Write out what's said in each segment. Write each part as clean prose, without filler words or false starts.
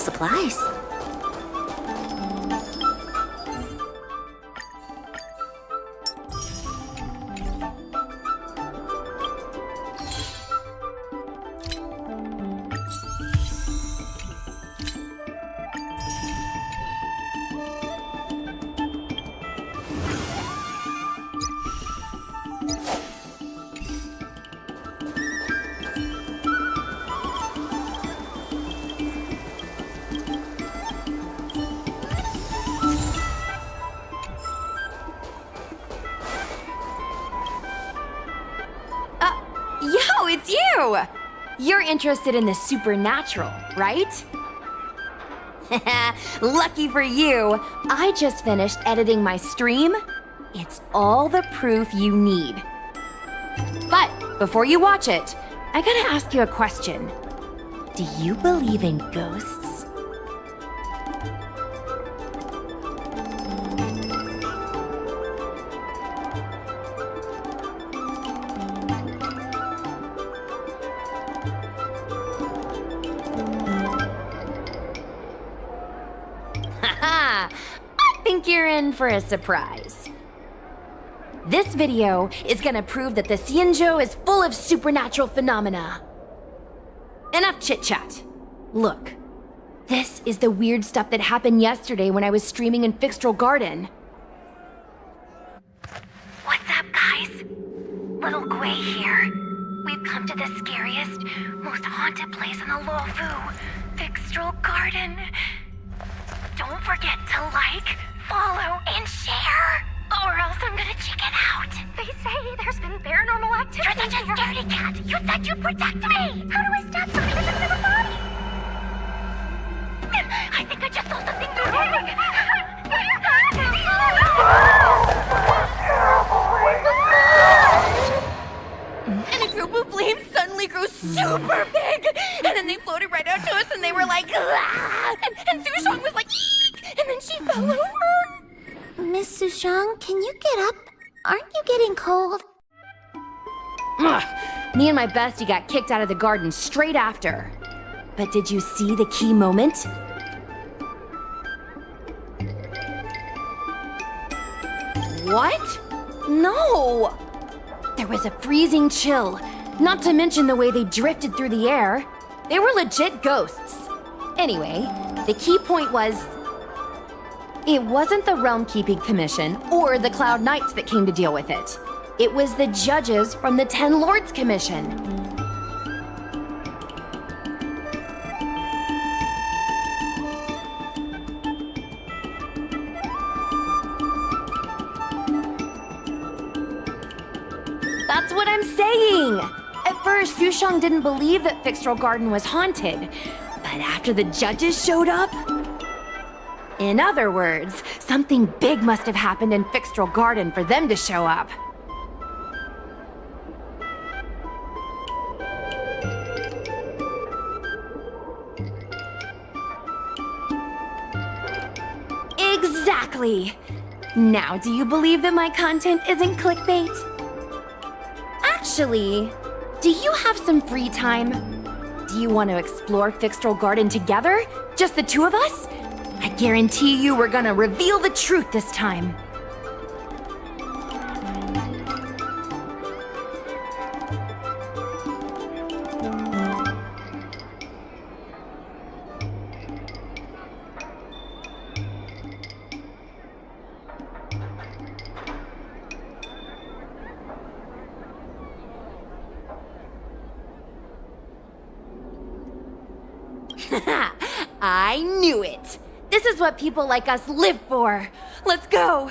supplies. Yo, it's you! You're interested in the supernatural, right? Lucky for you, I just finished editing my stream. It's all the proof you need. But before you watch it, I gotta ask you a question. Do you believe in ghosts? Haha! I think you're in for a surprise. This video is gonna prove that the Xianzhou is full of supernatural phenomena. Enough chit-chat. Look, this is the weird stuff that happened yesterday when I was streaming in Fixtral Garden. What's up, guys? Little Gwei here. We've come to the scariest, most haunted place in the Luofu, Fixtral Garden. Don't forget to like, follow, and share, or else I'm gonna check it out. They say there's been paranormal activity. You're such a scaredy cat. You said you'd protect me. How do I stab something that's in a body? I think I just saw something And a group of flames suddenly grew super big! And then they floated right out to us and they were like, ah! And Sushong was like, eek! And then she fell over! Miss Sushong, can you get up? Aren't you getting cold? Ugh. Me and my bestie got kicked out of the garden straight after. But did you see the key moment? What? No! There was a freezing chill, not to mention the way they drifted through the air. They were legit ghosts. Anyway, the key point was, it wasn't the Realm Keeping Commission or the Cloud Knights that came to deal with it. It was the judges from the Ten Lords Commission. That's what I'm saying! At first, Sushong didn't believe that Fixtral Garden was haunted. But after the judges showed up... In other words, something big must have happened in Fixtral Garden for them to show up. Exactly! Now, do you believe that my content isn't clickbait? Actually, do you have some free time? Do you want to explore Fixtral Garden together? Just the two of us? I guarantee you we're gonna reveal the truth this time. I knew it! This is what people like us live for! Let's go!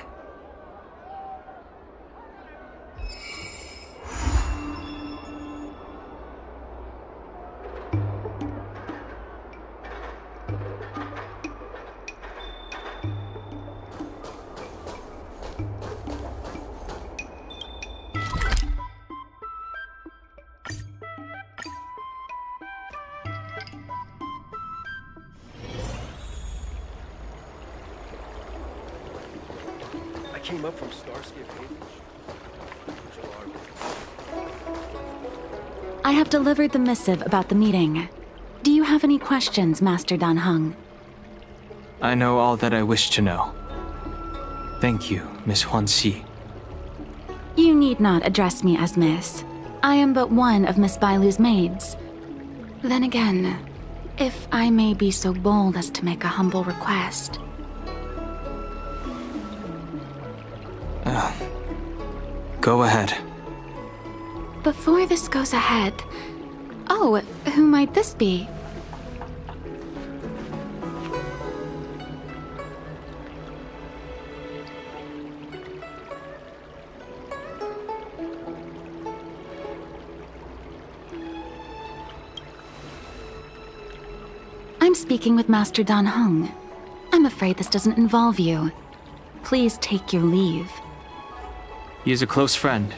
Came up from Starskiff Haven. I have delivered the missive about the meeting. Do you have any questions, Master Dan Heng? I know all that I wish to know. Thank you, Miss Huanxi. You need not address me as Miss. I am but one of Miss Bailu's maids. Then again, if I may be so bold as to make a humble request. Go ahead. Before this goes ahead... Oh, who might this be? I'm speaking with Master Dan Heng. I'm afraid this doesn't involve you. Please take your leave. He is a close friend.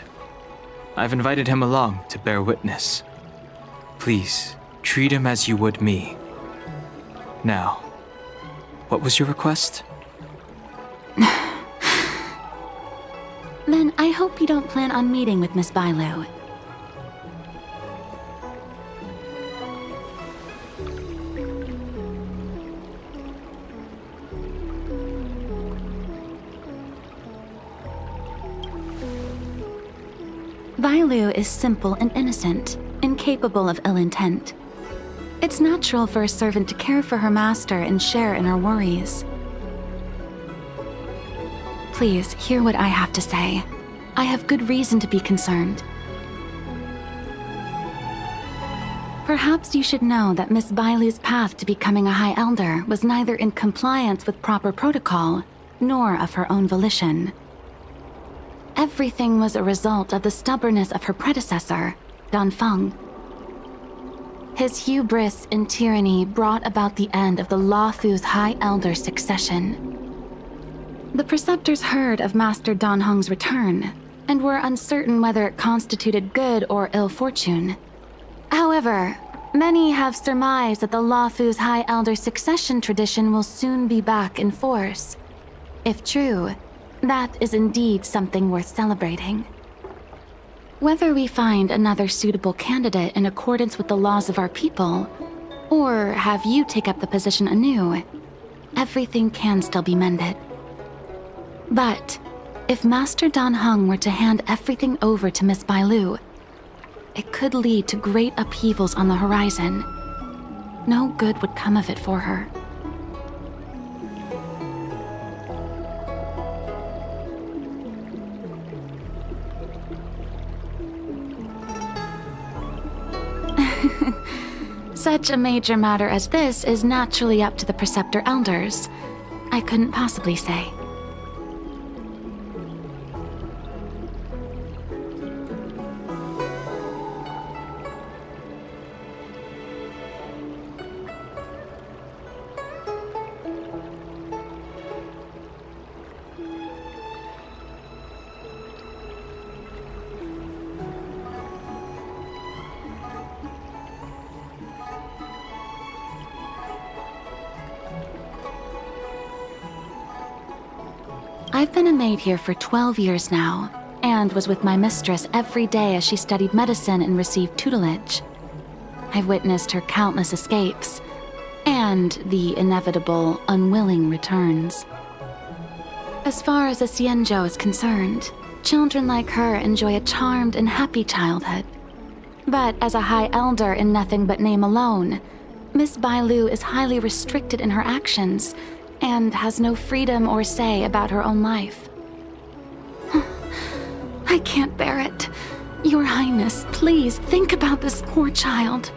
I've invited him along to bear witness. Please, treat him as you would me. Now, what was your request? Then I hope you don't plan on meeting with Miss Bailu. Bailu is simple and innocent, incapable of ill intent. It's natural for a servant to care for her master and share in her worries. Please, hear what I have to say. I have good reason to be concerned. Perhaps you should know that Miss Bailu's path to becoming a High Elder was neither in compliance with proper protocol, nor of her own volition. Everything was a result of the stubbornness of her predecessor, Dan Feng. His hubris and tyranny brought about the end of the Luofu's High Elder succession. The preceptors heard of Master Dan Heng's return, and were uncertain whether it constituted good or ill fortune. However, many have surmised that the Luofu's High Elder succession tradition will soon be back in force. If true, that is indeed something worth celebrating. Whether we find another suitable candidate in accordance with the laws of our people, or have you take up the position anew, everything can still be mended. But if Master Dan Heng were to hand everything over to Miss Bailu, it could lead to great upheavals on the horizon. No good would come of it for her. Such a major matter as this is naturally up to the Preceptor Elders. I couldn't possibly say. I've been a maid here for 12 years now, and was with my mistress every day as she studied medicine and received tutelage. I've witnessed her countless escapes, and the inevitable, unwilling returns. As far as a Xianzhou is concerned, children like her enjoy a charmed and happy childhood. But as a High Elder in nothing but name alone, Miss Bailu is highly restricted in her actions, and has no freedom or say about her own life. I can't bear it. Your Highness, please think about this poor child.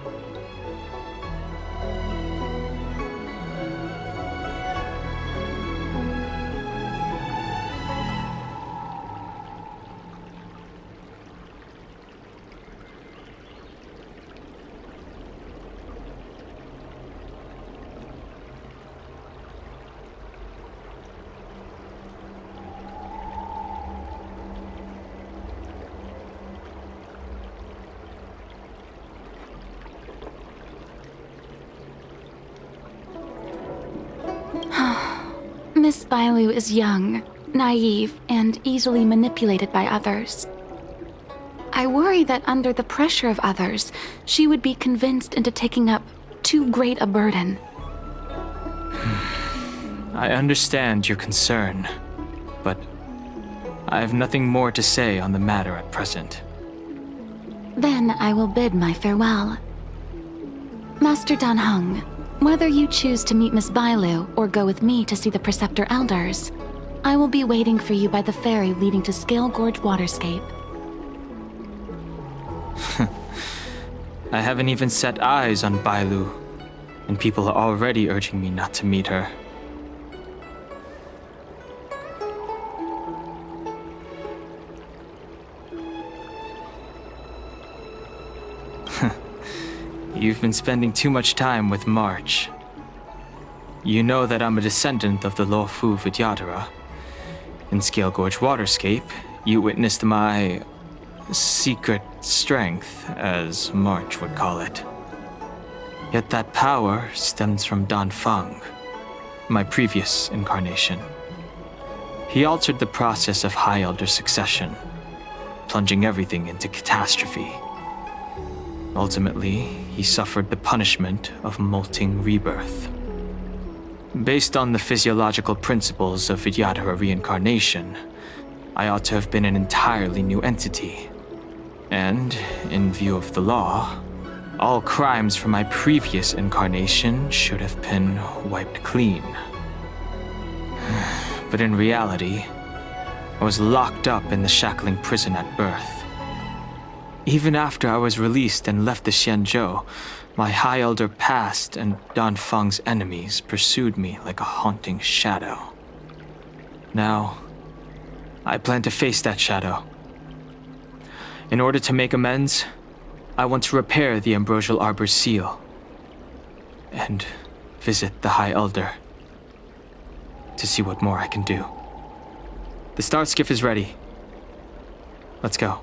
Miss Bailu is young, naive, and easily manipulated by others. I worry that under the pressure of others, she would be convinced into taking up too great a burden. I understand your concern, but I have nothing more to say on the matter at present. Then I will bid my farewell. Master Dan Heng, whether you choose to meet Miss Bailu or go with me to see the Preceptor Elders, I will be waiting for you by the ferry leading to Scale Gorge Waterscape. I haven't even set eyes on Bailu, and people are already urging me not to meet her. You've been spending too much time with March. You know that I'm a descendant of the Luofu Vidyadhara. In Scale Gorge Waterscape, you witnessed my secret strength, as March would call it. Yet that power stems from Dan Feng, my previous incarnation. He altered the process of High Elder succession, plunging everything into catastrophe. Ultimately, he suffered the punishment of molting rebirth. Based on the physiological principles of Vidyadhara reincarnation, I ought to have been an entirely new entity. And, in view of the law, all crimes from my previous incarnation should have been wiped clean. But in reality, I was locked up in the shackling prison at birth. Even after I was released and left the Xianzhou, my High Elder past and Dan Feng's enemies pursued me like a haunting shadow. Now, I plan to face that shadow. In order to make amends, I want to repair the Ambrosial Arbor's seal and visit the High Elder to see what more I can do. The Starskiff is ready. Let's go.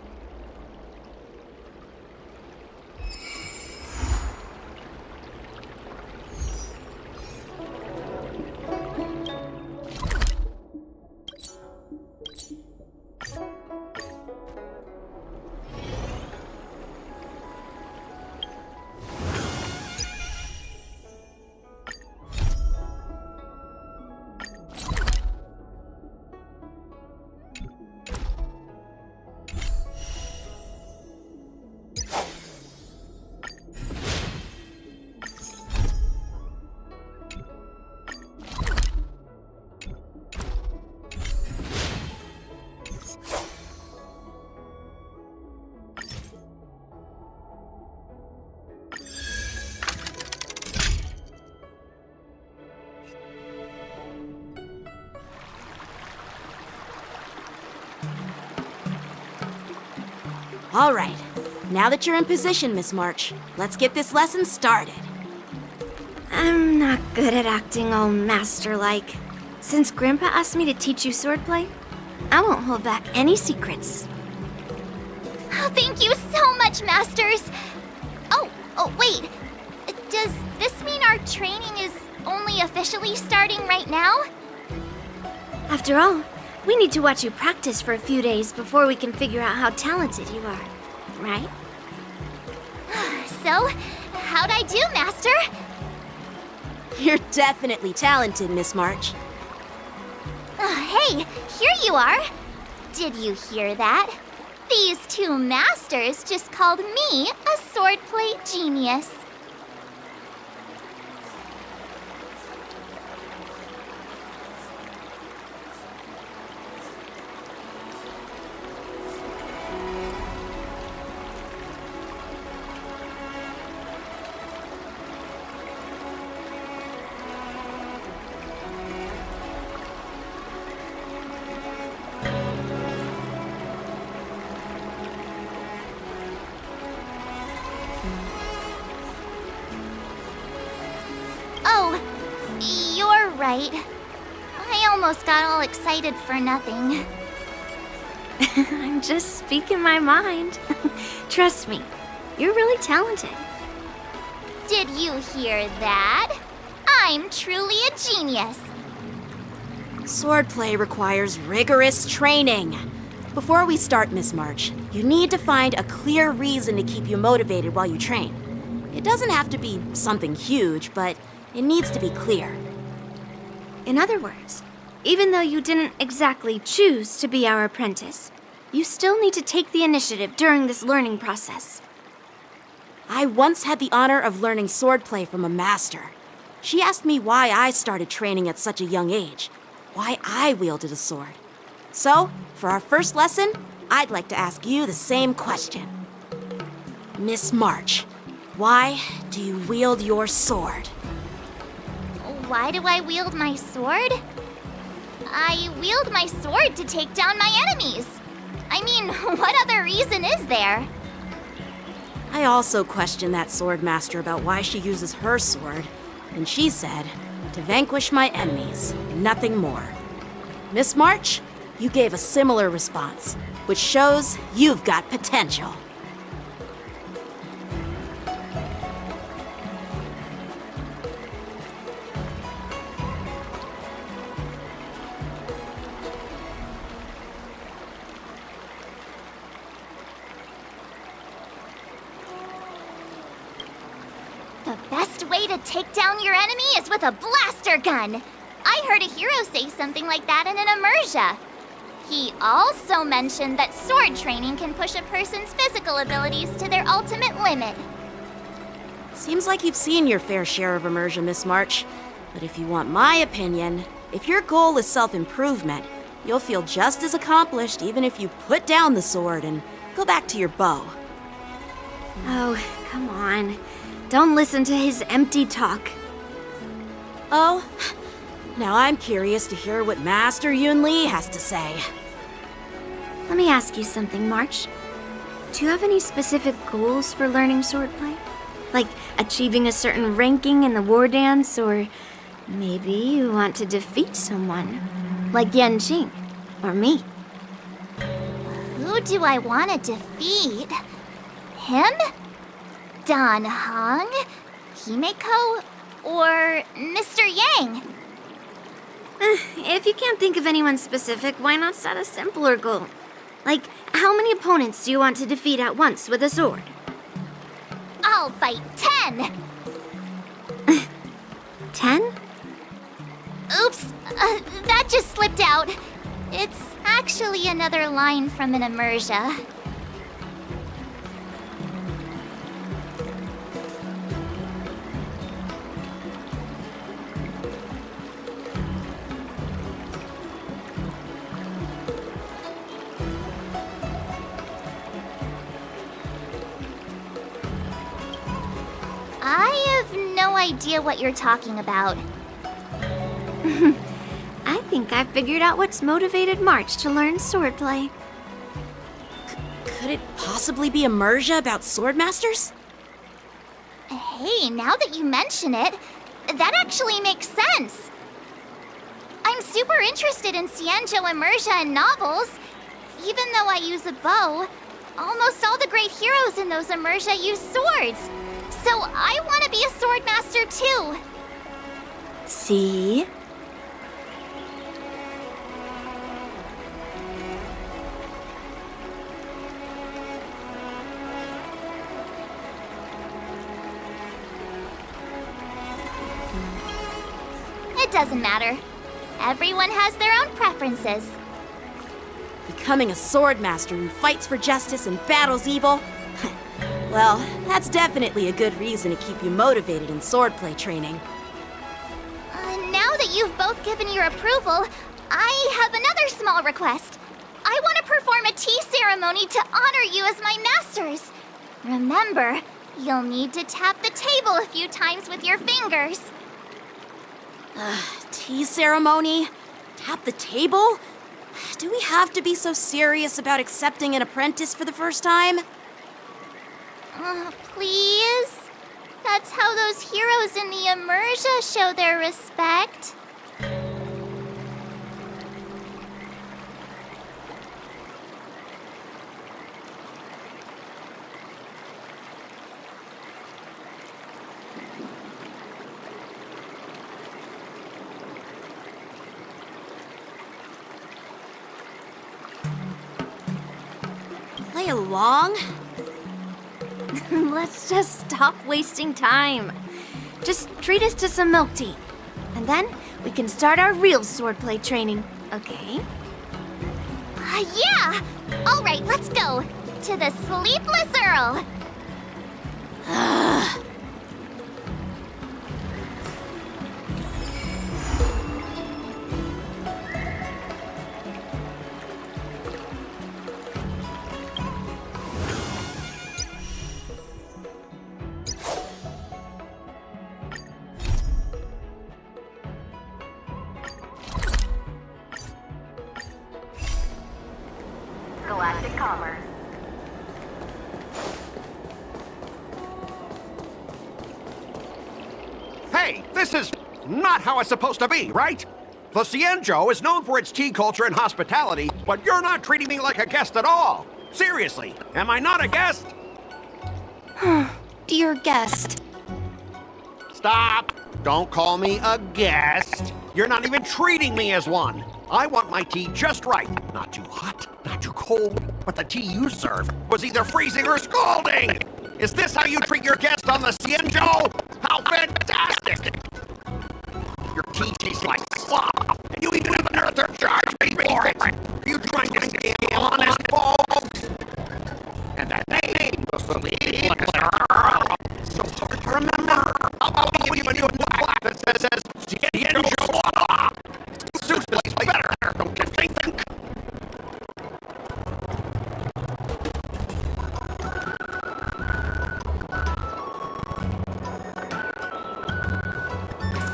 All right. Now that you're in position, Miss March, let's get this lesson started. I'm not good at acting all master-like. Since Grandpa asked me to teach you swordplay, I won't hold back any secrets. Oh, thank you so much, Masters! Oh, wait. Does this mean our training is only officially starting right now? After all, we need to watch you practice for a few days before we can figure out how talented you are, right? So, how'd I do, Master? You're definitely talented, Miss March. Hey, here you are! Did you hear that? These two masters just called me a swordplay genius. Oh, you're right. I almost got all excited for nothing. I'm just speaking my mind. Trust me, you're really talented. Did you hear that? I'm truly a genius. Swordplay requires rigorous training. Before we start, Miss March, you need to find a clear reason to keep you motivated while you train. It doesn't have to be something huge, but it needs to be clear. In other words, even though you didn't exactly choose to be our apprentice, you still need to take the initiative during this learning process. I once had the honor of learning swordplay from a master. She asked me why I started training at such a young age, why I wielded a sword. So, for our first lesson, I'd like to ask you the same question. Miss March, why do you wield your sword? Why do I wield my sword? I wield my sword to take down my enemies. I mean, what other reason is there? I also questioned that sword master about why she uses her sword, and she said, to vanquish my enemies, nothing more. Miss March, you gave a similar response, which shows you've got potential. The best way to take down your enemy is with a blaster gun. I heard a hero say something like that in an immersia. He also mentioned that sword training can push a person's physical abilities to their ultimate limit. Seems like you've seen your fair share of immersion, Miss March. But if you want my opinion, if your goal is self-improvement, you'll feel just as accomplished even if you put down the sword and go back to your bow. Oh, come on. Don't listen to his empty talk. Oh, now I'm curious to hear what Master Yunli has to say. Let me ask you something, March. Do you have any specific goals for learning swordplay? Like achieving a certain ranking in the war dance, or maybe you want to defeat someone, like Yanqing, or me? Who do I want to defeat? Him? Dan Heng? Himeko? Or Mr. Yang? If you can't think of anyone specific, why not set a simpler goal? Like, how many opponents do you want to defeat at once with a sword? I'll fight 10! 10? Oops, that just slipped out. It's actually another line from an immersia. I have no idea what you're talking about. I think I figured out what's motivated March to learn swordplay. Could it possibly be immersia about swordmasters? Hey, now that you mention it, that actually makes sense. I'm super interested in Xianzhou immersia and novels. Even though I use a bow, almost all the great heroes in those immersia use swords. So I want to be a swordmaster too. See? It doesn't matter. Everyone has their own preferences. Becoming a swordmaster who fights for justice and battles evil? Well, that's definitely a good reason to keep you motivated in swordplay training. Now that you've both given your approval, I have another small request. I want to perform a tea ceremony to honor you as my masters. Remember, you'll need to tap the table a few times with your fingers. Tea ceremony? Tap the table? Do we have to be so serious about accepting an apprentice for the first time? Please? That's how those heroes in the immersia show their respect. Play along? Let's just stop wasting time. Just treat us to some milk tea. And then we can start our real swordplay training, okay? Yeah! Alright, let's go! To the Sleepless Earl! Galactic Commerce. Hey, this is not how it's supposed to be, right? The Xianzhou is known for its tea culture and hospitality, but you're not treating me like a guest at all. Seriously, am I not a guest? Dear guest. Stop! Don't call me a guest. You're not even treating me as one. I want my tea just right. Not too hot, not too cold, but the tea you serve was either freezing or scalding. Is this how you treat your guest on the Xianzhou? How fantastic! Your tea tastes like slop, and you even have the nerve to charge me for it. Are you trying to scam honest folks? And that name was the Earl. So hard to remember. I'll give you a new plaque that says Xianzhou. Suits this place better, don't you think?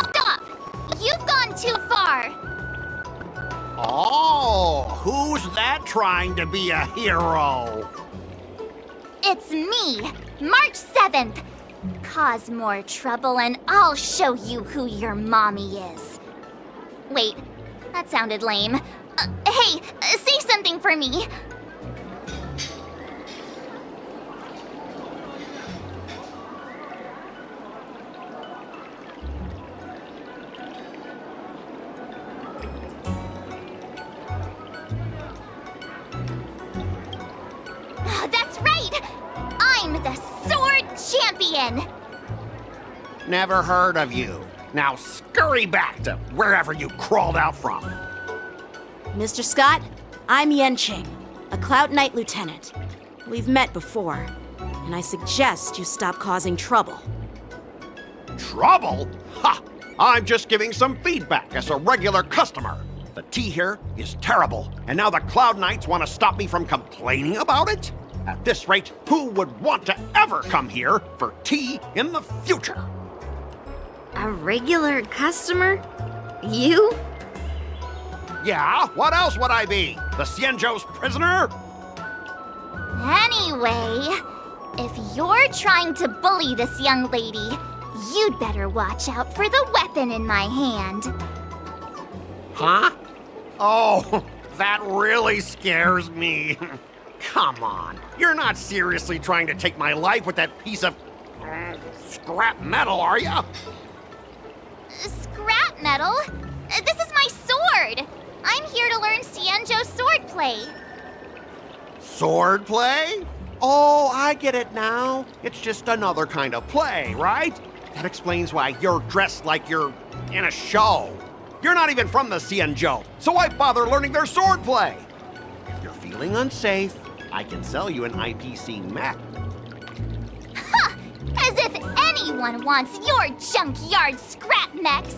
Stop! You've gone too far! Oh, who's that trying to be a hero? It's me, March 7th. Cause more trouble and I'll show you who your mommy is. Wait, that sounded lame. Hey, say something for me. That's right! I'm the Sword Champion! Never heard of you. Now scurry back to wherever you crawled out from. Mr. Scott, I'm Yanqing, a Cloud Knight Lieutenant. We've met before, and I suggest you stop causing trouble. Trouble? Ha! I'm just giving some feedback as a regular customer. The tea here is terrible, and now the Cloud Knights want to stop me from complaining about it? At this rate, who would want to ever come here for tea in the future? A regular customer? You? Yeah, what else would I be? The Xianzhou's prisoner? Anyway, if you're trying to bully this young lady, you'd better watch out for the weapon in my hand. Huh? Oh, that really scares me. Come on, you're not seriously trying to take my life with that piece of scrap metal, are you? Scrap metal? This is my sword! I'm here to learn Xianzhou swordplay. Swordplay? Oh, I get it now. It's just another kind of play, right? That explains why you're dressed like you're in a show. You're not even from the Xianzhou, so why bother learning their swordplay? If you're feeling unsafe, I can sell you an IPC mech. Ha! As if anyone wants your junkyard scrap mechs!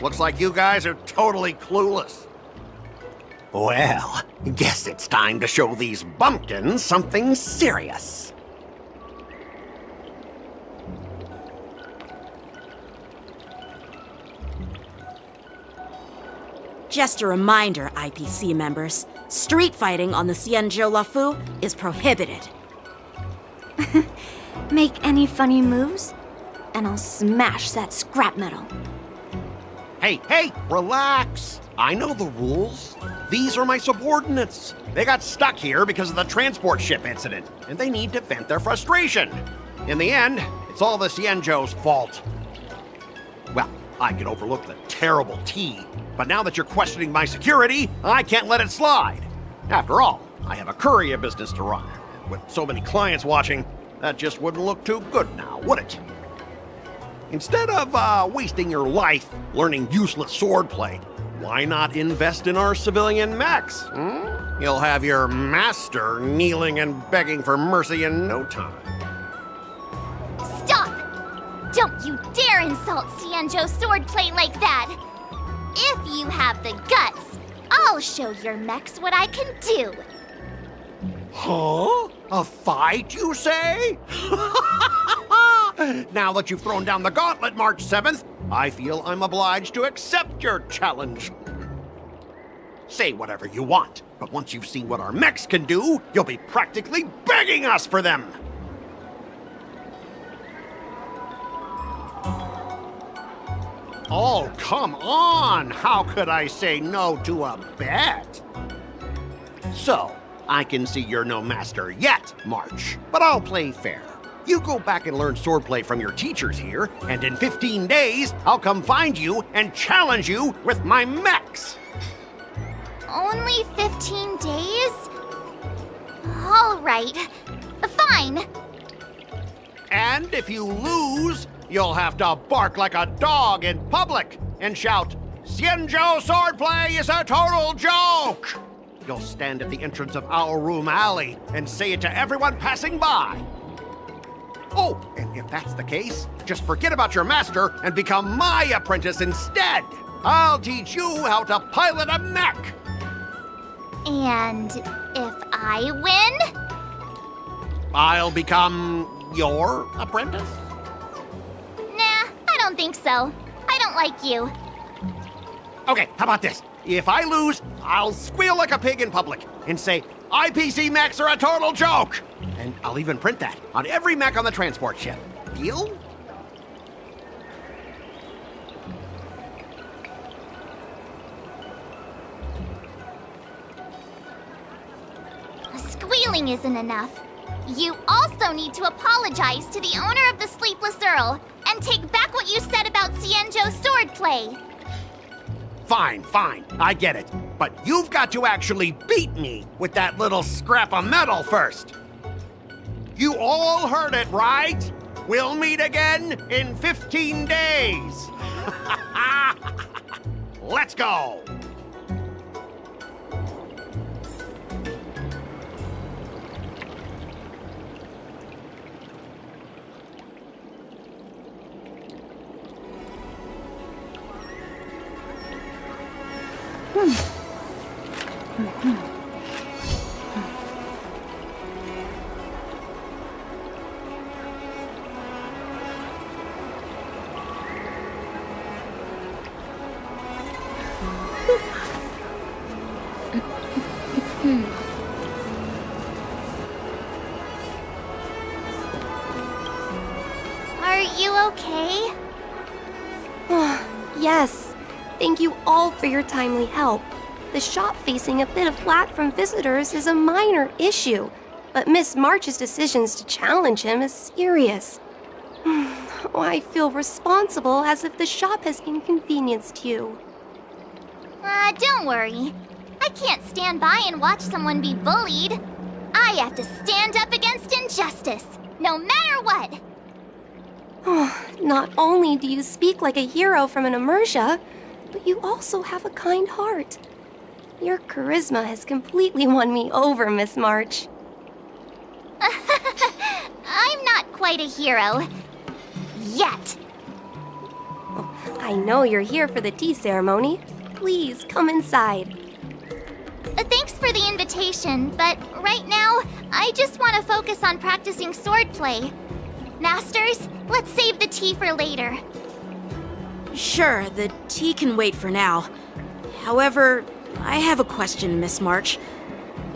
Looks like you guys are totally clueless. Well, guess it's time to show these bumpkins something serious. Just a reminder, IPC members, street fighting on the Xianzhou Luofu is prohibited. Make any funny moves, and I'll smash that scrap metal. Hey, relax. I know the rules. These are my subordinates. They got stuck here because of the transport ship incident, and they need to vent their frustration. In the end, it's all the Xianzhou's fault. Well, I can overlook the terrible tea, but now that you're questioning my security, I can't let it slide. After all, I have a courier business to run. With so many clients watching, that just wouldn't look too good now, would it? Instead of wasting your life learning useless swordplay, why not invest in our civilian mechs? You'll have your master kneeling and begging for mercy in no time. Stop! Don't you dare insult Xianzhou swordplay like that! If you have the guts, I'll show your mechs what I can do. Huh? A fight, you say? Now that you've thrown down the gauntlet, March 7th, I feel I'm obliged to accept your challenge. Say whatever you want, but once you've seen what our mechs can do, you'll be practically begging us for them. Oh, come on! How could I say no to a bet? So, I can see you're no master yet, March, but I'll play fair. You go back and learn swordplay from your teachers here, and in 15 days, I'll come find you and challenge you with my mechs. Only 15 days? All right. Fine. And if you lose, you'll have to bark like a dog in public and shout, "Xianzhou swordplay is a total joke!" You'll stand at the entrance of our room alley and say it to everyone passing by. Oh, and if that's the case, just forget about your master and become my apprentice instead. I'll teach you how to pilot a mech. And if I win? I'll become your apprentice? Nah, I don't think so. I don't like you. Okay, how about this? If I lose, I'll squeal like a pig in public and say, IPC mechs are a total joke! And I'll even print that on every mech on the transport ship. Deal? Squealing isn't enough. You also need to apologize to the owner of the Sleepless Earl and take back what you said about Xianzhou swordplay. Fine, I get it. But you've got to actually beat me with that little scrap of metal first. You all heard it, right? We'll meet again in 15 days. Let's go. Are you okay? Yes. Thank you all for your timely help. The shop facing a bit of flack from visitors is a minor issue, but Miss March's decisions to challenge him is serious. I feel responsible as if the shop has inconvenienced you. Don't worry. I can't stand by and watch someone be bullied. I have to stand up against injustice, no matter what. Not only do you speak like a hero from an immersia, but you also have a kind heart. Your charisma has completely won me over, Miss March. I'm not quite a hero. Yet. I know you're here for the tea ceremony. Please come inside. Thanks for the invitation, but right now, I just want to focus on practicing swordplay. Masters, let's save the tea for later. Sure, the tea can wait for now. However, I have a question, Miss March.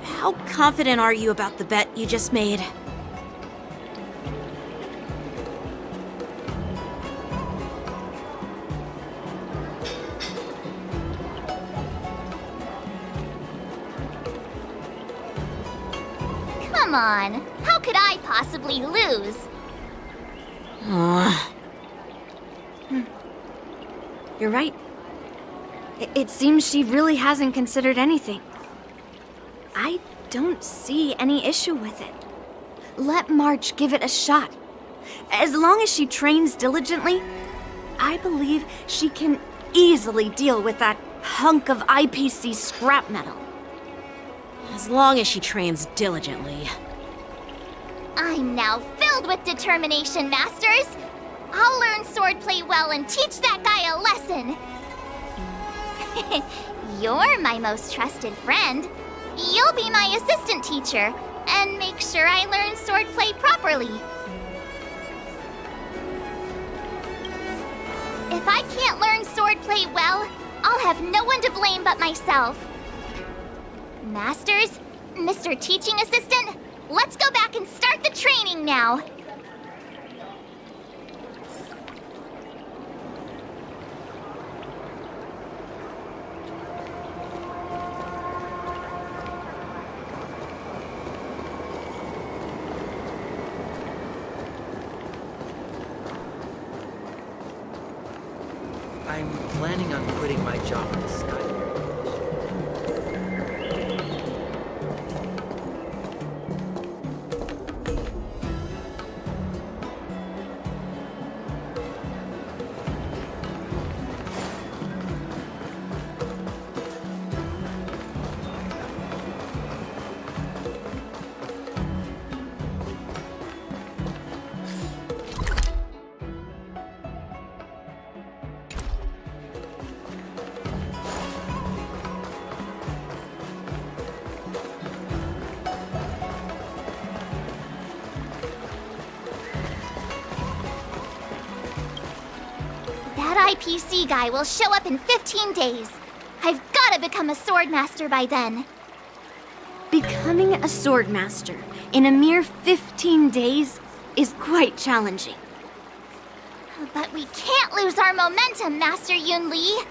How confident are you about the bet you just made? Come on, how could I possibly lose? You're right. It seems she really hasn't considered anything. I don't see any issue with it. Let March give it a shot. As long as she trains diligently, I believe she can easily deal with that hunk of IPC scrap metal. As long as she trains diligently. I'm now filled with determination, Masters! I'll learn swordplay well and teach that guy a lesson! You're my most trusted friend. You'll be my assistant teacher, and make sure I learn swordplay properly. If I can't learn swordplay well, I'll have no one to blame but myself. Masters, Mr. Teaching Assistant, let's go back and start the training now. I'm planning on quitting my job at the Sky. That IPC guy will show up in 15 days. I've gotta become a swordmaster by then. Becoming a swordmaster in a mere 15 days is quite challenging. But we can't lose our momentum, Master Yunli.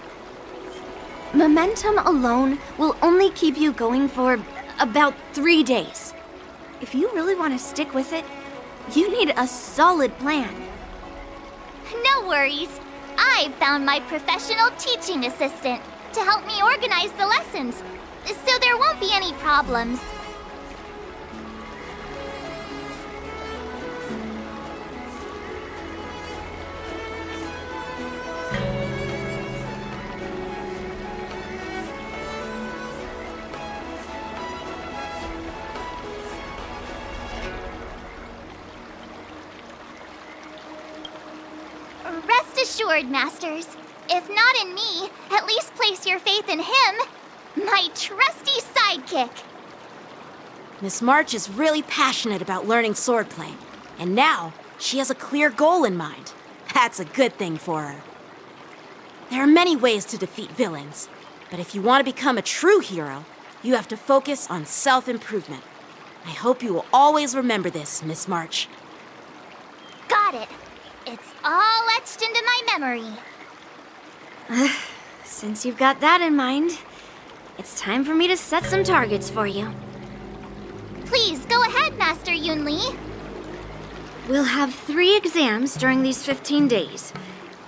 Momentum alone will only keep you going for about 3 days. If you really want to stick with it, you need a solid plan. No worries. I've found my professional teaching assistant to help me organize the lessons, so there won't be any problems. Rest assured, Masters. If not in me, at least place your faith in him, my trusty sidekick. Miss March is really passionate about learning swordplay, and now she has a clear goal in mind. That's a good thing for her. There are many ways to defeat villains, but if you want to become a true hero, you have to focus on self-improvement. I hope you will always remember this, Miss March. Got it. It's all etched into my memory. Since you've got that in mind, it's time for me to set some targets for you. Please, go ahead, Master Yunli. We'll have 3 exams during these 15 days.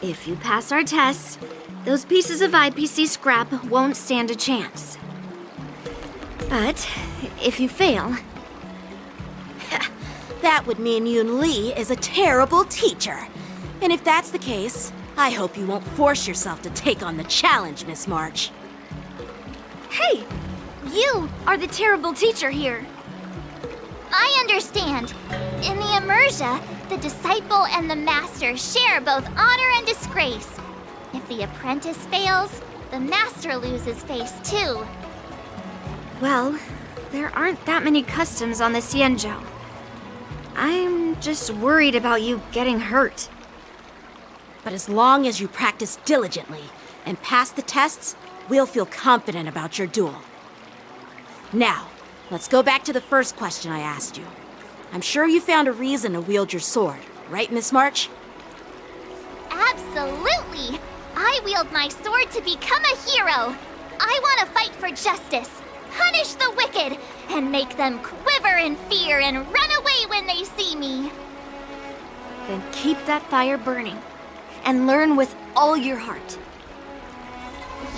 If you pass our tests, those pieces of IPC scrap won't stand a chance. But if you fail... That would mean Yunli is a terrible teacher. And if that's the case, I hope you won't force yourself to take on the challenge, Miss March. Hey! You are the terrible teacher here. I understand. In the Immersia, the disciple and the master share both honor and disgrace. If the apprentice fails, the master loses face too. Well, there aren't that many customs on the Xianzhou. I'm just worried about you getting hurt. But as long as you practice diligently and pass the tests, we'll feel confident about your duel. Now, let's go back to the first question I asked you. I'm sure you found a reason to wield your sword, right, Miss March? Absolutely! I wield my sword to become a hero. I want to fight for justice, punish the wicked, and make them quiver in fear and run away when they see me. Then keep that fire burning, and learn with all your heart.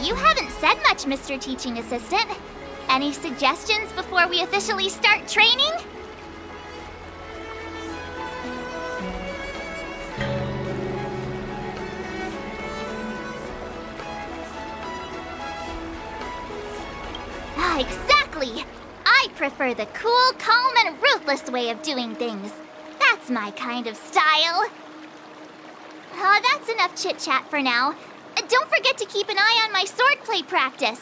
You haven't said much, Mr. Teaching Assistant. Any suggestions before we officially start training? Exactly! I prefer the cool, calm, and ruthless way of doing things. That's my kind of style. That's enough chit-chat for now. Don't forget to keep an eye on my swordplay practice.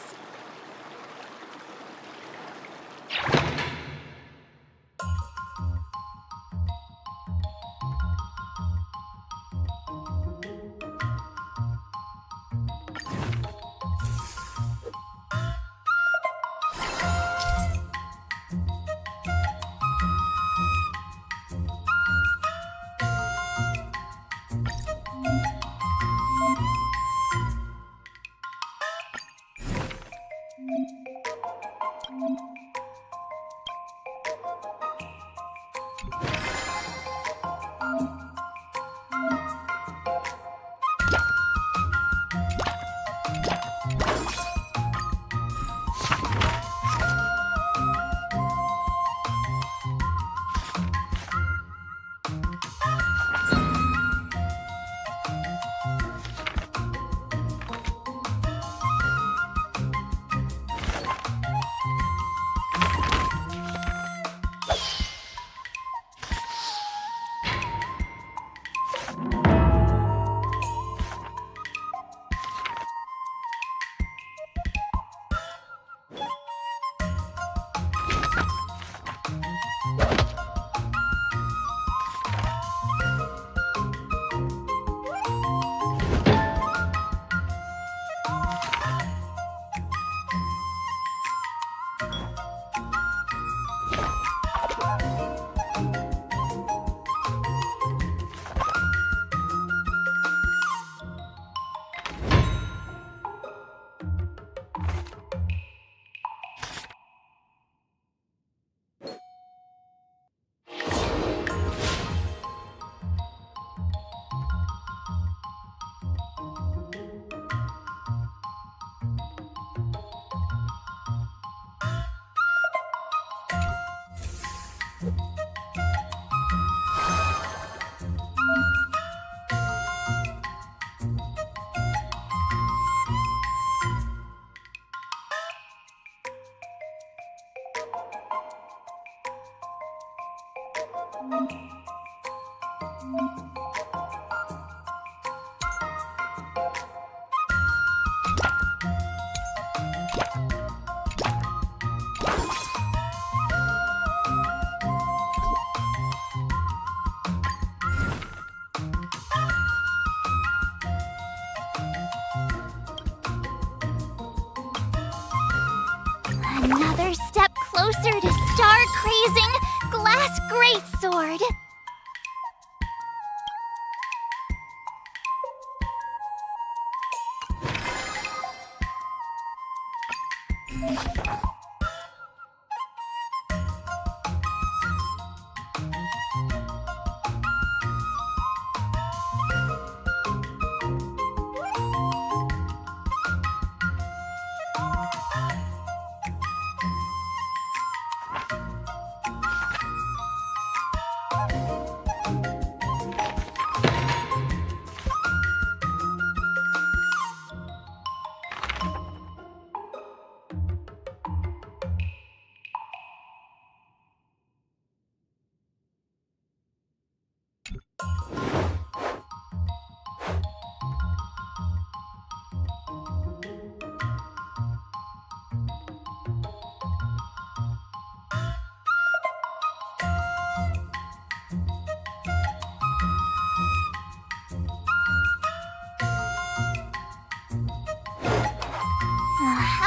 Another step closer to star-crazing Glass Greatsword.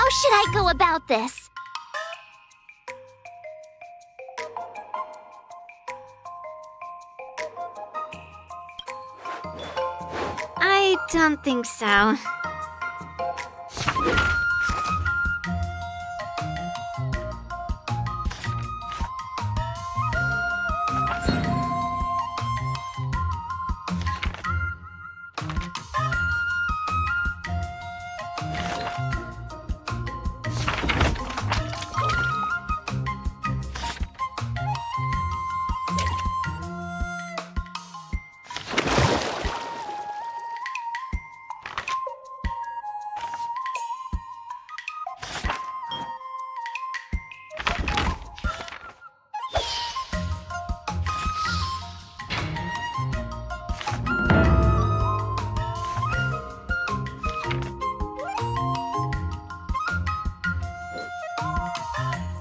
How should I go about this? I don't think so.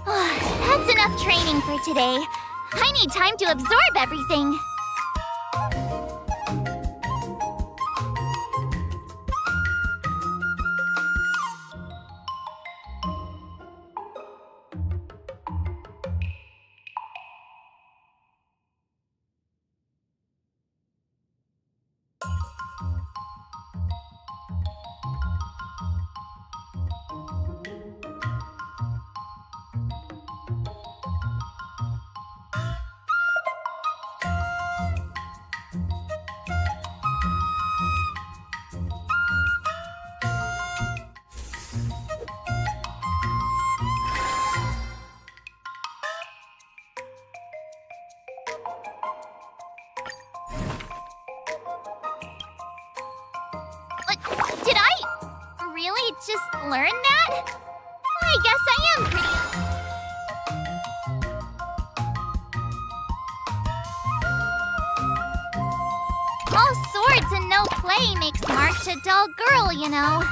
That's enough training for today. I need time to absorb everything. Did I really just learn that? I guess I am pretty. All swords and no play makes March a dull girl, you know.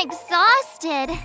I'm exhausted.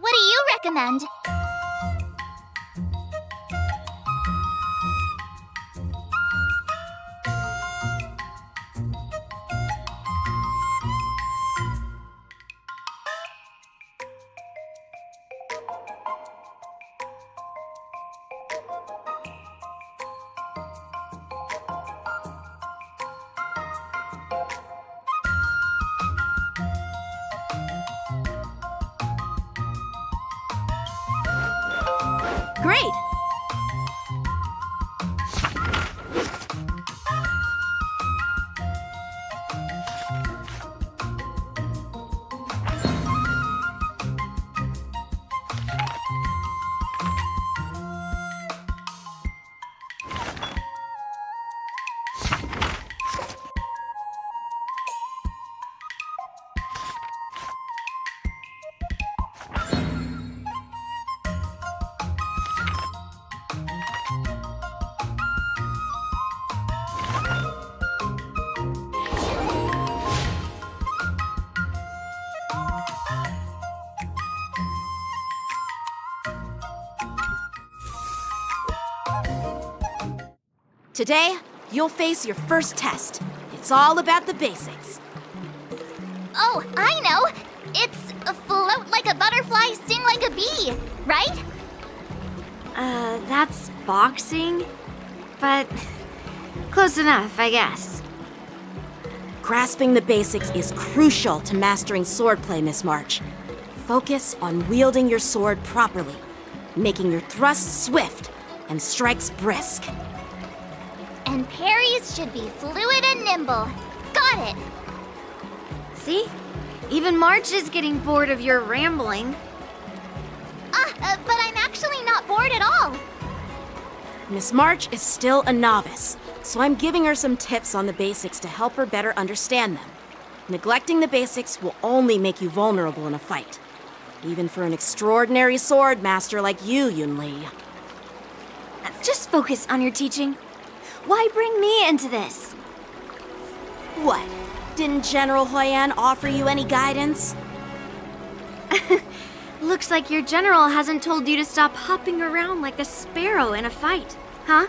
What do you recommend? Great! Today, you'll face your first test. It's all about the basics. Oh, I know! It's float like a butterfly, sting like a bee, right? That's boxing? But close enough, I guess. Grasping the basics is crucial to mastering swordplay, Miss March. Focus on wielding your sword properly, making your thrusts swift and strikes brisk. And parries should be fluid and nimble. Got it! See? Even March is getting bored of your rambling. But I'm actually not bored at all. Miss March is still a novice, so I'm giving her some tips on the basics to help her better understand them. Neglecting the basics will only make you vulnerable in a fight. Even for an extraordinary sword master like you, Yunli. Just focus on your teaching. Why bring me into this? What? Didn't General Huyan offer you any guidance? Looks like your general hasn't told you to stop hopping around like a sparrow in a fight, huh?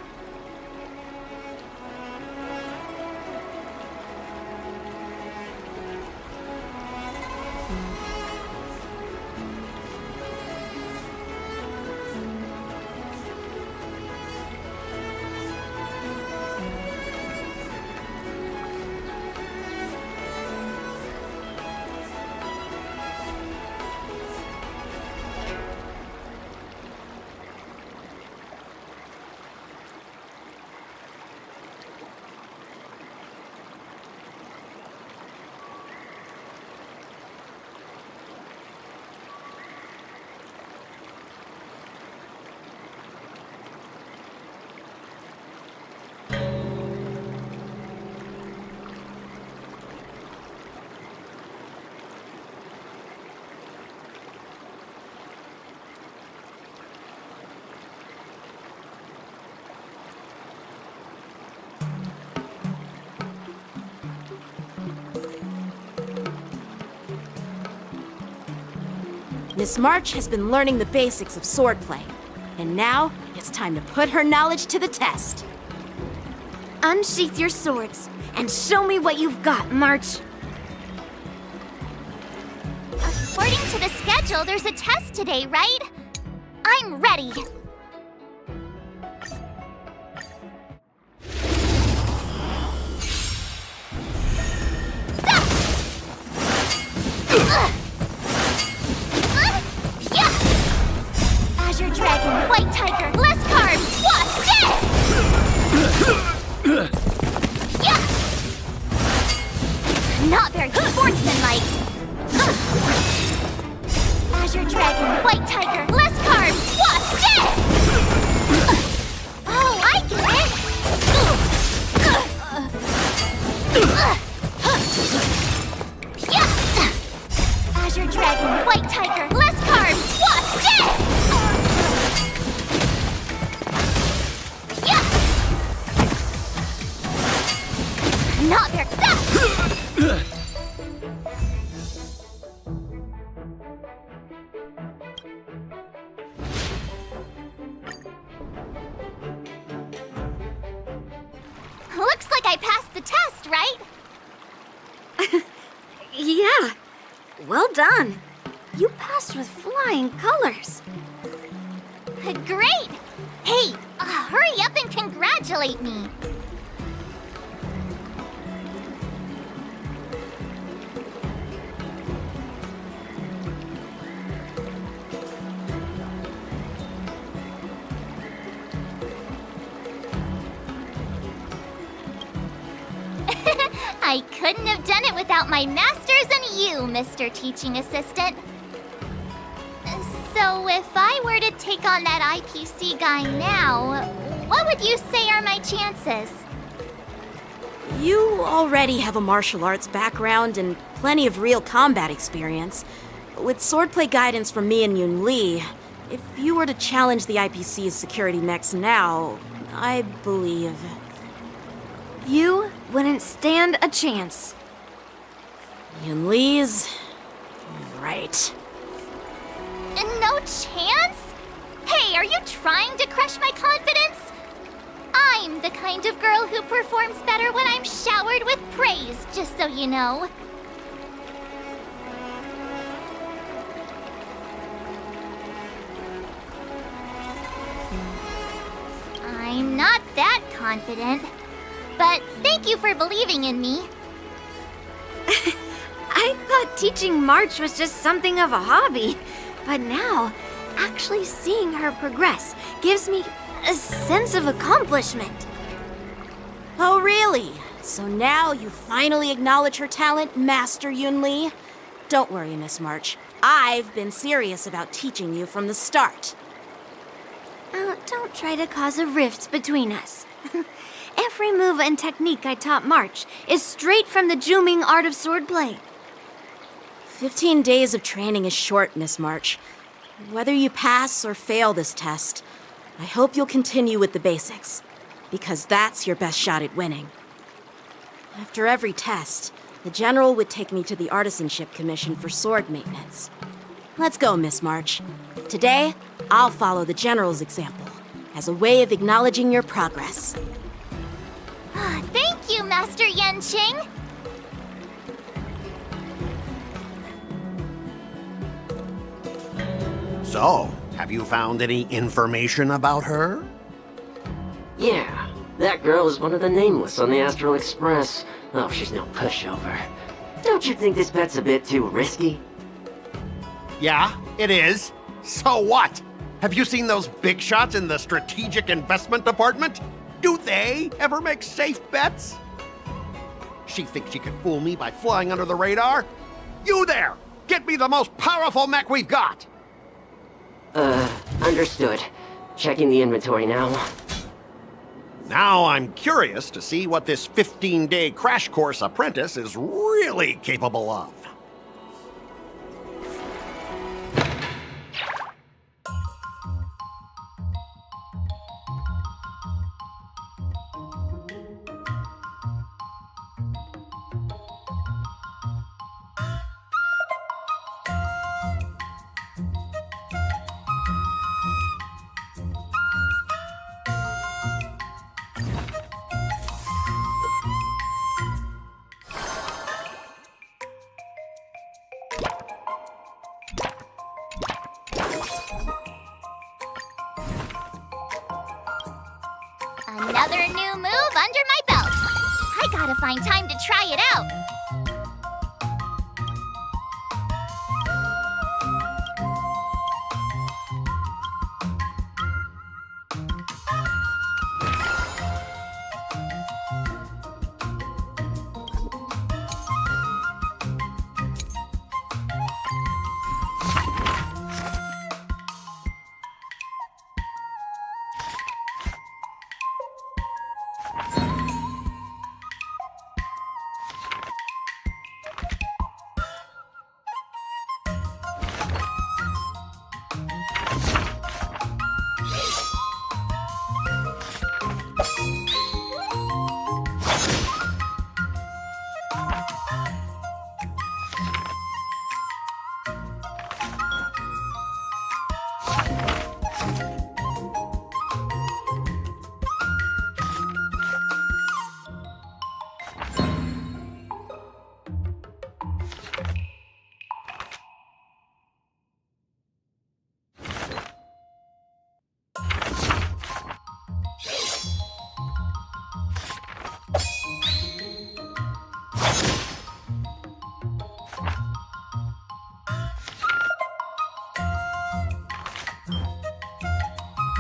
Miss March has been learning the basics of swordplay, and now it's time to put her knowledge to the test. Unsheath your swords and show me what you've got, March. According to the schedule, there's a test today, right? I'm ready. Azure Dragon, White Tiger, less carbs, what? Yeah! Not very sportsmanlike. Azure Dragon, White Tiger, less carbs, what? Oh, I get it! Azure Dragon, White Tiger, less carbs, what? Not very Looks like I passed the test, right? Yeah. Well done. You passed with flying colors. Great! Hey, hurry up and congratulate me. I couldn't have done it without my masters and you, Mr. Teaching Assistant. So if I were to take on that IPC guy now, what would you say are my chances? You already have a martial arts background and plenty of real combat experience. With swordplay guidance from me and Yunli, if you were to challenge the IPC's security mechs now, I believe... You wouldn't stand a chance. Yunli's... right. No chance? Hey, are you trying to crush my confidence? I'm the kind of girl who performs better when I'm showered with praise, just so you know. I'm not that confident, but thank you for believing in me. I thought teaching March was just something of a hobby, but now, actually seeing her progress gives me a sense of accomplishment. Oh, really? So now you finally acknowledge her talent, Master Yunli? Don't worry, Miss March. I've been serious about teaching you from the start. Don't try to cause a rift between us. Every move and technique I taught March is straight from the Juming art of swordplay. 15 days of training is short, Miss March. Whether you pass or fail this test, I hope you'll continue with the basics, because that's your best shot at winning. After every test, the General would take me to the Artisanship Commission for sword maintenance. Let's go, Miss March. Today, I'll follow the General's example as a way of acknowledging your progress. Thank you, Master Yanqing. So, have you found any information about her? Yeah, that girl is one of the nameless on the Astral Express. Oh, she's no pushover. Don't you think this bet's a bit too risky? Yeah, it is. So what? Have you seen those big shots in the Strategic Investment Department? Do they ever make safe bets? She thinks she can fool me by flying under the radar? You there! Get me the most powerful mech we've got! Understood. Checking the inventory now. Now I'm curious to see what this 15-day crash course apprentice is really capable of. Another new move under my belt. I gotta find time to try it out.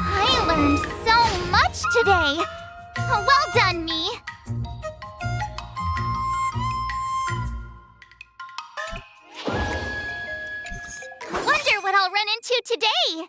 I learned so much today. Well done, me. Wonder what I'll run into today.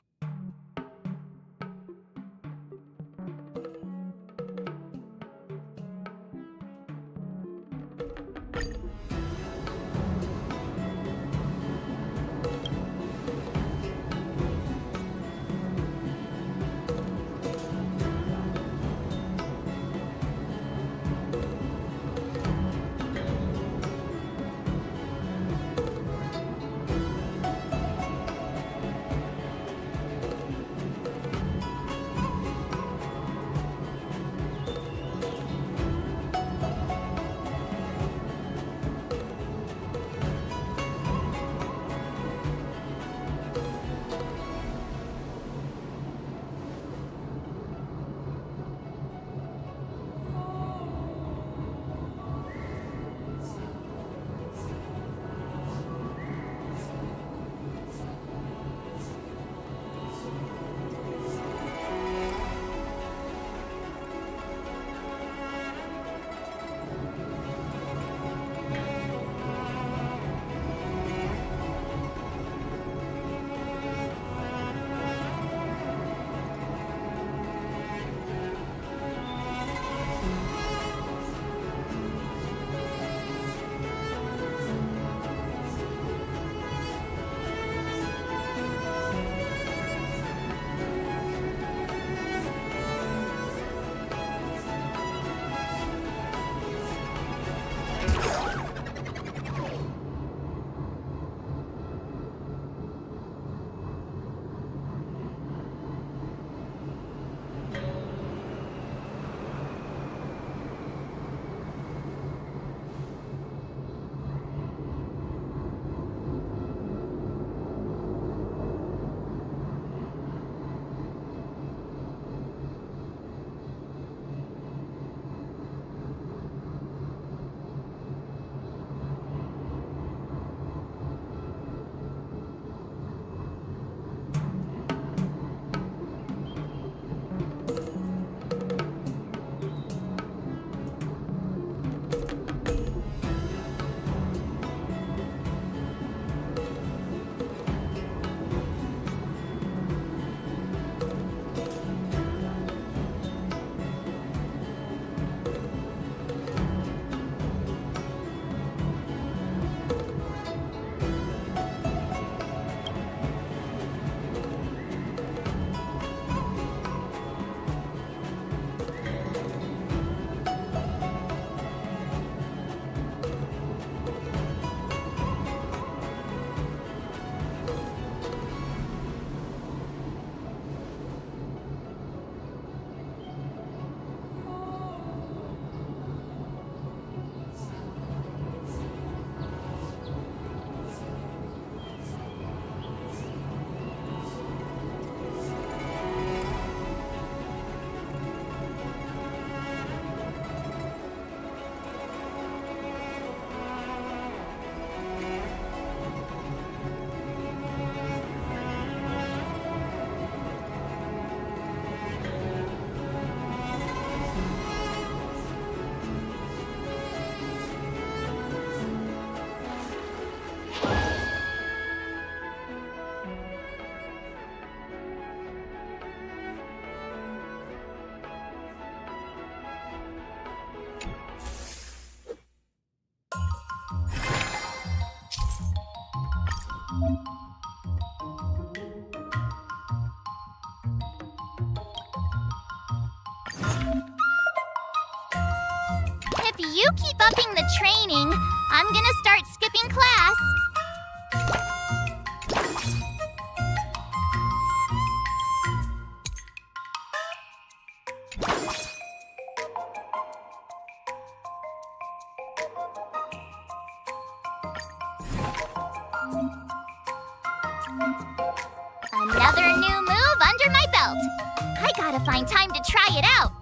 you keep upping the training, I'm gonna start skipping class. Another new move under my belt. I gotta find time to try it out.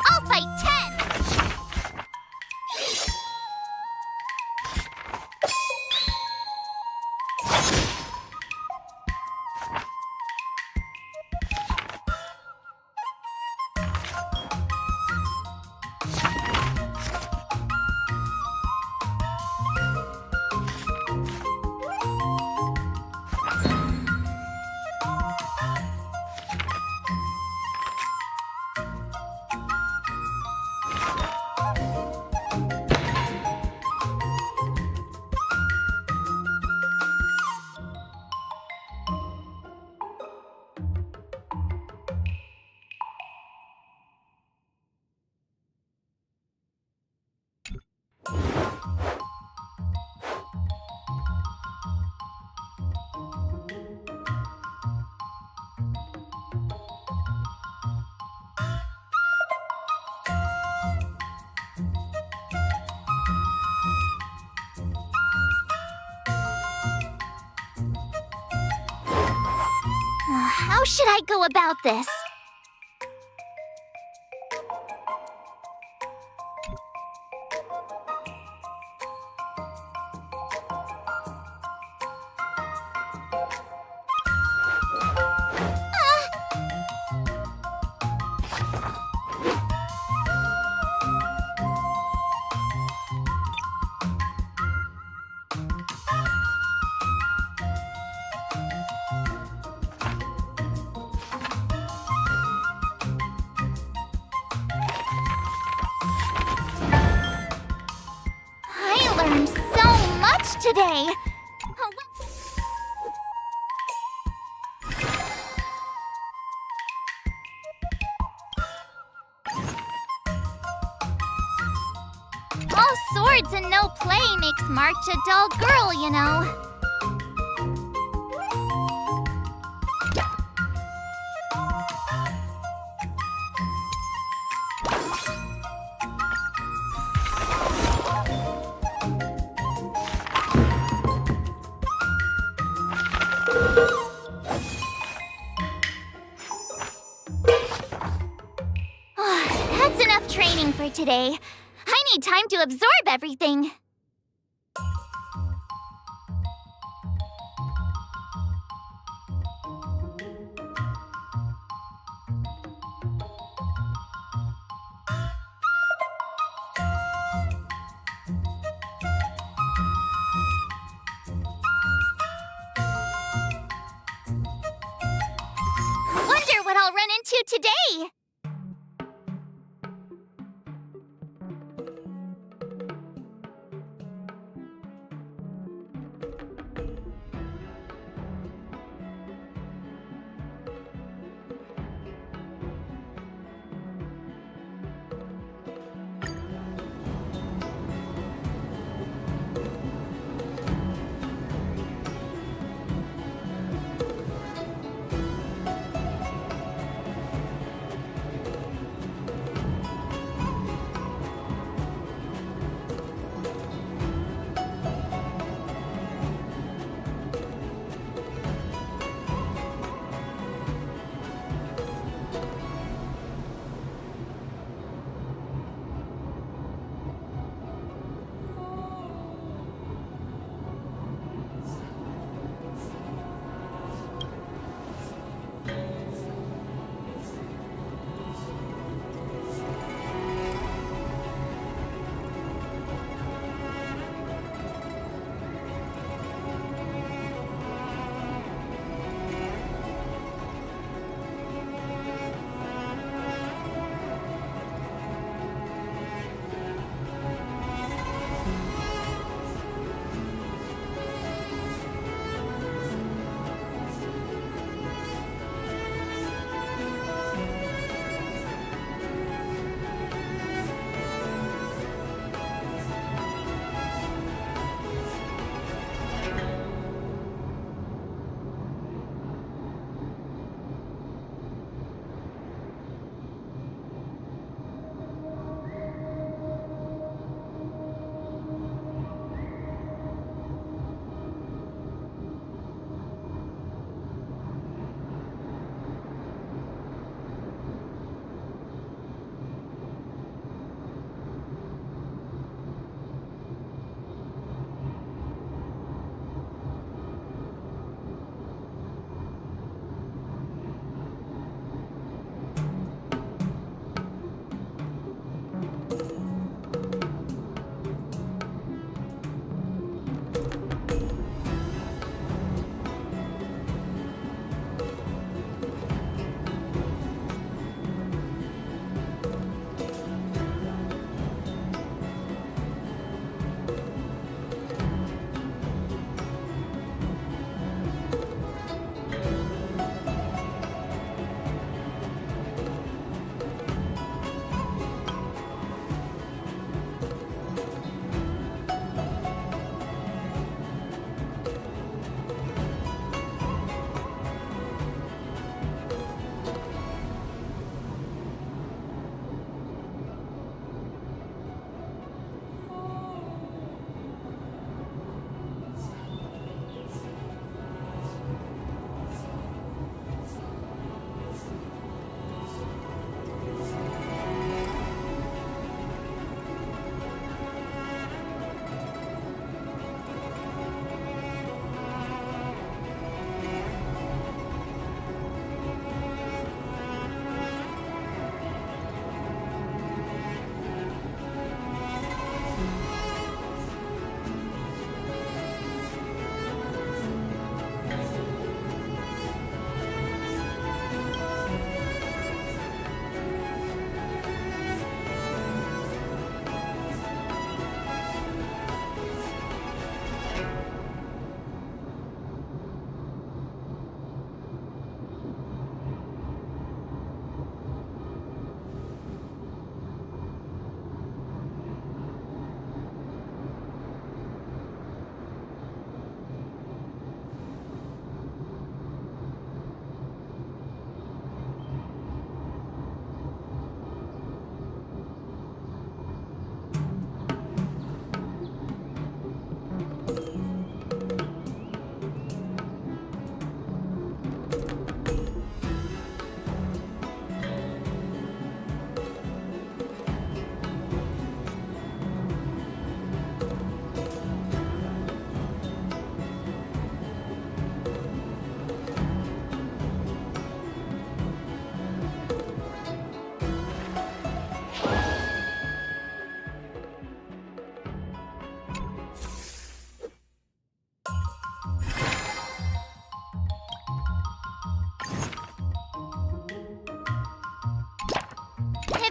I'll fight 10! How should I go about this? Today. All swords and no play makes March a dull girl, you know. That's enough training for today. I need time to absorb everything. Wonder what I'll run into today.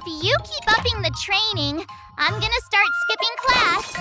If you keep upping the training, I'm gonna start skipping class.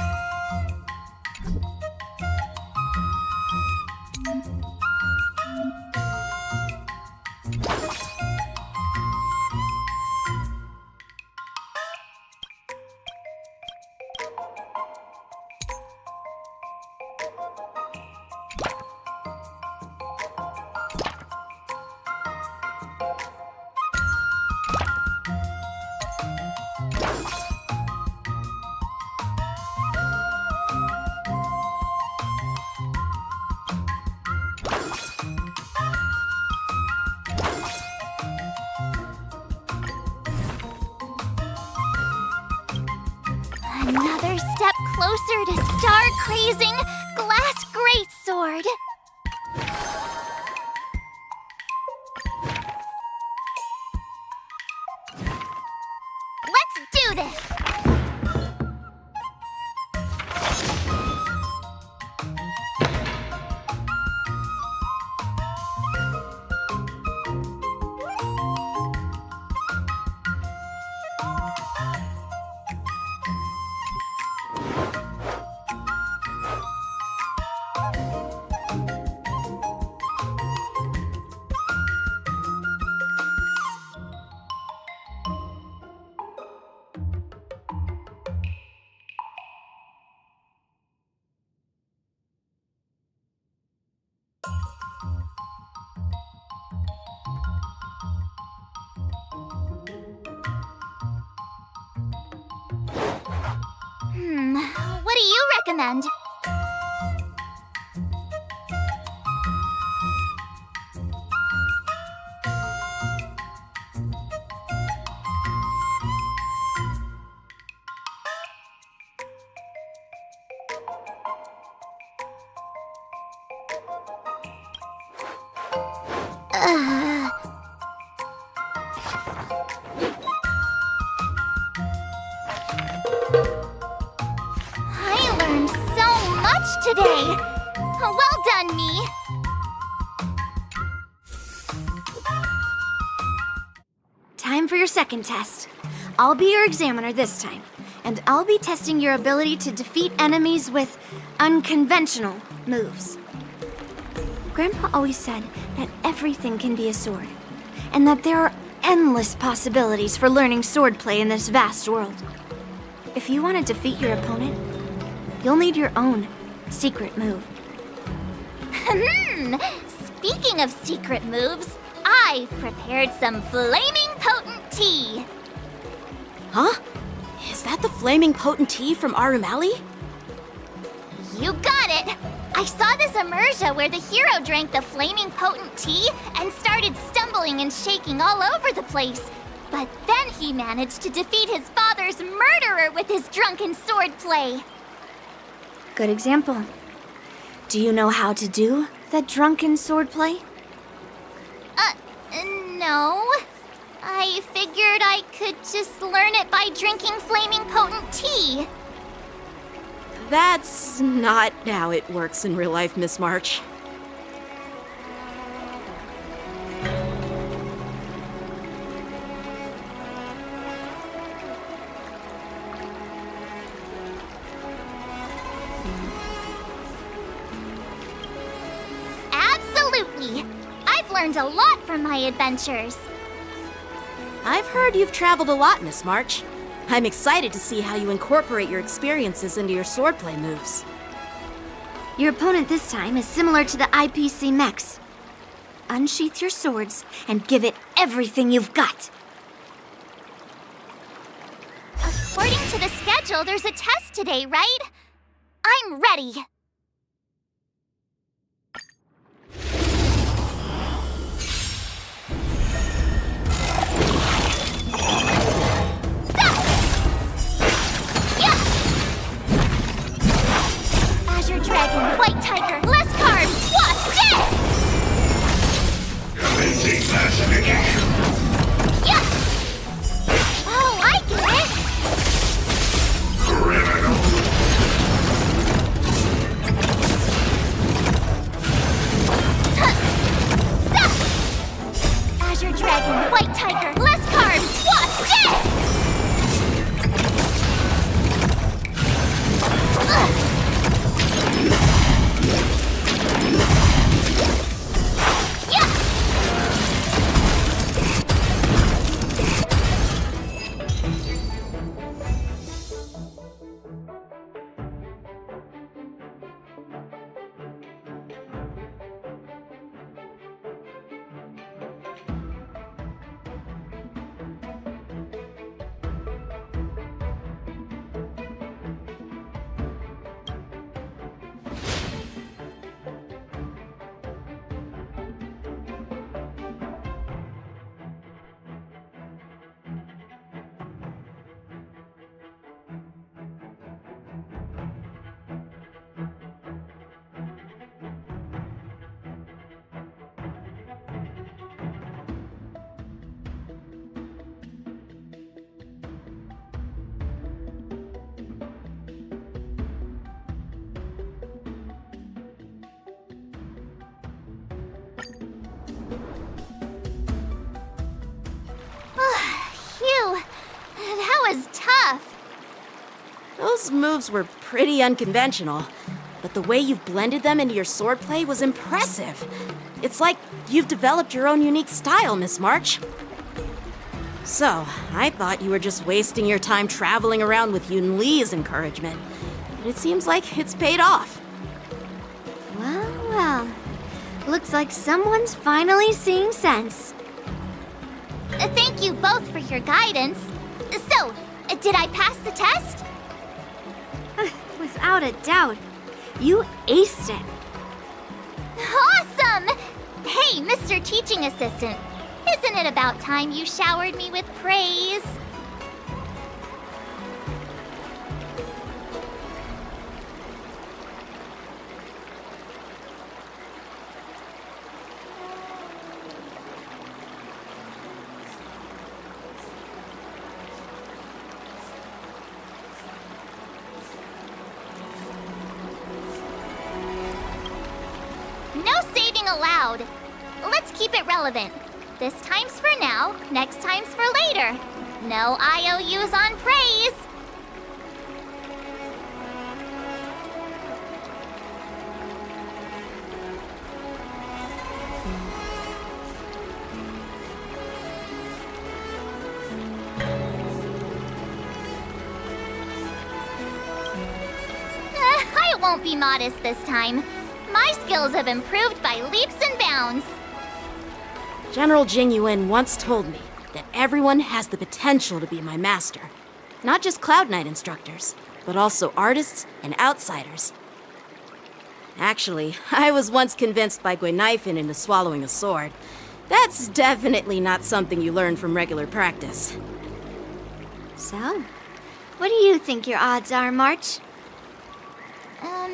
Another step closer to star-crazing glass greatsword. Let's do this! What do you recommend? I learned so much today! Well done, me! Time for your second test. I'll be your examiner this time, and I'll be testing your ability to defeat enemies with unconventional moves. Grandpa always said that everything can be a sword, and that there are endless possibilities for learning swordplay in this vast world. If you want to defeat your opponent, you'll need your own secret move. Speaking of secret moves, I've prepared some flaming potent tea. Huh? Is that the flaming potent tea from Arumali? You got it! I saw this immersion where the hero drank the flaming potent tea and started stumbling and shaking all over the place. But then he managed to defeat his father's murderer with his drunken swordplay. Good example. Do you know how to do the drunken swordplay? No. I figured I could just learn it by drinking flaming potent tea. That's not how it works in real life, Miss March. Absolutely! I've learned a lot from my adventures. I've heard you've traveled a lot, Miss March. I'm excited to see how you incorporate your experiences into your swordplay moves. Your opponent this time is similar to the IPC mechs. Unsheath your swords and give it everything you've got. According to the schedule, there's a test today, right? I'm ready. Dragon, White Tiger, less cards, what's this? Commencing classification. Yeah! Oh, I get it! Criminal. Azure Dragon, White Tiger, less cards, what's this? was tough. Those moves were pretty unconventional, but the way you've blended them into your swordplay was impressive. It's like you've developed your own unique style, Miss March. So, I thought you were just wasting your time traveling around with Yunli's encouragement, but it seems like it's paid off. Well, well. Looks like someone's finally seeing sense. Thank you both for your guidance. So, did I pass the test? Without a doubt. You aced it. Awesome! Hey, Mr. Teaching Assistant, isn't it about time you showered me with praise? No saving allowed. Let's keep it relevant. This time's for now, next time's for later. No IOUs on praise. I won't be modest this time. My skills have improved by leaps and bounds. General Jingyuan once told me that everyone has the potential to be my master. Not just Cloud Knight instructors, but also artists and outsiders. Actually, I was once convinced by Guinifin into swallowing a sword. That's definitely not something you learn from regular practice. So, what do you think your odds are, March?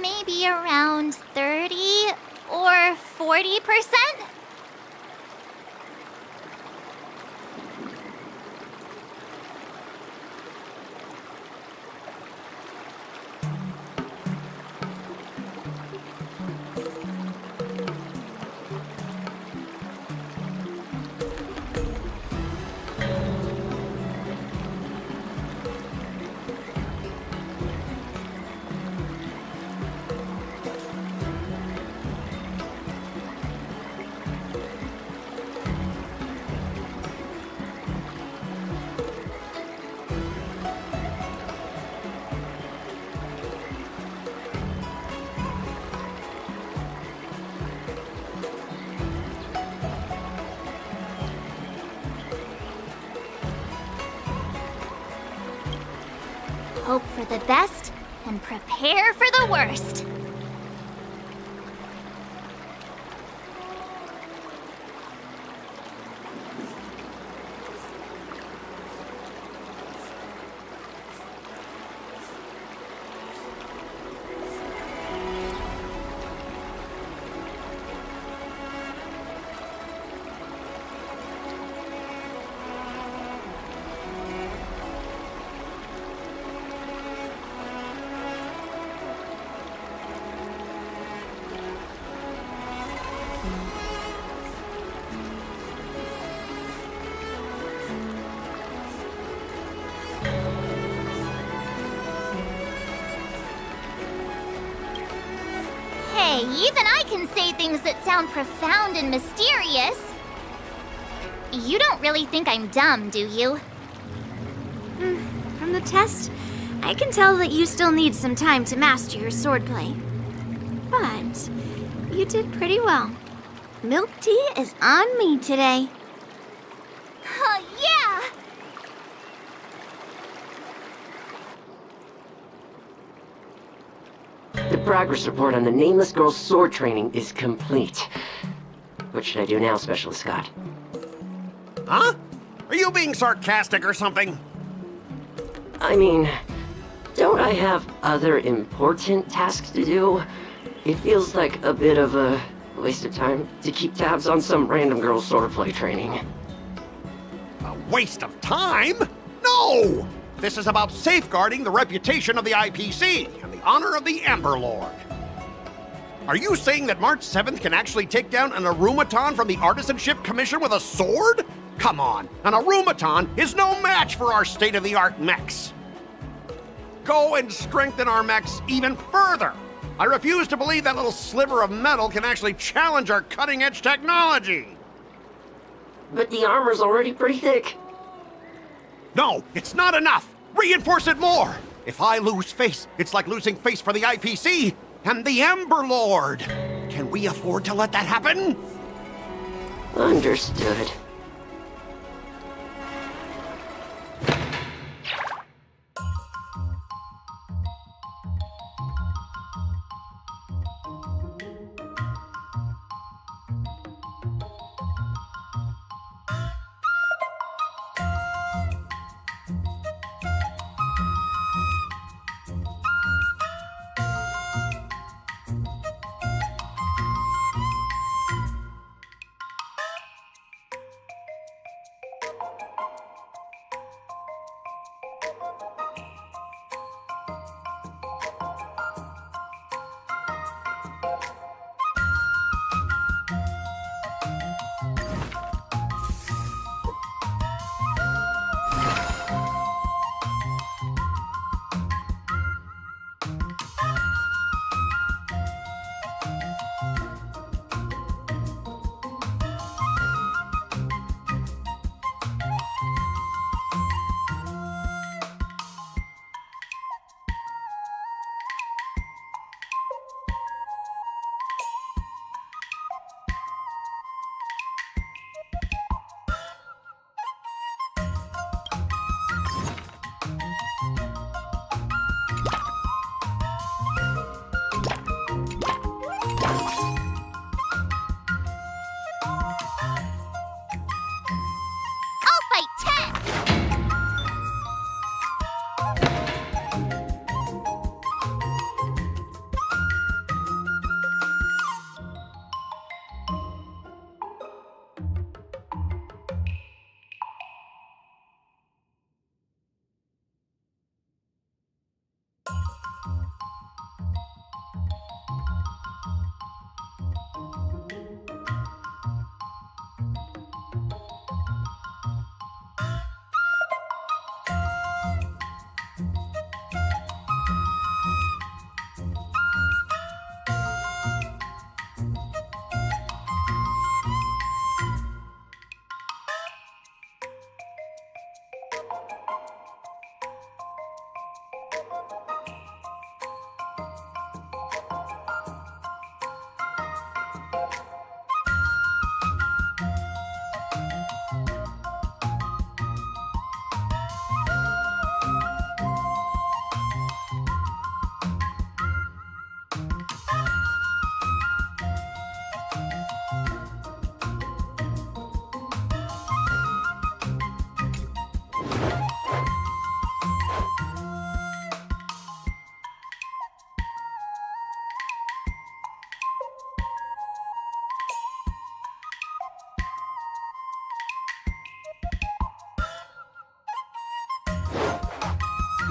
Maybe around 30 or 40%? Hope for the best and prepare for the worst. Hey, even I can say things that sound profound and mysterious. You don't really think I'm dumb, do you? From the test, I can tell that you still need some time to master your swordplay. But you did pretty well. Milk tea is on me today. Yeah! The progress report on the nameless girl's sword training is complete. What should I do now, Specialist Scott? Huh? Are you being sarcastic or something? I mean, don't I have other important tasks to do? It feels like a bit of a waste of time to keep tabs on some random girl's swordplay training. A waste of time? No! This is about safeguarding the reputation of the IPC and the honor of the Ember Lord. Are you saying that March 7th can actually take down an Arumaton from the Artisanship Commission with a sword? Come on, an automaton is no match for our state-of-the-art mechs. Go and strengthen our mechs even further. I refuse to believe that little sliver of metal can actually challenge our cutting-edge technology. But the armor's already pretty thick. No, it's not enough. Reinforce it more. If I lose face, it's like losing face for the IPC and the Ember Lord. Can we afford to let that happen? Understood.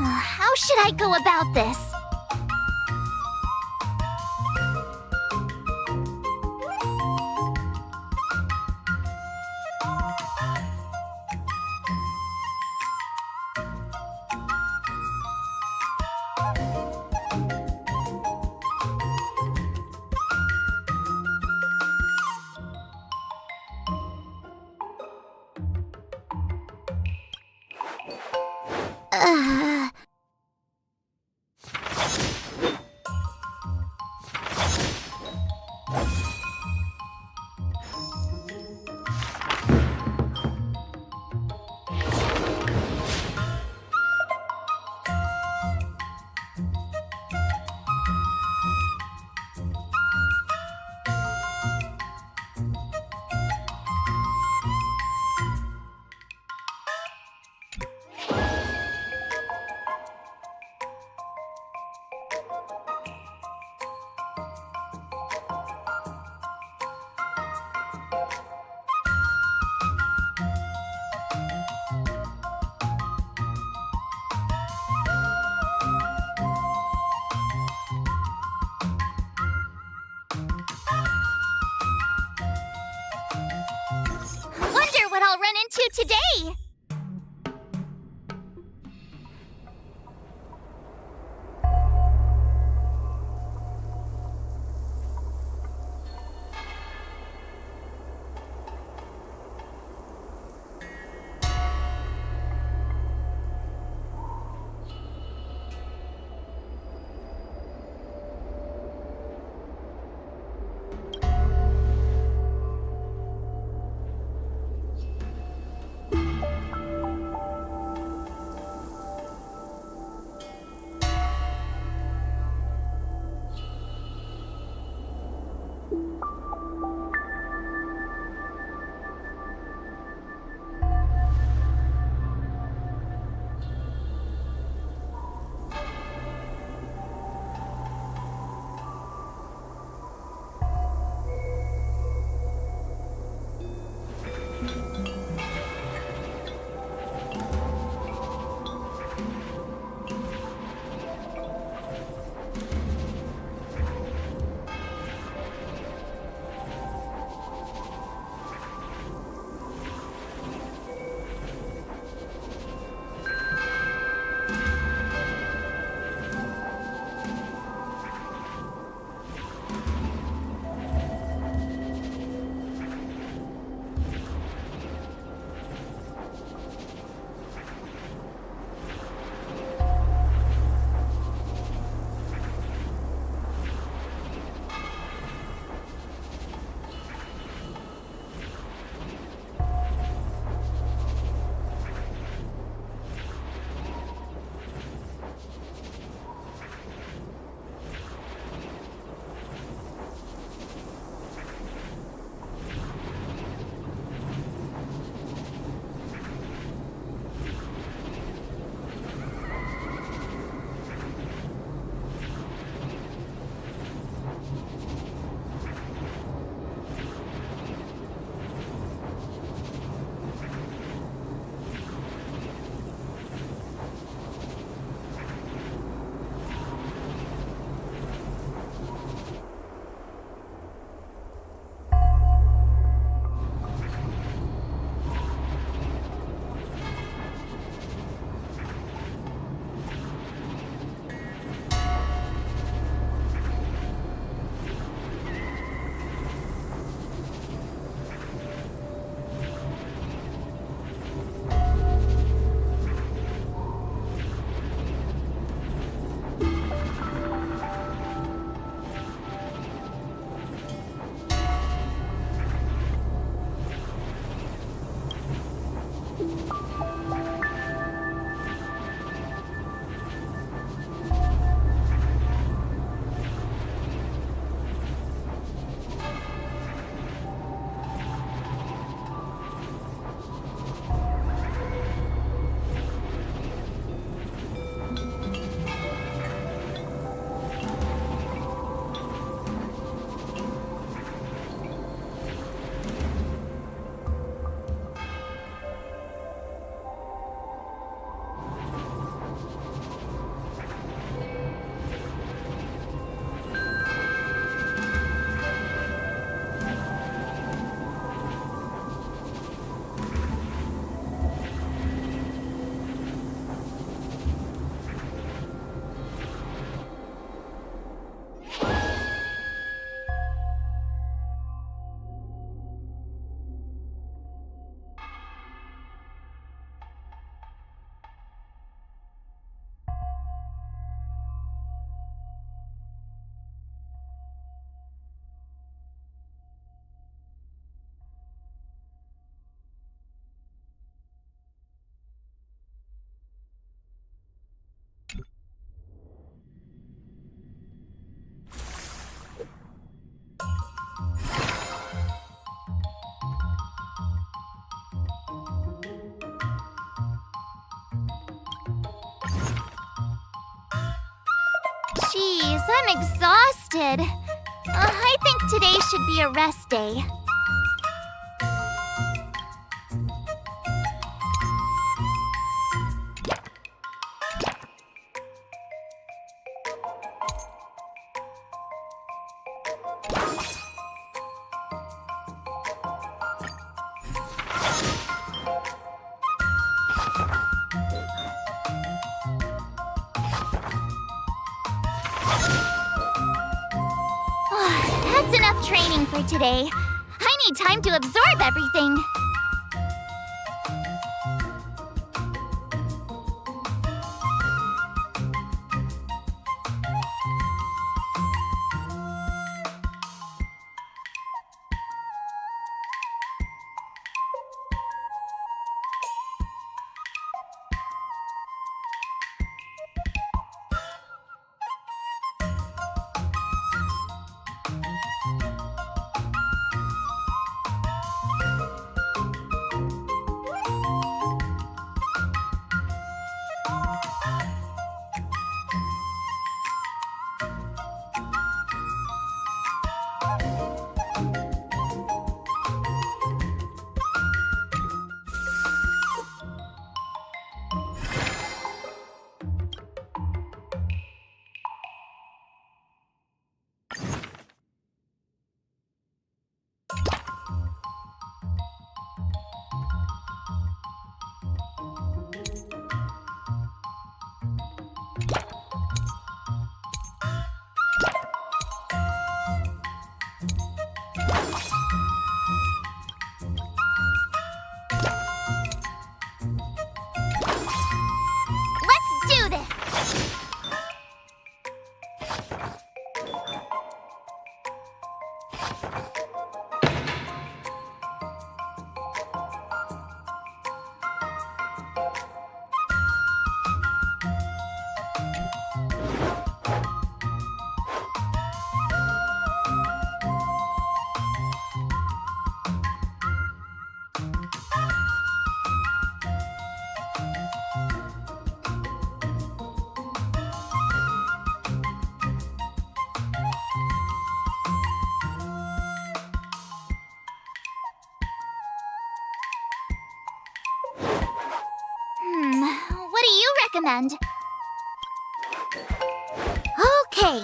How should I go about this? way! Jeez, I'm exhausted. I think today should be a rest day. enough training for today. I need time to absorb everything. What do you recommend? Okay.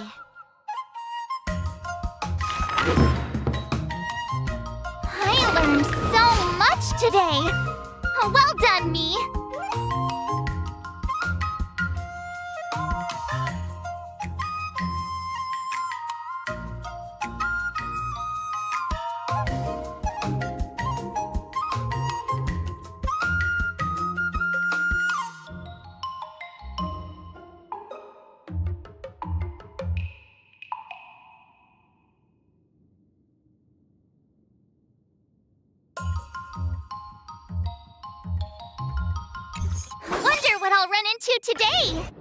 I learned so much today. Well done, me. Wonder what I'll run into today.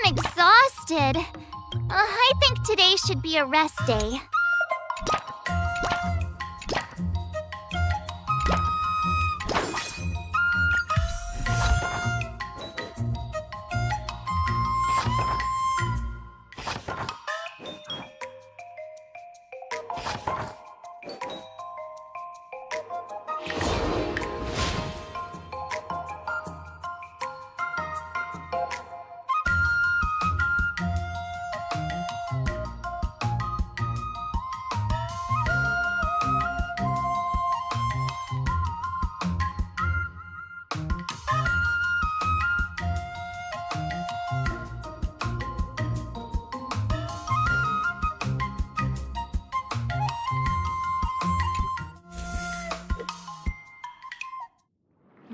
exhausted. I think today should be a rest day.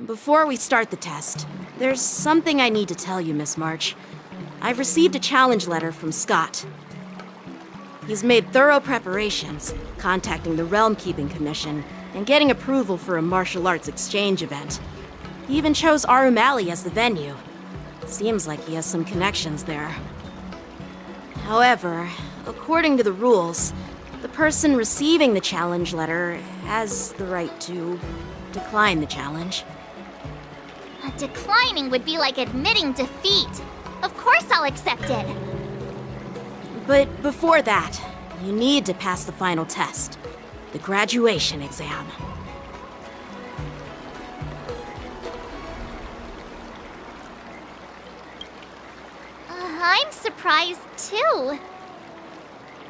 Before we start the test, there's something I need to tell you, Miss March. I've received a challenge letter from Scott. He's made thorough preparations, contacting the Realm Keeping Commission and getting approval for a martial arts exchange event. He even chose Arumali as the venue. Seems like he has some connections there. However, according to the rules, the person receiving the challenge letter has the right to decline the challenge. Declining would be like admitting defeat. Of course I'll accept it. But before that, you need to pass the final test, the graduation exam. I'm surprised too.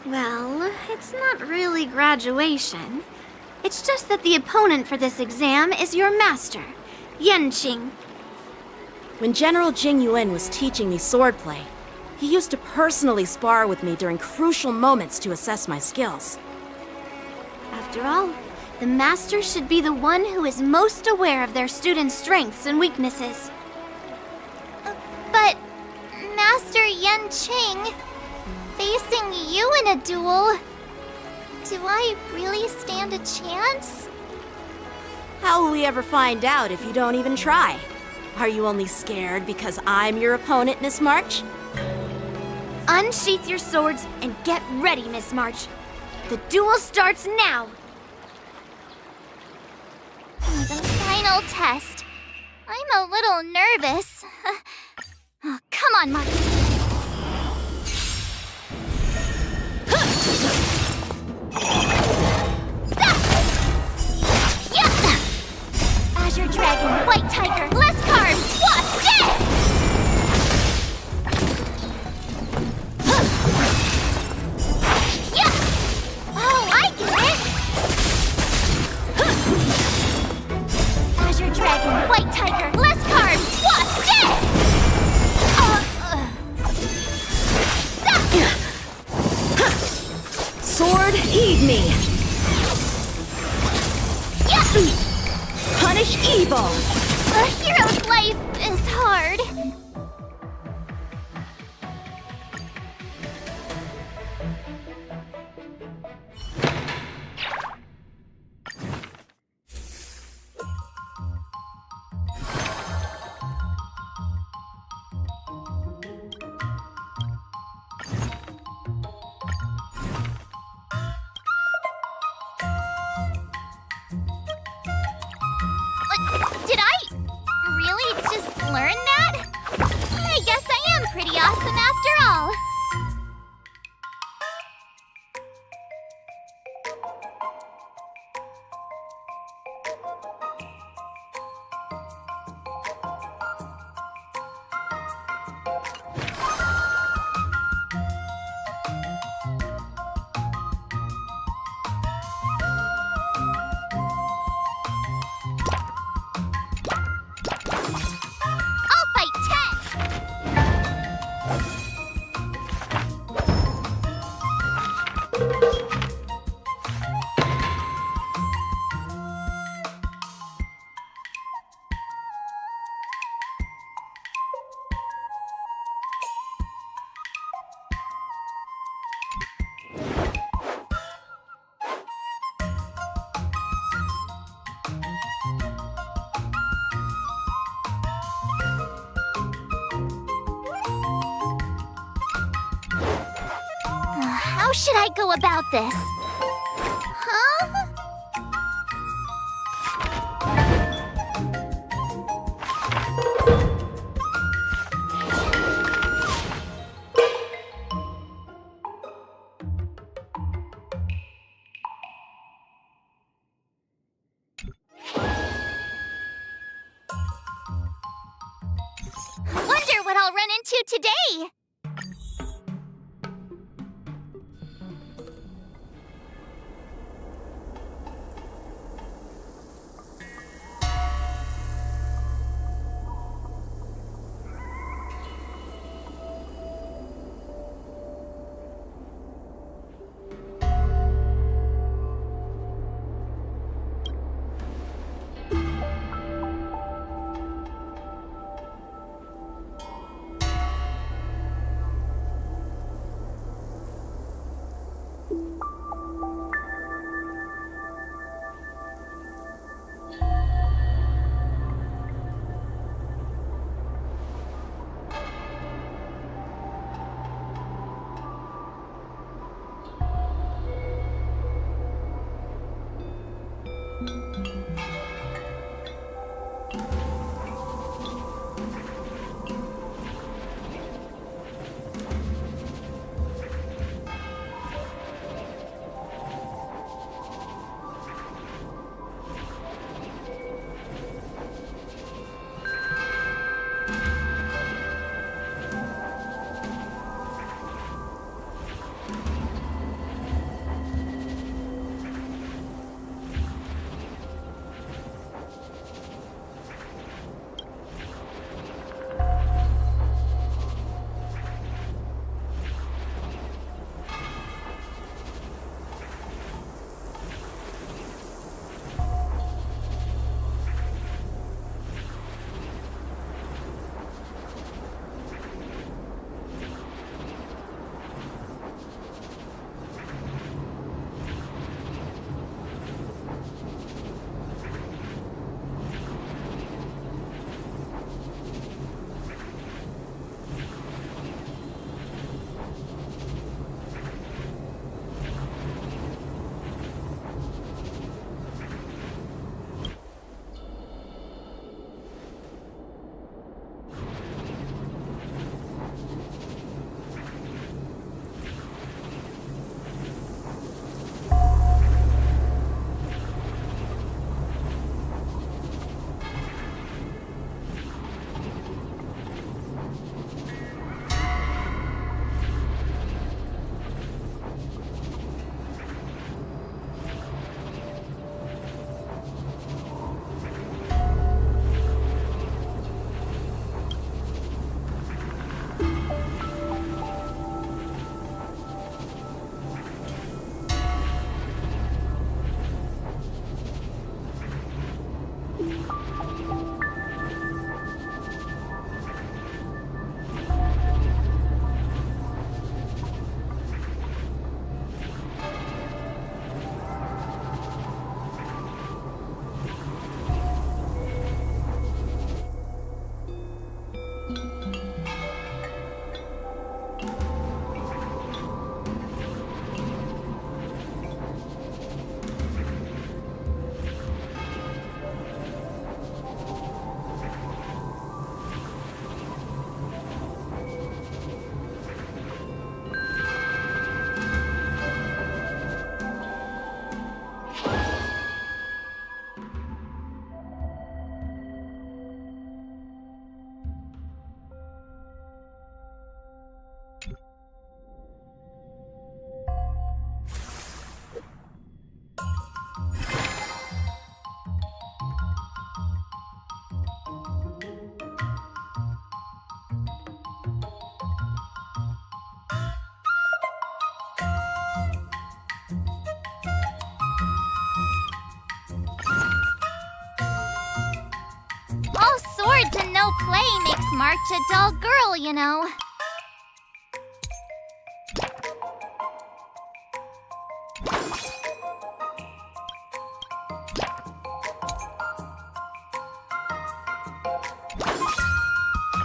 Well, it's not really graduation. It's just that the opponent for this exam is your master, Yanqing. When General Jing Yuan was teaching me swordplay, he used to personally spar with me during crucial moments to assess my skills. After all, the master should be the one who is most aware of their students' strengths and weaknesses. But, Master Yanqing, facing you in a duel, do I really stand a chance? How will we ever find out if you don't even try? Are you only scared because I'm your opponent, Miss March? Unsheath your swords and get ready, Miss March. The duel starts now! The final test. I'm a little nervous. Oh, come on, March. Azure Dragon, White Tiger, less cards, what's this? Oh, I get it! Azure Dragon, White Tiger, less cards, what's this? Sword, heed me! Punish evil! A hero's life is hard. Did I really just learn that? I guess I am pretty awesome after all. I'll fight 10! should I go about this? Huh? Wonder what I'll run into today. Swords and no play makes March a dull girl, you know.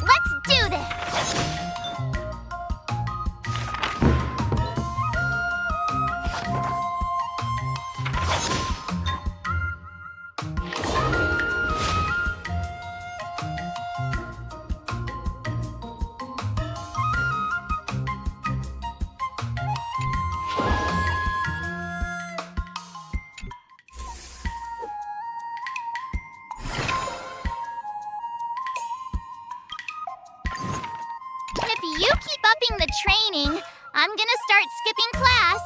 Let's do this! you keep upping the training, I'm gonna start skipping class.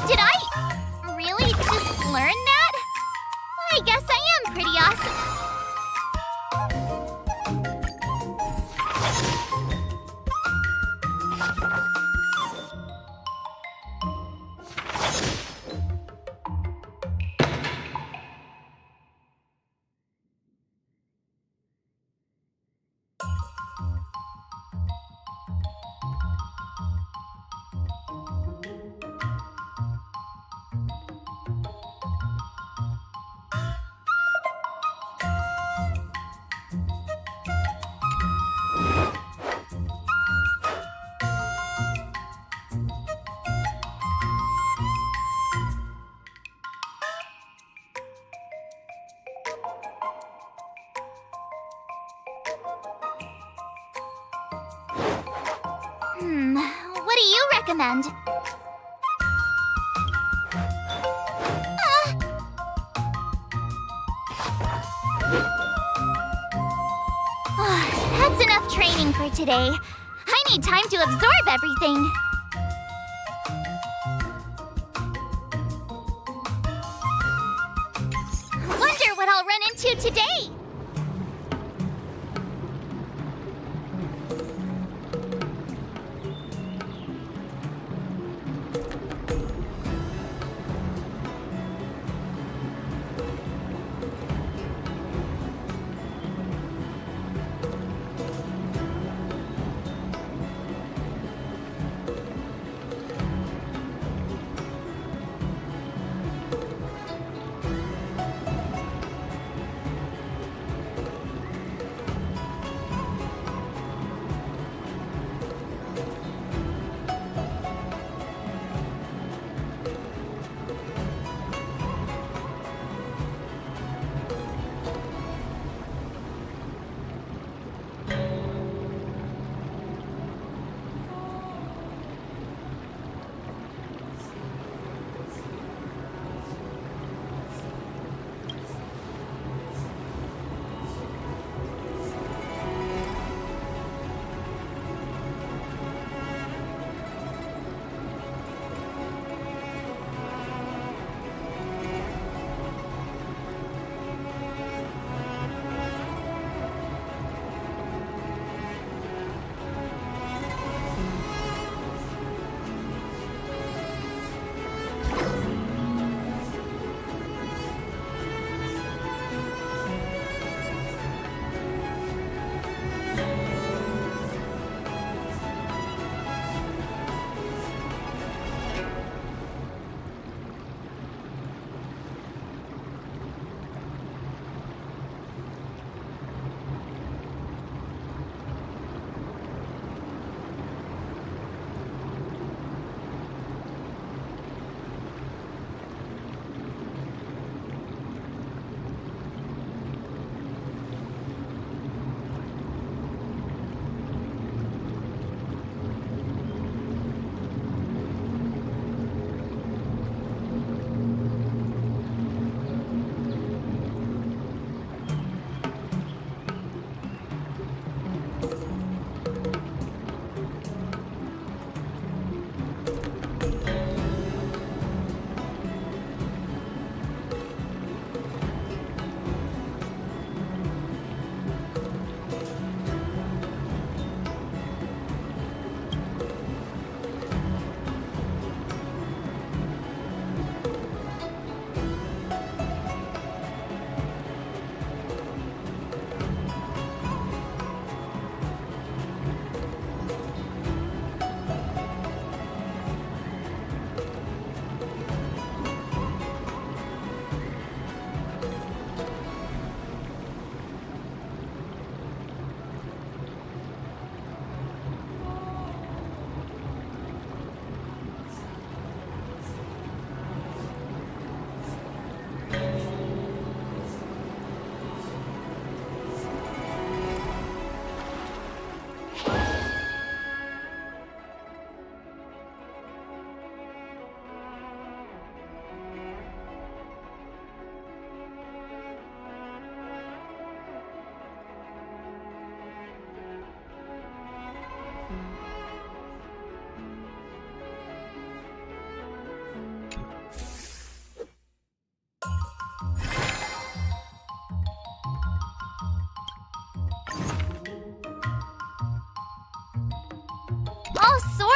Did I really just learn that? I guess I am pretty awesome. What do you recommend? That's enough training for today. I need time to absorb everything. Wonder what I'll run into today.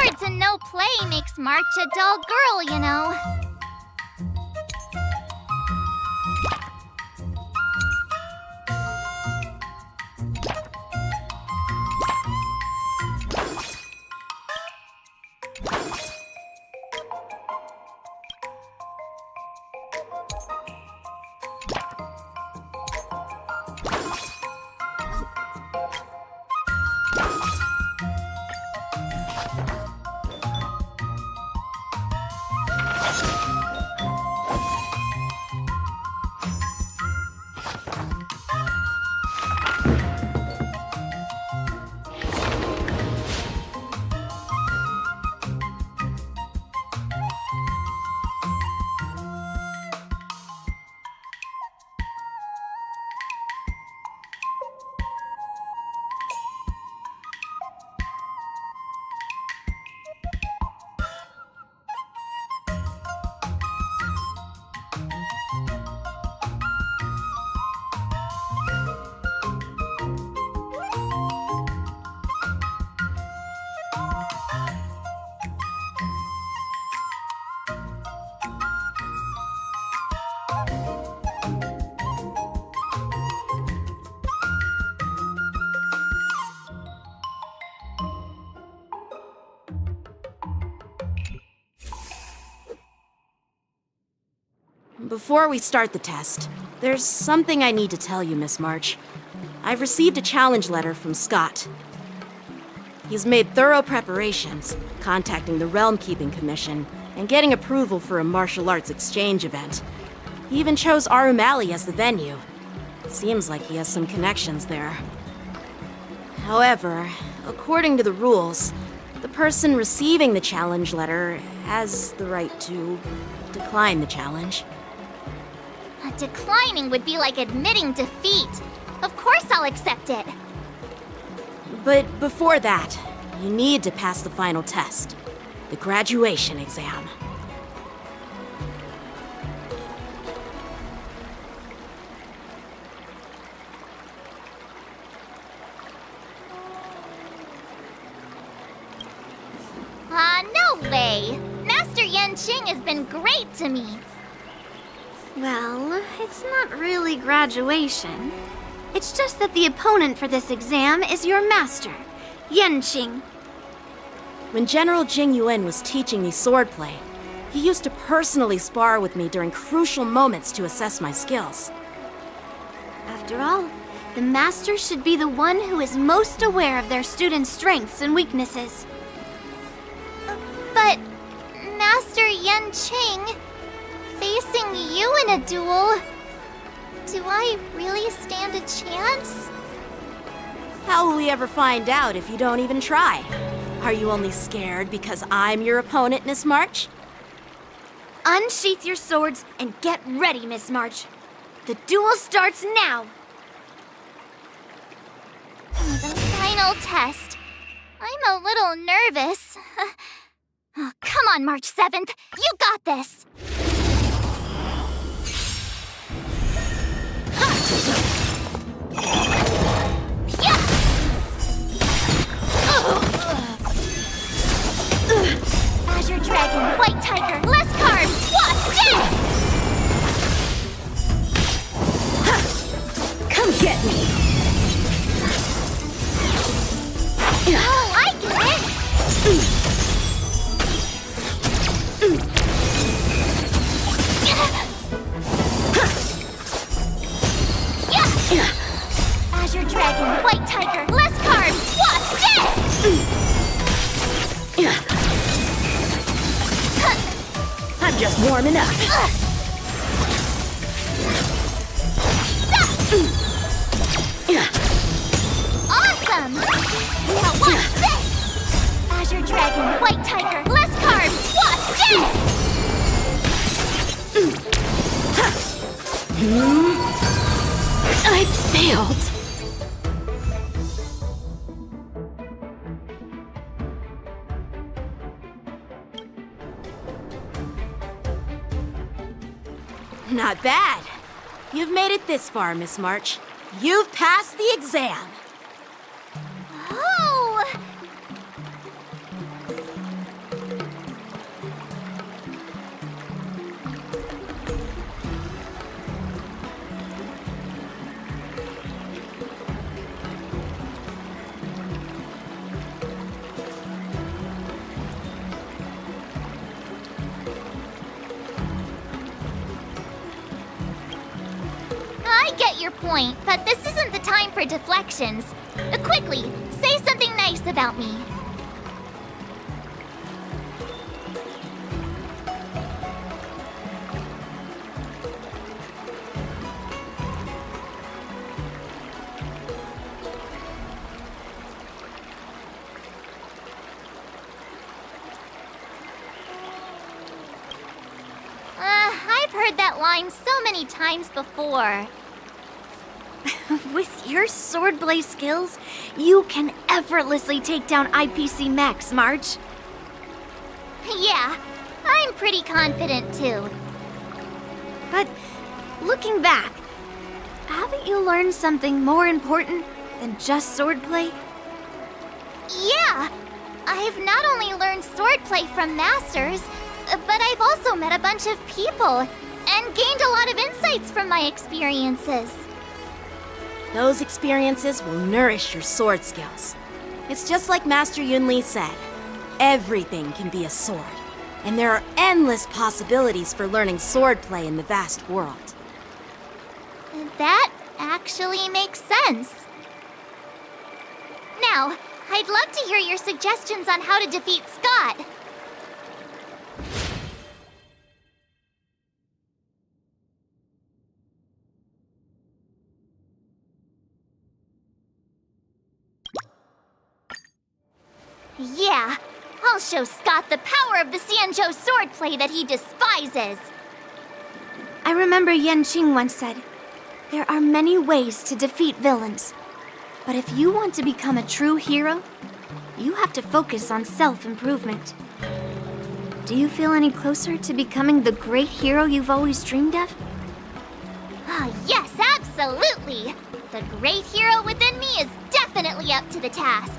swords and no play makes March a dull girl, you know. Before we start the test, there's something I need to tell you, Miss March. I've received a challenge letter from Scott. He's made thorough preparations, contacting the Realm Keeping Commission and getting approval for a martial arts exchange event. He even chose Arumali as the venue. Seems like he has some connections there. However, according to the rules, the person receiving the challenge letter has the right to decline the challenge. Declining would be like admitting defeat. Of course I'll accept it. But before that, you need to pass the final test, the graduation exam. No way! Master Yanqing has been great to me. Well, it's not really graduation. It's just that the opponent for this exam is your master, Yanqing. When General Jing Yuan was teaching me swordplay, he used to personally spar with me during crucial moments to assess my skills. After all, the master should be the one who is most aware of their students' strengths and weaknesses. But, Master Yanqing, facing you in a duel, do I really stand a chance? How will we ever find out if you don't even try? Are you only scared because I'm your opponent, Miss March? Unsheath your swords and get ready, Miss March. The duel starts now! The final test. I'm a little nervous. Oh, come on, March 7th. You got this! Azure Dragon, White Tiger, less carbs, what? Come get me! I get it! Azure Dragon, White Tiger, less carbs, what? I'm just warming up. Awesome! Now watch this! Azure Dragon, White Tiger, less carbs, what? I failed. Not bad. You've made it this far, Miss March. You've passed the exam. Oh! I get your point, but this isn't the time for deflections. Quickly, say something nice about me. I've heard that line so many times before. With your swordblade skills, you can effortlessly take down IPC mechs, March. Yeah, I'm pretty confident too. But looking back, haven't you learned something more important than just swordplay? Yeah! I've not only learned swordplay from masters, but I've also met a bunch of people and gained a lot of insights from my experiences. Those experiences will nourish your sword skills. It's just like Master Yunli said. Everything can be a sword, and there are endless possibilities for learning swordplay in the vast world. That actually makes sense. Now, I'd love to hear your suggestions on how to defeat Scott. Yeah, I'll show Scott the power of the Xianzhou swordplay that he despises. I remember Yanqing once said, there are many ways to defeat villains. But if you want to become a true hero, you have to focus on self-improvement. Do you feel any closer to becoming the great hero you've always dreamed of? Yes, absolutely! The great hero within me is definitely up to the task.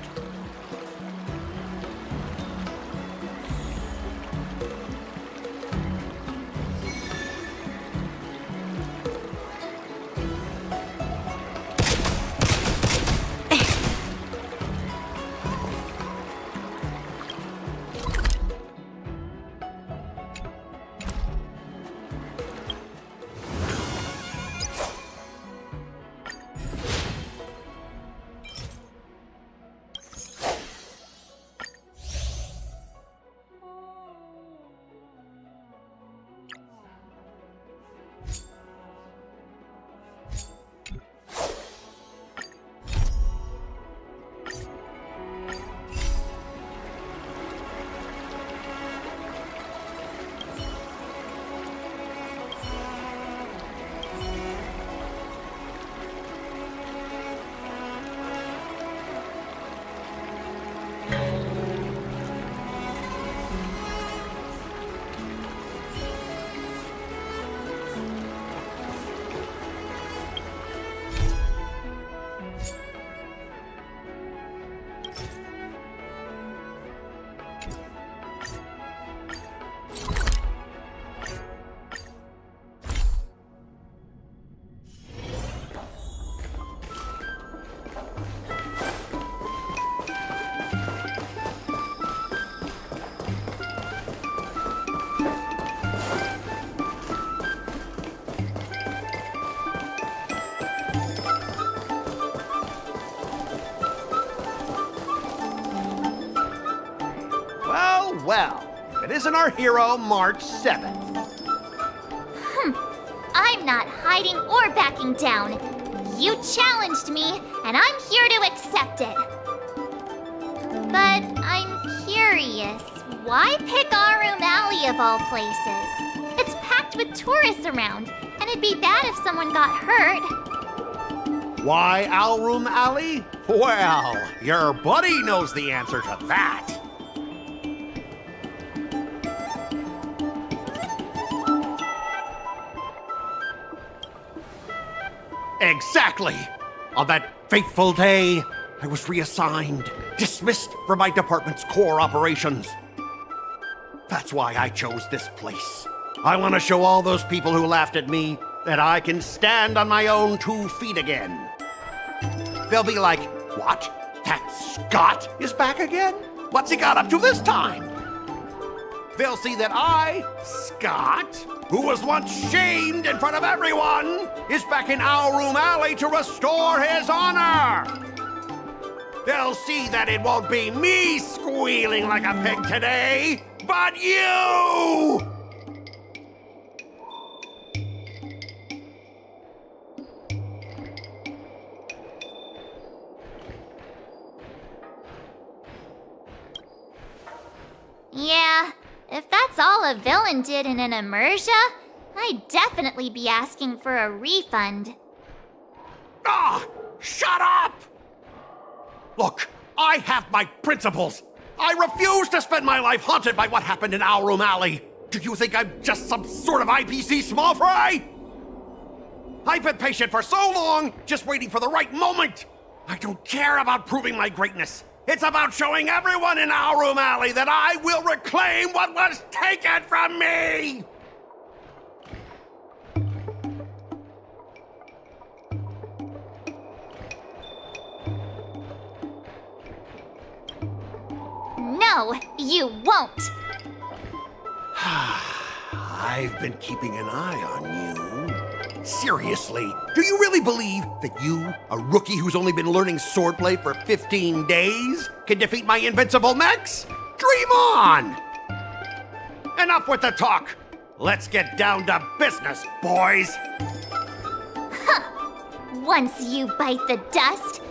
Well, if it isn't our hero, March 7th. I'm not hiding or backing down. You challenged me, and I'm here to accept it. But I'm curious, why pick Arum Alley of all places? It's packed with tourists around, and it'd be bad if someone got hurt. Why Alroom Alley? Well, your buddy knows the answer to that. Exactly! On that fateful day, I was reassigned, dismissed from my department's core operations. That's why I chose this place. I want to show all those people who laughed at me that I can stand on my own 2 feet again. They'll be like, what? That Scott is back again? What's he got up to this time? they'll see that I, Scott, who was once shamed in front of everyone, is back in Our Room Alley to restore his honor. They'll see that it won't be me squealing like a pig today, but you! Yeah, if that's all a villain did in an immersia, I'd definitely be asking for a refund. Ah! Shut up! Look, I have my principles. I refuse to spend my life haunted by what happened in Our Room Alley. Do you think I'm just some sort of IPC small fry? I've been patient for so long, just waiting for the right moment. I don't care about proving my greatness. It's about showing everyone in Our Room Alley that I will reclaim what was taken from me! No, you won't! I've been keeping an eye on you. Seriously, do you really believe that you, a rookie who's only been learning swordplay for 15 days, can defeat my invincible mechs? Dream on! Enough with the talk. Let's get down to business, boys. Once you bite the dust,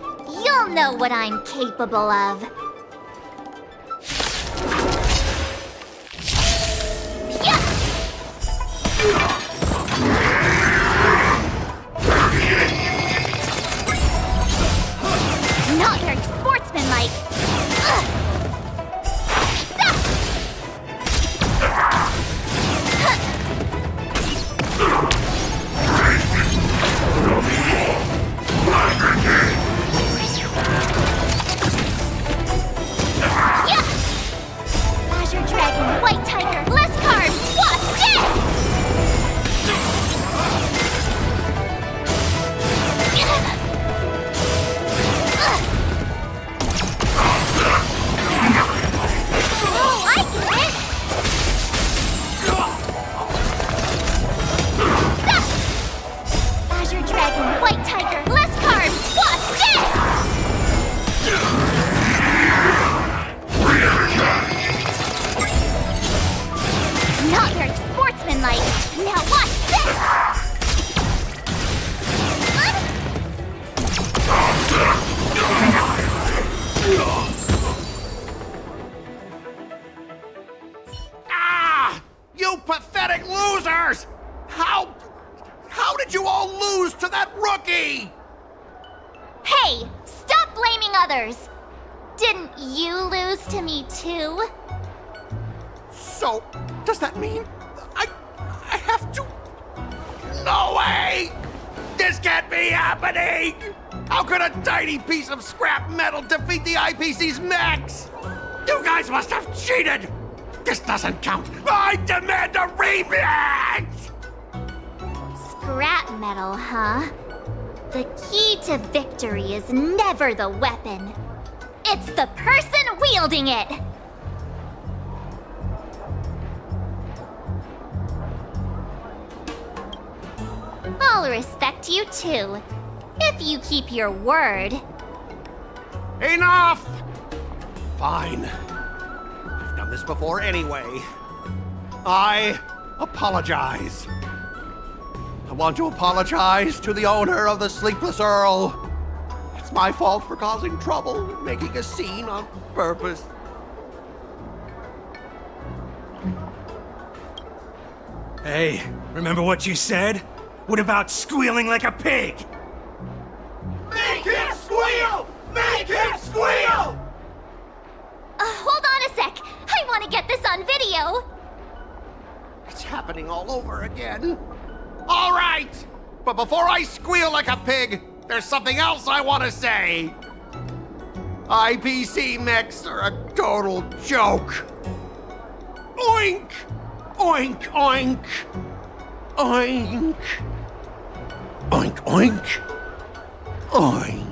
you'll know what I'm capable of. Not very sportsmanlike. Azure Dragon, White Tiger, less carbs, what's this? Azure Dragon, White Tiger, less carbs, what's this? Not very sportsmanlike. Now watch this! Ah! You pathetic losers! How did you all lose to that rookie? Hey, stop blaming others! Didn't you lose to me too? So, does that mean I have to? No way! This can't be happening! How could a tiny piece of scrap metal defeat the IPC's mechs? You guys must have cheated! This doesn't count! I demand a rematch! Scrap metal, huh? The key to victory is never the weapon. It's the person wielding it! I'll respect you too, if you keep your word. Enough! Fine. I've done this before anyway. I apologize. I want to apologize to the owner of the Sleepless Earl. It's my fault for causing trouble, making a scene on purpose. Hey, remember what you said? What about squealing like a pig? Make him squeal! Make him squeal! Hold on a sec. I want to get this on video. It's happening all over again. All right! But before I squeal like a pig, there's something else I want to say. IPC mechs are a total joke. Oink! Oink, oink! Oink! Oink, oink! Oink!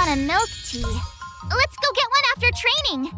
want a milk tea. Let's go get one after training.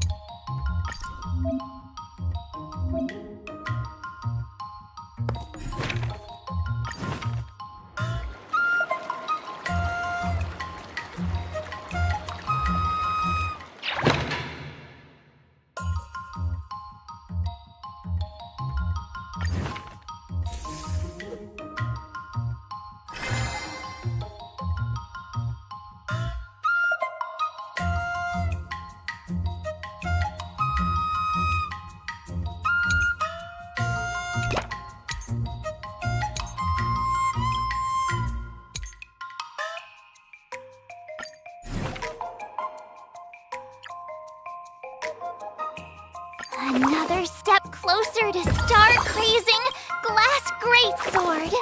Another step closer to star-crazing Glass Greatsword.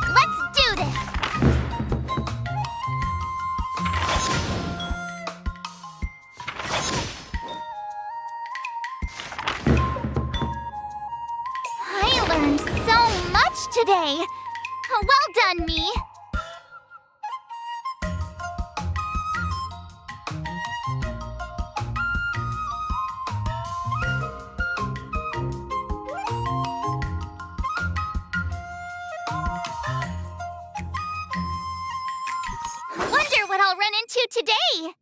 Let's do this! I learned so much today. Well done, me. Wonder what I'll run into today.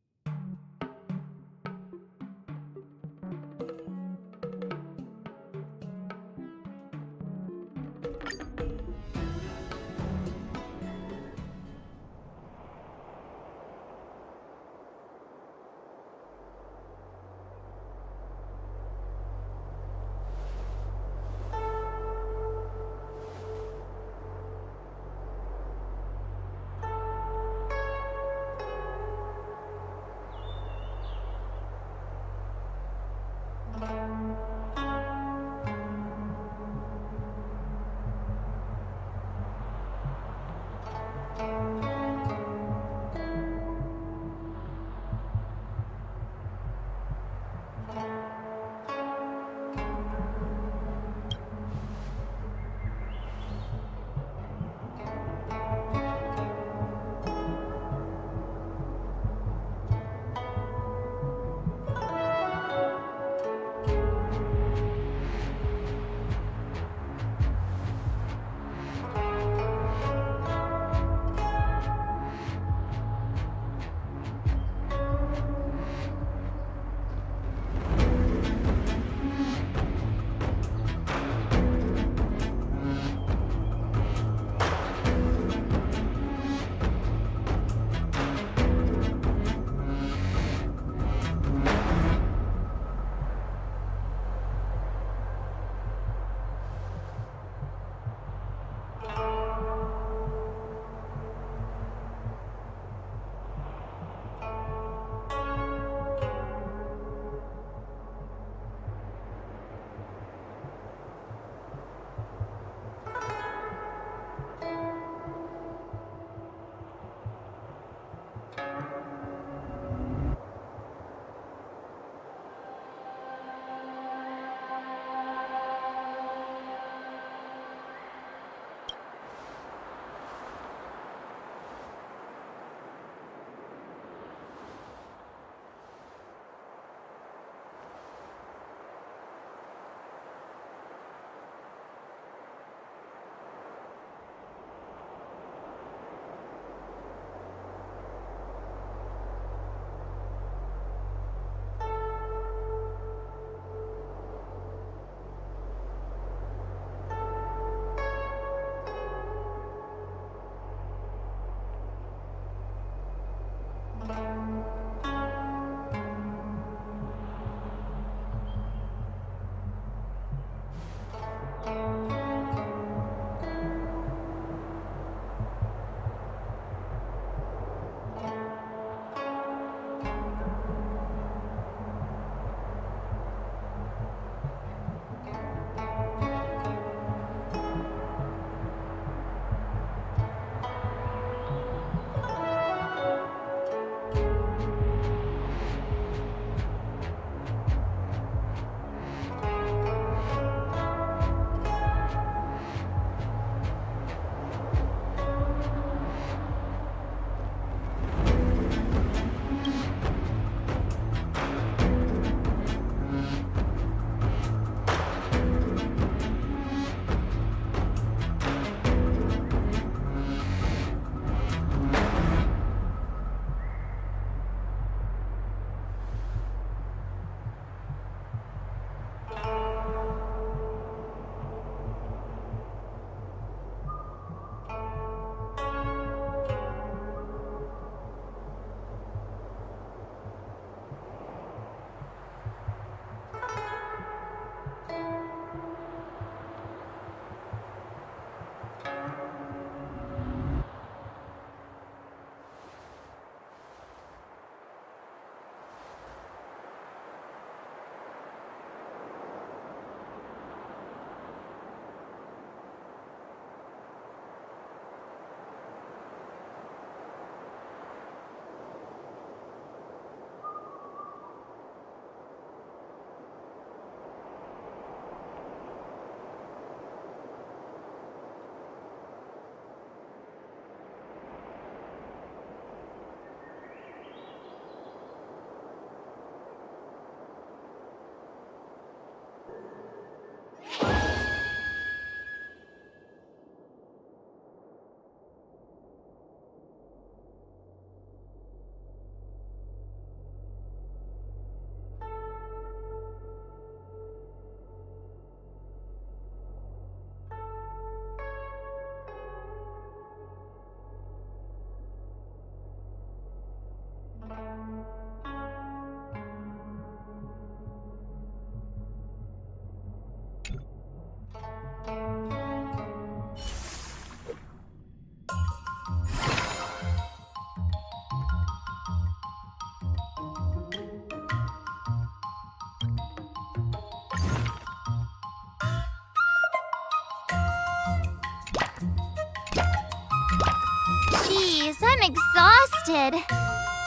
goodness, I'm exhausted.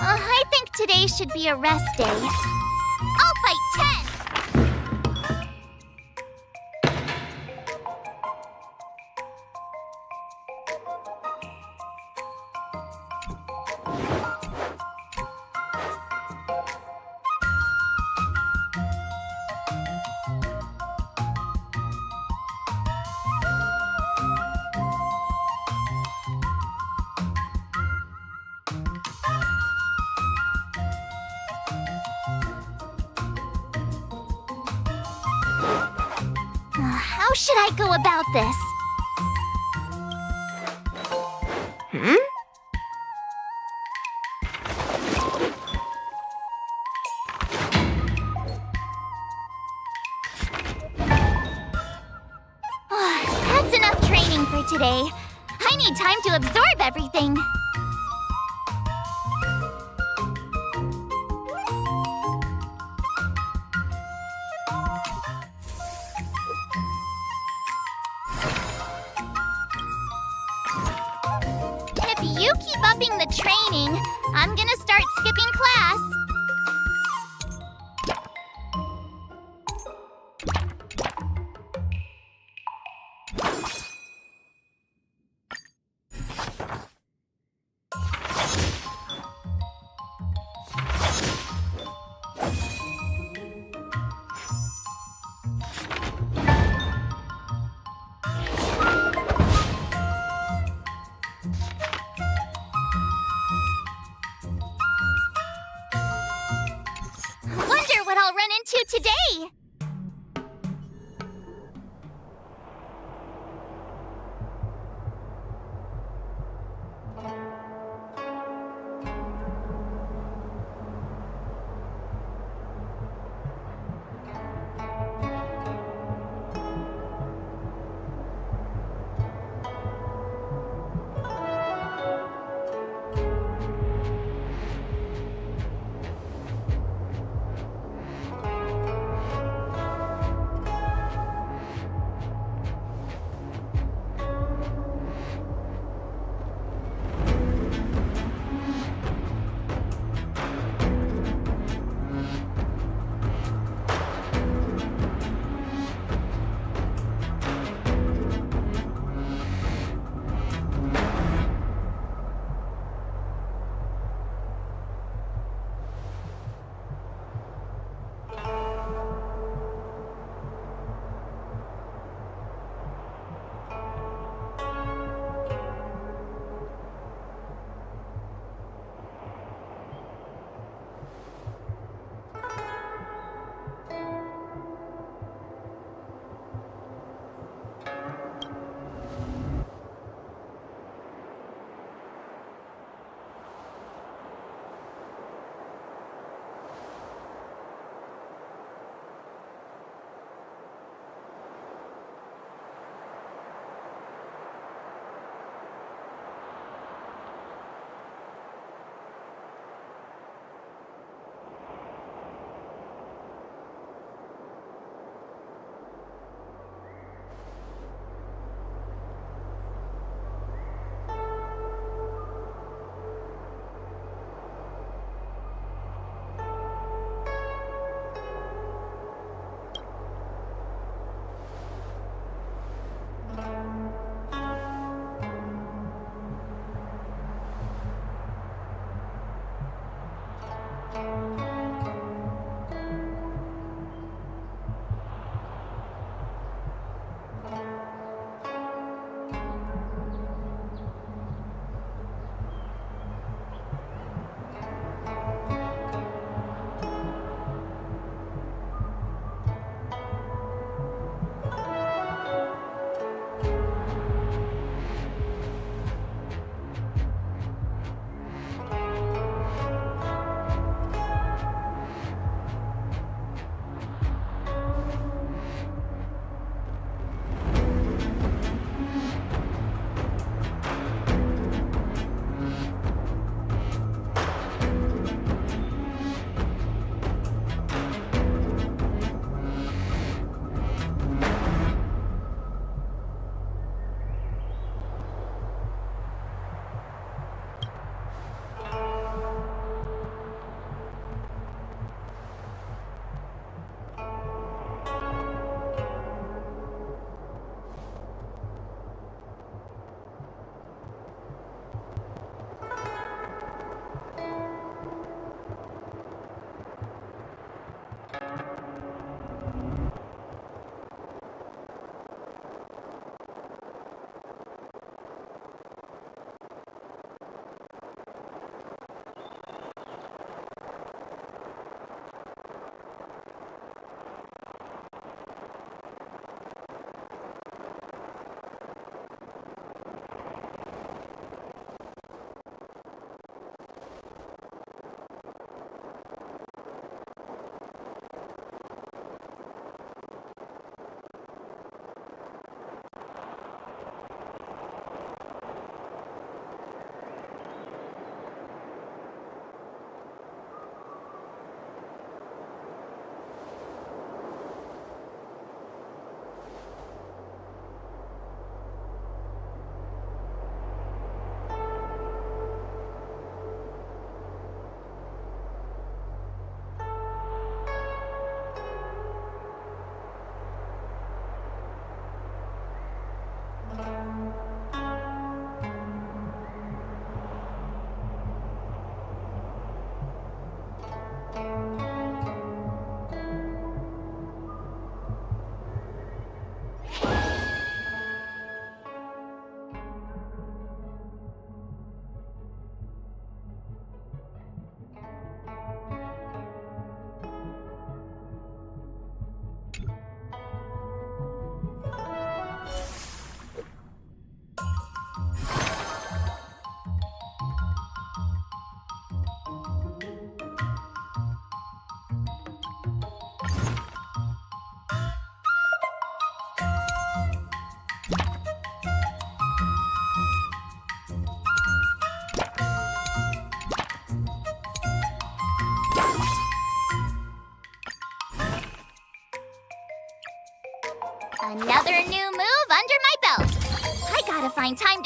I think today should be a rest day. I'll fight 10! How should I go about this? That's enough training for today. I need time to absorb everything. If you keep upping the training, I'm gonna start skipping class. Wonder what I'll run into today.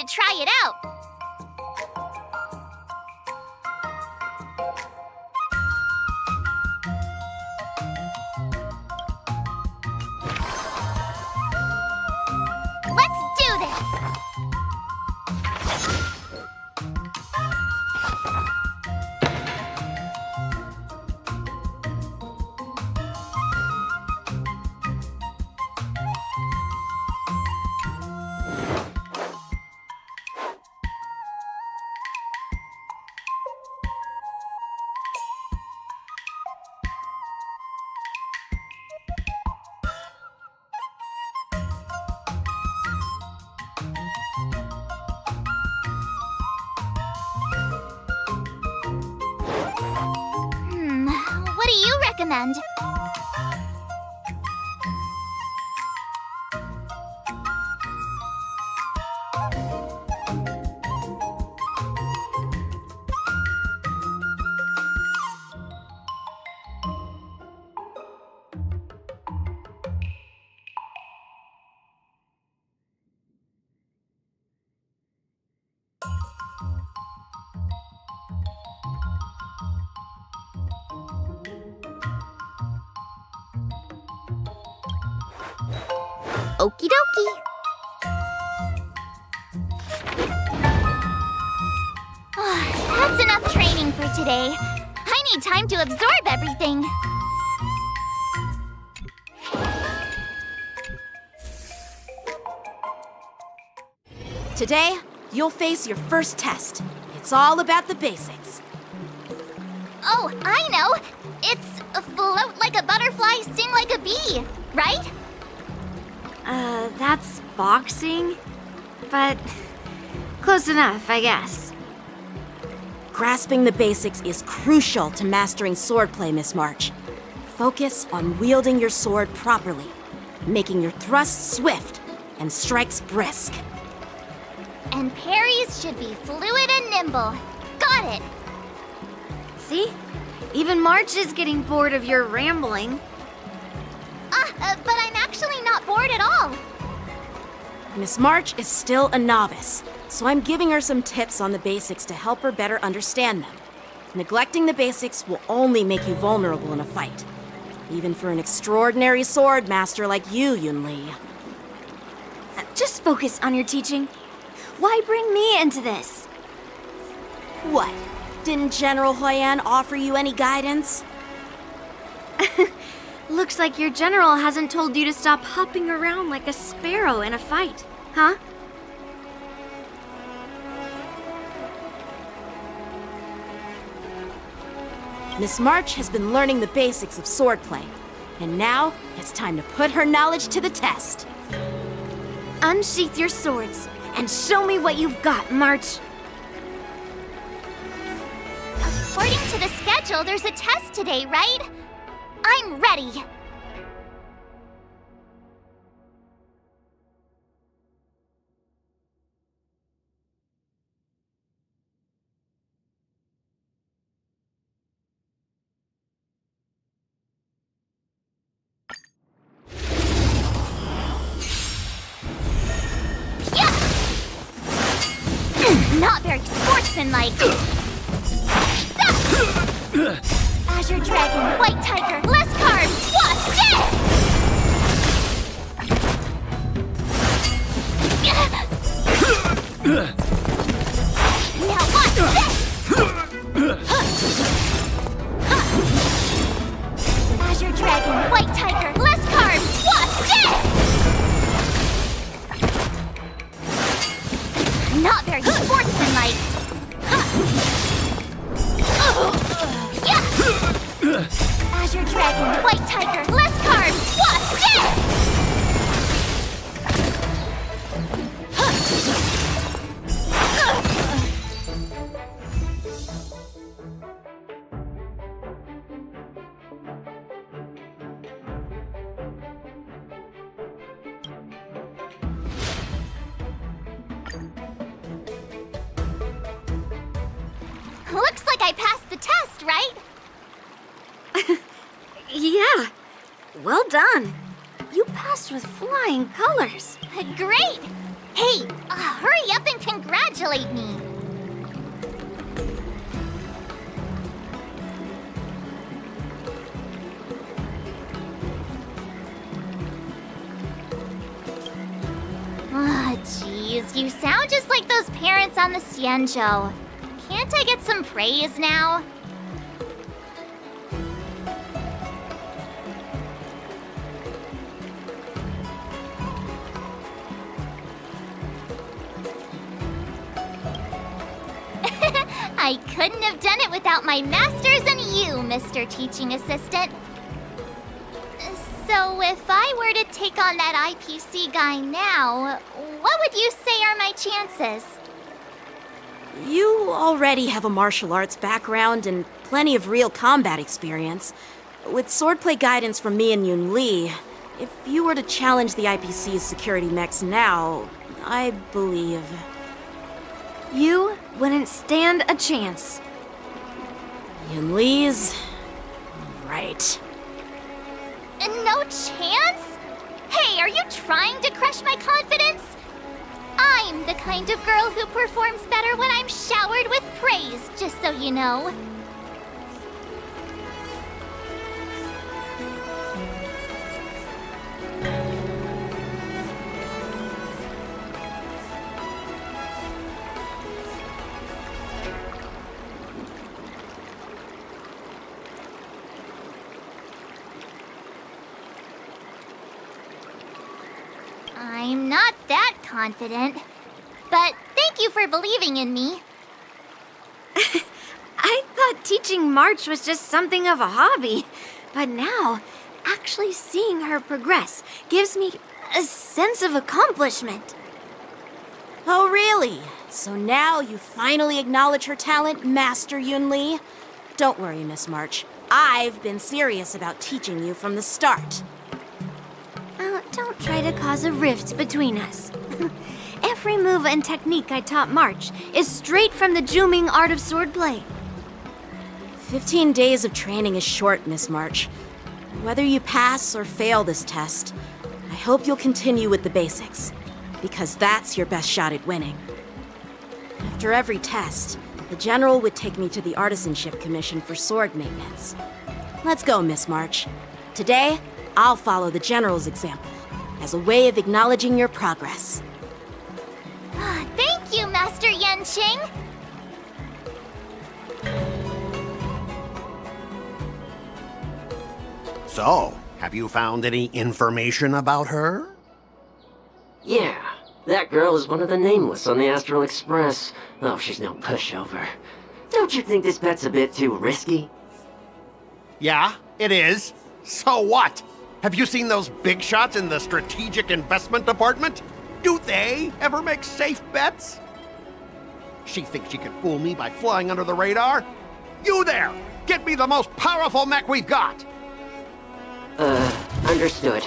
to try it out. Let's do this! What do you recommend? Okie dokie. That's enough training for today. I need time to absorb everything. Today, you'll face your first test. It's all about the basics. Oh, I know. It's float like a butterfly, sting like a bee, right? That's boxing? But close enough, I guess. Grasping the basics is crucial to mastering swordplay, Miss March. Focus on wielding your sword properly, making your thrusts swift and strikes brisk. And parries should be fluid and nimble. Got it! See? Even March is getting bored of your rambling. But I'm actually not bored at all. Miss March is still a novice, so I'm giving her some tips on the basics to help her better understand them. Neglecting the basics will only make you vulnerable in a fight. Even for an extraordinary sword master like you, Yunli. Just focus on your teaching. Why bring me into this? What? Didn't General Huyan offer you any guidance? Looks like your general hasn't told you to stop hopping around like a sparrow in a fight, huh? Miss March has been learning the basics of swordplay, and now it's time to put her knowledge to the test. Unsheath your swords and show me what you've got, March. According to the schedule, there's a test today, right? I'm ready. Yeah! Not very sportsmanlike. Azure Dragon, White Tiger, less carbs, what's this? Now what's this? Azure Dragon, White Tiger, less carbs, what's this? Not very sportsmanlike. Azure Dragon, White Tiger, less carbs, what's this? Looks like I passed the test, right? Yeah. Well done. You passed with flying colors. Great! Hey, hurry up and congratulate me. Jeez, you sound just like those parents on the Xianzhou. Can't I get some praise now? I couldn't have done it without my masters and you, Mr. Teaching Assistant. So if I were to take on that IPC guy now, what would you say are my chances? You already have a martial arts background and plenty of real combat experience. With swordplay guidance from me and Yunli, if you were to challenge the IPC's security mechs now, I believe... You wouldn't stand a chance. Yunli's... right. No chance? Hey, are you trying to crush my confidence? I'm the kind of girl who performs better when I'm showered with praise, just so you know. I'm not that confident, but thank you for believing in me. I thought teaching March was just something of a hobby, but now, actually seeing her progress gives me a sense of accomplishment. Oh, really? So now you finally acknowledge her talent, Master Yunli? Don't worry, Miss March. I've been serious about teaching you from the start. Don't try to cause a rift between us. Every move and technique I taught March is straight from the Juming art of swordplay. 15 days of training is short, Miss March. Whether you pass or fail this test, I hope you'll continue with the basics, because that's your best shot at winning. After every test, the General would take me to the Artisanship Commission for sword maintenance. Let's go, Miss March. Today, I'll follow the General's example, as a way of acknowledging your progress. Thank you, Master Yanqing! So, have you found any information about her? Yeah, that girl is one of the nameless on the Astral Express. Oh, she's no pushover. Don't you think this bet's a bit too risky? Yeah, it is. So what? Have you seen those big shots in the strategic investment department? Do they ever make safe bets? She thinks she can fool me by flying under the radar? You there! Get me the most powerful mech we've got! Understood.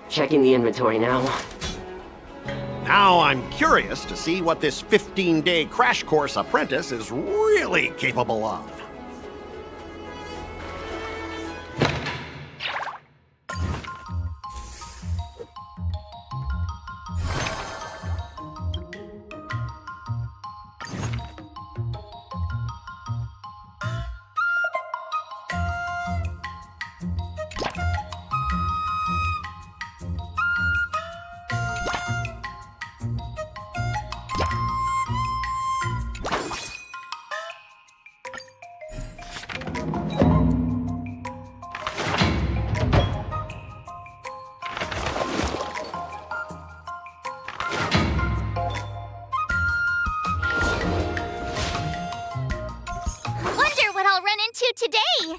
Checking the inventory now. Now I'm curious to see what this 15-day crash course apprentice is really capable of. Today!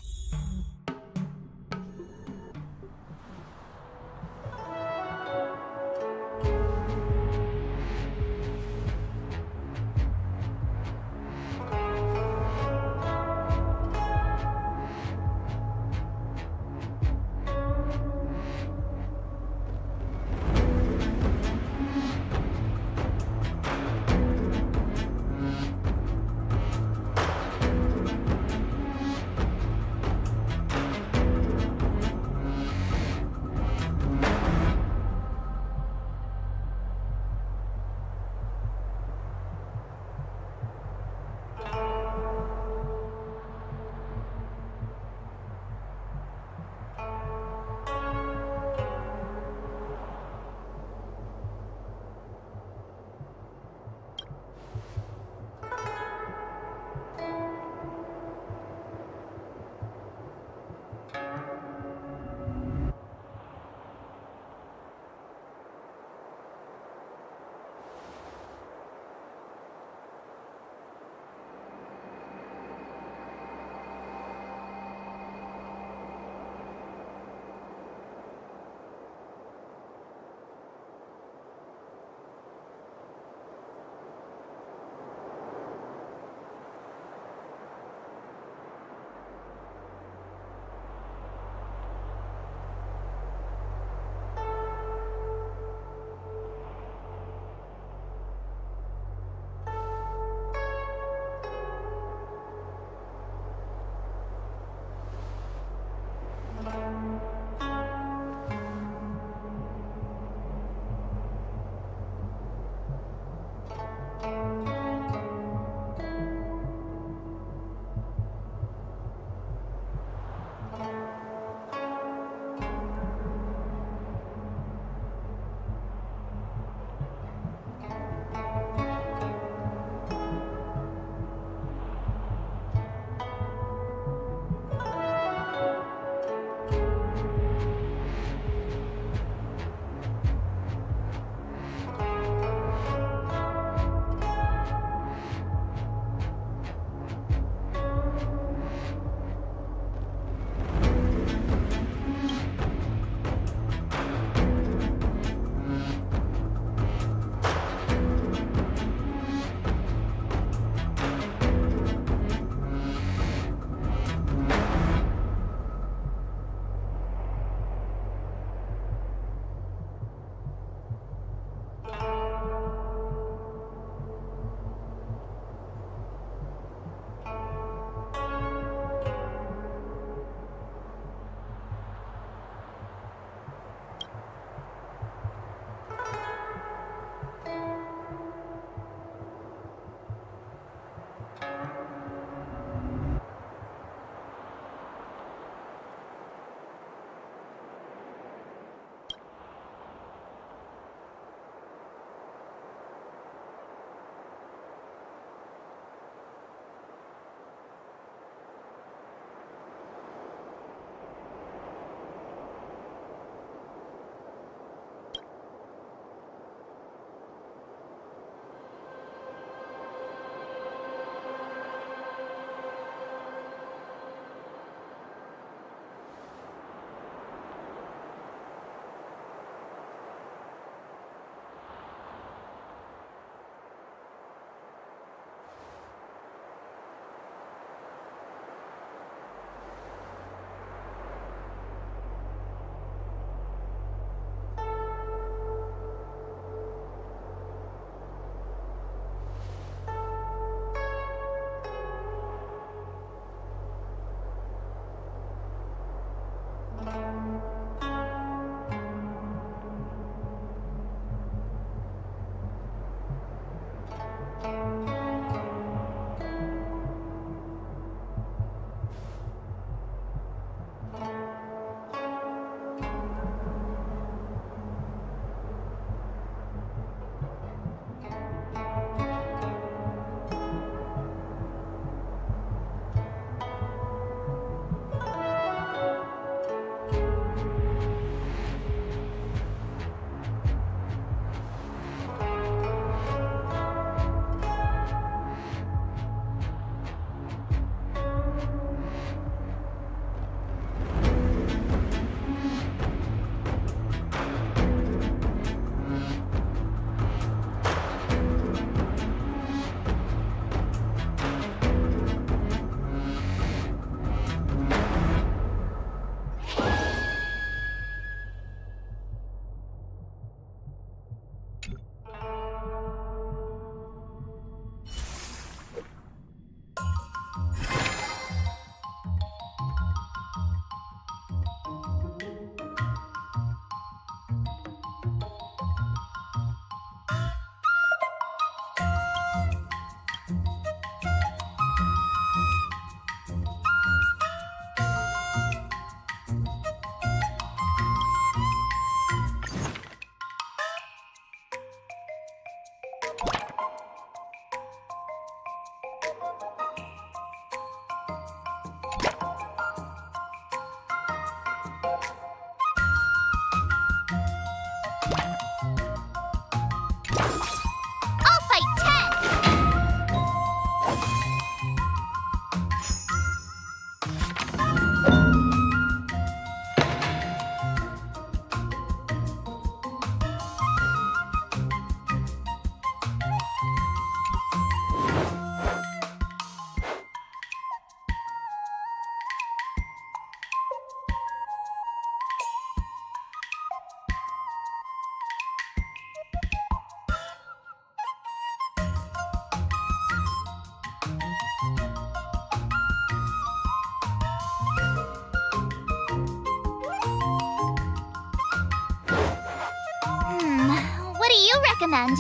recommend.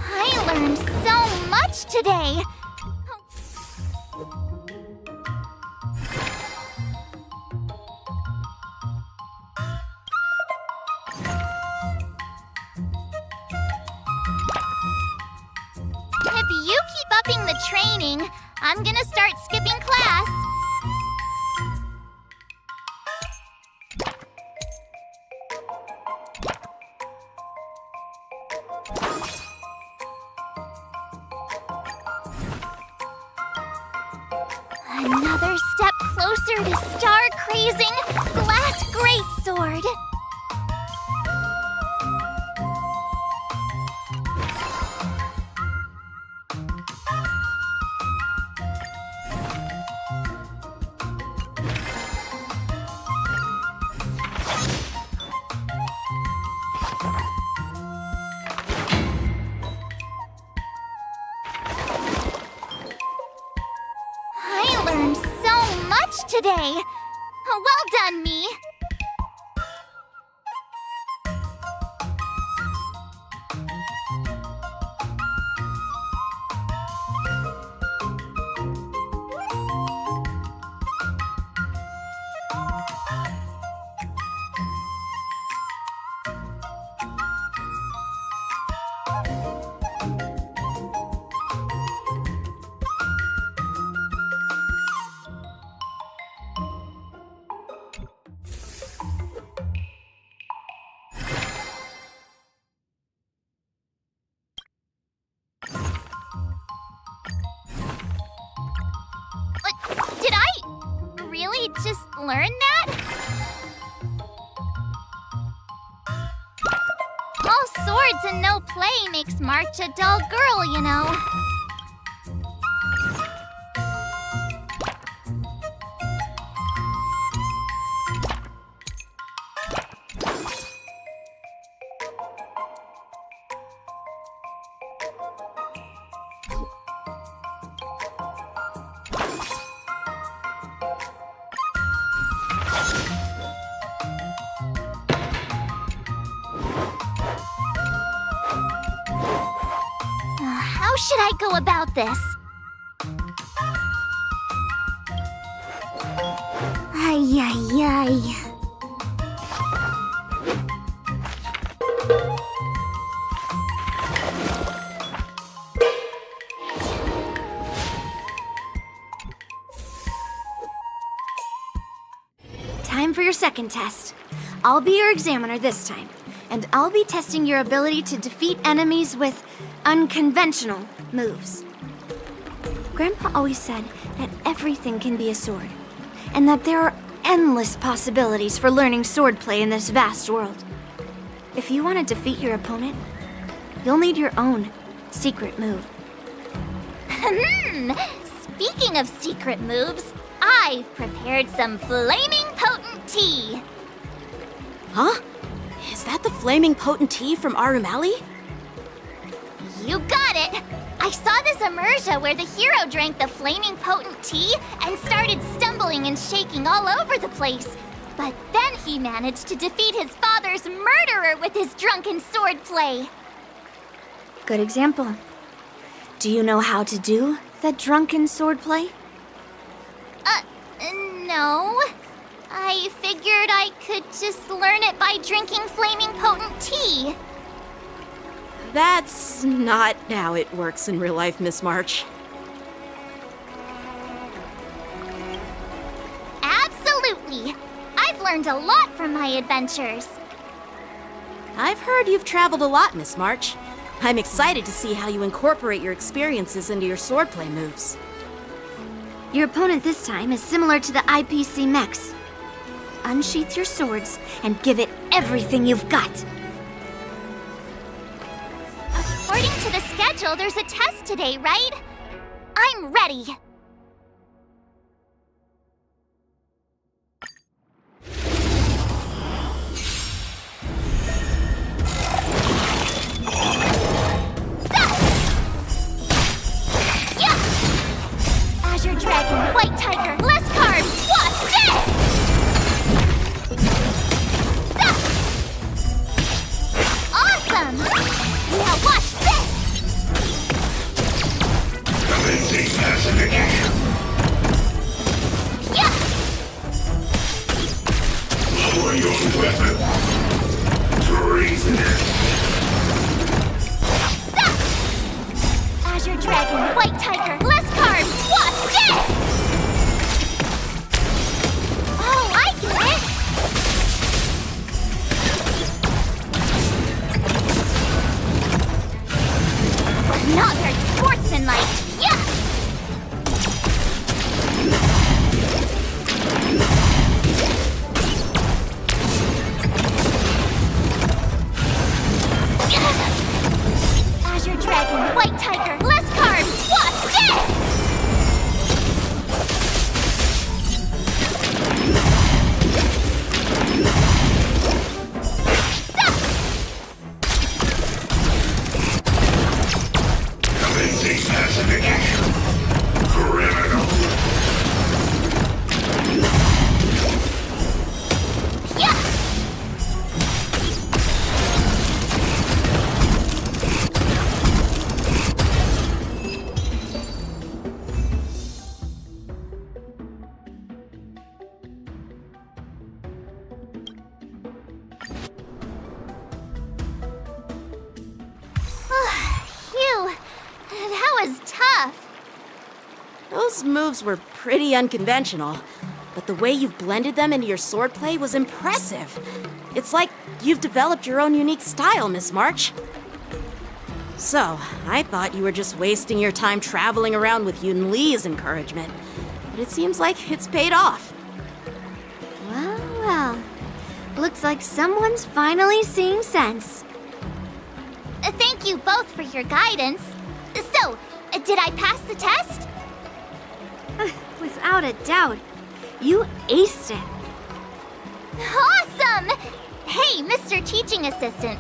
I learned so much today. If you keep upping the training, I'm gonna start skipping class. Another step closer to star-crazing Glass Greatsword. I learned so much today. Well done, me. Did I really just learn that? All swords and no play makes March a dull girl, you know. How should I go about this? Ay, ay, ay. Time for your second test. I'll be your examiner this time, and I'll be testing your ability to defeat enemies with unconventional moves. Grandpa always said that everything can be a sword, and that there are endless possibilities for learning swordplay in this vast world. If you want to defeat your opponent, you'll need your own secret move. Speaking of secret moves, I've prepared some flaming potent tea. Huh? Is that the flaming potent tea from Arumali? You got it! I saw this immersia where the hero drank the flaming potent tea and started stumbling and shaking all over the place. But then he managed to defeat his father's murderer with his drunken swordplay. Good example. Do you know how to do the drunken swordplay? No. I figured I could just learn it by drinking flaming potent tea. That's not how it works in real life, Miss March. Absolutely. I've learned a lot from my adventures. I've heard you've traveled a lot, Miss March. I'm excited to see how you incorporate your experiences into your swordplay moves. Your opponent this time is similar to the IPC mechs. Unsheath your swords and give it everything you've got. According to the schedule, there's a test today, right? I'm ready. was tough. Those moves were pretty unconventional, but the way you've blended them into your swordplay was impressive. It's like you've developed your own unique style, Miss March. So, I thought you were just wasting your time traveling around with Yunli's encouragement, but it seems like it's paid off. Well, well. Looks like someone's finally seeing sense. Thank you both for your guidance. So, did I pass the test? Without a doubt. You aced it. Awesome! Hey, Mr. Teaching Assistant,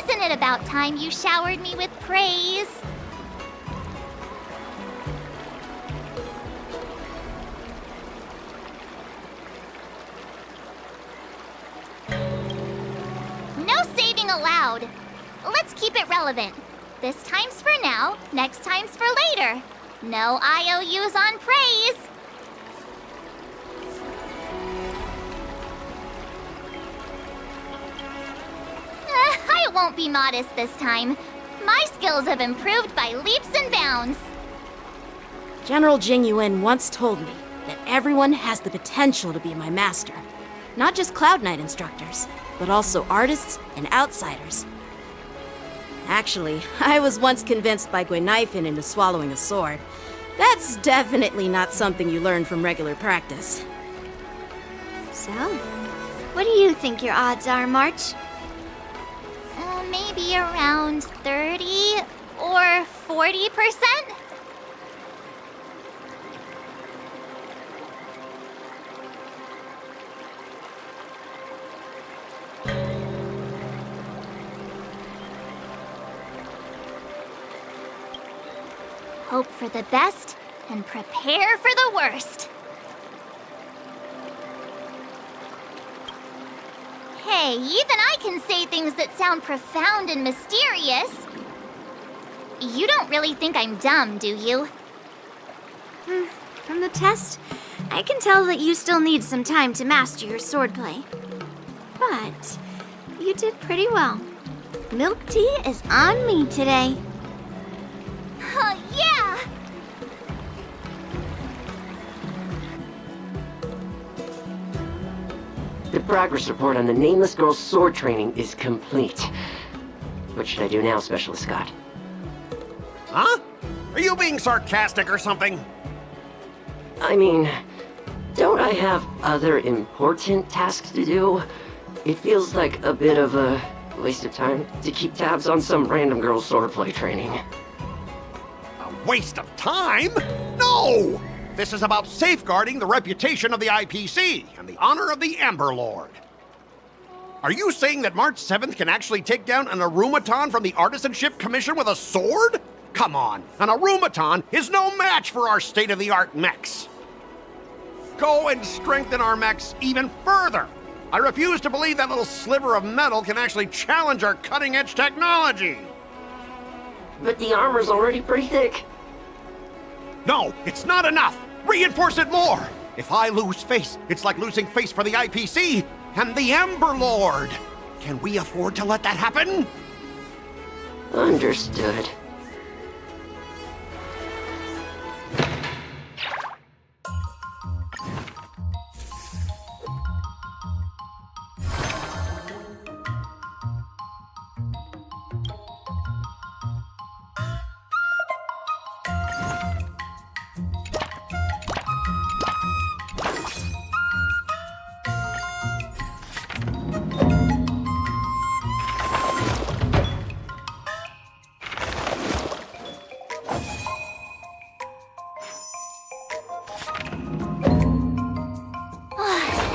isn't it about time you showered me with praise? No saving allowed. Let's keep it relevant. This time's for now, next time's for later. No IOUs on praise. I won't be modest this time. My skills have improved by leaps and bounds. General Jing Yuan once told me that everyone has the potential to be my master. Not just Cloud Knight instructors, but also artists and outsiders. Actually, I was once convinced by Guinifin into swallowing a sword. That's definitely not something you learn from regular practice. So, what do you think your odds are, March? Maybe around 30 or 40%? Hope for the best and prepare for the worst. Hey, even I can say things that sound profound and mysterious. You don't really think I'm dumb, do you? From the test, I can tell that you still need some time to master your swordplay. But you did pretty well. Milk tea is on me today. Yeah! The progress report on the nameless girl's sword training is complete. What should I do now, Specialist Scott? Huh? Are you being sarcastic or something? I mean, don't I have other important tasks to do? It feels like a bit of a waste of time to keep tabs on some random girl's swordplay training. A waste of time? No! This is about safeguarding the reputation of the IPC and the honor of the Ember Lord. Are you saying that March 7th can actually take down an Arumaton from the Artisanship Commission with a sword? Come on, an Arumaton is no match for our state-of-the-art mechs. Go and strengthen our mechs even further. I refuse to believe that little sliver of metal can actually challenge our cutting-edge technology. But the armor's already pretty thick. No, it's not enough. Reinforce it more. If I lose face, it's like losing face for the IPC and the Ember Lord. Can we afford to let that happen? Understood.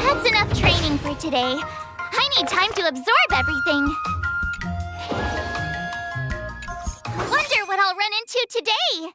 That's enough training for today. I need time to absorb everything. Wonder what I'll run into today.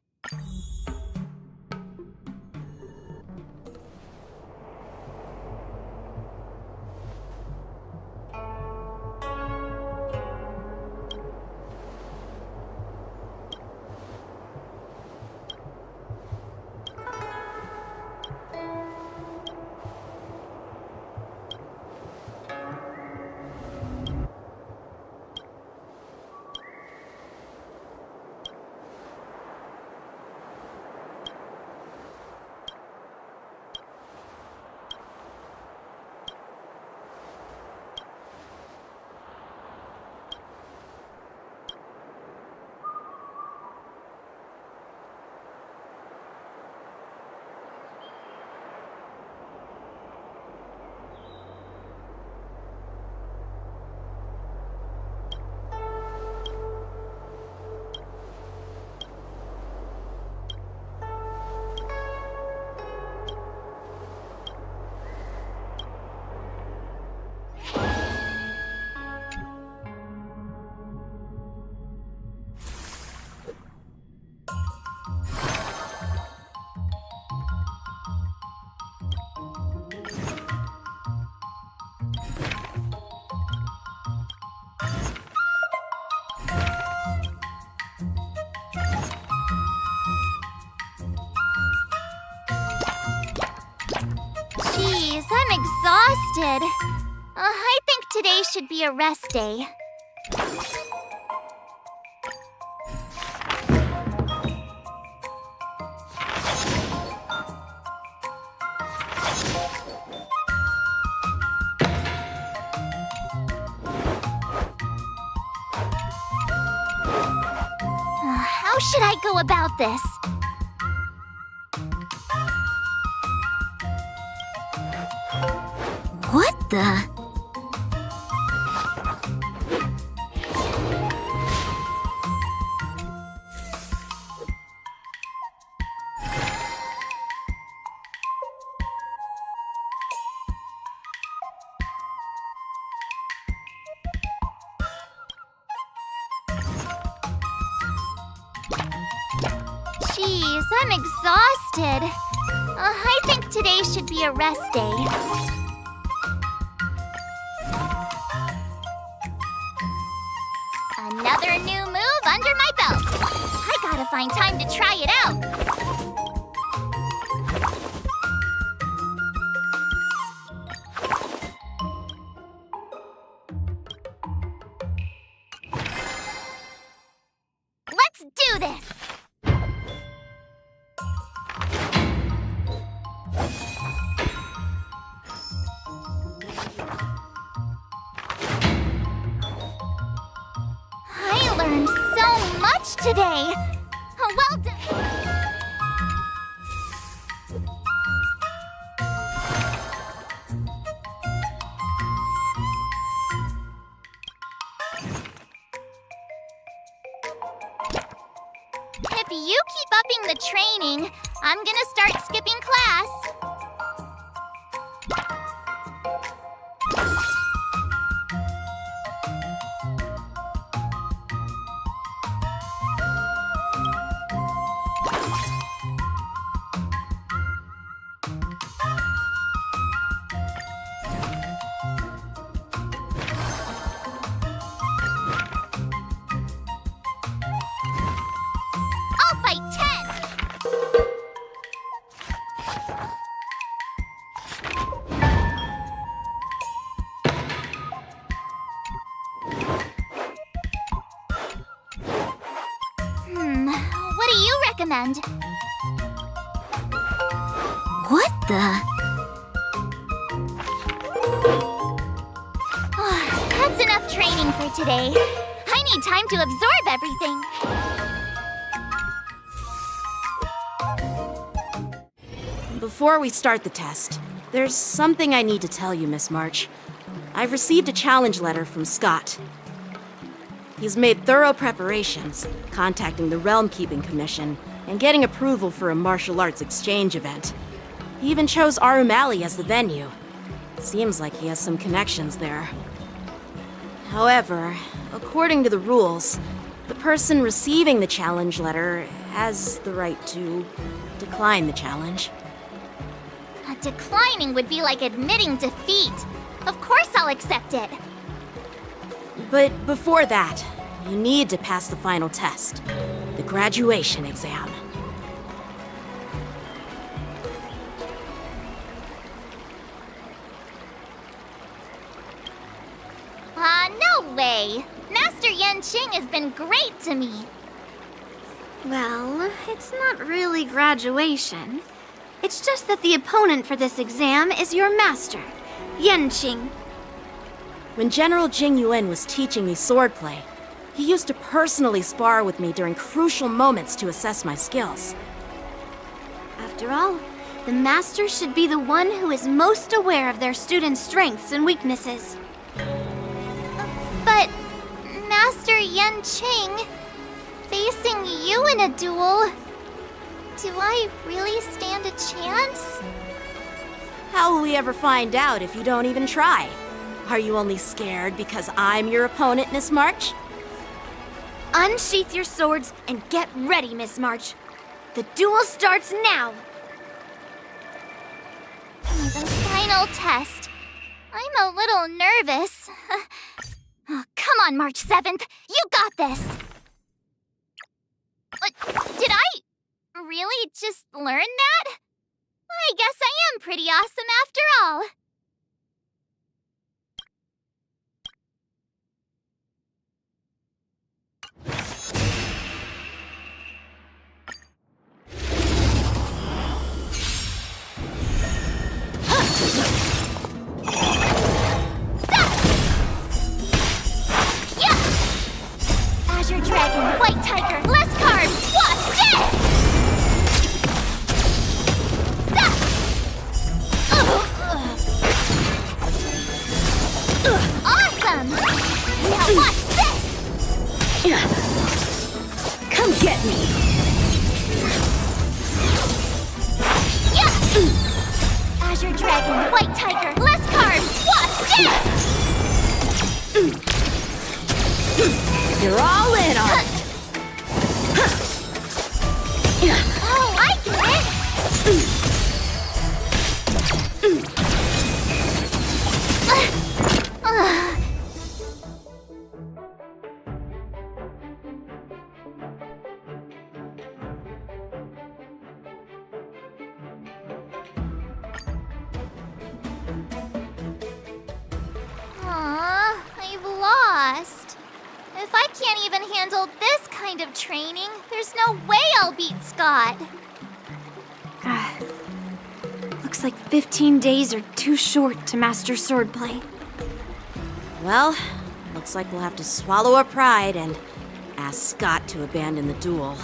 exhausted. I think today should be a rest day. How should I go about this? What the? Jeez, I'm exhausted. I think today should be a rest day. Another new move under my belt. I gotta find time to try it out. Let's do this! I learned so much today! Well done! If you keep upping the training, I'm gonna start skipping class. I'll fight 10! What do you recommend? What the? That's enough training for today. I need time to absorb everything. Before we start the test, there's something I need to tell you, Miss March. I've received a challenge letter from Scott. He's made thorough preparations, contacting the Realm Keeping Commission and getting approval for a martial arts exchange event. He even chose Arumali as the venue. Seems like he has some connections there. However, according to the rules, the person receiving the challenge letter has the right to decline the challenge. Declining would be like admitting defeat. Of course I'll accept it. But before that, you need to pass the final test, the graduation exam. No way! Master Yanqing has been great to me. Well, it's not really graduation. It's just that the opponent for this exam is your master, Yanqing. When General Jing Yuan was teaching me swordplay, he used to personally spar with me during crucial moments to assess my skills. After all, the master should be the one who is most aware of their students' strengths and weaknesses. But, Master Yanqing, facing you in a duel, do I really stand a chance? How will we ever find out if you don't even try? Are you only scared because I'm your opponent, Miss March? Unsheath your swords and get ready, Miss March. The duel starts now! The final test. I'm a little nervous. Oh, come on, March 7th. You got this! Did I really just learn that? I guess I am pretty awesome after all. White Tiger, less carbs, what's this? Awesome! Now watch this! Come get me! Azure Dragon, White Tiger, less carbs, what's this? You're all in on it! Oh, I get it! Aw, I've lost. If I can't even handle this kind of training, there's no way I'll beat Scott. Looks like 15 days are too short to master swordplay. Well, looks like we'll have to swallow our pride and ask Scott to abandon the duel.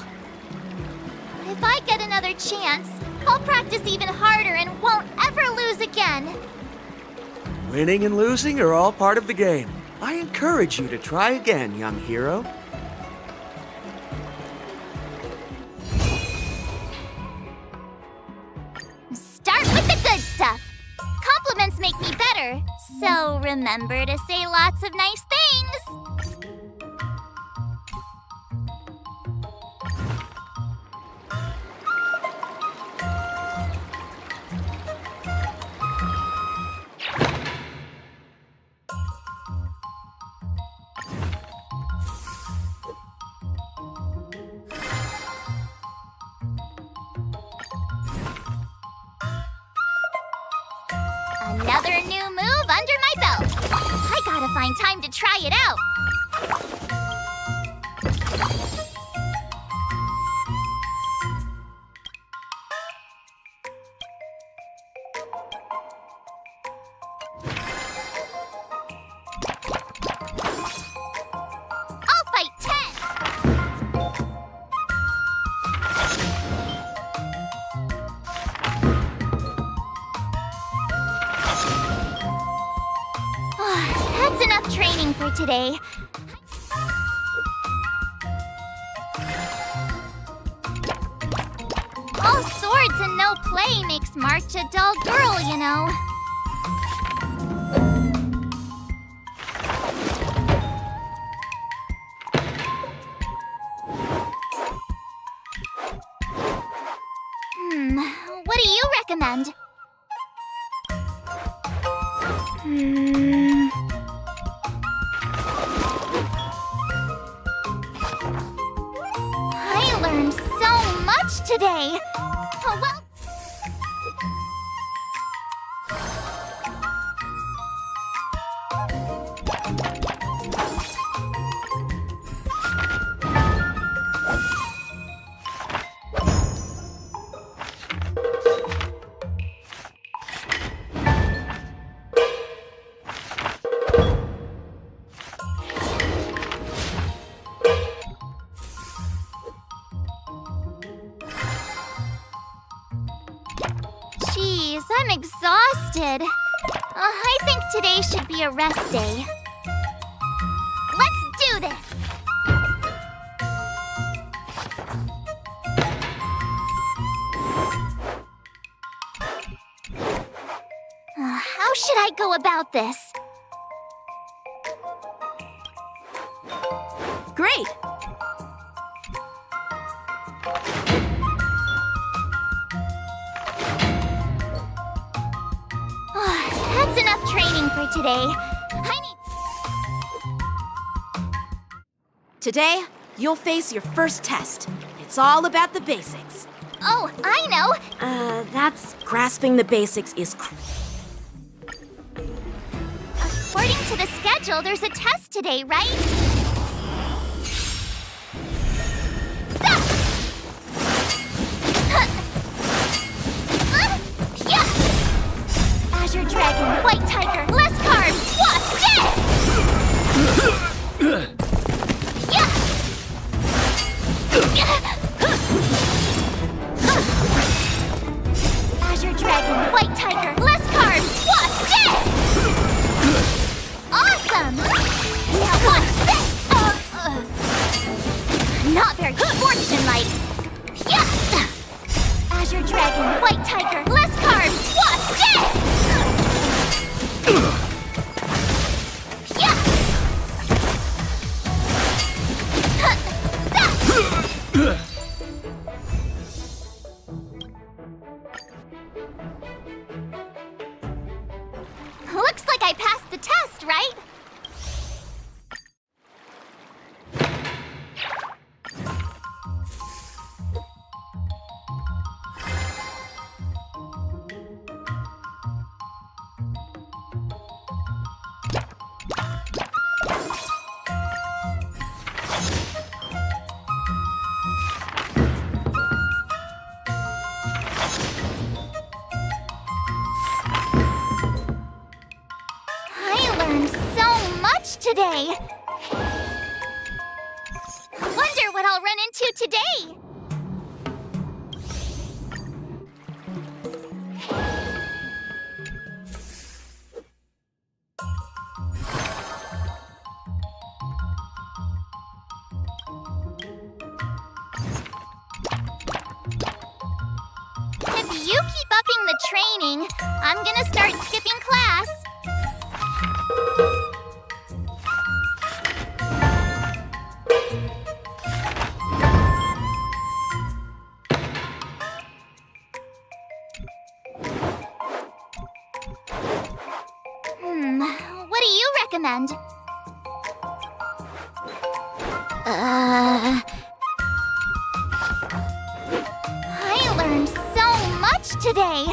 If I get another chance, I'll practice even harder and won't ever lose again. Winning and losing are all part of the game. I encourage you to try again, young hero. Start with the good stuff. Compliments make me better, so remember to say lots of nice things. Another new move under my belt. I gotta find time to try it out. I'll fight 10. That's enough training for today. All swords and no play makes March a dull girl, you know. What do you recommend? I learned so much today. Oh, well. Jeez, I'm exhausted. I think today should be a rest day. Let's do this! How should I go about this? Great! That's enough training for today. Today, you'll face your first test. It's all about the basics. Oh, I know! That's... Grasping the basics is... According to the schedule, there's a test today, right? Azure Dragon, White Tiger, less carbs, what's this? today. Wonder what I'll run into today. If you keep upping the training, I'm gonna start skipping class. What do you recommend? I learned so much today.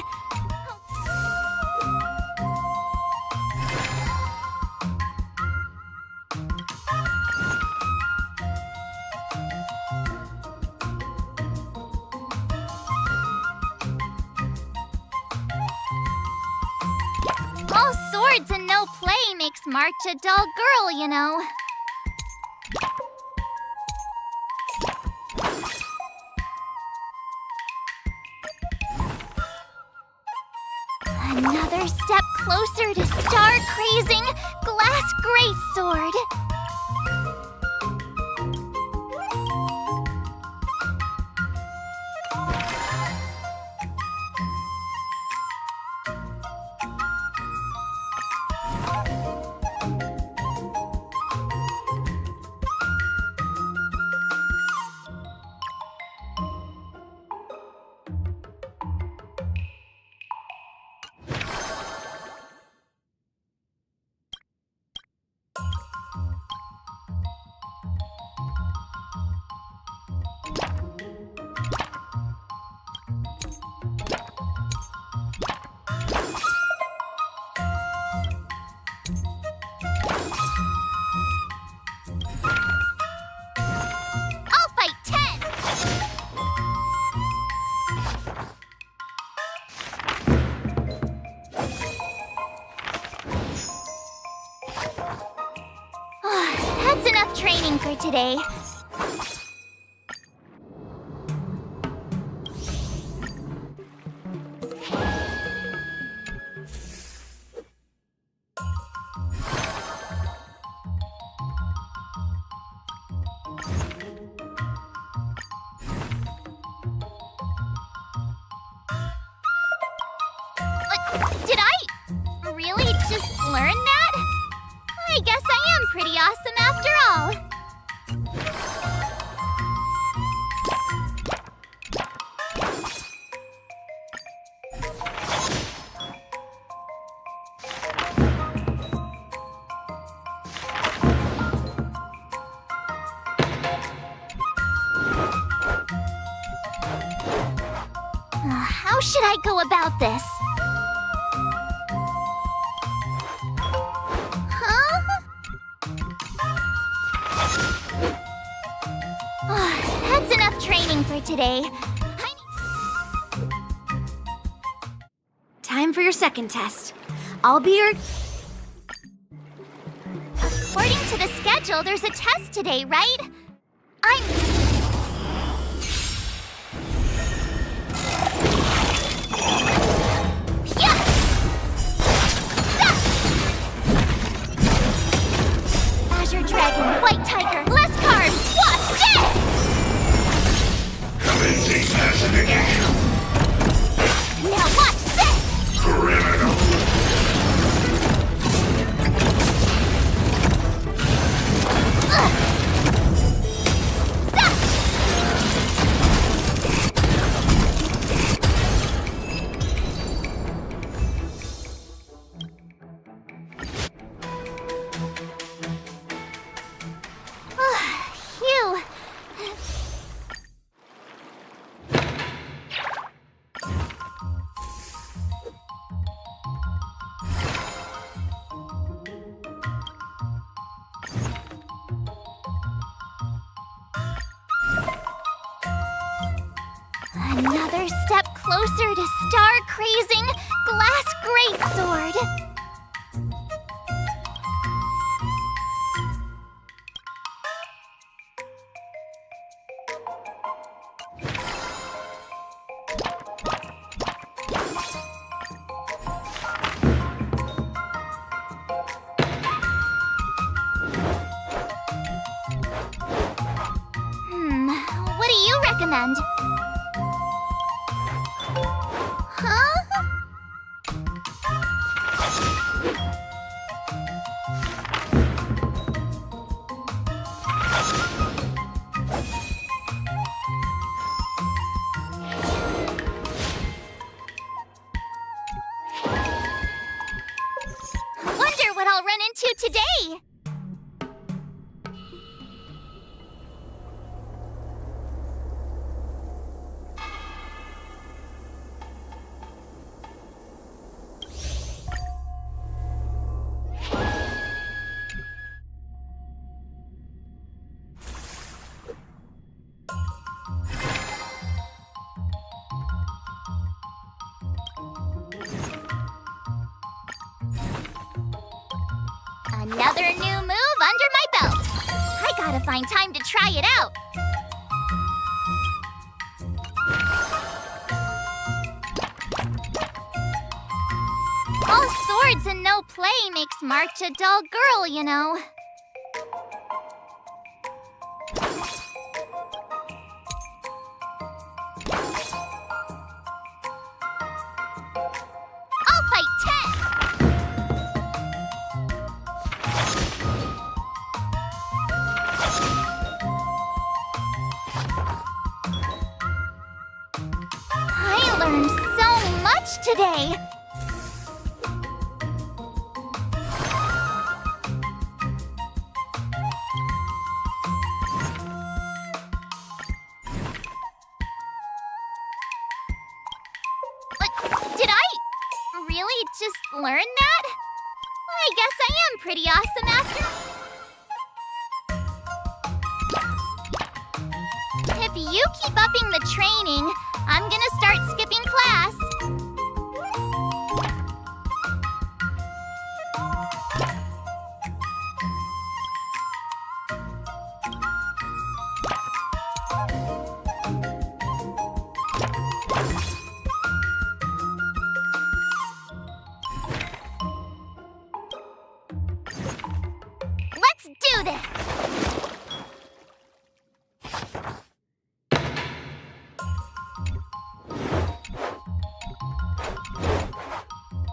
All swords and no play makes March a dull girl, you know. Another step closer to star-crazing glass greatsword. That's enough training for today. Did I really just learn that? I guess I am pretty awesome after all. How should I go about this? That's enough training for today. Time for your second test. I'll be your... According to the schedule, there's a test today, right? Azure Dragon, White Tiger, less cards! What's this? Commencing classification. Now watch this! Criminal. Phew. Another step closer to star-crazing glass greatsword. recommend. Huh? Wonder what I'll run into today. Another new move under my belt. I gotta find time to try it out. All swords and no play makes March a dull girl, you know. I'll fight 10! I learned so much today! But did I really just learn that? I guess I am pretty awesome after. If you keep upping the training, I'm gonna start skipping class. Let's do this!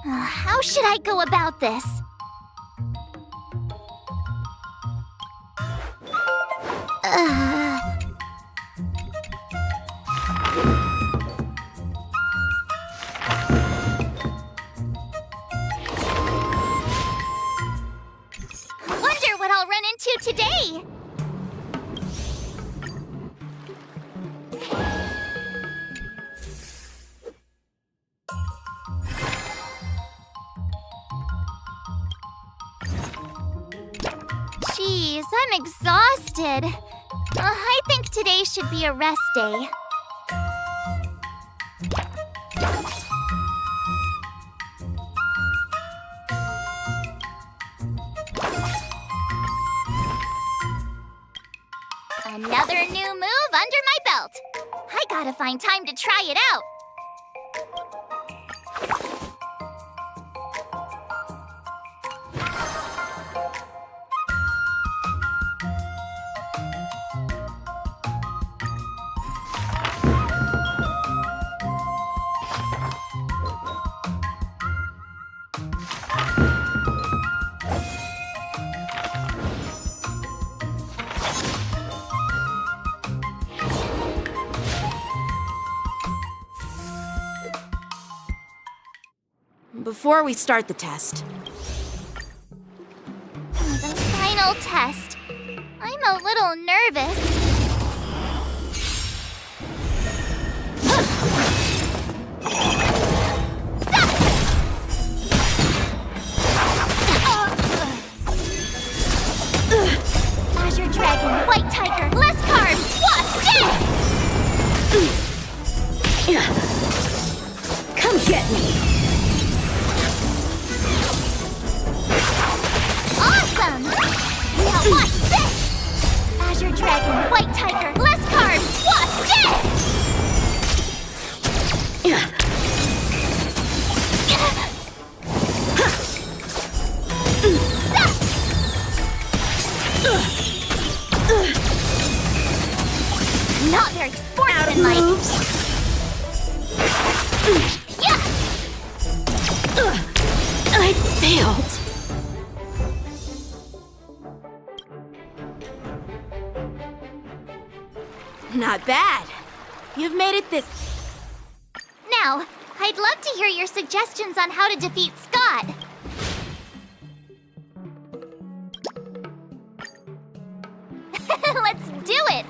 How should I go about this? Wonder what I'll run into today. Jeez, I'm exhausted. I think today should be a rest day. Another new move under my belt. I gotta find time to try it out. Before we start the test, The final test. I'm a little nervous. Azure Dragon, White Tiger, less carbs, what's this? Come get me! Awesome! Now watch this! Azure Dragon, White Tiger, less carbs, what's this? Not very sporty! moves. Yeah! I failed. Not bad. You've made it this... Now, I'd love to hear your suggestions on how to defeat Scott. Let's do it!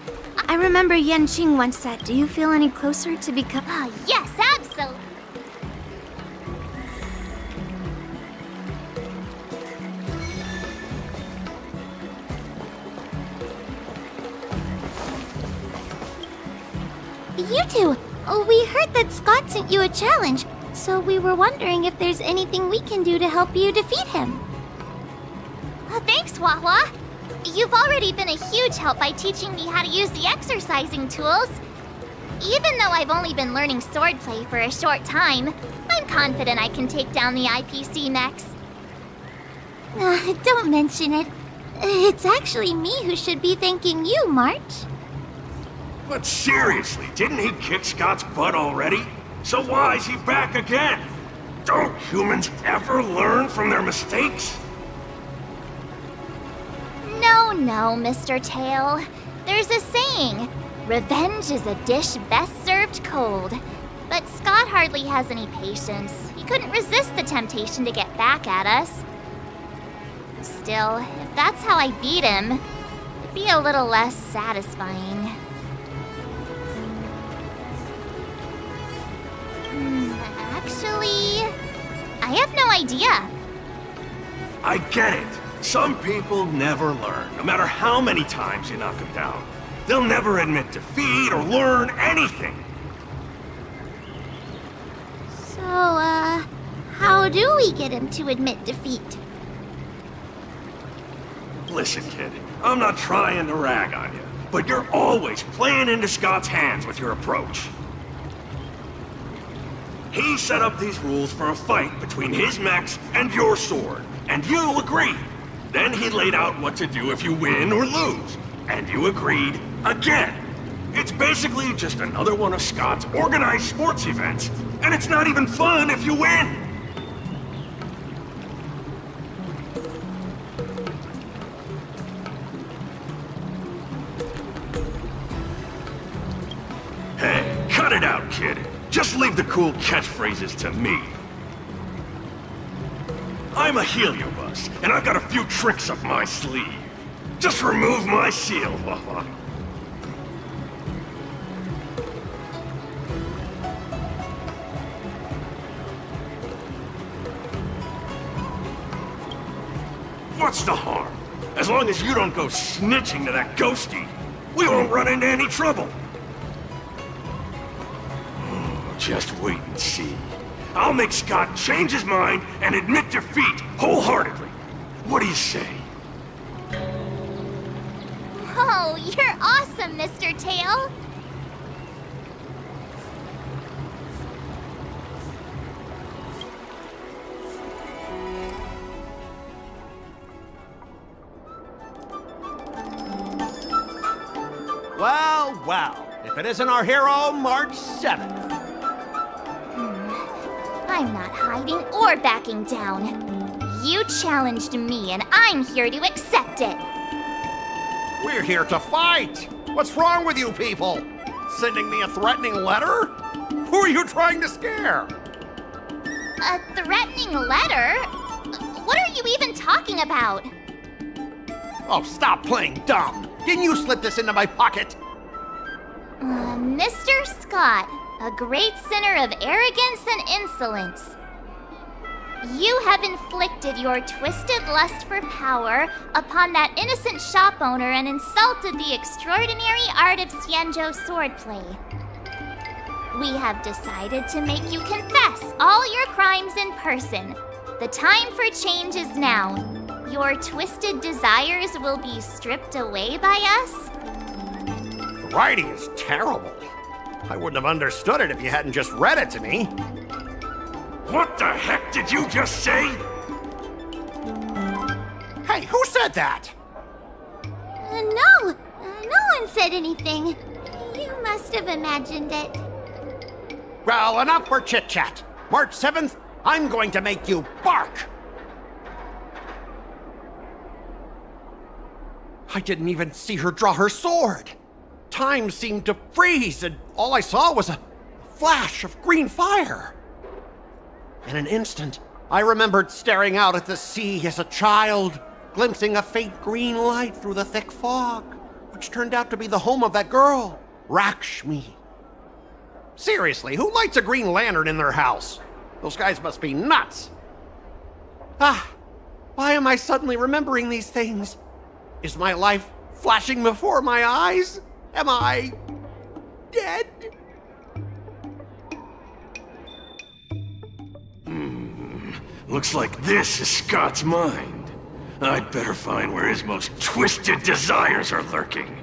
I remember Yanqing once said, do you feel any closer to become... Yes, absolutely. You two, we heard that Scott sent you a challenge, so we were wondering if there's anything we can do to help you defeat him. Thanks, Wawa. You've already been a huge help by teaching me how to use the exercising tools. Even though I've only been learning swordplay for a short time, I'm confident I can take down the IPC next. Don't mention it. It's actually me who should be thanking you, March. But seriously, didn't he kick Scott's butt already? So why is he back again? Don't humans ever learn from their mistakes? No, Mr. Tail. There's a saying, revenge is a dish best served cold. But Scott hardly has any patience. He couldn't resist the temptation to get back at us. Still, if that's how I beat him, it'd be a little less satisfying. Actually, I have no idea. I get it. Some people never learn, no matter how many times you knock them down. They'll never admit defeat or learn anything. So, how do we get him to admit defeat? Listen, kid, I'm not trying to rag on you, but you're always playing into Scott's hands with your approach. He set up these rules for a fight between his mechs and your sword, and you agreed. Then he laid out what to do if you win or lose, and you agreed again. It's basically just another one of Scott's organized sports events, and it's not even fun if you win. Hey, cut it out, kid. Just leave the cool catchphrases to me. I'm a heliobus, and I've got a few tricks up my sleeve. Just remove my seal, Wawa. What's the harm? As long as you don't go snitching to that ghosty, we won't run into any trouble. Just wait and see. I'll make Scott change his mind and admit defeat wholeheartedly. What do you say? Oh, you're awesome, Mr. Tail! Well, if it isn't our hero, March 7th. I'm not hiding or backing down. You challenged me, and I'm here to accept it. We're here to fight! What's wrong with you people? Sending me a threatening letter? Who are you trying to scare? A threatening letter? What are you even talking about? Oh, stop playing dumb! Didn't you slip this into my pocket? Mr. Scott, a great sinner of arrogance and insolence. You have inflicted your twisted lust for power upon that innocent shop owner and insulted the extraordinary art of Xianzhou swordplay. We have decided to make you confess all your crimes in person. The time for change is now. Your twisted desires will be stripped away by us. The writing is terrible. I wouldn't have understood it if you hadn't just read it to me. What the heck did you just say? Hey, who said that? No one said anything. You must have imagined it. Well, enough for chit-chat. March 7th, I'm going to make you bark! I didn't even see her draw her sword. Time seemed to freeze, and all I saw was a flash of green fire. In an instant, I remembered staring out at the sea as a child, glimpsing a faint green light through the thick fog, which turned out to be the home of that girl, Rakshmi. Seriously, who lights a green lantern in their house? Those guys must be nuts. Why am I suddenly remembering these things? Is my life flashing before my eyes? Am I dead? Looks like this is Scott's mind. I'd better find where his most twisted desires are lurking.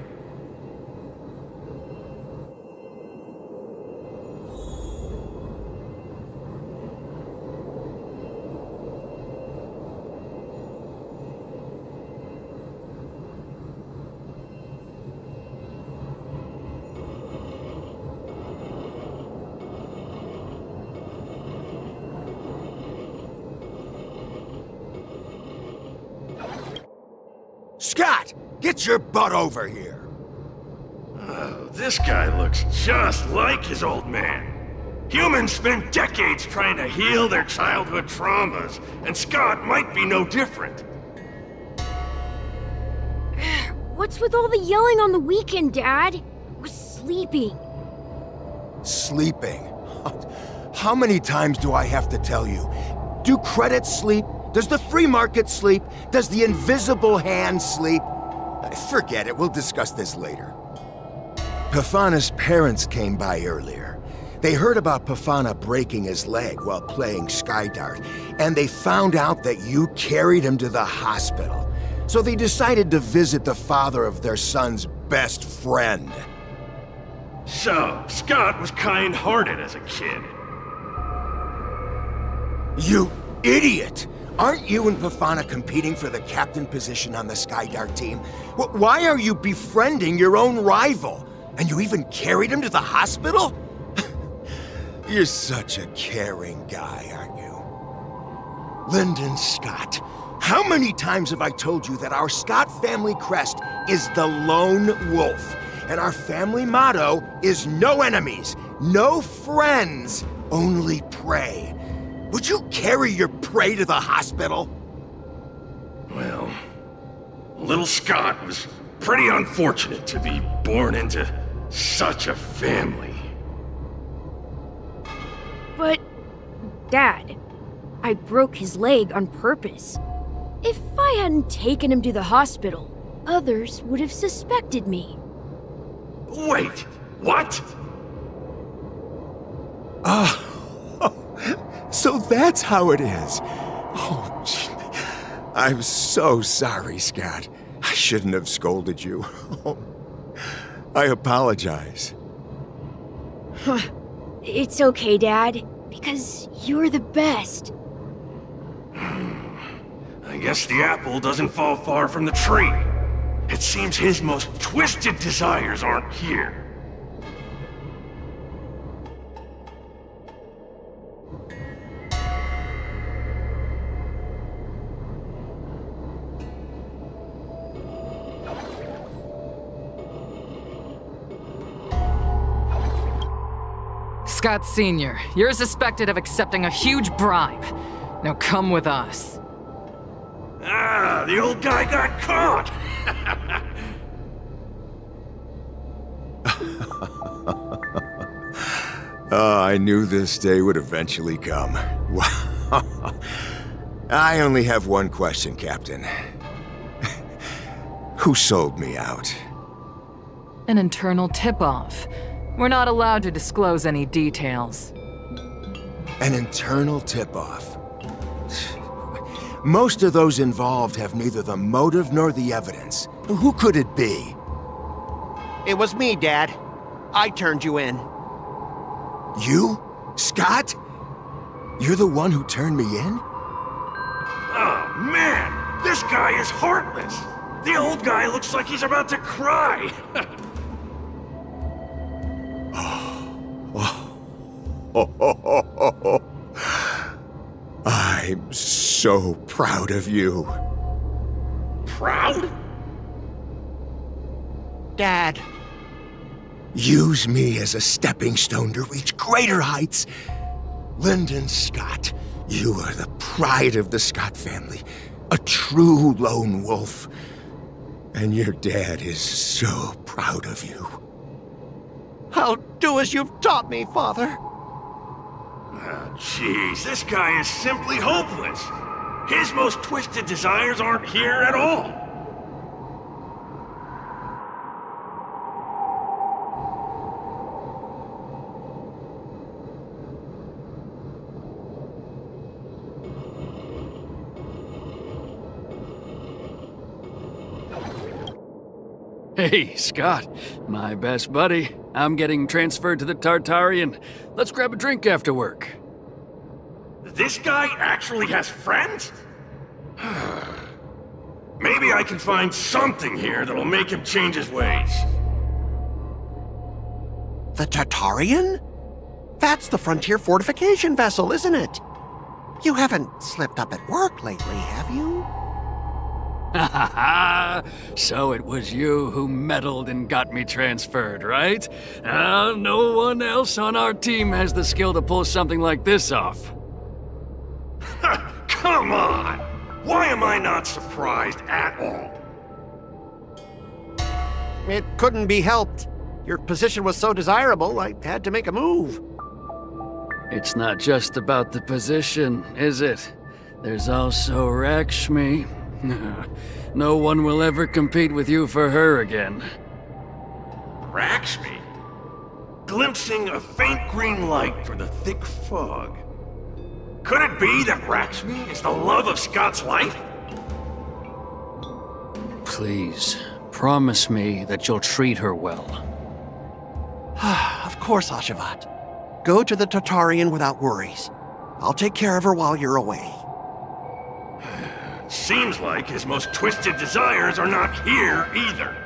Scott, get your butt over here. Oh, this guy looks just like his old man. Humans spend decades trying to heal their childhood traumas, and Scott might be no different. What's with all the yelling on the weekend, Dad? I was sleeping. Sleeping? How many times do I have to tell you? Do credits sleep? Does the free market sleep? Does the invisible hand sleep? Forget it, we'll discuss this later. Pafana's parents came by earlier. They heard about Pafana breaking his leg while playing Skydart, and they found out that you carried him to the hospital. So they decided to visit the father of their son's best friend. So, Scott was kind-hearted as a kid. You idiot! Aren't you and Pafana competing for the captain position on the Skydart team? Why are you befriending your own rival? And you even carried him to the hospital? You're such a caring guy, aren't you? Lyndon Scott, how many times have I told you that our Scott family crest is the Lone Wolf, and our family motto is no enemies, no friends, only prey. Would you carry your prey to the hospital? Well, little Scott was pretty unfortunate to be born into such a family. But, Dad, I broke his leg on purpose. If I hadn't taken him to the hospital, others would have suspected me. Wait, what? So that's how it is. Oh, gee. I'm so sorry, Scott. I shouldn't have scolded you. I apologize. It's okay, Dad, because you're the best. I guess the apple doesn't fall far from the tree. It seems his most twisted desires aren't here. Scott Sr., you're suspected of accepting a huge bribe. Now come with us. Ah, the old guy got caught! I knew this day would eventually come. Wow. I only have one question, Captain. Who sold me out? An internal tip-off. We're not allowed to disclose any details. An internal tip-off. Most of those involved have neither the motive nor the evidence. Who could it be? It was me, Dad. I turned you in. You? Scott? You're the one who turned me in? Oh, man! This guy is heartless! The old guy looks like he's about to cry! I'm so proud of you. Proud? Dad. Use me as a stepping stone to reach greater heights. Lyndon Scott, you are the pride of the Scott family, a true lone wolf. And your dad is so proud of you. I'll do as you've taught me, Father. Oh, jeez, this guy is simply hopeless. His most twisted desires aren't here at all. Hey, Scott, my best buddy. I'm getting transferred to the Tartarian. Let's grab a drink after work. This guy actually has friends? Maybe I can find something here that'll make him change his ways. The Tartarian? That's the frontier fortification vessel, isn't it? You haven't slipped up at work lately, have you? Ha ha ha! So it was you who meddled and got me transferred, right? No one else on our team has the skill to pull something like this off. Come on! Why am I not surprised at all? It couldn't be helped. Your position was so desirable, I had to make a move. It's not just about the position, is it? There's also Rakshmi. No one will ever compete with you for her again. Rakshmi? Glimpsing a faint green light through the thick fog. Could it be that Rakshmi is the love of Scott's life? Please, promise me that you'll treat her well. Of course, Ashavat. Go to the Tartarian without worries. I'll take care of her while you're away. Seems like his most twisted desires are not here either.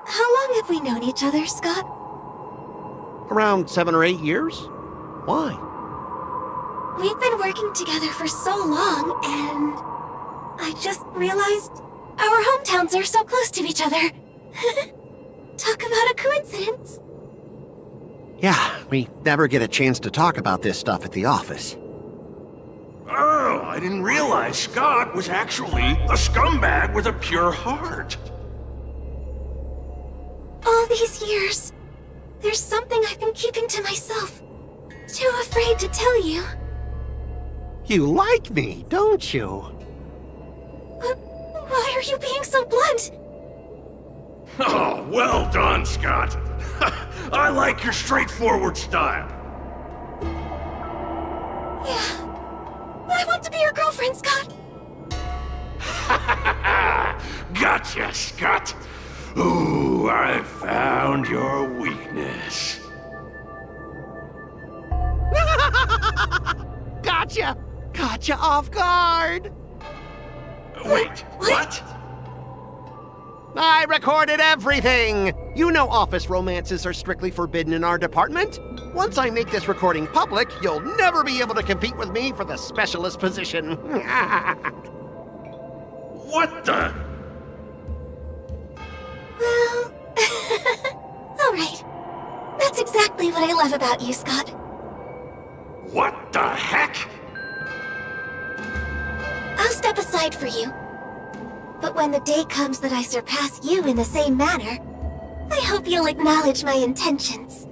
How long have we known each other, Scott? Around 7 or 8 years? Why? We've been working together for so long, and I just realized our hometowns are so close to each other. Talk about a coincidence. Yeah, we never get a chance to talk about this stuff at the office. Oh, I didn't realize Scott was actually a scumbag with a pure heart. All these years, there's something I've been keeping to myself. Too afraid to tell you. You like me, don't you? Why are you being so blunt? Oh, well done, Scott. I like your straightforward style. Yeah. I want to be your girlfriend, Scott. Gotcha, Scott. Ooh, I found your weakness. Gotcha! Gotcha off guard! Wait, what? I recorded everything! You know office romances are strictly forbidden in our department. Once I make this recording public, you'll never be able to compete with me for the specialist position. What the? Well, alright. That's exactly what I love about you, Scott. What the heck? I'll step aside for you. But when the day comes that I surpass you in the same manner, I hope you'll acknowledge my intentions.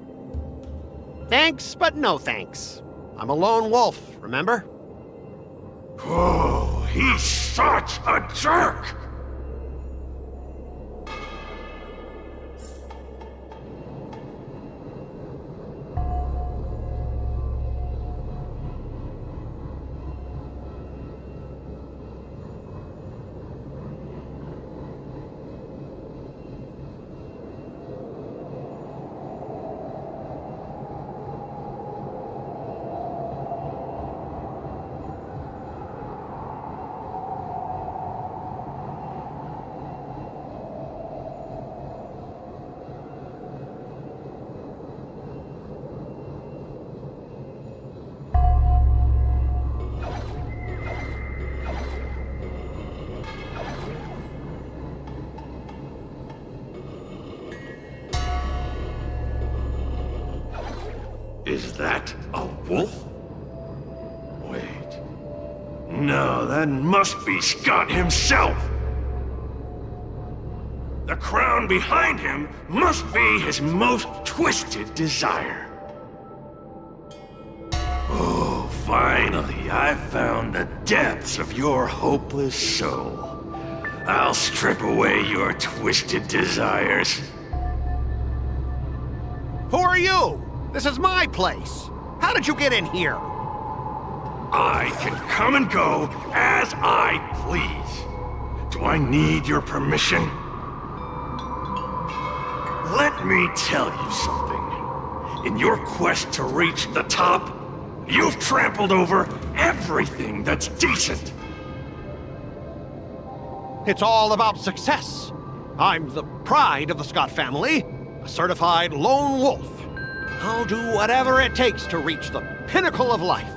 Thanks, but no thanks. I'm a lone wolf, remember? Oh, he's such a jerk! Is that a wolf? Wait. No, that must be Scott himself! The crown behind him must be his most twisted desire. Oh, finally, I found the depths of your hopeless soul. I'll strip away your twisted desires. Who are you? This is my place. How did you get in here? I can come and go as I please. Do I need your permission? Let me tell you something. In your quest to reach the top, you've trampled over everything that's decent. It's all about success. I'm the pride of the Scott family, a certified lone wolf. I'll do whatever it takes to reach the pinnacle of life.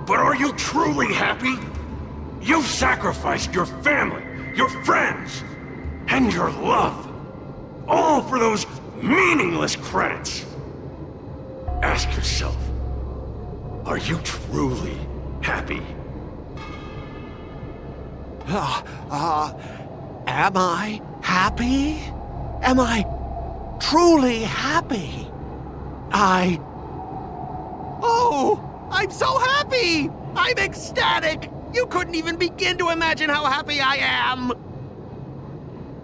But are you truly happy? You've sacrificed your family, your friends, and your love. All for those meaningless credits. Ask yourself, are you truly happy? Am I happy? Am I truly happy? Oh, I'm so happy! I'm ecstatic! You couldn't even begin to imagine how happy I am!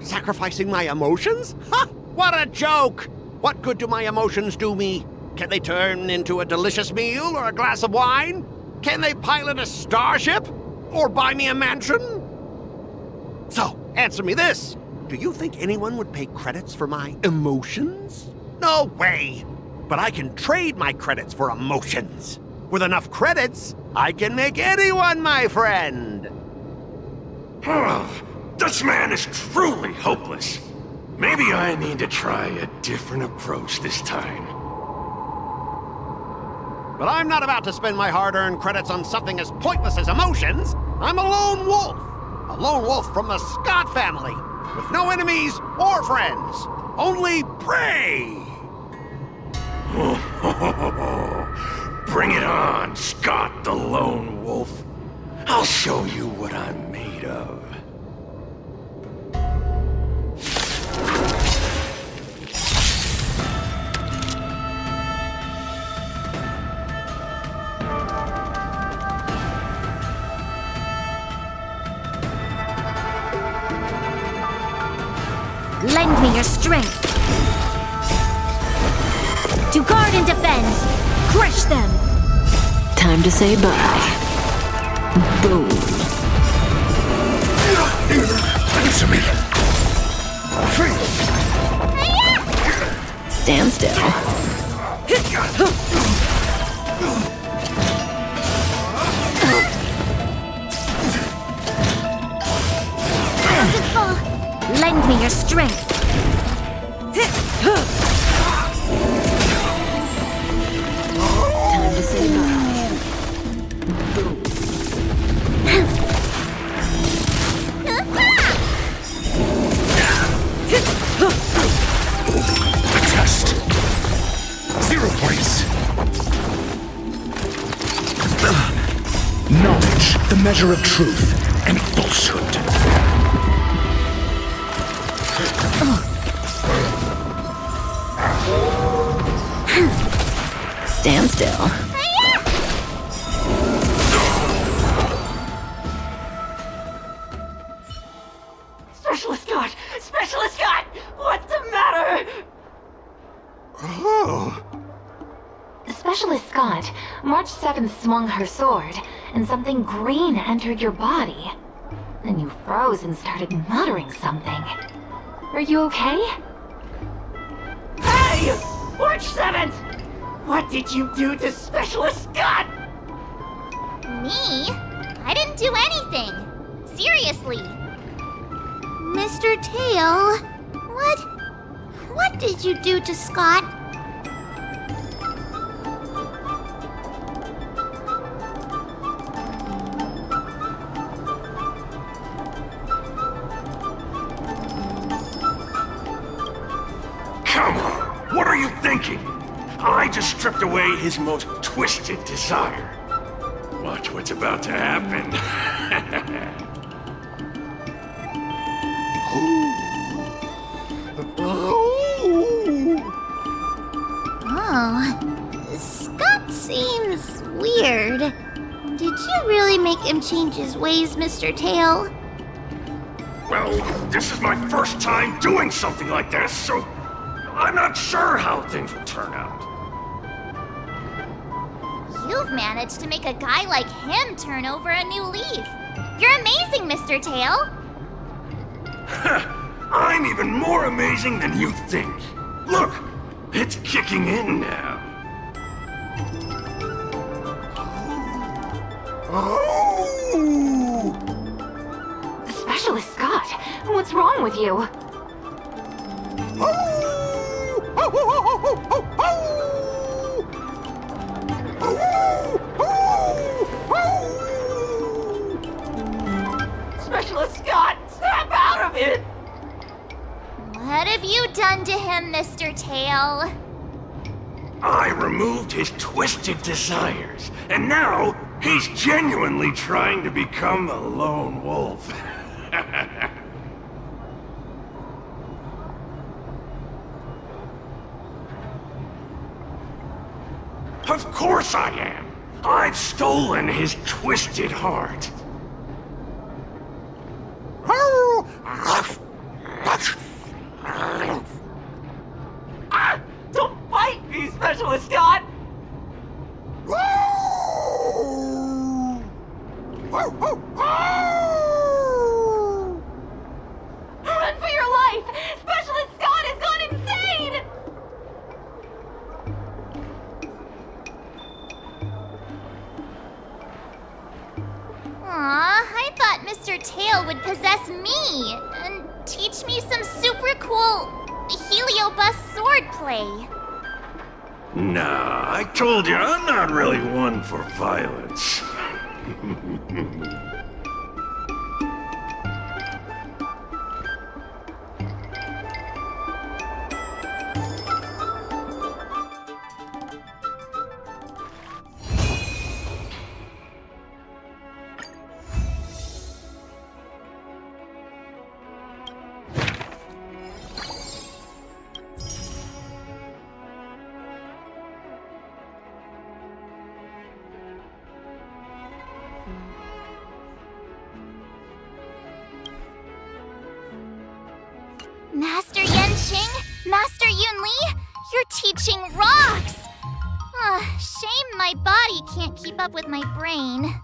Sacrificing my emotions? Ha! What a joke! What good do my emotions do me? Can they turn into a delicious meal or a glass of wine? Can they pilot a starship? Or buy me a mansion? So, answer me this. Do you think anyone would pay credits for my emotions? No way! But I can trade my credits for emotions. With enough credits, I can make anyone my friend. This man is truly hopeless. Maybe I need to try a different approach this time. But I'm not about to spend my hard-earned credits on something as pointless as emotions. I'm a lone wolf. A lone wolf from the Scott family. With no enemies or friends. Only prey! Bring it on, Scott the Lone Wolf. I'll show you what I'm made of. Lend me your strength. To guard and defend. Crush them. Time to say bye. Boom. Answer me. Stand still. Doesn't fall. Lend me your strength. Time to say bye. The test. 0 points. Knowledge, the measure of truth and falsehood. Stand still. Seventh swung her sword, and something green entered your body. Then you froze and started muttering something. Are you okay? Hey! March 7th! What did you do to Specialist Scott? Me? I didn't do anything. Seriously. Mr. Tail, what did you do to Scott? Come on, what are you thinking? I just stripped away his most twisted desire. Watch what's about to happen. Oh, Scott seems weird. Did you really make him change his ways, Mr. Tail? Well, this is my first time doing something like this, so I'm not sure how things will turn out. You've managed to make a guy like him turn over a new leaf. You're amazing, Mr. Tail. I'm even more amazing than you think. Look, it's kicking in now. Specialist Scott, what's wrong with you? Specialist Scott, snap out of it! What have you done to him, Mr. Tail? I removed his twisted desires, and now he's genuinely trying to become a lone wolf. Of course I am! I've stolen his twisted heart. Ah! Don't bite me, Specialist Scott! Run for your life! Specialist Scott has gone insane! Aw, I thought Mr. Tail would possess me and teach me some super cool Heliobus swordplay. Nah, I told you I'm not really one for violence. Master Yanqing, Master Yunli, you're teaching rocks! Shame my body can't keep up with my brain.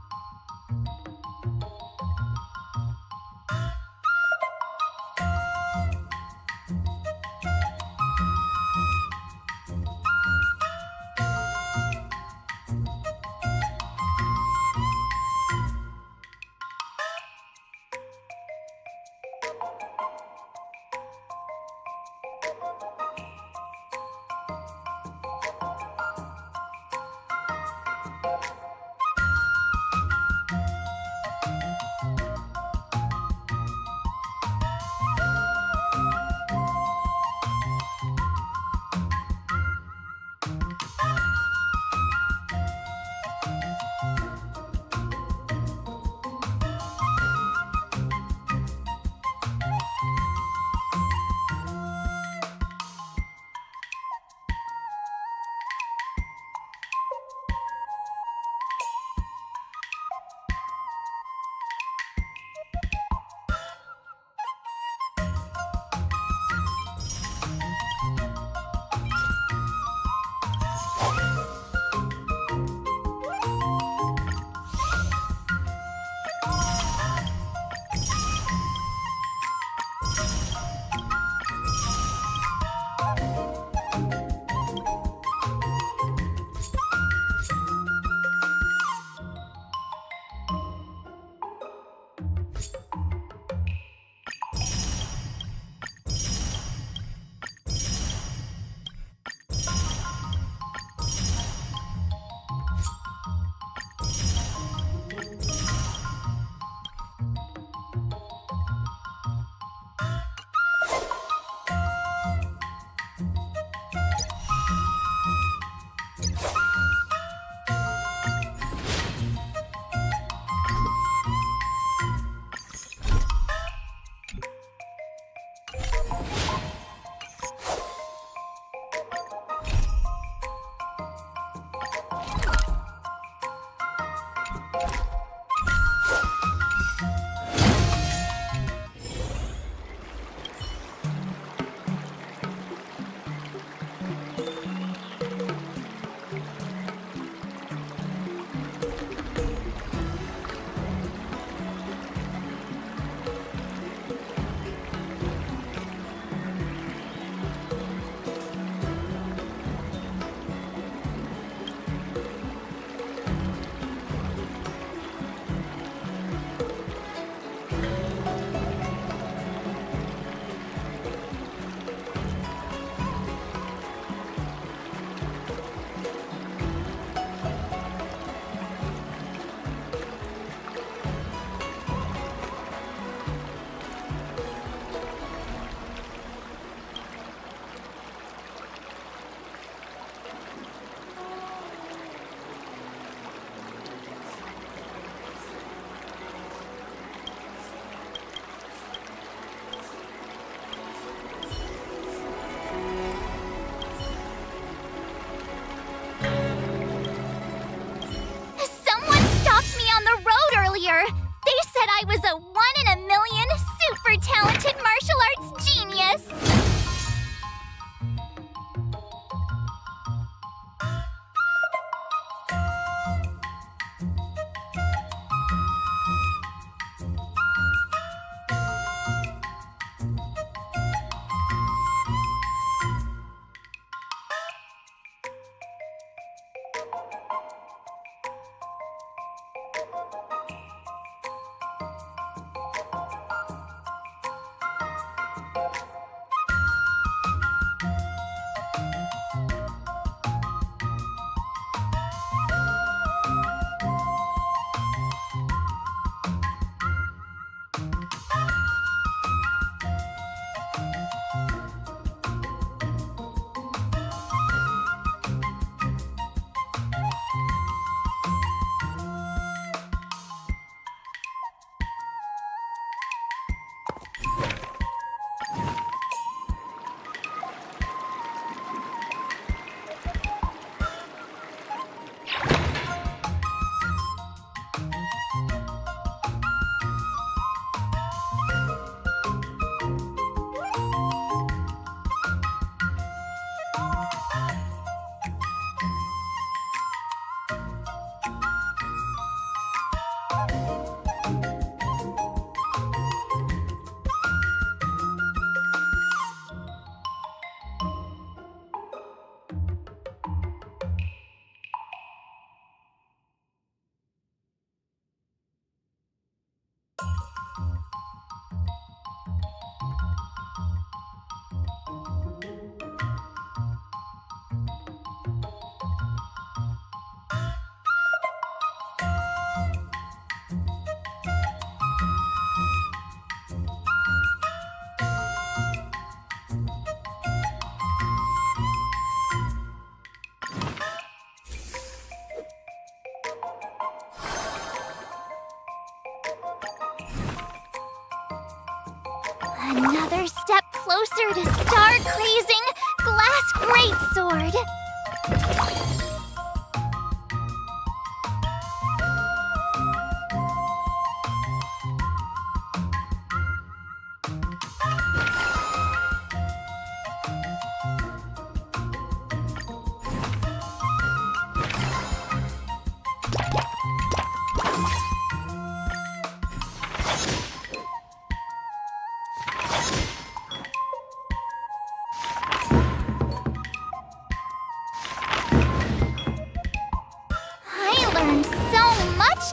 Another step closer to star-crazing glass greatsword.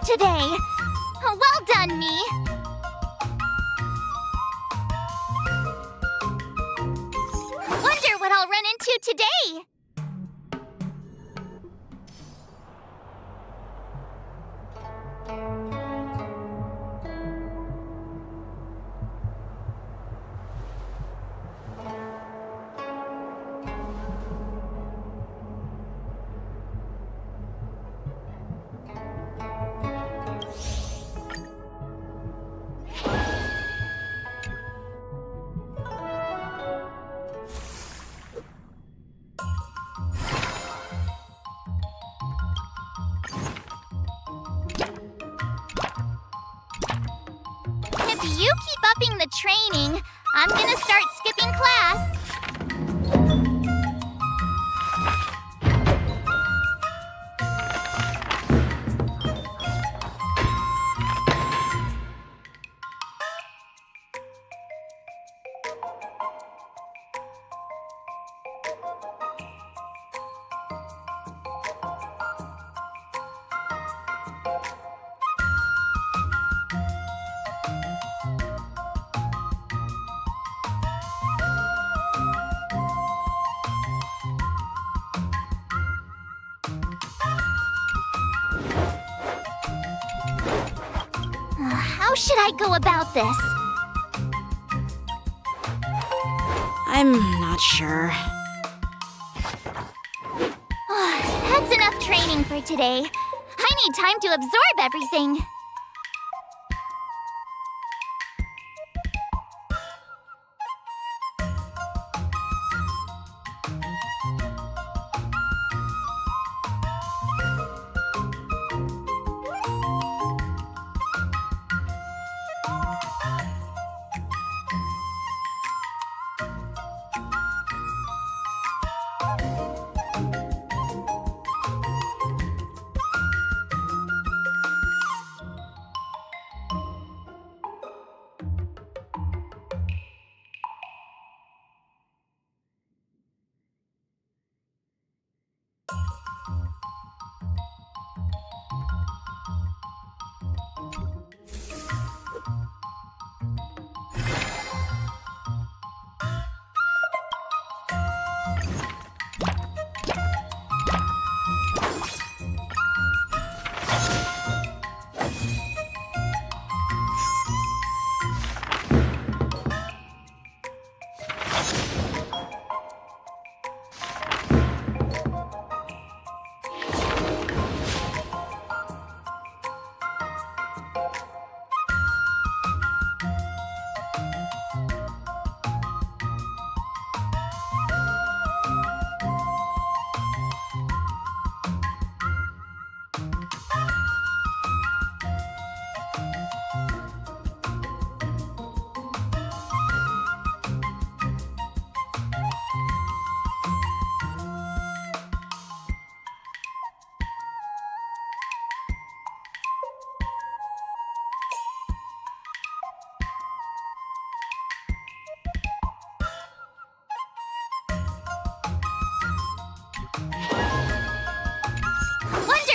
Today. Well done, me. Wonder what I'll run into today. If you keep upping the training, I'm gonna start skipping class. How should I go about this? I'm not sure. That's enough training for today. I need time to absorb everything.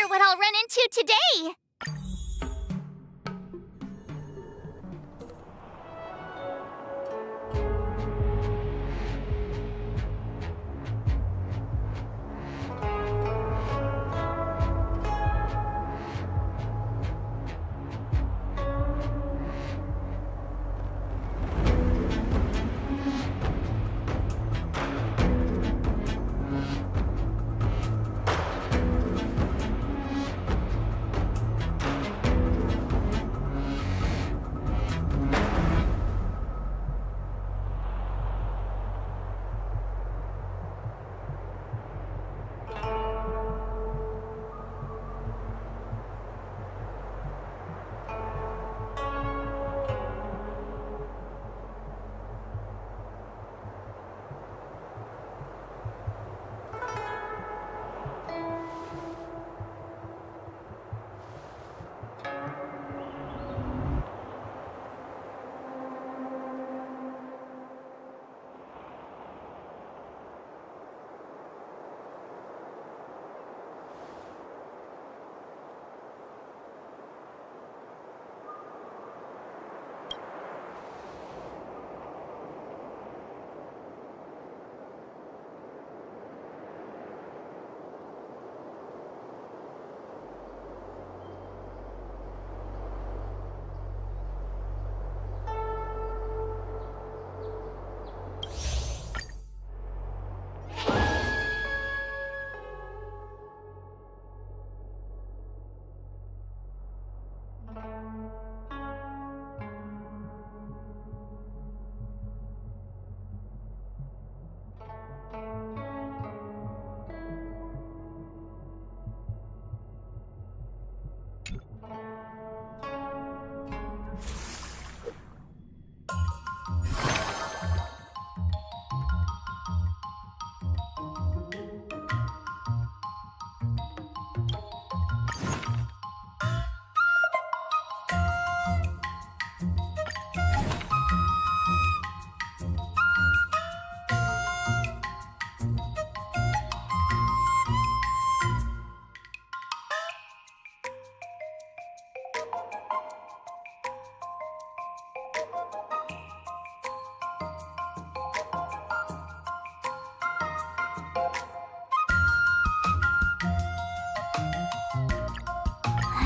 What I'll run into today.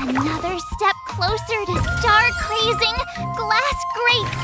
Another step closer to star-crazing glass grates!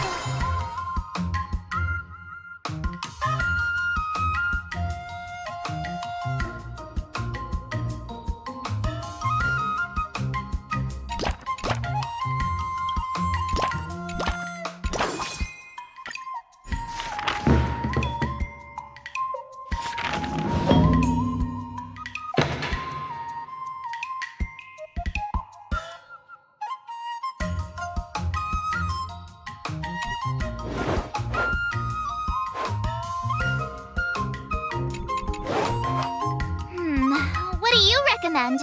What do you recommend?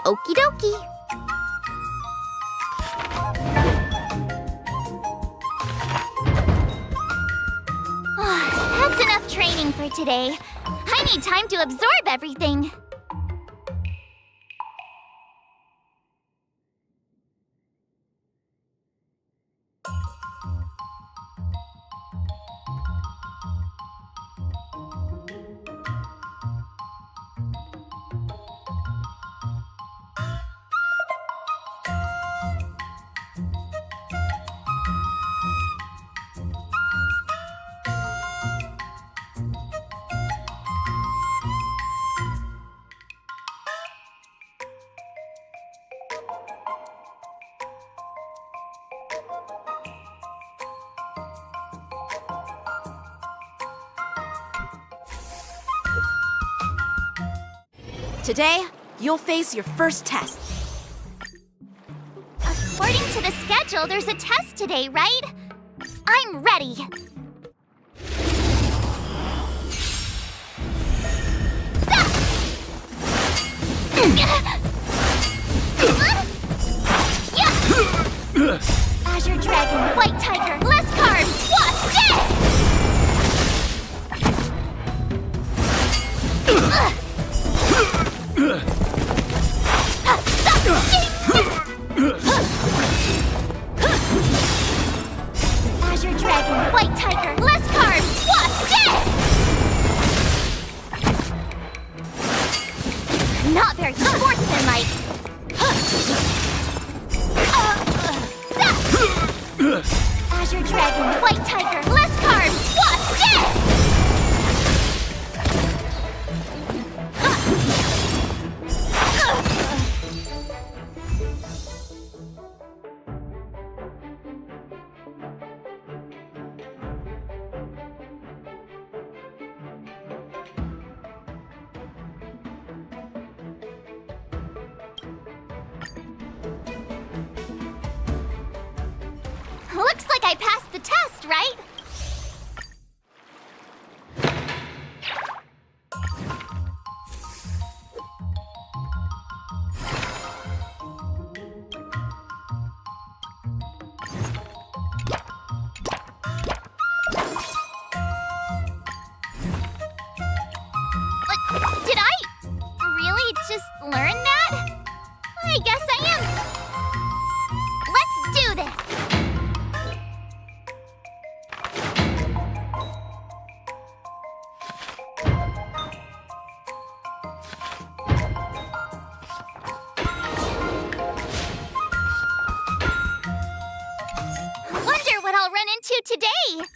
Okie dokie. That's enough training for today. I need time to absorb everything. Today, you'll face your first test. According to the schedule, there's a test today, right? I'm ready. Azure Dragon, White Tiger, less carbs, what's this? Azure Dragon, White Tiger, less carbs, what's this? Not very sportsmanlike. Azure Dragon, White Tiger, less carbs, what's this? Looks like I passed the test, right? Did I really just learn that? I guess I am. Let's do this. Wonder what I'll run into today.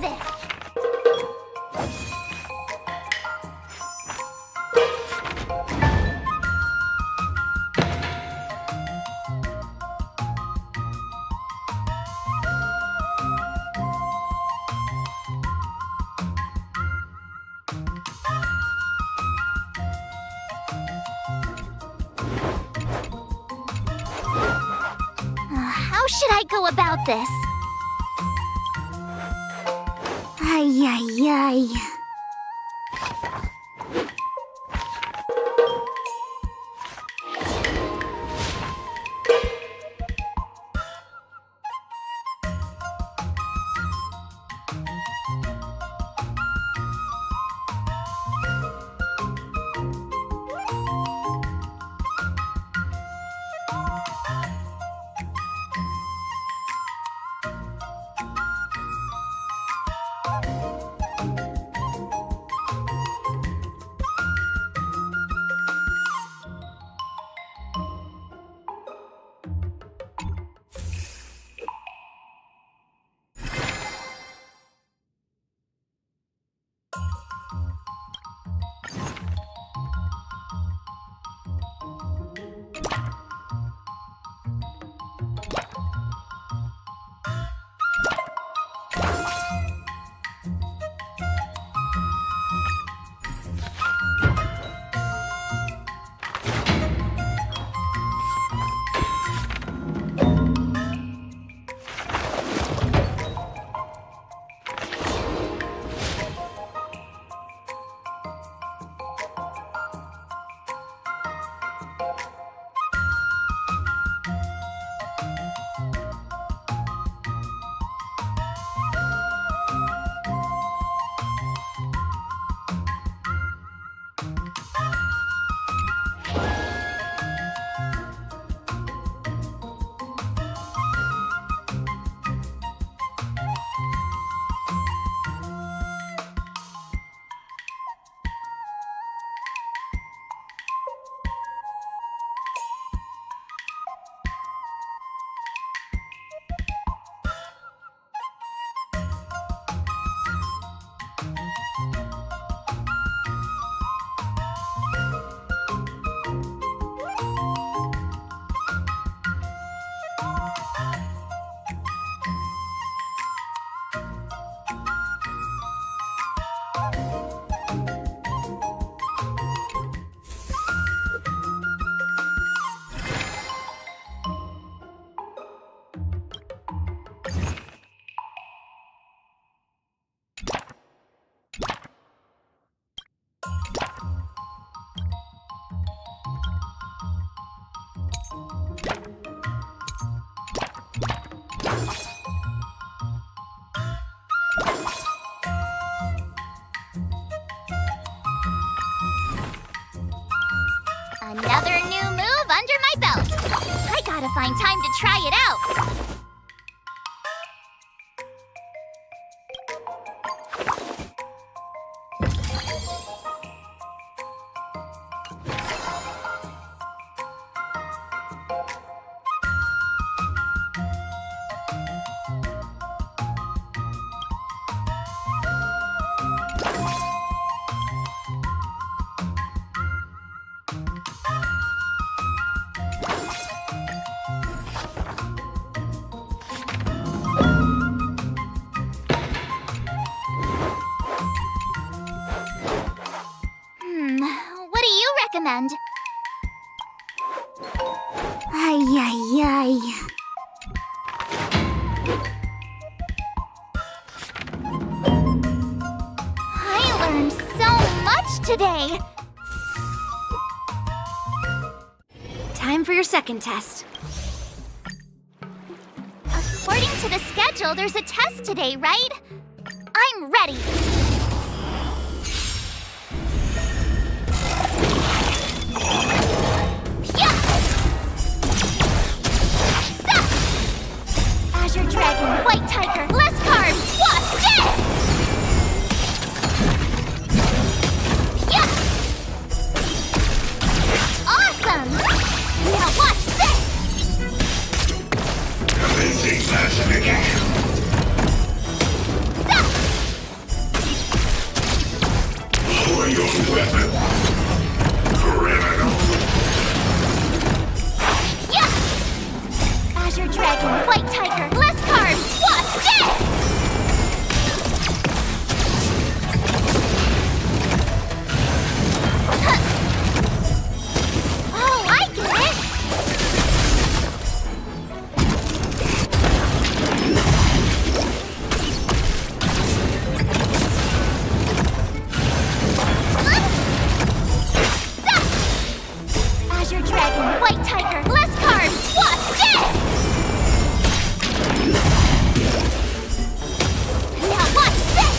do this! How should I go about this? Ay, ay, ay. Another new move under my belt. I gotta find time to try it out. What do you recommend? Ay, ay, ay. I learned so much today. Time for your second test. According to the schedule, there's a test today, right? I'm ready. Azure Dragon, White Tiger, less carbs, watch this! Yeah! Awesome! Now watch this! Commencing classification. dragon, white tiger, less carbs, what? Death! Oh, I get it! Azure dragon, white tiger, less carbs, what? Death! Now watch this!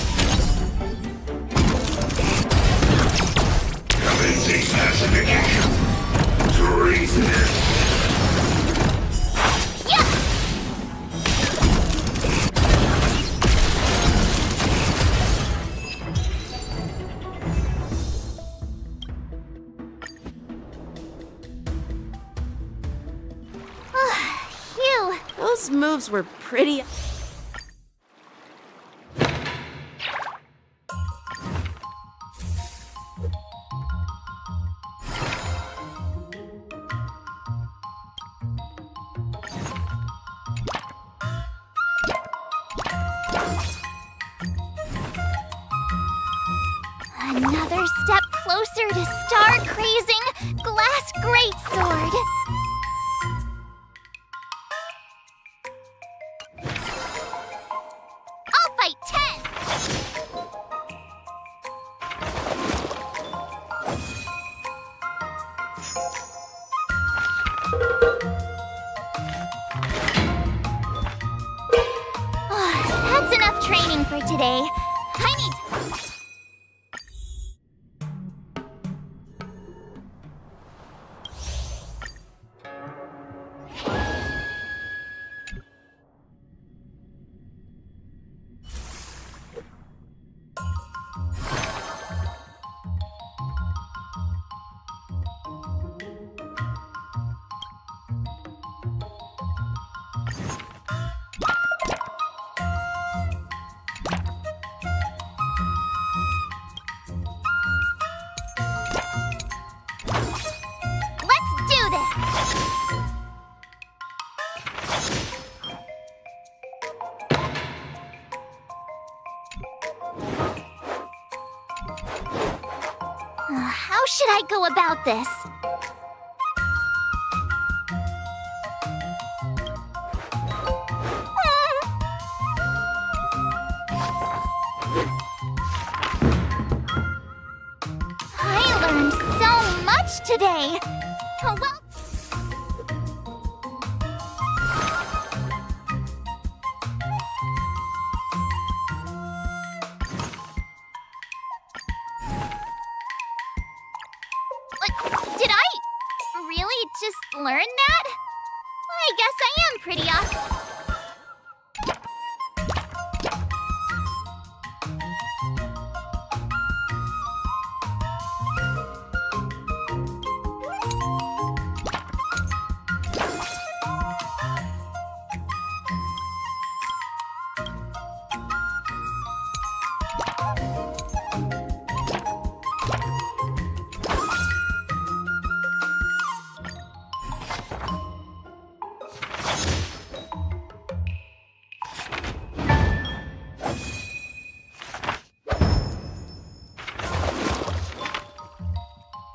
Commencing pacification. Treasonous. Phew. Those moves were pretty. Another step closer to star-crazing glass greatsword. I'll fight 10! That's enough training for today. I need to... Let's do this! How should I go about this? I learned so much today. Oh, well. Did I really just learn that? I guess I am pretty awesome.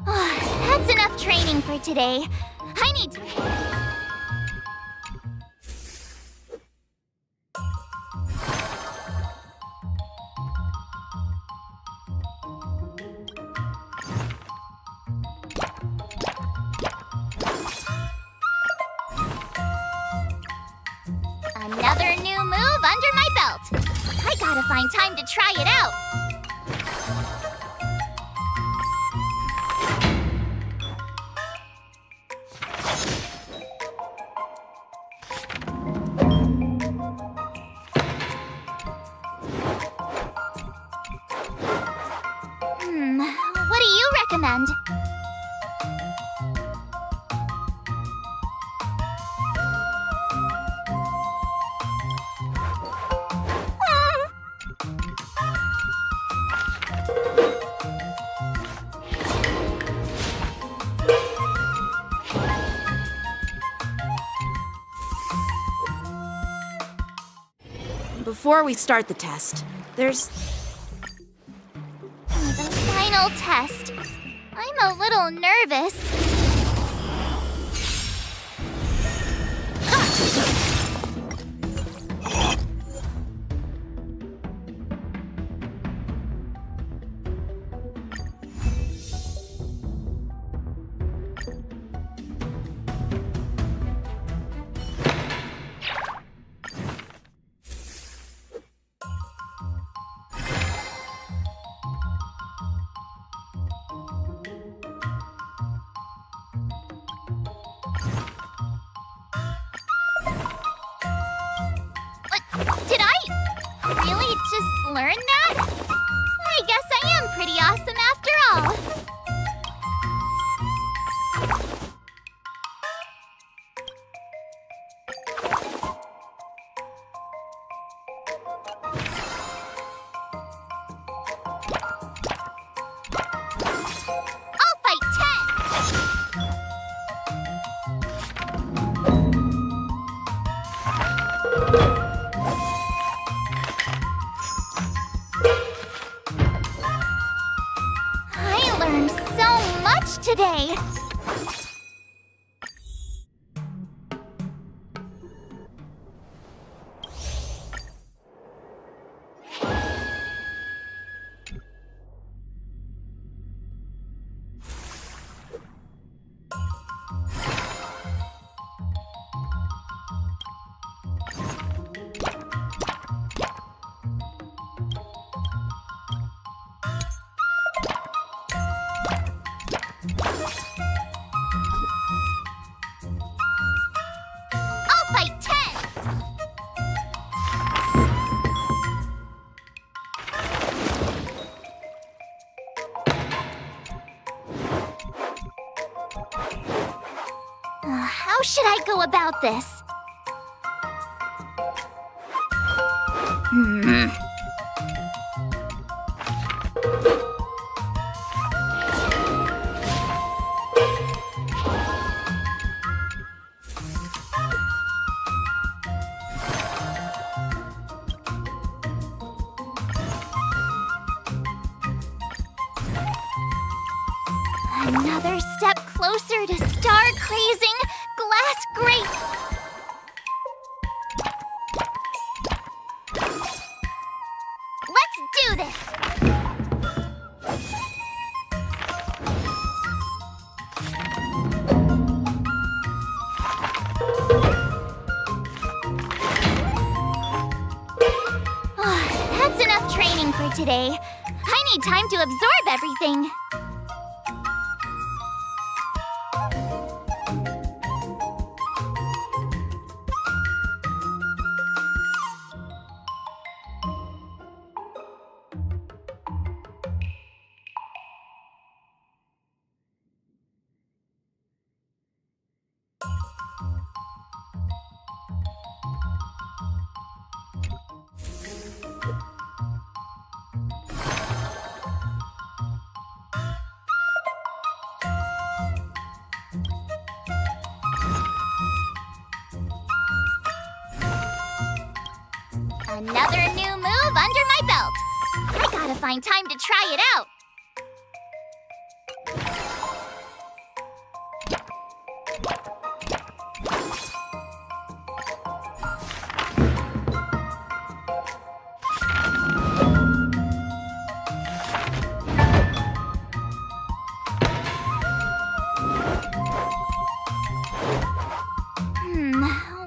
That's enough training for today. I need to... Another new move under my belt. I gotta find time to try it out. What do you recommend? Before we start the test, there's... The final test. I'm a little nervous. Did I really just learn that? I guess I am pretty awesome after all. I'll fight 10. I learned so much today. I'll fight 10. How should I go about this? Another step closer to star-crazing glass grate. Let's do this! That's enough training for today. I need time to absorb everything. Another new move under my belt. I gotta find time to try it out.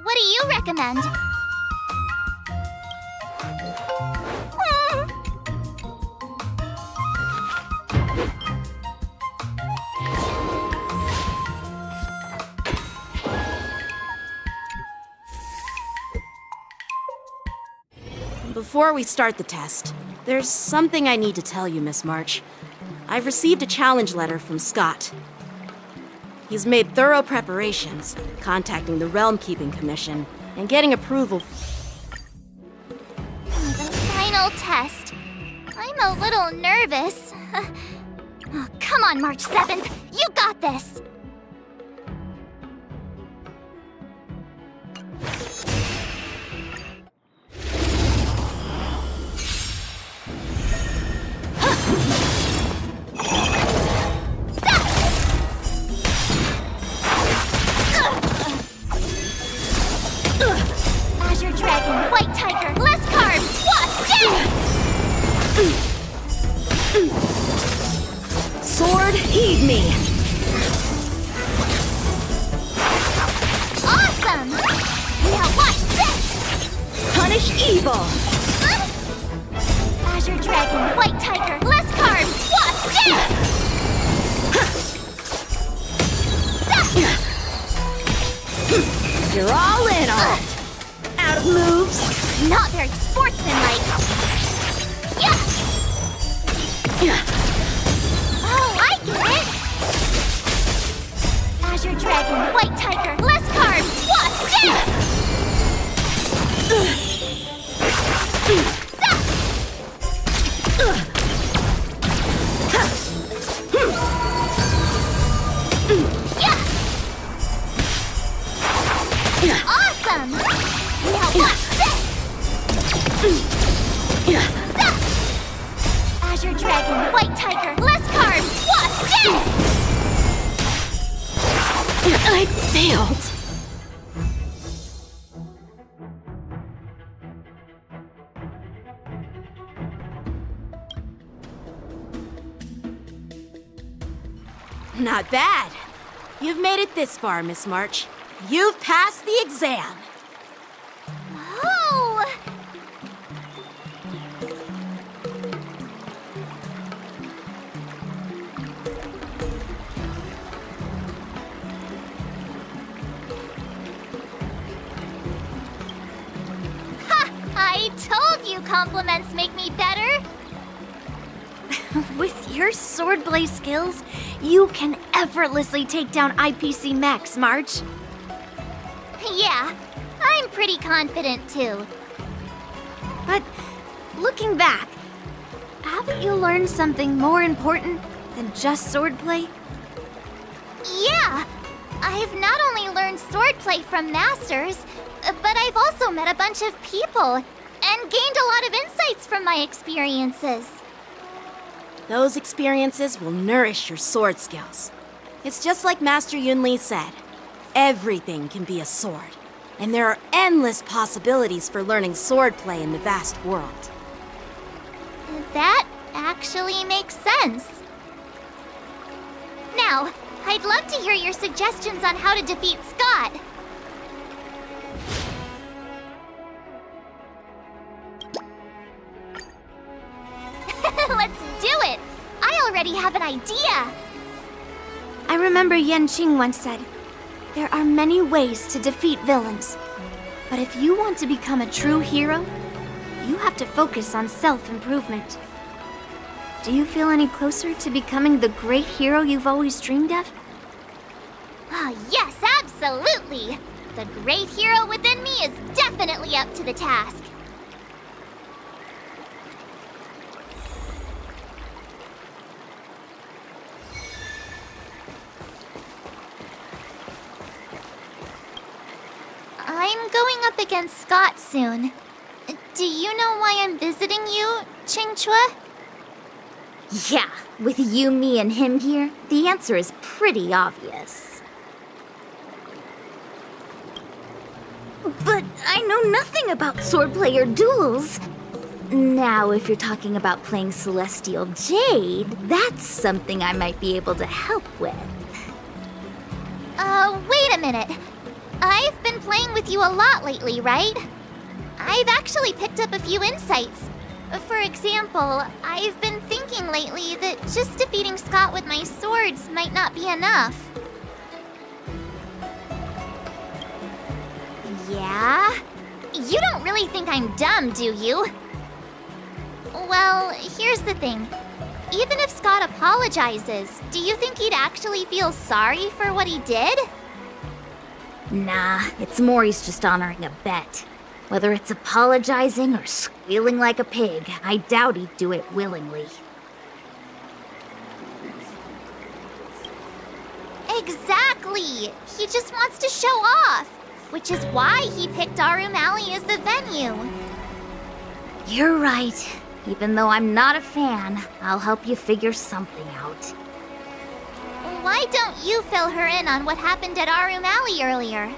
What do you recommend? Before we start the test, there's something I need to tell you, Miss March. I've received a challenge letter from Scott. He's made thorough preparations, contacting the Realm Keeping Commission, and getting approval. The final test. I'm a little nervous. Oh, come on, March 7th. You got this! me! Awesome! Now watch this! Punish evil! Azure Dragon, White Tiger, less carbs! Watch this! You're all in on it! Out of moves! Not very sportsmanlike! Yeah! Oh, I get it! Azure Dragon, White Tiger, less carbs! Watch this! Awesome! Now watch this! Azure Dragon, White Tiger, less carbs! Watch this! I failed! Not bad. You've made it this far, Miss March. You've passed the exam. Oh! Ha! I told you compliments make me better. With your swordblade skills, you can effortlessly take down IPC mechs, March. Yeah, I'm pretty confident too. But looking back, haven't you learned something more important than just swordplay? Yeah! I've not only learned swordplay from masters, but I've also met a bunch of people and gained a lot of insights from my experiences. Those experiences will nourish your sword skills. It's just like Master Yunli said. Everything can be a sword, and there are endless possibilities for learning swordplay in the vast world. That actually makes sense. Now, I'd love to hear your suggestions on how to defeat Scott. Let's do it! I already have an idea! I remember Yanqing once said, there are many ways to defeat villains. But if you want to become a true hero, you have to focus on self-improvement. Do you feel any closer to becoming the great hero you've always dreamed of? Oh, yes, absolutely! The great hero within me is definitely up to the task. I'm going up against Scott soon. Do you know why I'm visiting you, Qingchua? Yeah, with you, me, and him here, the answer is pretty obvious. But I know nothing about swordplay or duels. Now, if you're talking about playing Celestial Jade, that's something I might be able to help with. Wait a minute. I've been playing with you a lot lately, right? I've actually picked up a few insights. For example, I've been thinking lately that just defeating Scott with my swords might not be enough. Yeah? You don't really think I'm dumb, do you? Well, here's the thing. Even if Scott apologizes, do you think he'd actually feel sorry for what he did? Nah, it's more he's just honoring a bet. Whether it's apologizing or squealing like a pig, I doubt he'd do it willingly. Exactly! He just wants to show off, which is why he picked Arum Alley as the venue. You're right. Even though I'm not a fan, I'll help you figure something out. Why don't you fill her in on what happened at Arum Alley earlier?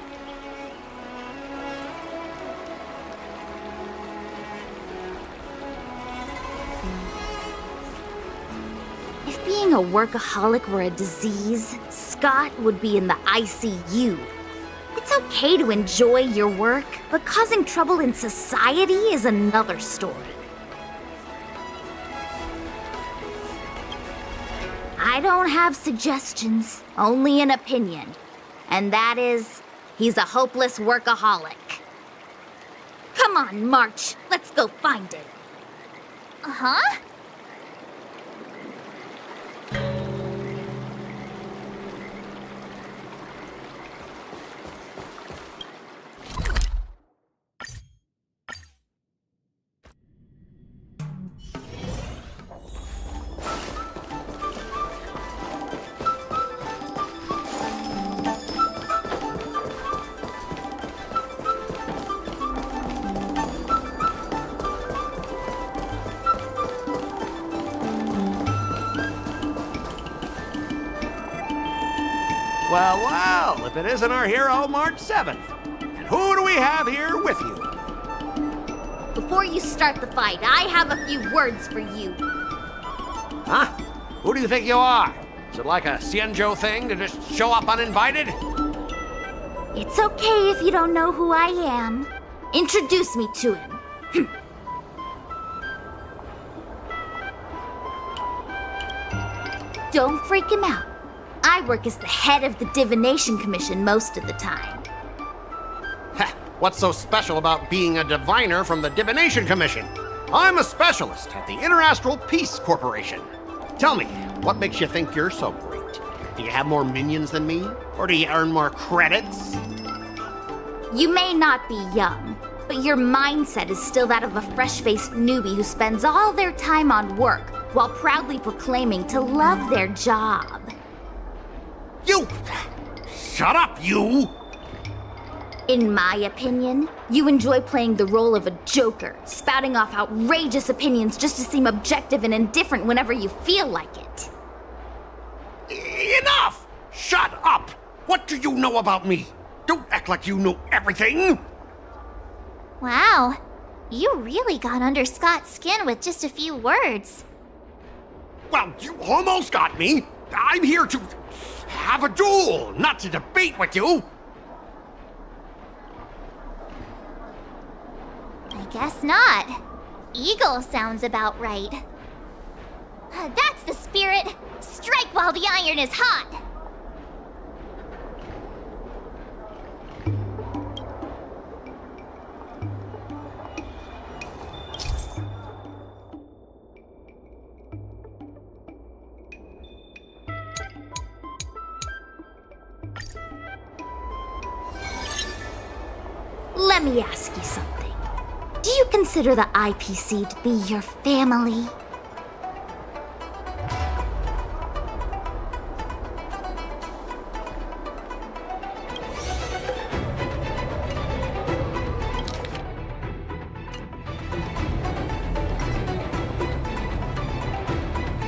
If being being a workaholic were a disease, Scott would be in the ICU. It's okay to enjoy your work, but causing trouble in society is another story. I don't have suggestions, only an opinion. And that is, he's a hopeless workaholic. Come on, March, let's go find it. Huh? Well, well, if it isn't our hero, March 7th. And who do we have here with you? Before you start the fight, I have a few words for you. Huh? Who do you think you are? Is it like a Xianzhou thing to just show up uninvited? It's okay if you don't know who I am. Introduce me to him. Don't freak him out. I work as the head of the Divination Commission most of the time. Heh, what's so special about being a diviner from the Divination Commission? I'm a specialist at the Interastral Peace Corporation. Tell me, what makes you think you're so great? Do you have more minions than me? Or do you earn more credits? You may not be young, but your mindset is still that of a fresh-faced newbie who spends all their time on work while proudly proclaiming to love their job. You! Shut up, you! In my opinion, you enjoy playing the role of a joker, spouting off outrageous opinions just to seem objective and indifferent whenever you feel like it. Enough! Shut up! What do you know about me? Don't act like you know everything! Wow, you really got under Scott's skin with just a few words. Well, you almost got me. I'm here to have a duel, not to debate with you. I guess not. Eagle sounds about right. That's the spirit. Strike while the iron is hot. Let me ask you something. Do you consider the IPC to be your family?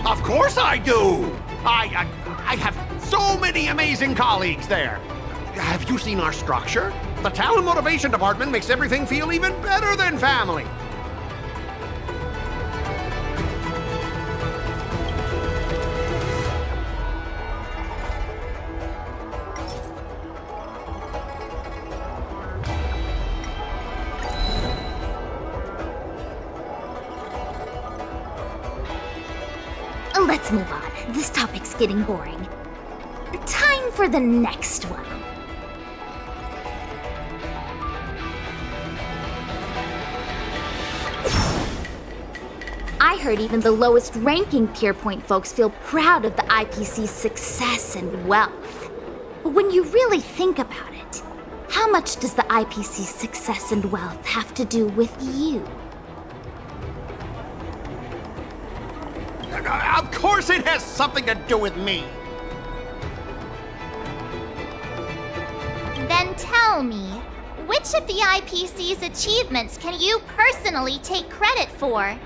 Of course I do! I have so many amazing colleagues there. Have you seen our structure? The Talent Motivation Department makes everything feel even better than family. Let's move on. This topic's getting boring. Time for the next one. I heard even the lowest ranking Pierpoint folks feel proud of the IPC's success and wealth. But when you really think about it, how much does the IPC's success and wealth have to do with you? Of course it has something to do with me. Then tell me, which of the IPC's achievements can you personally take credit for?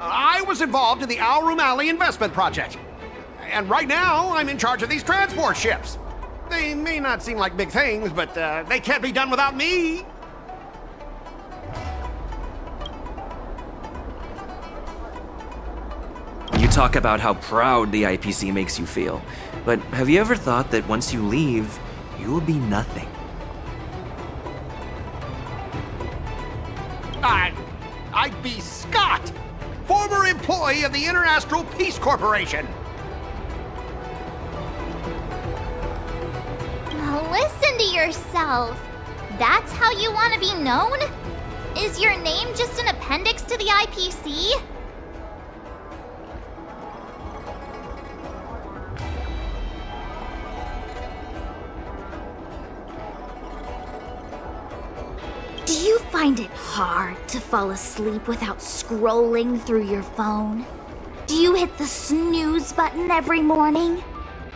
I was involved in the Alroom Alley investment project. And right now, I'm in charge of these transport ships. They may not seem like big things, but they can't be done without me. You talk about how proud the IPC makes you feel, but have you ever thought that once you leave, you will be nothing? I'd be Scott, former employee of the Interastral Peace Corporation. Listen to yourself. That's how you want to be known? Is your name just an appendix to the IPC? Do you find it hard to fall asleep without scrolling through your phone? Do you hit the snooze button every morning?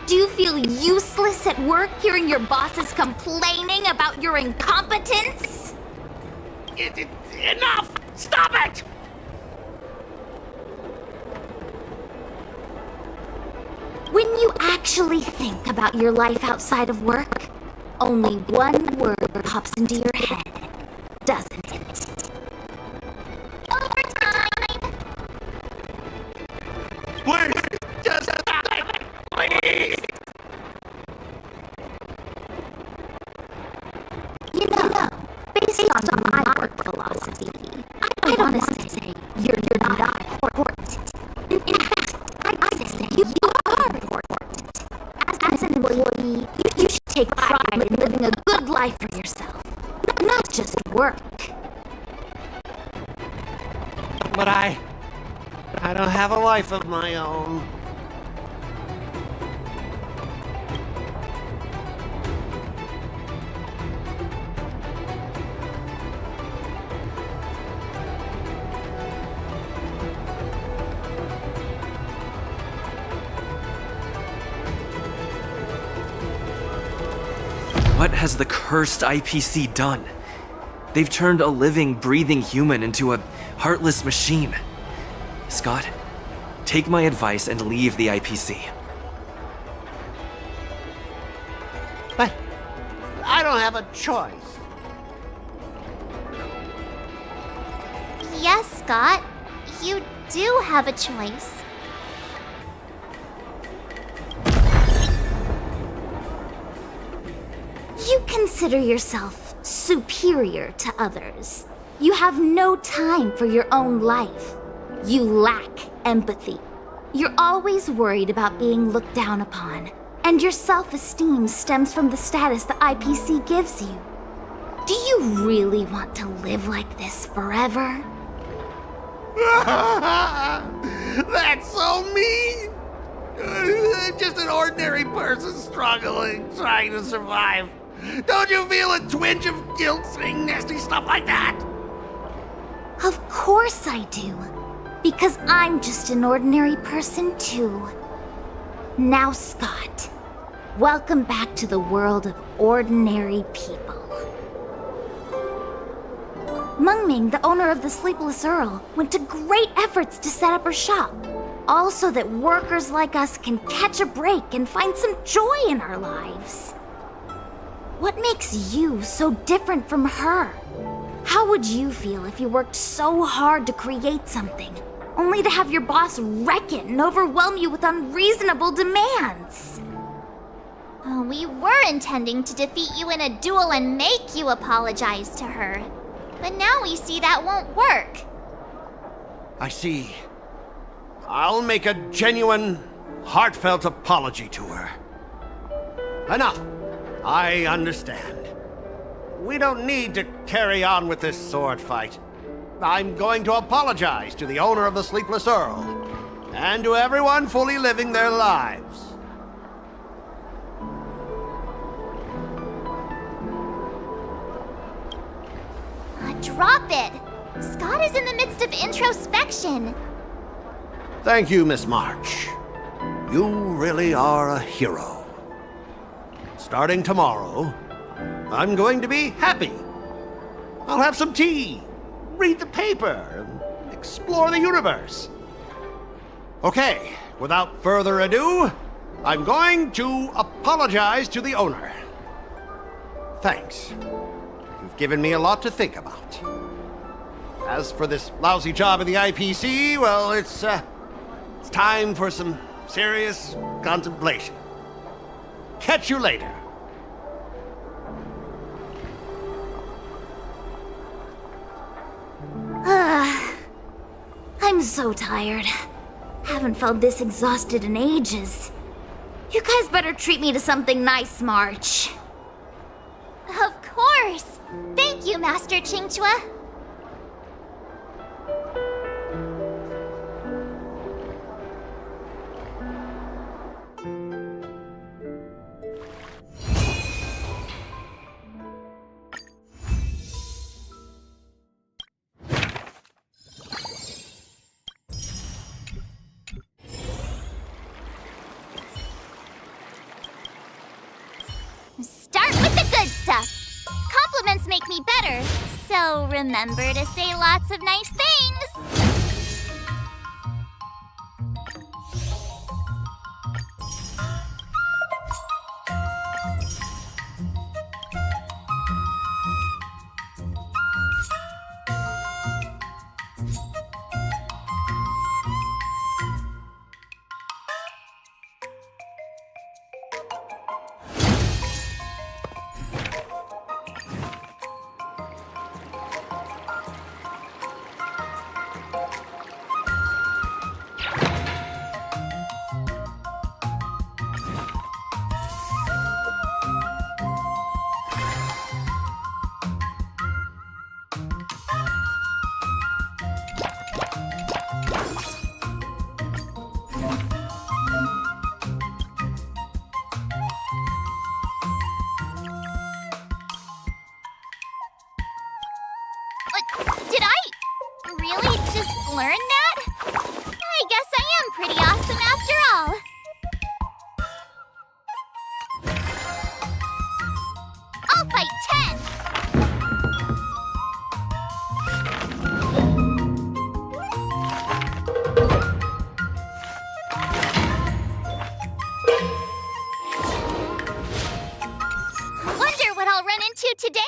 Do you feel useless at work hearing your bosses complaining about your incompetence? Enough! Stop it! When you actually think about your life outside of work, only one word pops into your head, doesn't it? Overtime! Please, just stop it! Please! You know, based on my work philosophy, I'd honestly say you're not important. In fact, I'd say you are important. As an employee, you should take pride in living a good life for yourself, not just work. But I don't have a life of my own. What has the cursed IPC done? They've turned a living, breathing human into a heartless machine. Scott, take my advice and leave the IPC. But I don't have a choice. Yes, Scott. You do have a choice. You consider yourself superior to others. You have no time for your own life. You lack empathy. You're always worried about being looked down upon, and your self-esteem stems from the status the IPC gives you. Do you really want to live like this forever? That's so mean! Just an ordinary person struggling, trying to survive. Don't you feel a twinge of guilt saying nasty stuff like that? Of course I do. Because I'm just an ordinary person too. Now, Scott, welcome back to the world of ordinary people. Mengming, the owner of the Sleepless Earl, went to great efforts to set up her shop. All so that workers like us can catch a break and find some joy in our lives. What makes you so different from her? How would you feel if you worked so hard to create something, only to have your boss wreck it and overwhelm you with unreasonable demands? Oh, we were intending to defeat you in a duel and make you apologize to her. But now we see that won't work. I see. I'll make a genuine, heartfelt apology to her. Enough. I understand. We don't need to carry on with this sword fight. I'm going to apologize to the owner of the Sleepless Earl, and to everyone fully living their lives. Drop it! Scott is in the midst of introspection. Thank you, Miss March. You really are a hero. Starting tomorrow, I'm going to be happy. I'll have some tea, read the paper, and explore the universe. Okay, without further ado, I'm going to apologize to the owner. Thanks. You've given me a lot to think about. As for this lousy job in the IPC, well, it's It's time for some serious contemplation. Catch you later. I'm so tired. Haven't felt this exhausted in ages. You guys better treat me to something nice, March. Of course! Thank you, Master Qingchua. Start with the good stuff. Compliments make me better, so remember to say lots of nice things. Did I really just learn that? I guess I am pretty awesome after all. I'll fight 10! Wonder what I'll run into today!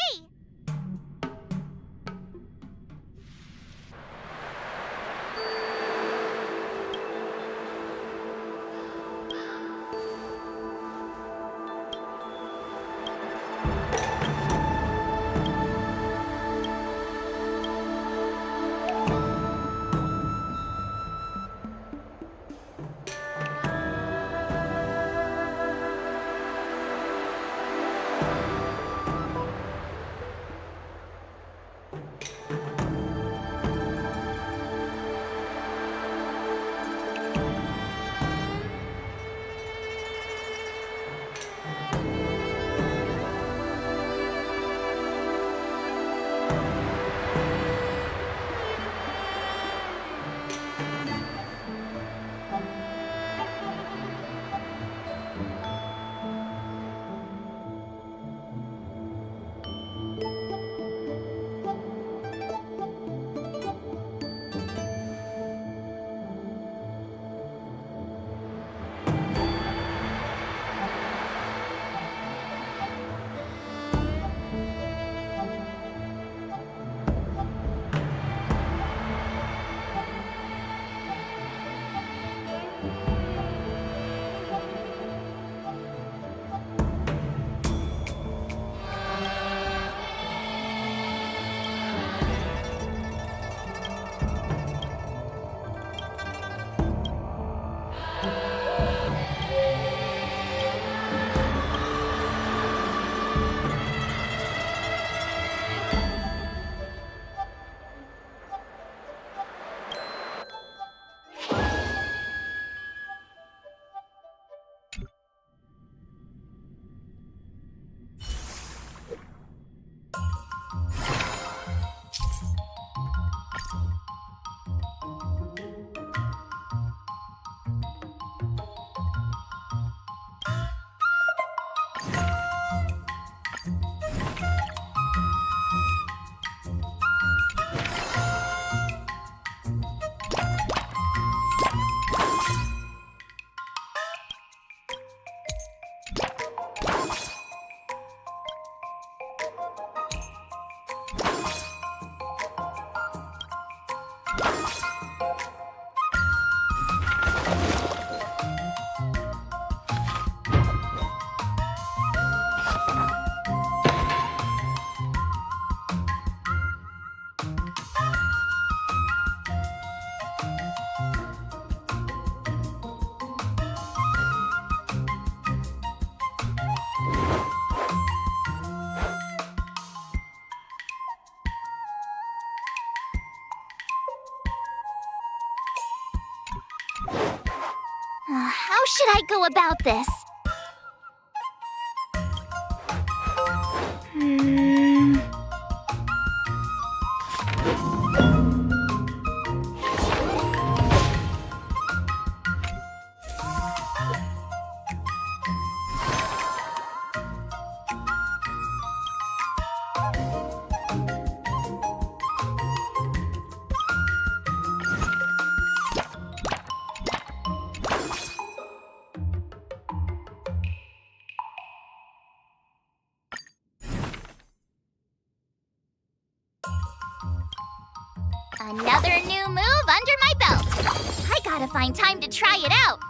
How should I go about this? Another new move under my belt. I gotta find time to try it out.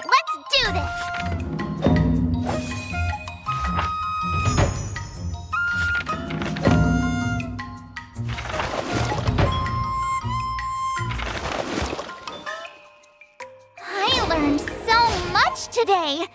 Let's do this! I learned so much today.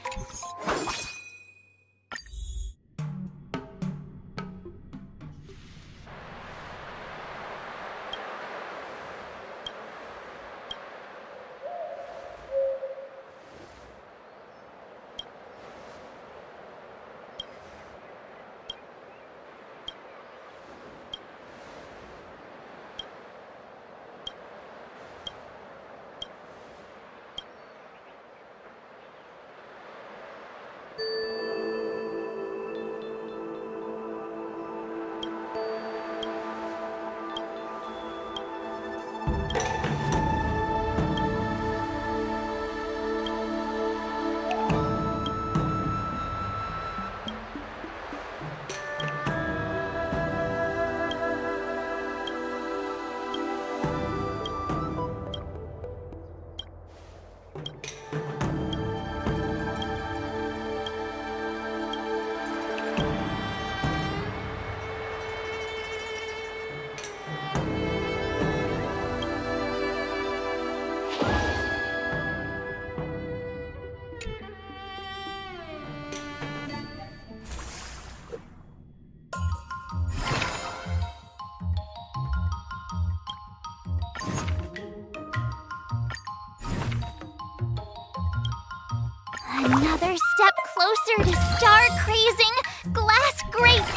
Another step closer to star-crazing glass grape.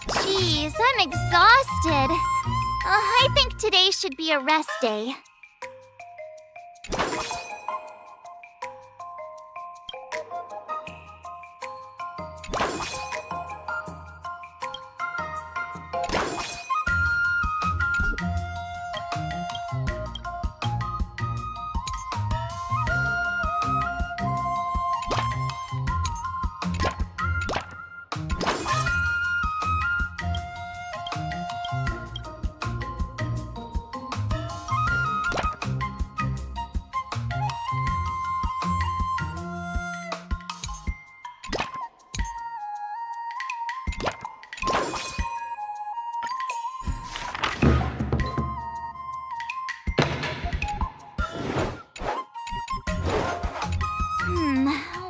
Jeez, I'm exhausted. I think today should be a rest day.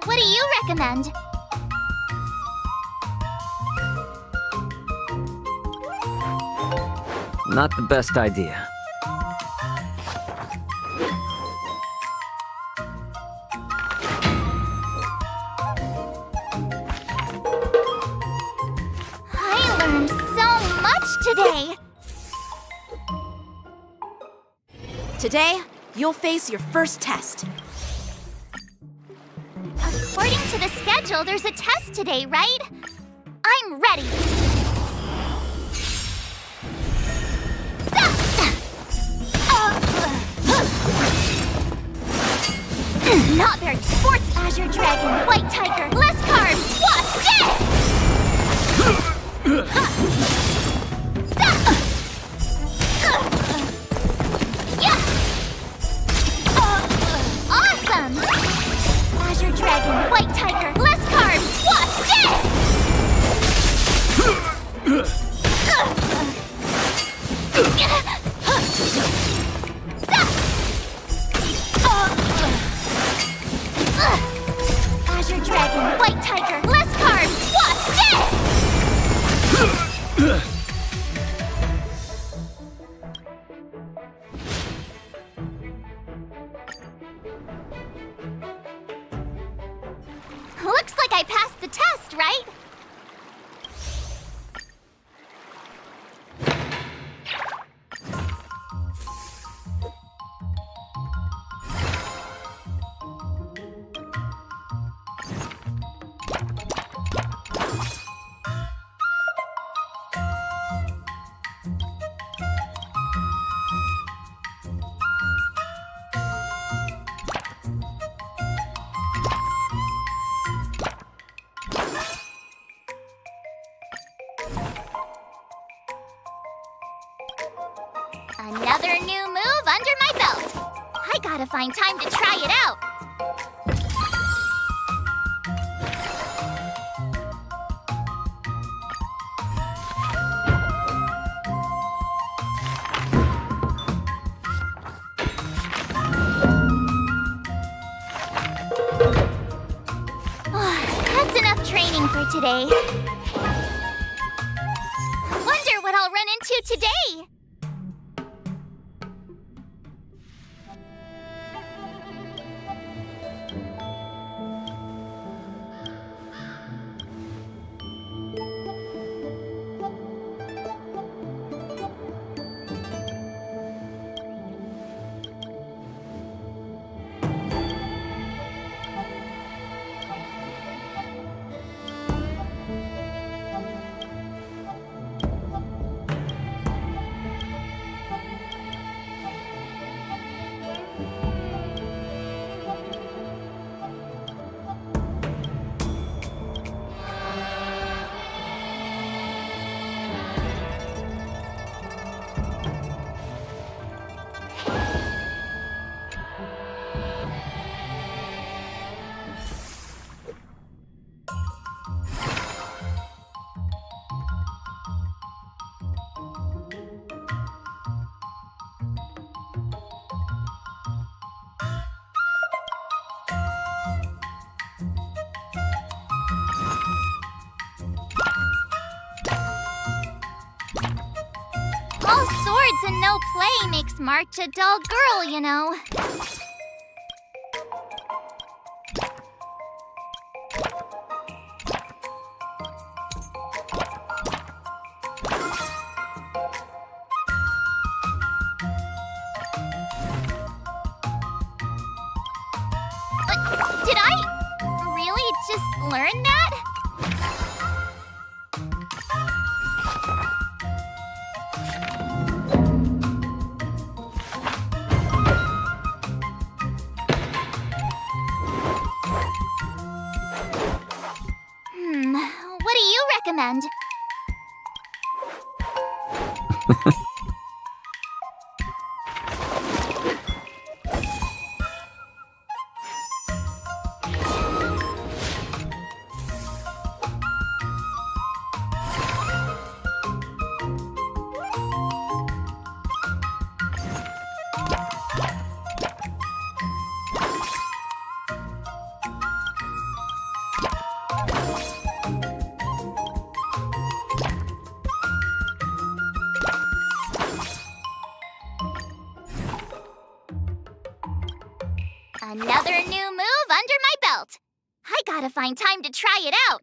What do you recommend? Not the best idea. I learned so much today! Today, you'll face your first test. According to the schedule, there's a test today, right? I'm ready! Not very sports, Azure Dragon, White Tiger, less carbs, what's Awesome! Azure Dragon, White Tiger, less carbs, what's Azure Dragon, White Tiger, less carbs, what's Looks like I passed the test, right? Another new move under my belt. I gotta find time to try it out. That's enough training for today. Wonder what I'll run into today. All swords and no play makes March a dull girl, you know. Did I really just learn that? What do you recommend? Another new move under my belt. I gotta find time to try it out.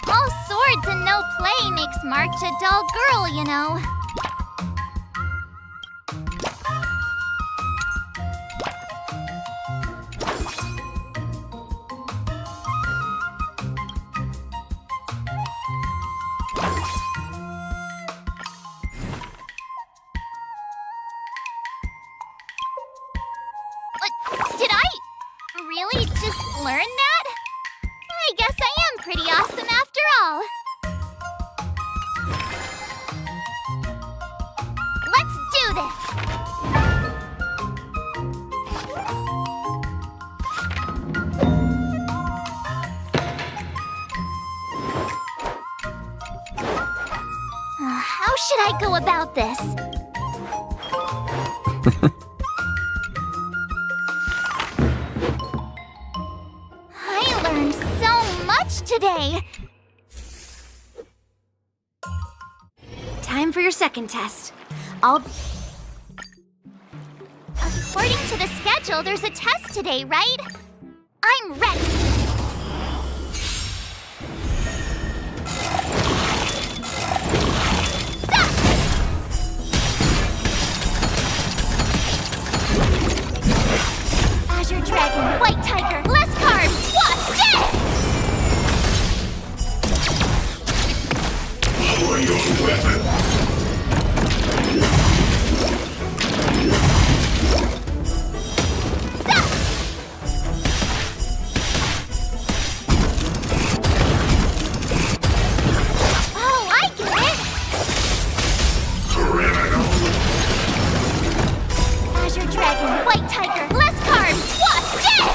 All swords and no play makes March a dull girl, you know. Did I really just learn that? I guess I am pretty awesome after all. should I go about this? I learned so much today. Time for your second test. According to the schedule, there's a test today, right? I'm ready. Azure Dragon, White Tiger, less carbs, what's this? Lower your weapon. Oh, I get it! Azure Dragon, White Tiger, less carbs, what's this?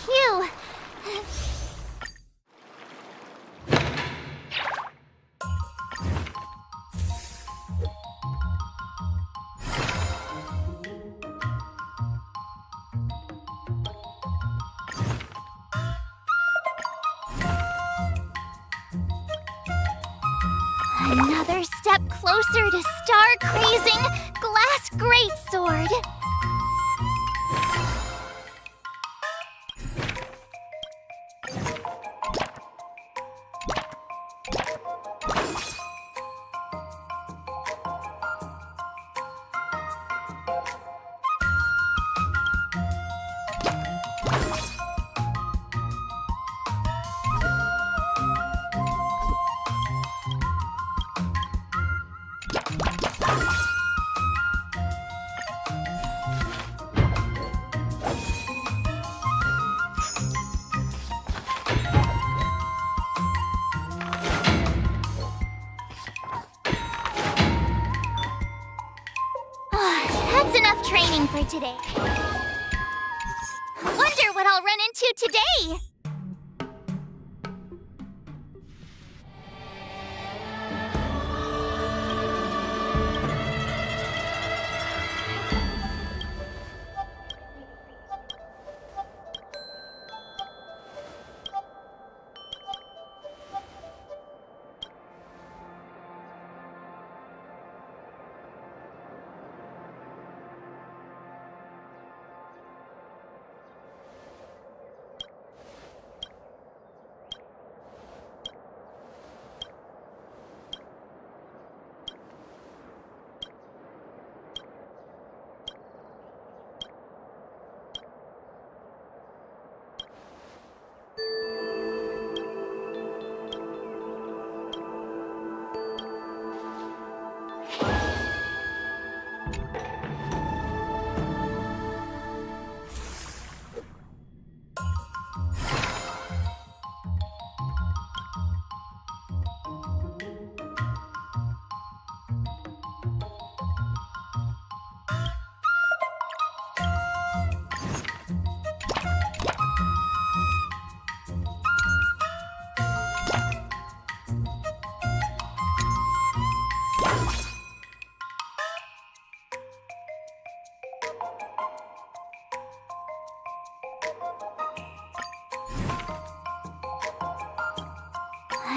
Phew. Another step closer to star-crazing Glass Greatsword. That's enough training for today. Wonder what I'll run into today.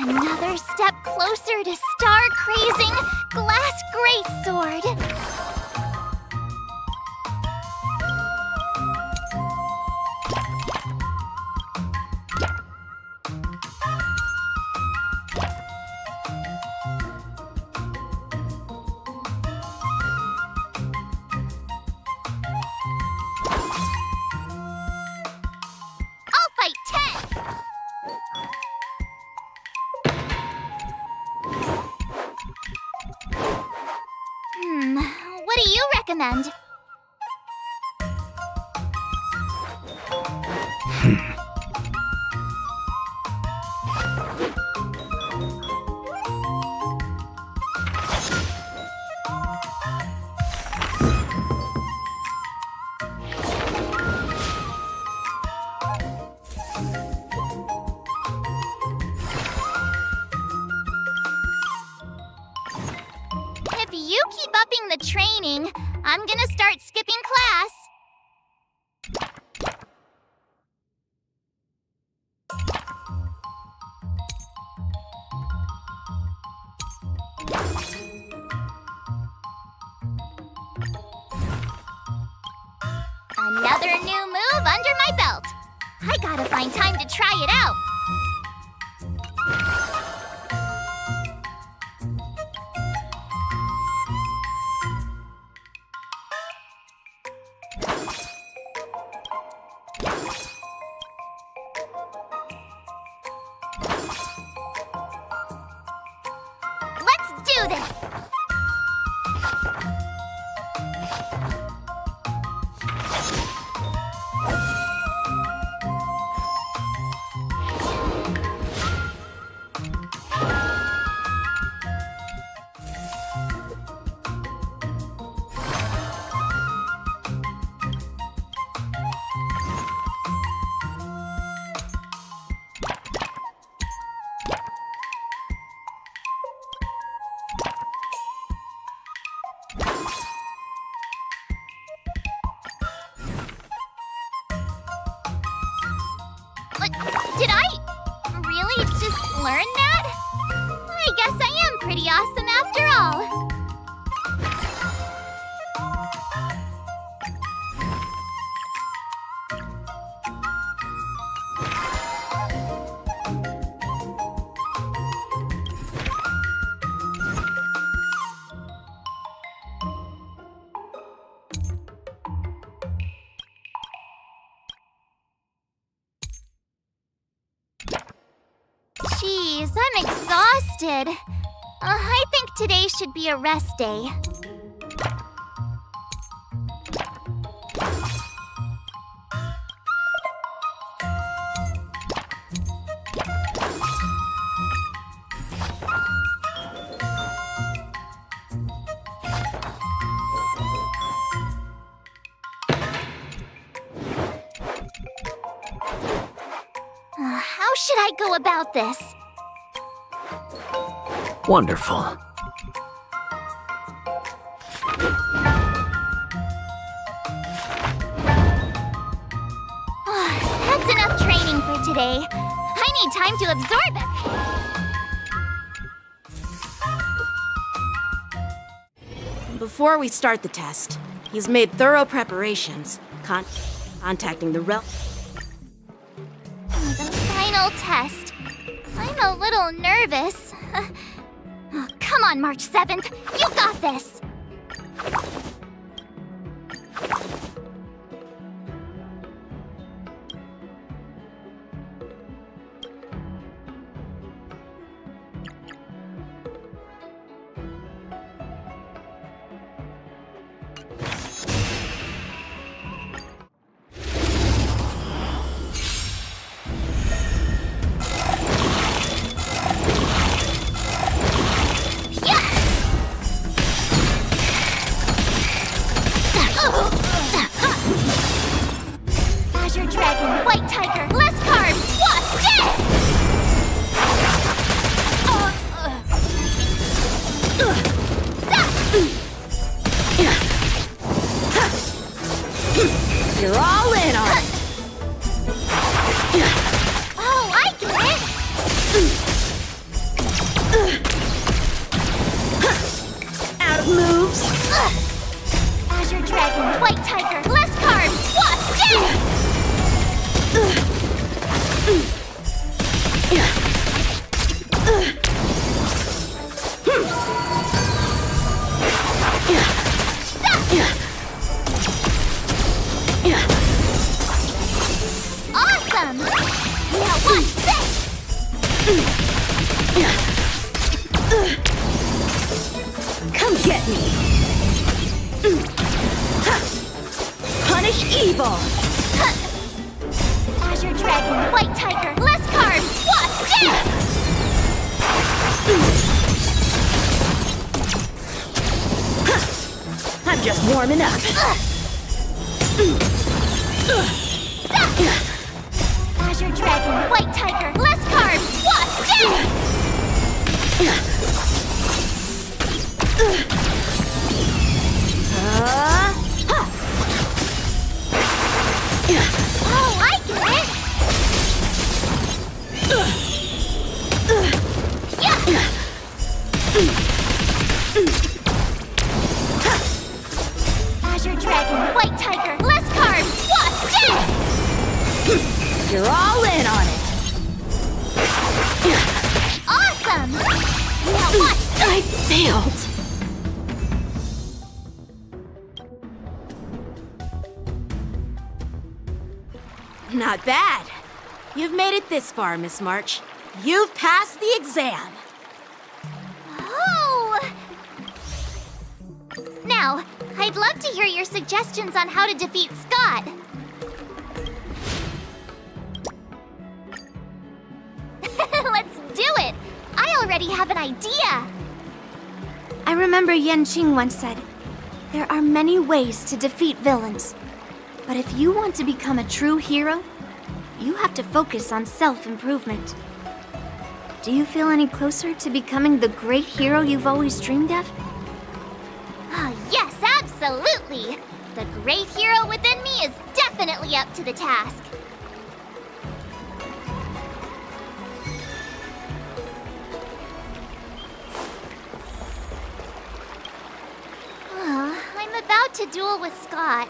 Another step closer to star-crazing Glass Greatsword. I'll fight 10! What do you recommend? If you keep upping the training, I'm gonna start skipping class. Another new move under my belt. I gotta find time to try it out. Let's do this! Did I really just learn that? I guess I am pretty awesome after all. Jeez, I'm exhausted. I think today should be a rest day. How should I go about this? Wonderful. That's enough training for today. I need time to absorb it. Before we start the test, he's made thorough preparations, contacting the The final test. I'm a little nervous. Oh, come on, March 7th. You got this! Azure Dragon, White Tiger, less carbs! What's this? You're all in on it! Oh, I get it! Out of moves! Azure Dragon, White Tiger, less carbs! What's this? Awesome! Now what's this? Come get me! Punish evil! Azure Dragon, White Tiger, less carbs, wasp, death! I'm just warming up. Azure Dragon, White Tiger, less carbs, wasp, death! Oh, I get it! Azure Dragon, White Tiger, less carbs, wasp, death! You're all in on it. Awesome! Now watch! I failed. Not bad. You've made it this far, Miss March. You've passed the exam. Oh! Now, I'd love to hear your suggestions on how to defeat Scott. Let's do it! I already have an idea! I remember Yanqing once said, there are many ways to defeat villains. But if you want to become a true hero, you have to focus on self-improvement. Do you feel any closer to becoming the great hero you've always dreamed of? Ah, yes, absolutely! The great hero within me is definitely up to the task. I'm about to duel with Scott,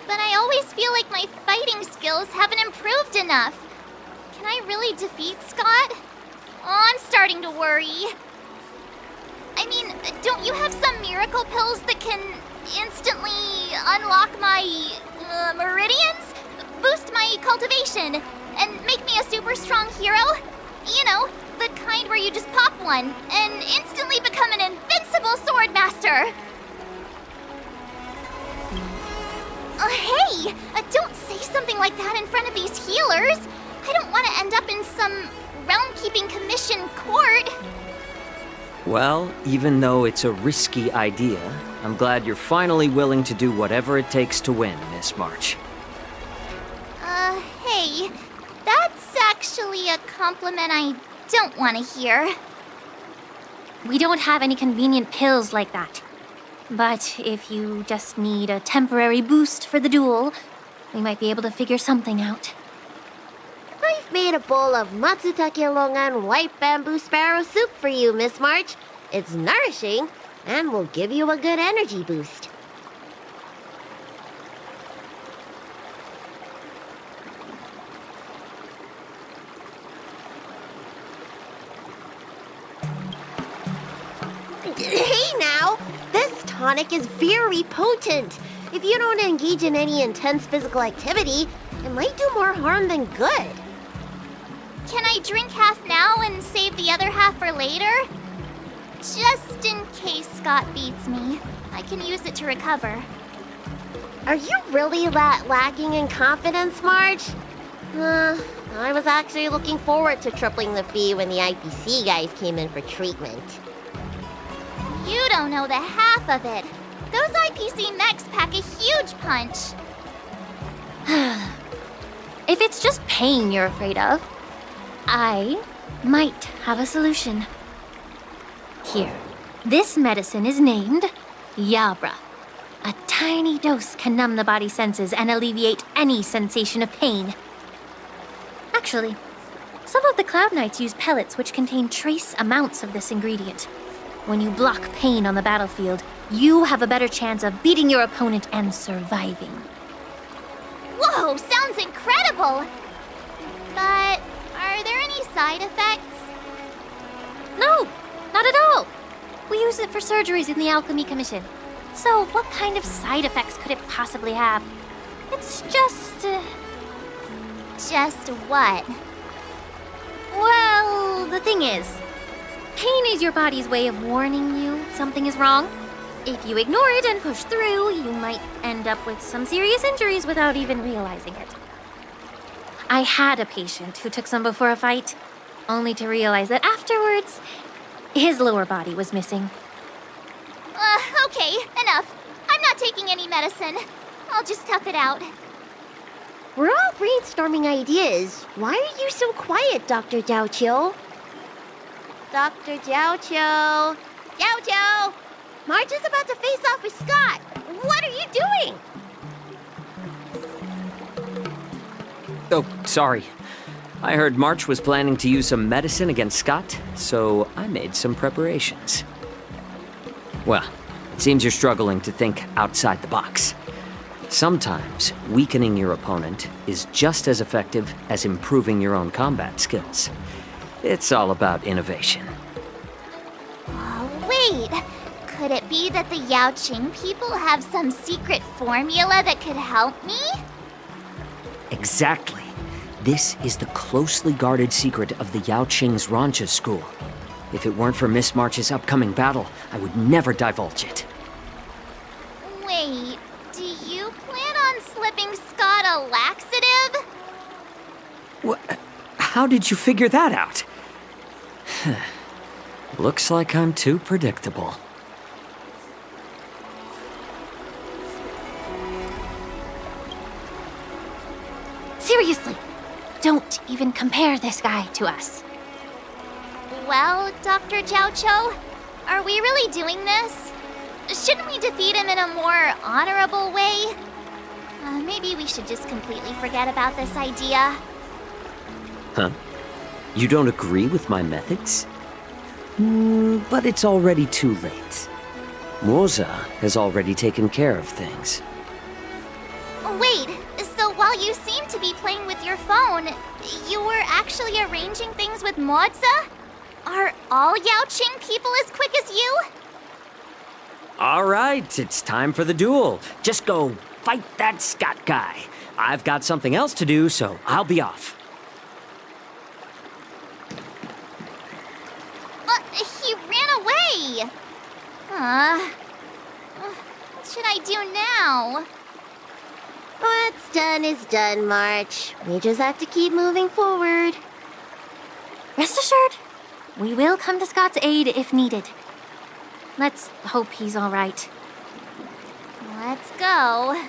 but I always feel like my fighting skills haven't improved enough. Can I really defeat Scott? Oh, I'm starting to worry. I mean, don't you have some miracle pills that can instantly unlock my meridians? Boost my cultivation and make me a super strong hero? You know, the kind where you just pop one and instantly become an invincible sword master. Hey! Don't say something like that in front of these healers! I don't want to end up in some realm-keeping commission court! Well, even though it's a risky idea, I'm glad you're finally willing to do whatever it takes to win, Miss March. Hey, that's actually a compliment I don't want to hear. We don't have any convenient pills like that. But if you just need a temporary boost for the duel, we might be able to figure something out. I've made a bowl of matsutake longan white bamboo sparrow soup for you, Miss March. It's nourishing and will give you a good energy boost. Hey now! This tonic is very potent. If you don't engage in any intense physical activity, it might do more harm than good. Can I drink half now and save the other half for later? Just in case Scott beats me, I can use it to recover. Are you really that lacking in confidence, Marge? I was actually looking forward to tripling the fee when the IPC guys came in for treatment. You don't know the half of it. Those IPC mechs pack a huge punch. If it's just pain you're afraid of, I might have a solution. Here, this medicine is named Yabra. A tiny dose can numb the body's senses and alleviate any sensation of pain. Actually, some of the Cloud Knights use pellets which contain trace amounts of this ingredient. When you block pain on the battlefield, you have a better chance of beating your opponent and surviving. Whoa, sounds incredible! But are there any side effects? No, not at all. We use it for surgeries in the Alchemy Commission. So what kind of side effects could it possibly have? It's just... Just what? Well, the thing is, pain is your body's way of warning you something is wrong. If you ignore it and push through, you might end up with some serious injuries without even realizing it. I had a patient who took some before a fight, only to realize that afterwards, his lower body was missing. Okay, enough. I'm not taking any medicine. I'll just tough it out. We're all brainstorming ideas. Why are you so quiet, Dr. Jiaoqiu? Dr. Jiaoqiu! Jiaoqiu! Marge is about to face off with Scott! What are you doing? Oh, sorry. I heard March was planning to use some medicine against Scott, so I made some preparations. Well, it seems you're struggling to think outside the box. Sometimes, weakening your opponent is just as effective as improving your own combat skills. It's all about innovation. Wait, could it be that the Yanqing people have some secret formula that could help me? Exactly. This is the closely guarded secret of the Yanqing's Rancha school. If it weren't for Miss March's upcoming battle, I would never divulge it. Wait, do you plan on slipping Scott a laxative? How did you figure that out? Looks like I'm too predictable. Seriously, don't even compare this guy to us. Well, Dr. Jiaoqiu, are we really doing this? Shouldn't we defeat him in a more honorable way? Maybe we should just completely forget about this idea. Huh? You don't agree with my methods? But it's already too late. Moza has already taken care of things. Wait, so while you seem to be playing with your phone, you were actually arranging things with Moza? Are all Yanqing people as quick as you? All right, it's time for the duel. Just go fight that Scott guy. I've got something else to do, so I'll be off. He ran away! What should I do now? What's done is done, March. We just have to keep moving forward. Rest assured, we will come to Scott's aid if needed. Let's hope he's all right. Let's go.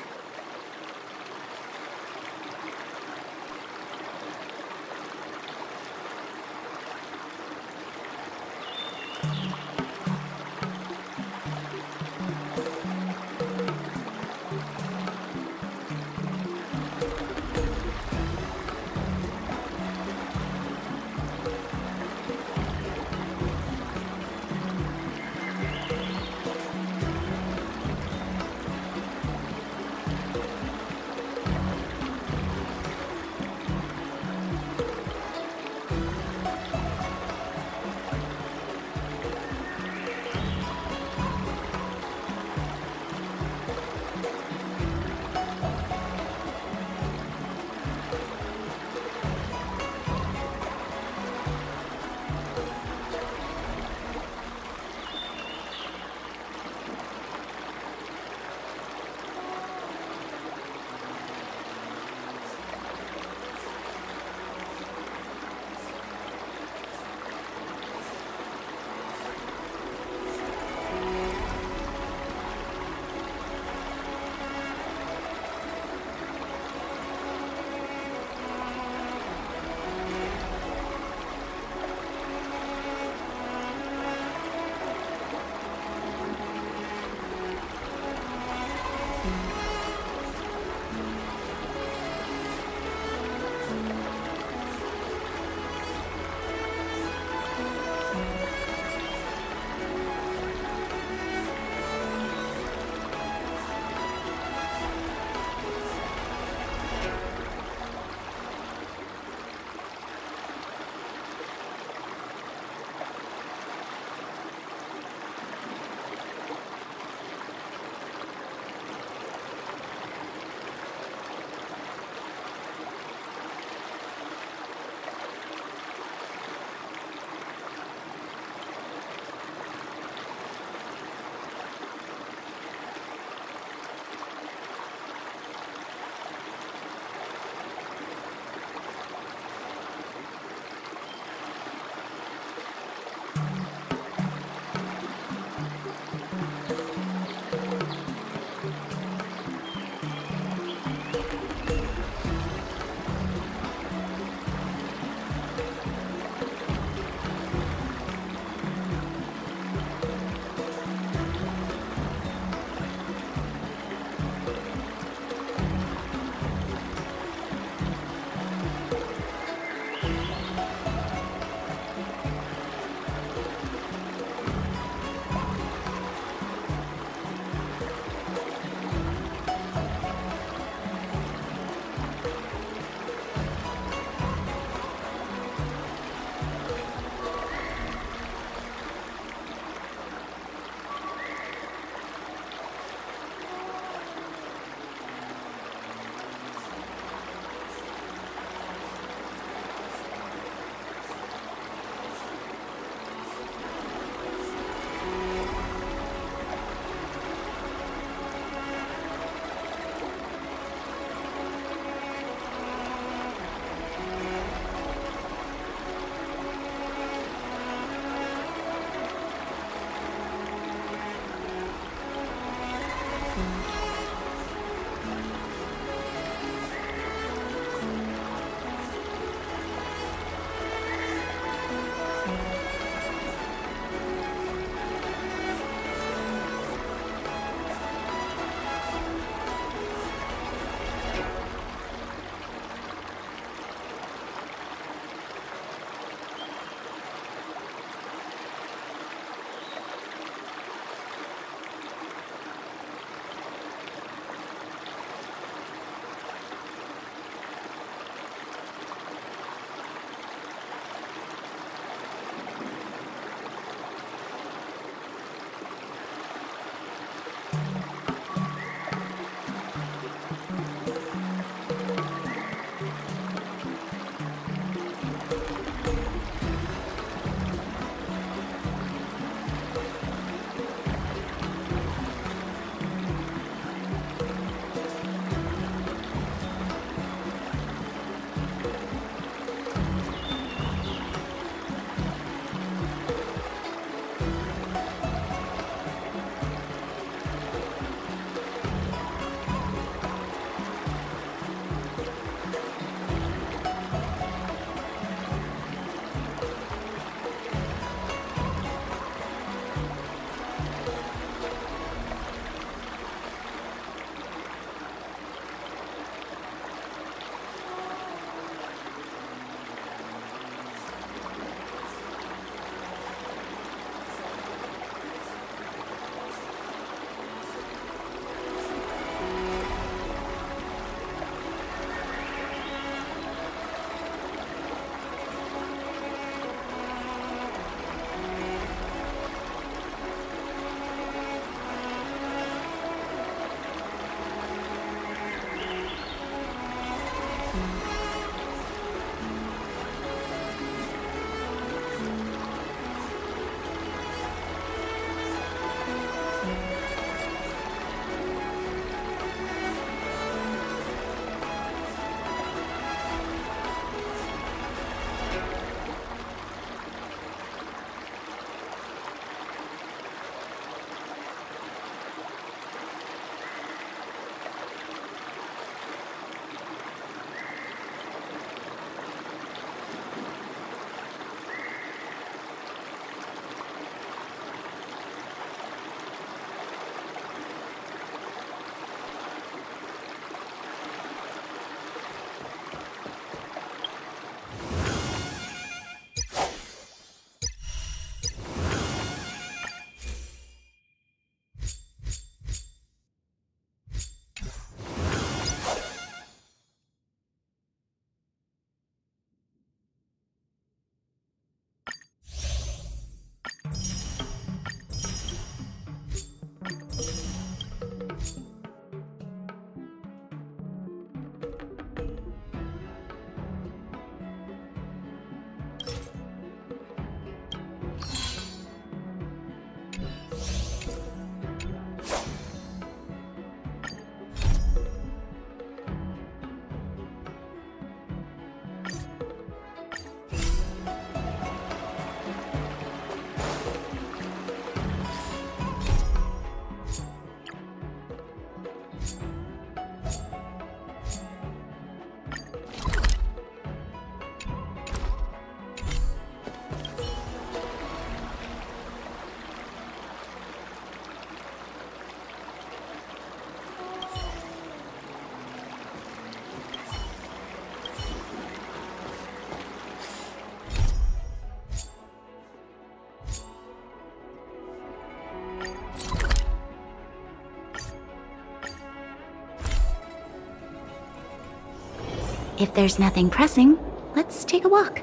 If there's nothing pressing, let's take a walk.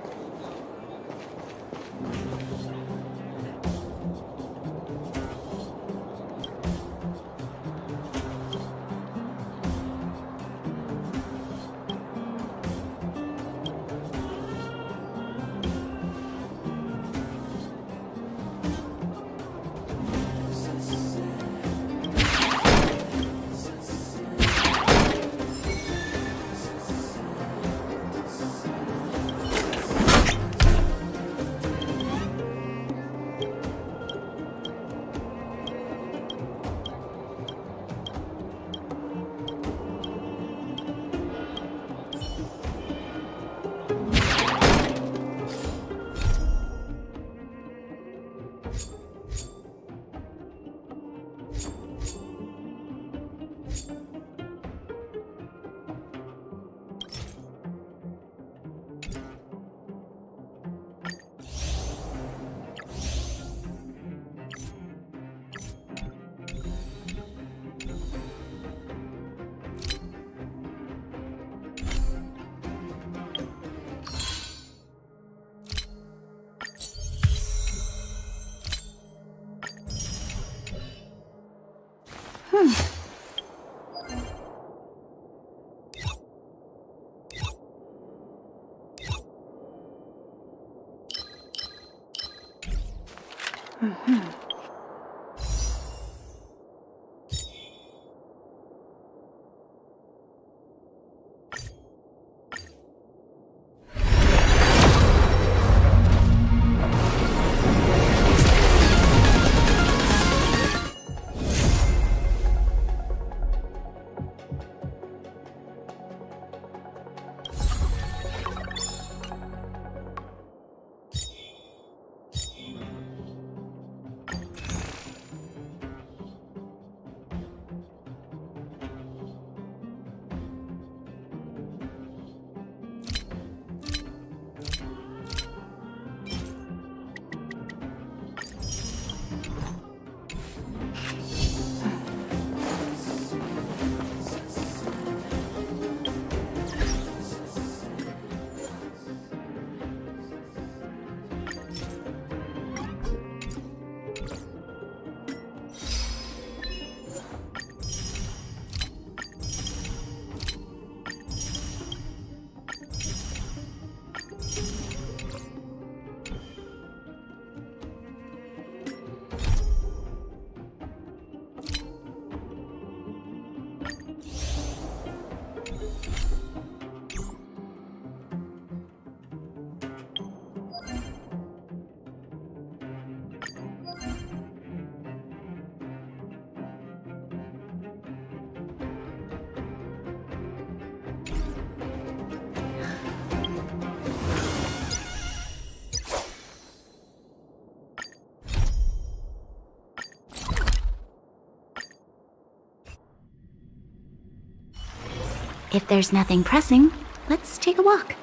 If there's nothing pressing, let's take a walk.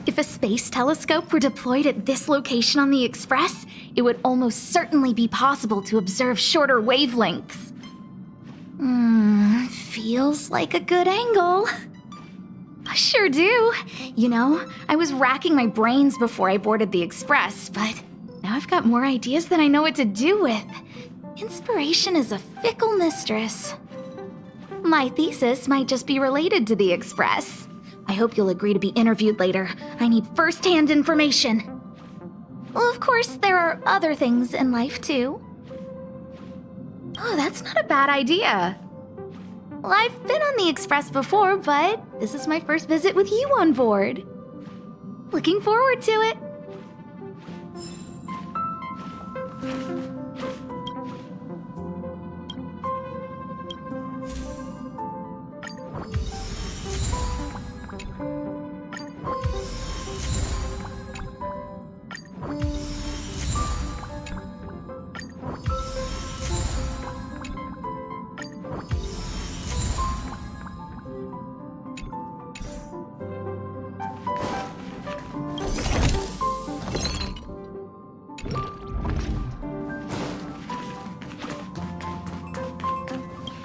If a space telescope were deployed at this location on the Express, it would almost certainly be possible to observe shorter wavelengths. Feels like a good angle. I sure do. You know, I was racking my brains before I boarded the Express, but now I've got more ideas than I know what to do with. Inspiration is a fickle mistress. My thesis might just be related to the Express. I hope you'll agree to be interviewed later. I need first-hand information. Well, of course, there are other things in life, too. Oh, that's not a bad idea. Well, I've been on the Express before, but this is my first visit with you on board. Looking forward to it.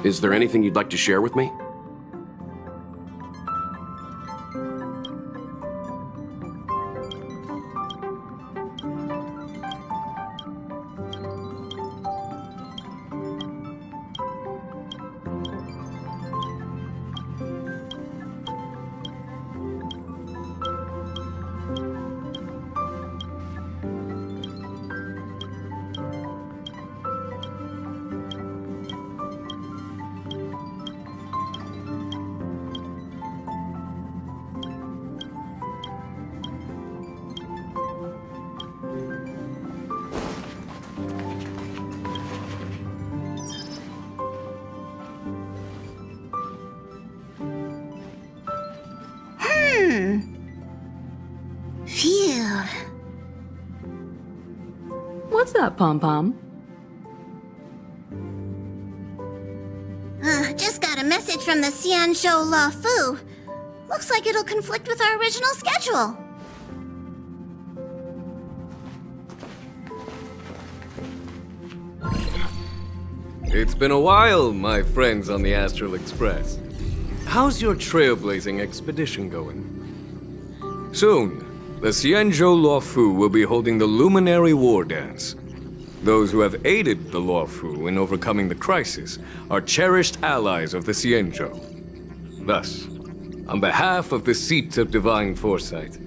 Is there anything you'd like to share with me? Phew. What's up, Pom-Pom? Just got a message from the Xianzhou Luofu. Looks like it'll conflict with our original schedule. It's been a while, my friends on the Astral Express. How's your trailblazing expedition going? Soon, the Xianzhou Luofu will be holding the Luminary War Dance. Those who have aided the Luofu in overcoming the crisis are cherished allies of the Xianzhou. Thus, on behalf of the Seat of Divine Foresight,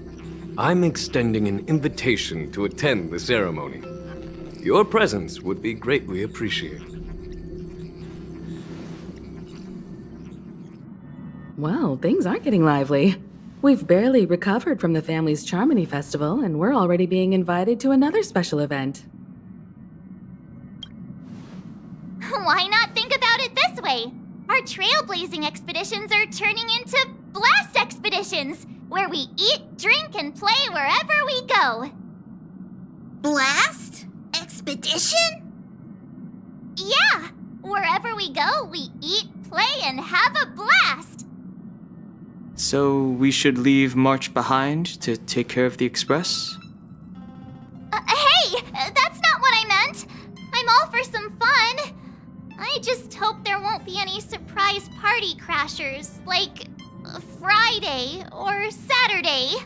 I'm extending an invitation to attend the ceremony. Your presence would be greatly appreciated. Well, things aren't getting lively. We've barely recovered from the family's Charmony Festival, and we're already being invited to another special event. Why not think about it this way? Our trailblazing expeditions are turning into blast expeditions, where we eat, drink, and play wherever we go. Blast? Expedition? Yeah! Wherever we go, we eat, play, and have a blast! So we should leave March behind to take care of the Express? Hey! That's not what I meant! I'm all for some fun! I just hope there won't be any surprise party crashers, like Friday or Saturday.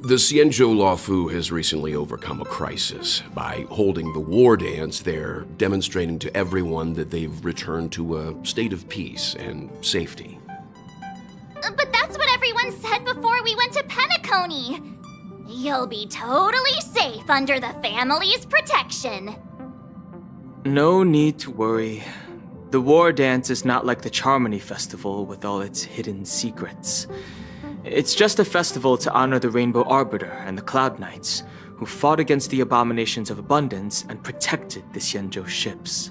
The Xianzhou Luofu has recently overcome a crisis. By holding the war dance, they're demonstrating to everyone that they've returned to a state of peace and safety. But that's what everyone said before we went to Penacony. You'll be totally safe under the family's protection. No need to worry. The War Dance is not like the Charmony Festival with all its hidden secrets. It's just a festival to honor the Rainbow Arbiter and the Cloud Knights, who fought against the abominations of abundance and protected the Xianzhou ships.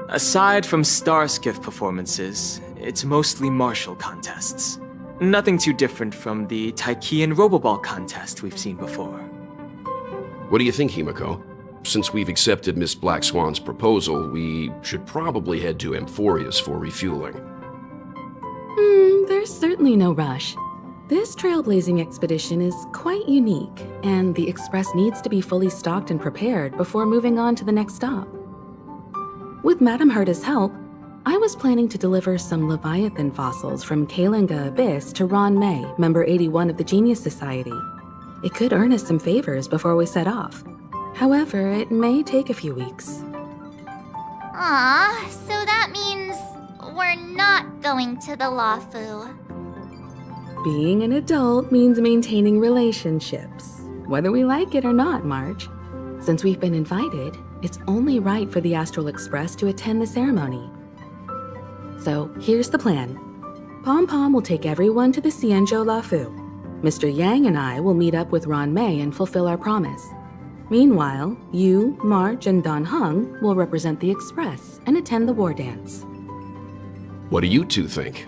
Aside from Starskiff performances, it's mostly martial contests. Nothing too different from the Taiki and Roboball contest we've seen before. What do you think, Himiko? Since we've accepted Miss Black Swan's proposal, we should probably head to Amphorius for refueling. There's certainly no rush. This trailblazing expedition is quite unique, and the Express needs to be fully stocked and prepared before moving on to the next stop. With Madame Harda's help, I was planning to deliver some Leviathan fossils from Kalinga Abyss to Ron May, member 81 of the Genius Society. It could earn us some favors before we set off. However, it may take a few weeks. Aw, so that means we're not going to the Luofu. Being an adult means maintaining relationships, whether we like it or not, March. Since we've been invited, it's only right for the Astral Express to attend the ceremony. So here's the plan. Pom Pom will take everyone to the Xianzhou Luofu. Mr. Yang and I will meet up with Ron Mei and fulfill our promise. Meanwhile, you, March, and Don Hung will represent the Express and attend the war dance. What do you two think?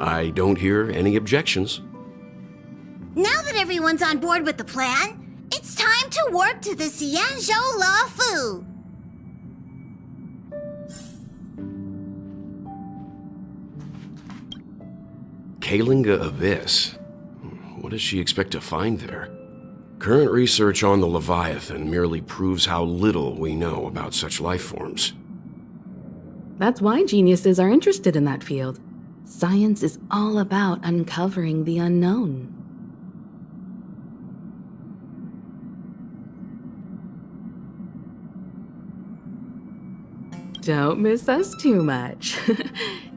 I don't hear any objections. Now that everyone's on board with the plan, it's time to warp to the Xianzhou Luofu. Kalinga Abyss. What does she expect to find there? Current research on the Leviathan merely proves how little we know about such life forms. That's why geniuses are interested in that field. Science is all about uncovering the unknown. Don't miss us too much.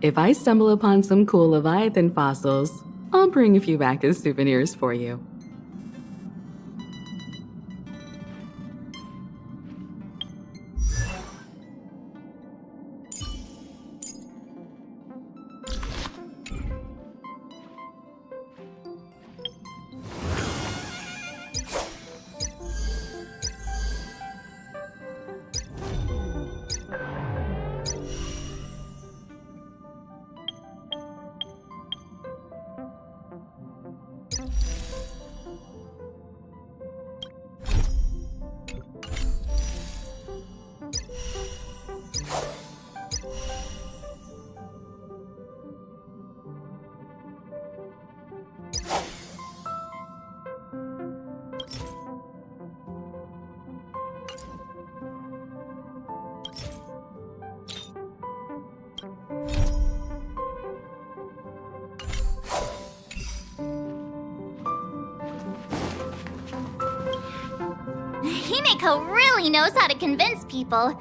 If I stumble upon some cool Leviathan fossils, I'll bring a few back as souvenirs for you. Himeko really knows how to convince people.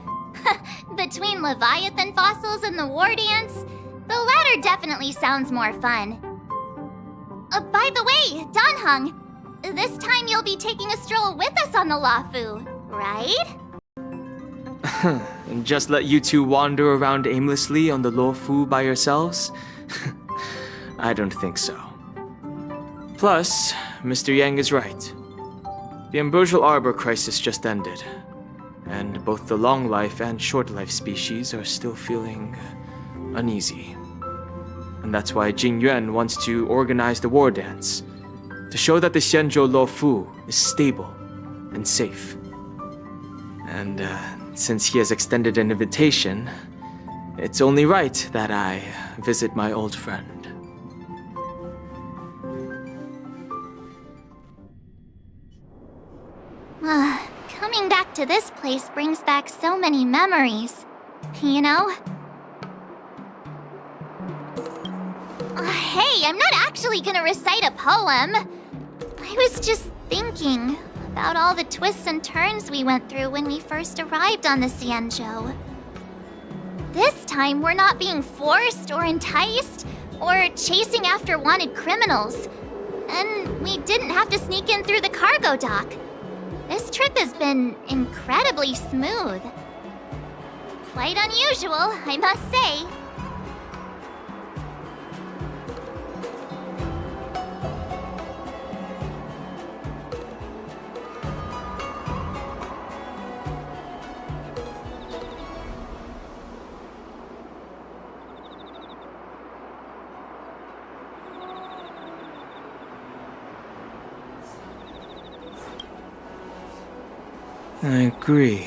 Between Leviathan fossils and the war dance, the latter definitely sounds more fun. By the way, Don Hung, this time you'll be taking a stroll with us on the Luofu, right? And just let you two wander around aimlessly on the Luofu by yourselves? I don't think so. Plus, Mr. Yang is right. The Ambrosial Arbor crisis just ended, and both the long life and short life species are still feeling uneasy. And that's why Jing Yuan wants to organize the war dance, to show that the Xianzhou Luofu is stable and safe. And since he has extended an invitation, it's only right that I visit my old friend. Coming back to this place brings back so many memories, you know? Hey, I'm not actually gonna recite a poem. I was just thinking about all the twists and turns we went through when we first arrived on the Xianzhou. This time, we're not being forced or enticed or chasing after wanted criminals. And we didn't have to sneak in through the cargo dock. This trip has been incredibly smooth. Quite unusual, I must say. I agree.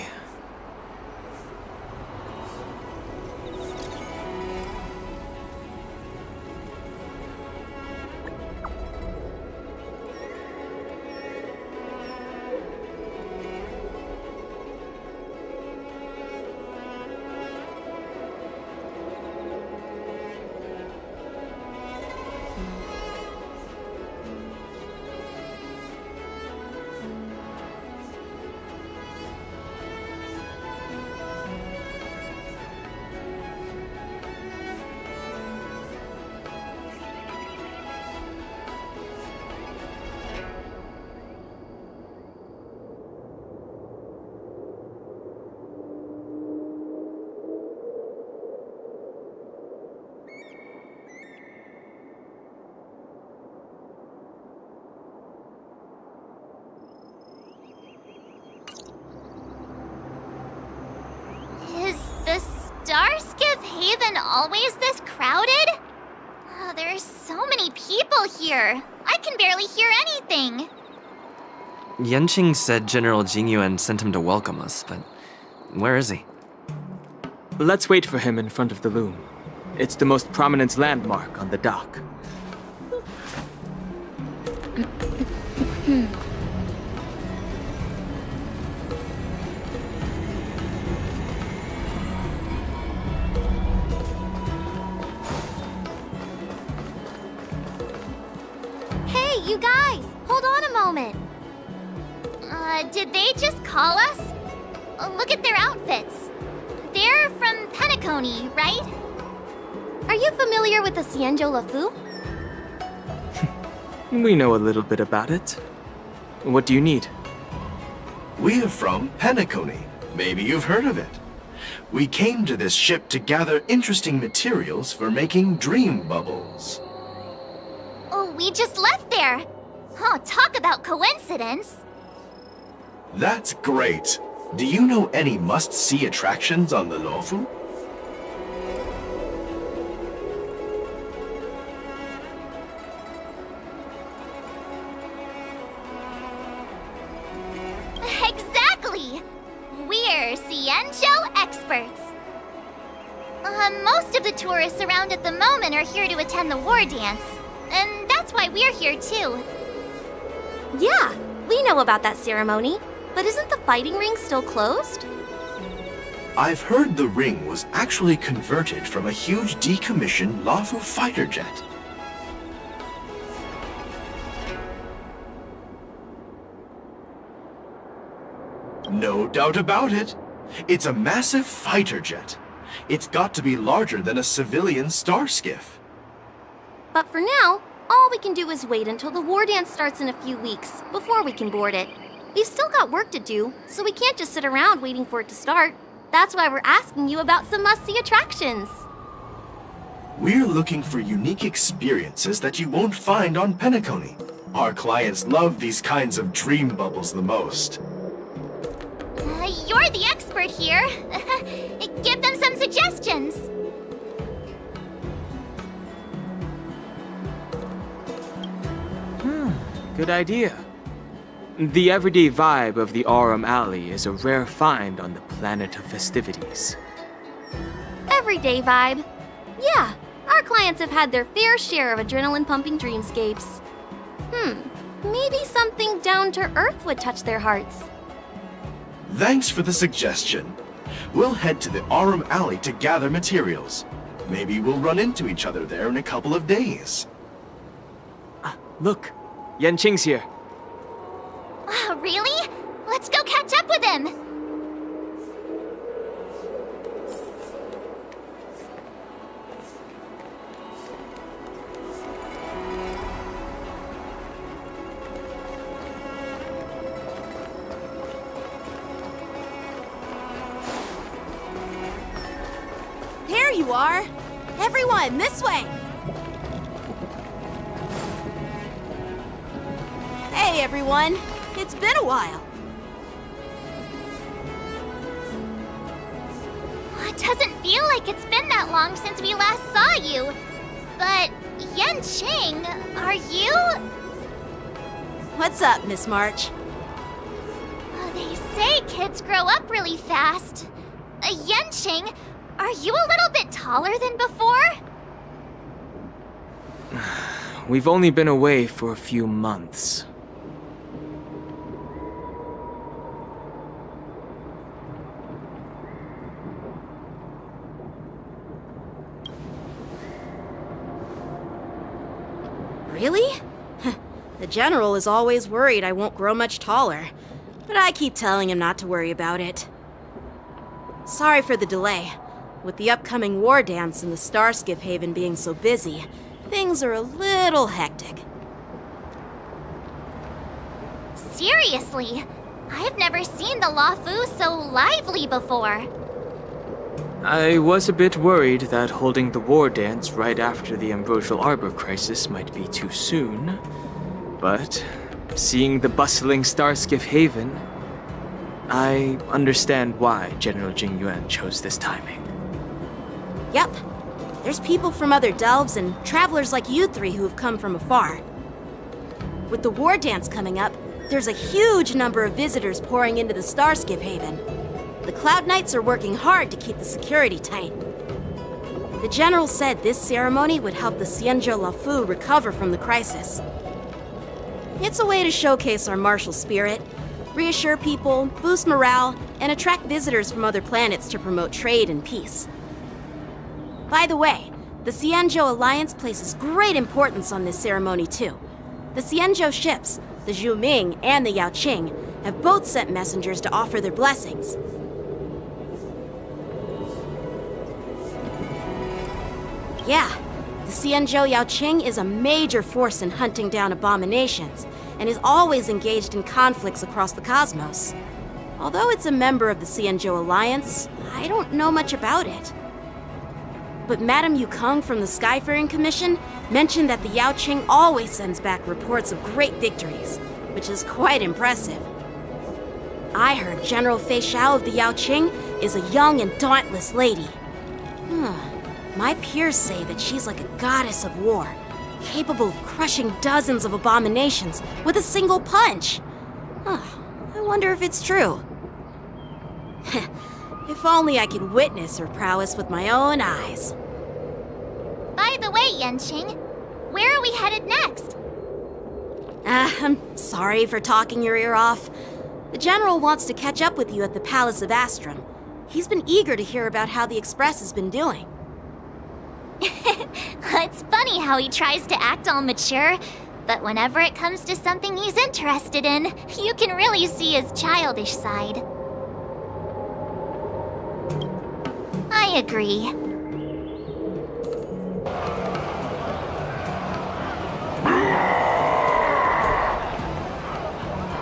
Haven always this crowded? Oh, there are so many people here. I can barely hear anything. Yanqing said General Jingyuan sent him to welcome us, but where is he? Let's wait for him in front of the loom. It's the most prominent landmark on the dock. Hey, you guys! Hold on a moment. Did they just call us? Look at their outfits. They're from Penacony, right? Are you familiar with the Xianzhou Wardance? We know a little bit about it. What do you need? We're from Penacony. Maybe you've heard of it. We came to this ship to gather interesting materials for making dream bubbles. Oh, we just left there. Oh, talk about coincidence. That's great. Do you know any must-see attractions on the Luofu? Exactly! We're Xianzhou experts. Most of the tourists around at the moment are here to attend the war dance. And that's why we're here too. Yeah, we know about that ceremony. But isn't the fighting ring still closed? I've heard the ring was actually converted from a huge decommissioned Luofu fighter jet. No doubt about it. It's a massive fighter jet. It's got to be larger than a civilian starskiff. But for now, all we can do is wait until the war dance starts in a few weeks before we can board it. We've still got work to do, so we can't just sit around waiting for it to start. That's why we're asking you about some must-see attractions. We're looking for unique experiences that you won't find on Penacony. Our clients love these kinds of dream bubbles the most. You're the expert here. Give them some suggestions. Good idea. The everyday vibe of the Aurum Alley is a rare find on the planet of festivities. Everyday vibe. Yeah, our clients have had their fair share of adrenaline-pumping dreamscapes. Maybe something down to earth would touch their hearts. Thanks for the suggestion. We'll head to the Aurum Alley to gather materials. Maybe we'll run into each other there in a couple of days. Look, Yanqing's here. Really? Let's go catch up with him! There you are! Everyone, this way! Hey, everyone! It's been a while. It doesn't feel like it's been that long since we last saw you. But, Yanqing, are you? What's up, Miss March? They say kids grow up really fast. Yanqing, are you a little bit taller than before? We've only been away for a few months. Really? The General is always worried I won't grow much taller, but I keep telling him not to worry about it. Sorry for the delay. With the upcoming war dance and the Starskiff Haven being so busy, things are a little hectic. Seriously, I've never seen the Luofu so lively before. I was a bit worried that holding the war dance right after the Ambrosial Arbor crisis might be too soon. But seeing the bustling Starskiff Haven, I understand why General Jingyuan chose this timing. Yep, There's people from other delves and travelers like you three who have come from afar. With the war dance coming up, there's a huge number of visitors pouring into the Starskiff Haven. The Cloud Knights are working hard to keep the security tight. The General said this ceremony would help the Xianzhou Wardance recover from the crisis. It's a way to showcase our martial spirit, reassure people, boost morale, and attract visitors from other planets to promote trade and peace. By the way, the Xianzhou Alliance places great importance on this ceremony too. The Xianzhou ships, the Zhuming and the Yanqing, have both sent messengers to offer their blessings. Yeah, the Xianzhou Yanqing is a major force in hunting down abominations, and is always engaged in conflicts across the cosmos. Although it's a member of the Xianzhou Alliance, I don't know much about it. But Madame Yukong from the Skyfaring Commission mentioned that the Yanqing always sends back reports of great victories, which is quite impressive. I heard General Fei Xiao of the Yanqing is a young and dauntless lady. My peers say that she's like a goddess of war, capable of crushing dozens of abominations with a single punch. I wonder if it's true. If only I could witness her prowess with my own eyes. By the way, Yanqing, where are we headed next? I'm sorry for talking your ear off. The General wants to catch up with you at the Palace of Astrum. He's been eager to hear about how the Express has been doing. It's funny how he tries to act all mature, but whenever it comes to something he's interested in, you can really see his childish side. I agree.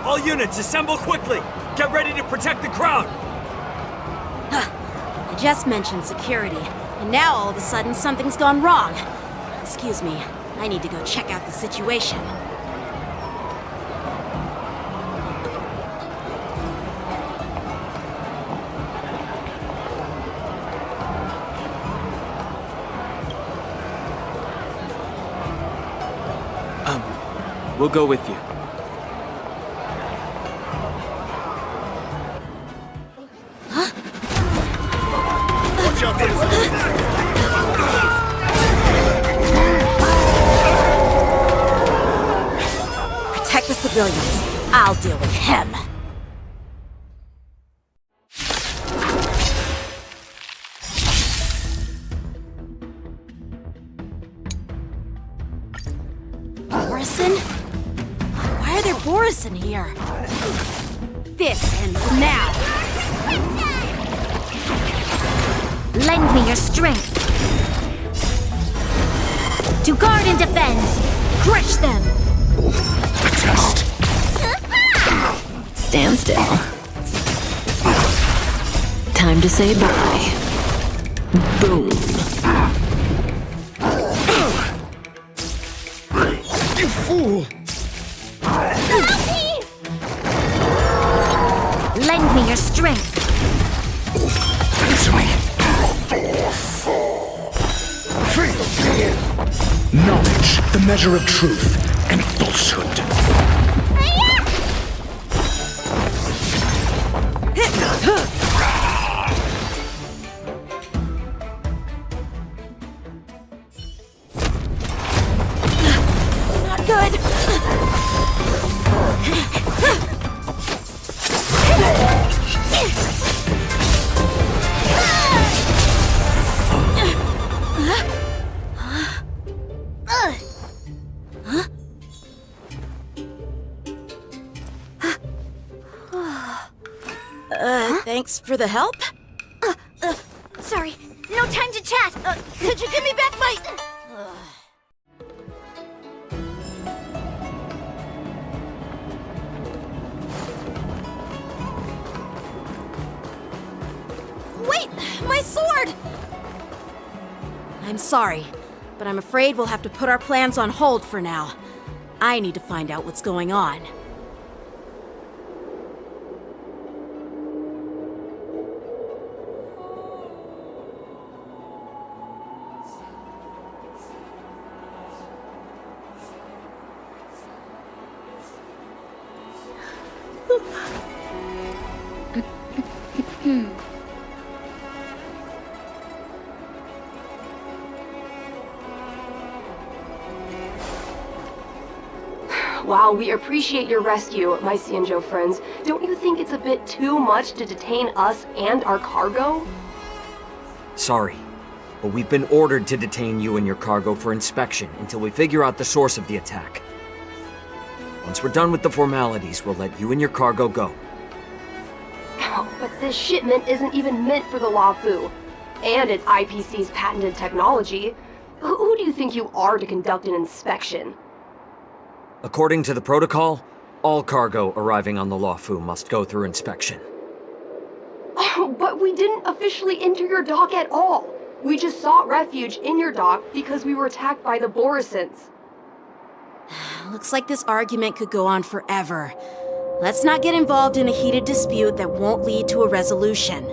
All units, assemble quickly! Get ready to protect the crowd! I just mentioned security, and now all of a sudden something's gone wrong. Excuse me, I need to go check out the situation. We'll go with you. Protect the civilians. I'll deal with him. Borison? Why are there Borison here? This ends now. Lend me your strength. To guard and defend. Crush them. Adjust. Stand still. Time to say bye. Boom. You fool! Lend me your strength. This way. Faith. Knowledge, the measure of truth and falsehood. Not good. Thanks for the help. Sorry, no time to chat. Could you give me back my... Wait! My sword! I'm sorry, but I'm afraid we'll have to put our plans on hold for now. I need to find out what's going on. While we appreciate your rescue, my Xianzhou friends, don't you think it's a bit too much to detain us and our cargo? Sorry, but we've been ordered to detain you and your cargo for inspection until we figure out the source of the attack. Once we're done with the formalities, we'll let you and your cargo go. Oh, but this shipment isn't even meant for the Luofu, and it's IPC's patented technology. Who do you think you are to conduct an inspection? According to the protocol, all cargo arriving on the Luofu must go through inspection. Oh, but we didn't officially enter your dock at all. We just sought refuge in your dock because we were attacked by the Borisons. Looks like this argument could go on forever. Let's not get involved in a heated dispute that won't lead to a resolution.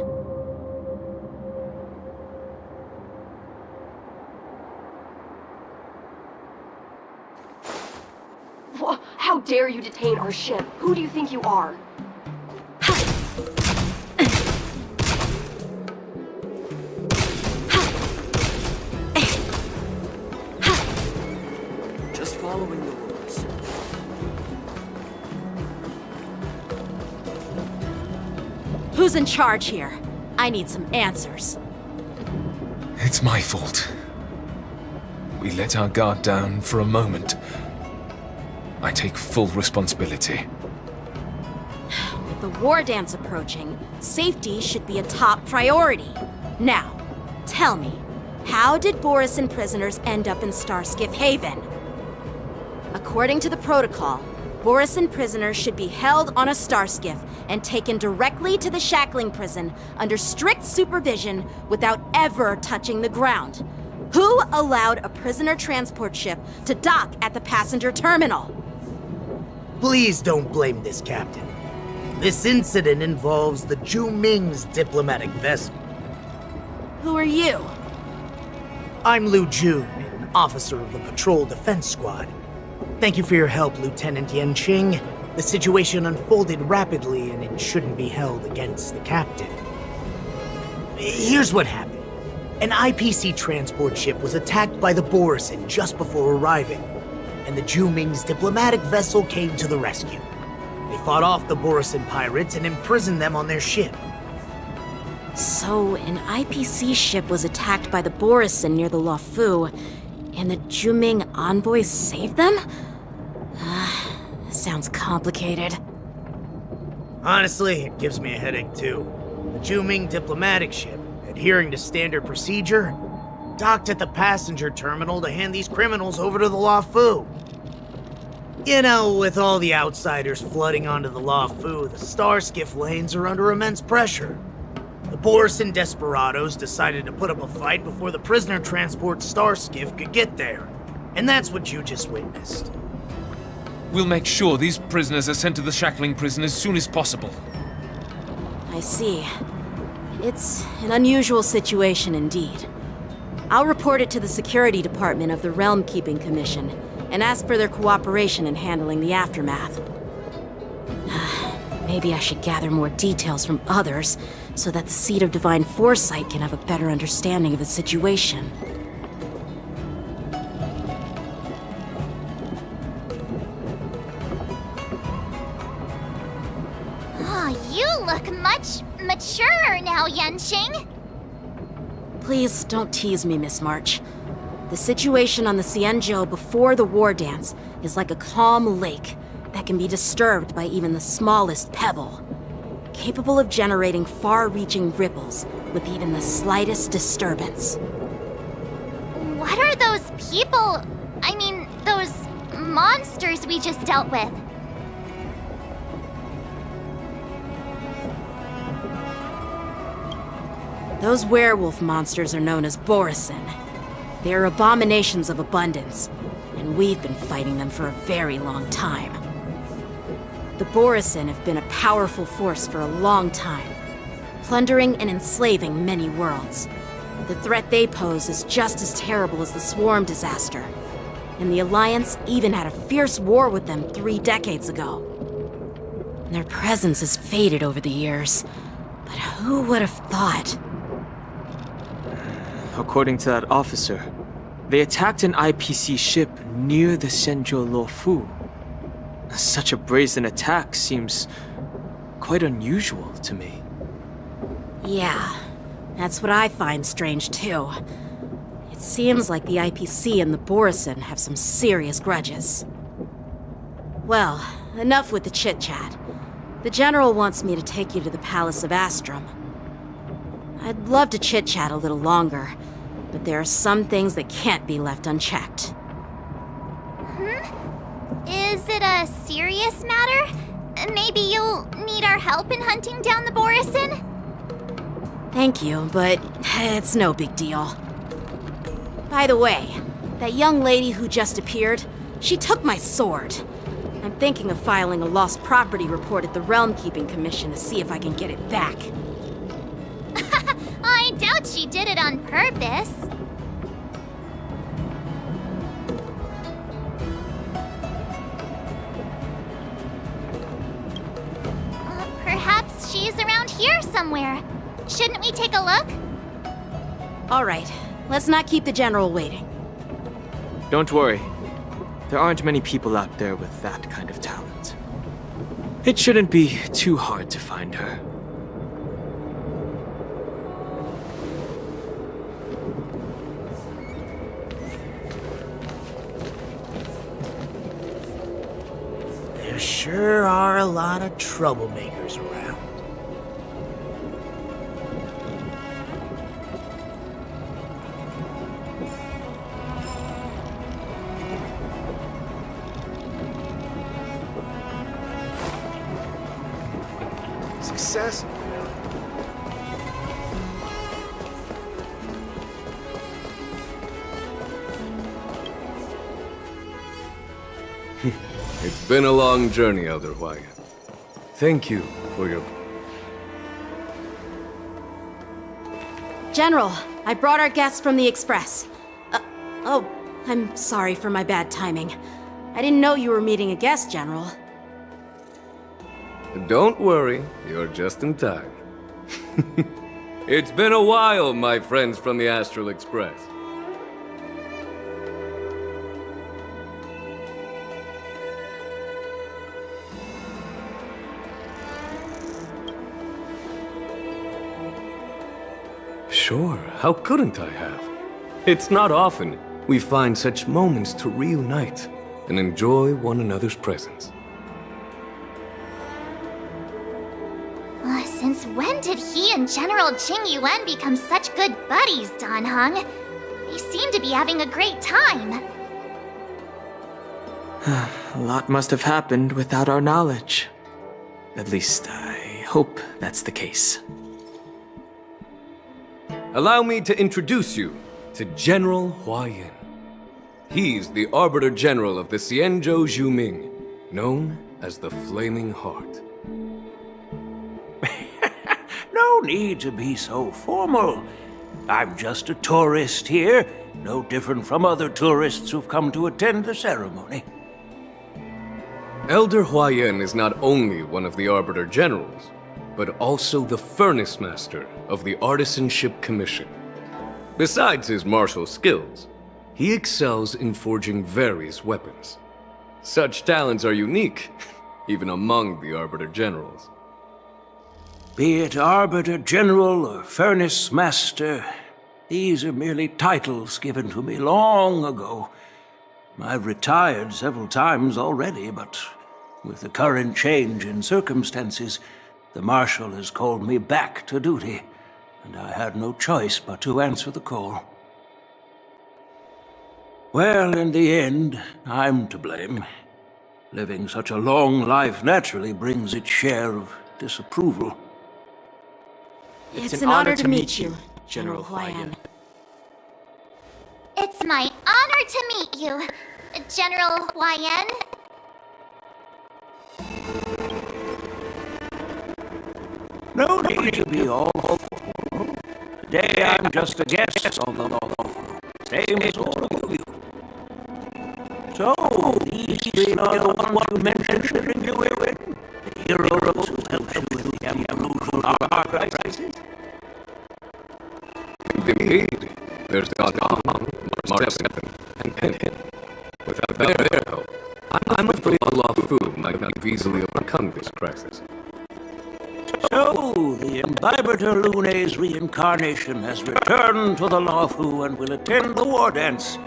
How dare you detain our ship? Who do you think you are? Just following the rules. Who's in charge here? I need some answers. It's my fault. We let our guard down for a moment. I take full responsibility. With the Wardance approaching, safety should be a top priority. Now, tell me, how did Borisin prisoners end up in Starskiff Haven? According to the protocol, Borisin prisoners should be held on a starskiff and taken directly to the shackling prison under strict supervision without ever touching the ground. Who allowed a prisoner transport ship to dock at the passenger terminal? Please don't blame this, Captain. This incident involves the Yunli's diplomatic vessel. Who are you? I'm Lu Jun, an officer of the Patrol Defense Squad. Thank you for your help, Lieutenant Yanqing. The situation unfolded rapidly, and it shouldn't be held against the captain. Here's what happened. An IPC transport ship was attacked by the Borisin just before arriving, and the Yunli's diplomatic vessel came to the rescue. They fought off the Borisin pirates and imprisoned them on their ship. So, an IPC ship was attacked by the Borisin near the Luofu, and the Yunli envoys saved them? Sounds complicated. Honestly, it gives me a headache too. The Yunli diplomatic ship, adhering to standard procedure, docked at the passenger terminal to hand these criminals over to the Luofu. You know, with all the outsiders flooding onto the Luofu, the Starskiff lanes are under immense pressure. The Borisin desperados decided to put up a fight before the prisoner transport Starskiff could get there. And that's what you just witnessed. We'll make sure these prisoners are sent to the shackling prison as soon as possible. I see. It's an unusual situation indeed. I'll report it to the security department of the Realm Keeping Commission and ask for their cooperation in handling the aftermath. Maybe I should gather more details from others so that the Seat of Divine Foresight can have a better understanding of the situation. Oh, you look much mature now, Yanqing. Please don't tease me, Miss March. The situation on the Xianzhou before the Wardance is like a calm lake that can be disturbed by even the smallest pebble, capable of generating far-reaching ripples with even the slightest disturbance. What are those people? I mean, those monsters we just dealt with? Those werewolf monsters are known as Borisin. They are abominations of abundance, and we've been fighting them for a very long time. The Borisin have been a powerful force for a long time, plundering and enslaving many worlds. The threat they pose is just as terrible as the Swarm disaster, and the Alliance even had a fierce war with them 3 decades ago. Their presence has faded over the years, but who would have thought? According to that officer, they attacked an IPC ship near the Xianzhou Luofu. Such a brazen attack seems quite unusual to me. Yeah, that's what I find strange too. It seems like the IPC and the Borison have some serious grudges. Well, enough with the chit-chat. The General wants me to take you to the Palace of Astrum. I'd love to chit-chat a little longer, but there are some things that can't be left unchecked. Is it a serious matter? Maybe you'll need our help in hunting down the Borison? Thank you, but it's no big deal. By the way, that young lady who just appeared, she took my sword. I'm thinking of filing a lost property report at the Realm Keeping Commission to see if I can get it back. I doubt she did it on purpose. Perhaps she's around here somewhere. Shouldn't we take a look? All right, let's not keep the General waiting. Don't worry. There aren't many people out there with that kind of talent. It shouldn't be too hard to find her. There sure are a lot of troublemakers around. Success. It's been a long journey, Elder Wyatt. Thank you for your... General, I brought our guests from the Express. Oh, I'm sorry for my bad timing. I didn't know you were meeting a guest, General. Don't worry, you're just in time. It's been a while, my friends from the Astral Express. Sure, how couldn't I have? It's not often we find such moments to reunite and enjoy one another's presence. Since when did he and General Jing Yuan become such good buddies, Dan Heng? They seem to be having a great time. A lot must have happened without our knowledge. At least, I hope that's the case. Allow me to introduce you to General Huayan. He's the Arbiter General of the Xianzhou Juming, known as the Flaming Heart. No need to be so formal. I'm just a tourist here, no different from other tourists who've come to attend the ceremony. Elder Huayan is not only one of the Arbiter Generals, but also the Furnace Master of the Artisanship Commission. Besides his martial skills, he excels in forging various weapons. Such talents are unique, even among the Arbiter Generals. Be it Arbiter General or Furnace Master, these are merely titles given to me long ago. I've retired several times already, but with the current change in circumstances, the Marshal has called me back to duty, and I had no choice but to answer the call. Well, in the end, I'm to blame. Living such a long life naturally brings its share of disapproval. It's an honor to meet you, General Huayan. It's my honor to meet you, General Huayan. No need to be all formal. Today I'm just a guest on the Luofu, same as all of you. So, these three are the ones you mentioned in Duel, the heroes who helped you with the Ambrosial crisis. Indeed, there's Dong, Mark 7, and Pen. Without their help, I'm afraid Luofu might might not have easily overcome this crisis. So, the Imbibitor Lune's reincarnation has returned to the Luofu and will attend the war dance.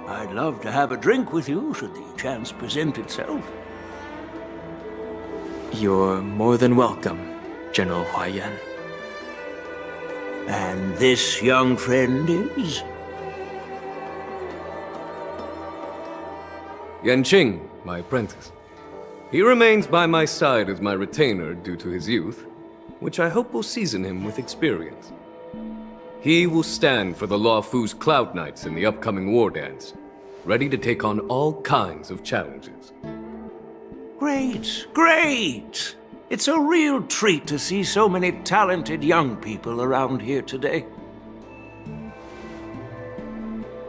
I'd love to have a drink with you should the chance present itself. You're more than welcome, General Huaiyan. And this young friend is? Yanqing, my apprentice. He remains by my side as my retainer due to his youth, which I hope will season him with experience. He will stand for the Luofu's Cloud Knights in the upcoming war dance, ready to take on all kinds of challenges. Great, great! It's a real treat to see so many talented young people around here today.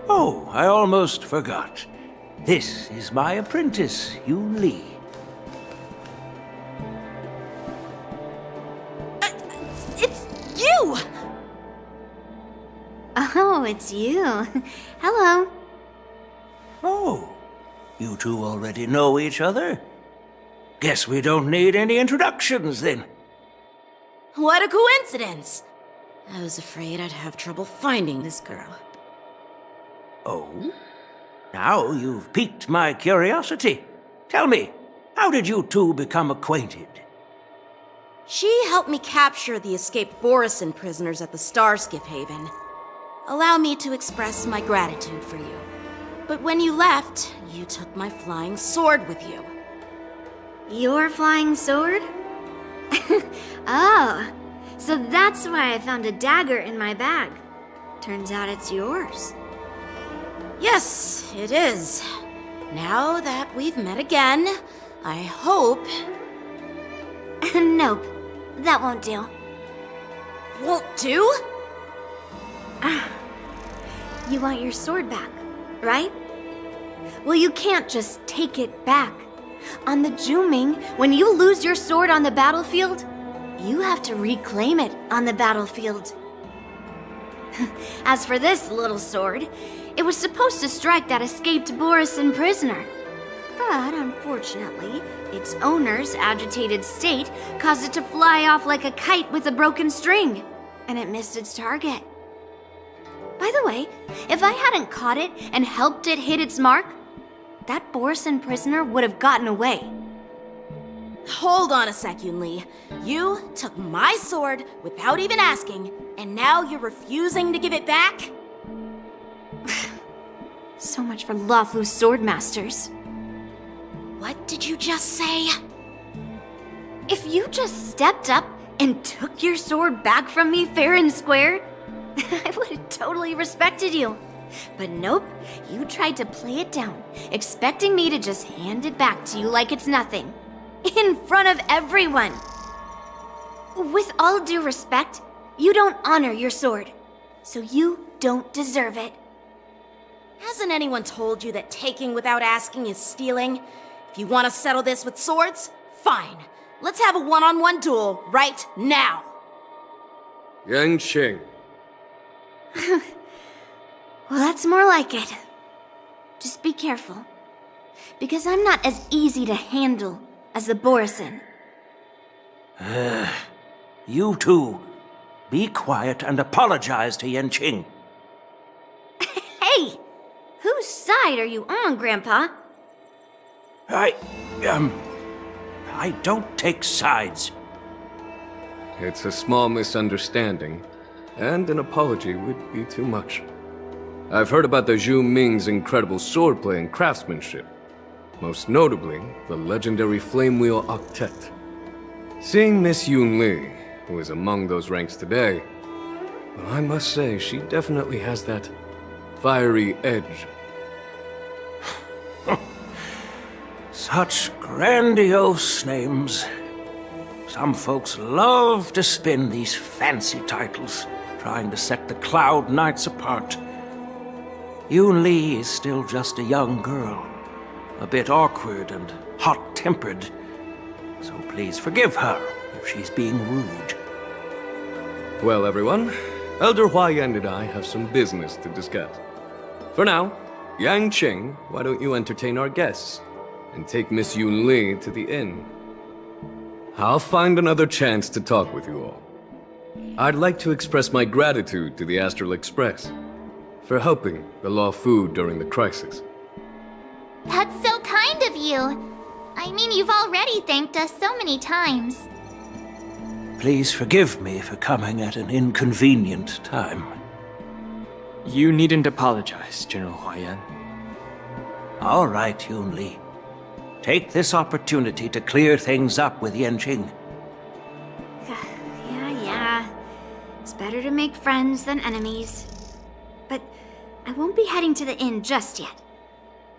Oh, I almost forgot. This is my apprentice, Yunli. It's you! Oh, it's you. Hello. Oh, you two already know each other? Guess we don't need any introductions, then. What a coincidence! I was afraid I'd have trouble finding this girl. Oh? Now you've piqued my curiosity. Tell me, how did you two become acquainted? She helped me capture the escaped Borisin prisoners at the Starskiff Haven. Allow me to express my gratitude for you. But when you left, you took my flying sword with you. Your flying sword? Oh, so that's why I found a dagger in my bag. Turns out it's yours. Yes, it is. Now that we've met again, I hope... Nope, that won't do. Won't do? You want your sword back, right? Well, you can't just take it back. On the Juming, when you lose your sword on the battlefield, you have to reclaim it on the battlefield. As for this little sword, it was supposed to strike that escaped Borisin prisoner. But unfortunately, its owner's agitated state caused it to fly off like a kite with a broken string, and it missed its target. By the way, if I hadn't caught it and helped it hit its mark, that Borisin prisoner would have gotten away. Hold on a sec, Yunli. You took my sword without even asking, and now you're refusing to give it back? So much for Luofu sword masters. What did you just say? If you just stepped up and took your sword back from me fair and square, I would have totally respected you. But nope, you tried to play it down, expecting me to just hand it back to you like it's nothing. In front of everyone. With all due respect, you don't honor your sword, so you don't deserve it. Hasn't anyone told you that taking without asking is stealing? If you want to settle this with swords, fine. Let's have a one-on-one duel right now. Yanqing. Well, that's more like it. Just be careful, because I'm not as easy to handle as the Borisin. You two, be quiet and apologize to Yanqing. Hey! Whose side are you on, Grandpa? I don't take sides. It's a small misunderstanding, and an apology would be too much. I've heard about the Zhu Ming's incredible swordplay and craftsmanship, most notably the legendary Flame Wheel Octet. Seeing Miss Yunli, who is among those ranks today, well, I must say she definitely has that fiery edge. Such grandiose names. Some folks love to spin these fancy titles, trying to set the Cloud Knights apart. Yunli is still just a young girl, a bit awkward and hot-tempered, so please forgive her if she's being rude. Well, everyone, Elder Huaiyan and I have some business to discuss. For now, Yanqing, why don't you entertain our guests? and take Miss Yunli to the inn. I'll find another chance to talk with you all. I'd like to express my gratitude to the Astral Express for helping the Luofu during the crisis. That's so kind of you. I mean, you've already thanked us so many times. Please forgive me for coming at an inconvenient time. You needn't apologize, General Huaiyan. All right, Yunli. Take this opportunity to clear things up with Yanqing. Yeah. It's better to make friends than enemies. But I won't be heading to the inn just yet.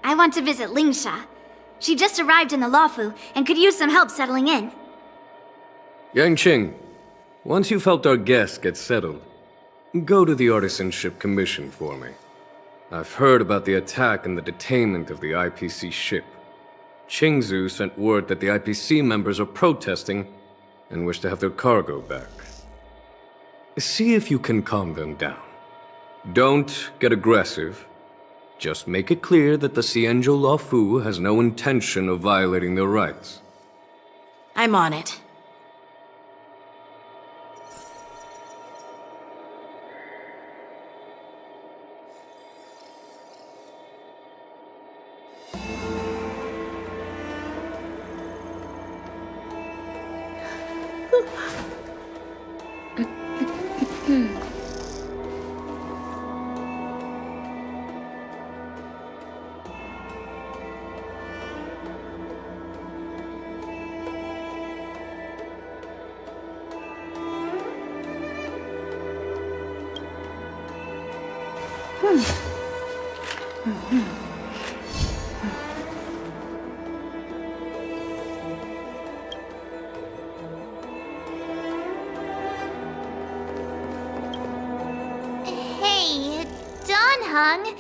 I want to visit Lingsha. She just arrived in the Luofu and could use some help settling in. Yanqing, once you've helped our guests get settled, go to the Artisanship Commission for me. I've heard about the attack and the detainment of the IPC ship. Qingzhou sent word that the IPC members are protesting and wish to have their cargo back. See if you can calm them down. Don't get aggressive. Just make it clear that the Xianzhou Luofu has no intention of violating their rights. I'm on it. Hey, Donhung.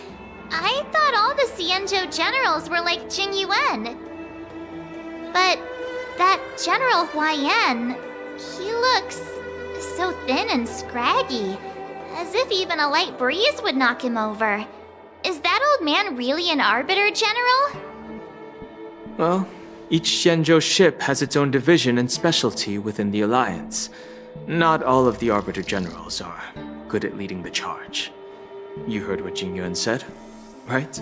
I thought all the Xianzhou generals were like Jing Yuan. But that General Huaiyan, he looks so thin and scraggy, as if even a light breeze would knock him over. Is that old man really an Arbiter General? Well, each Xianzhou ship has its own division and specialty within the Alliance. Not all of the Arbiter Generals are good at leading the charge. You heard what Jing Yuan said, right?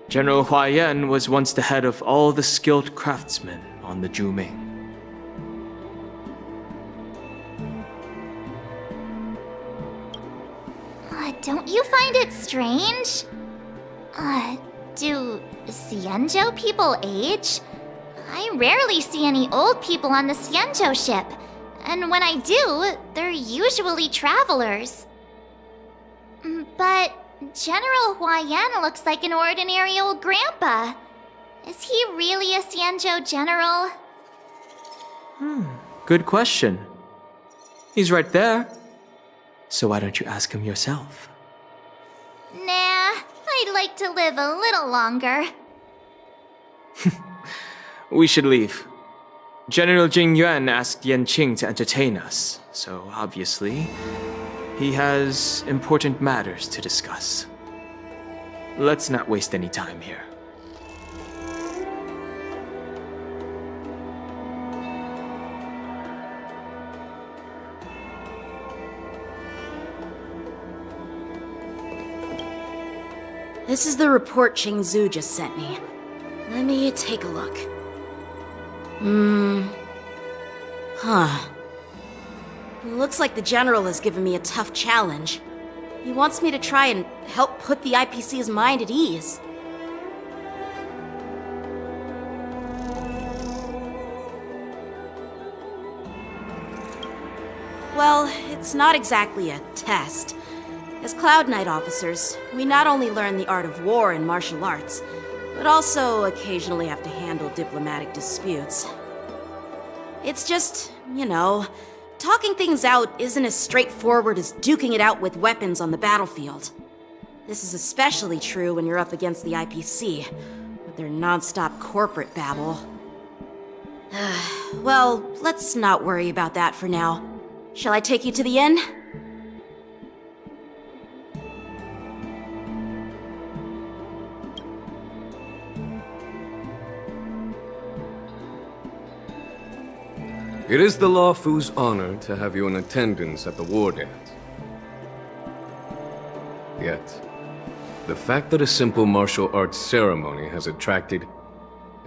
General Huaiyan was once the head of all the skilled craftsmen on the Zhuming. Don't you find it strange? Do Xianzhou people age? I rarely see any old people on the Xianzhou ship. And when I do, they're usually travelers. But General Huaiyan looks like an ordinary old grandpa. Is he really a Xianzhou general? Good question. He's right there. So why don't you ask him yourself? Nah, I'd like to live a little longer. We should leave. General Jing Yuan asked Yanqing to entertain us, so obviously, he has important matters to discuss. Let's not waste any time here. This is the report Qingzhou just sent me. Let me take a look. Looks like the General has given me a tough challenge. He wants me to try and help put the IPC's mind at ease. Well, it's not exactly a test. As Cloud Knight officers, we not only learn the art of war and martial arts, but also occasionally have to handle diplomatic disputes. It's just, talking things out isn't as straightforward as duking it out with weapons on the battlefield. This is especially true when you're up against the IPC, with their non-stop corporate babble. Well, let's not worry about that for now. Shall I take you to the inn? It is the Luofu's honor to have you in attendance at the war dance. Yet, the fact that a simple martial arts ceremony has attracted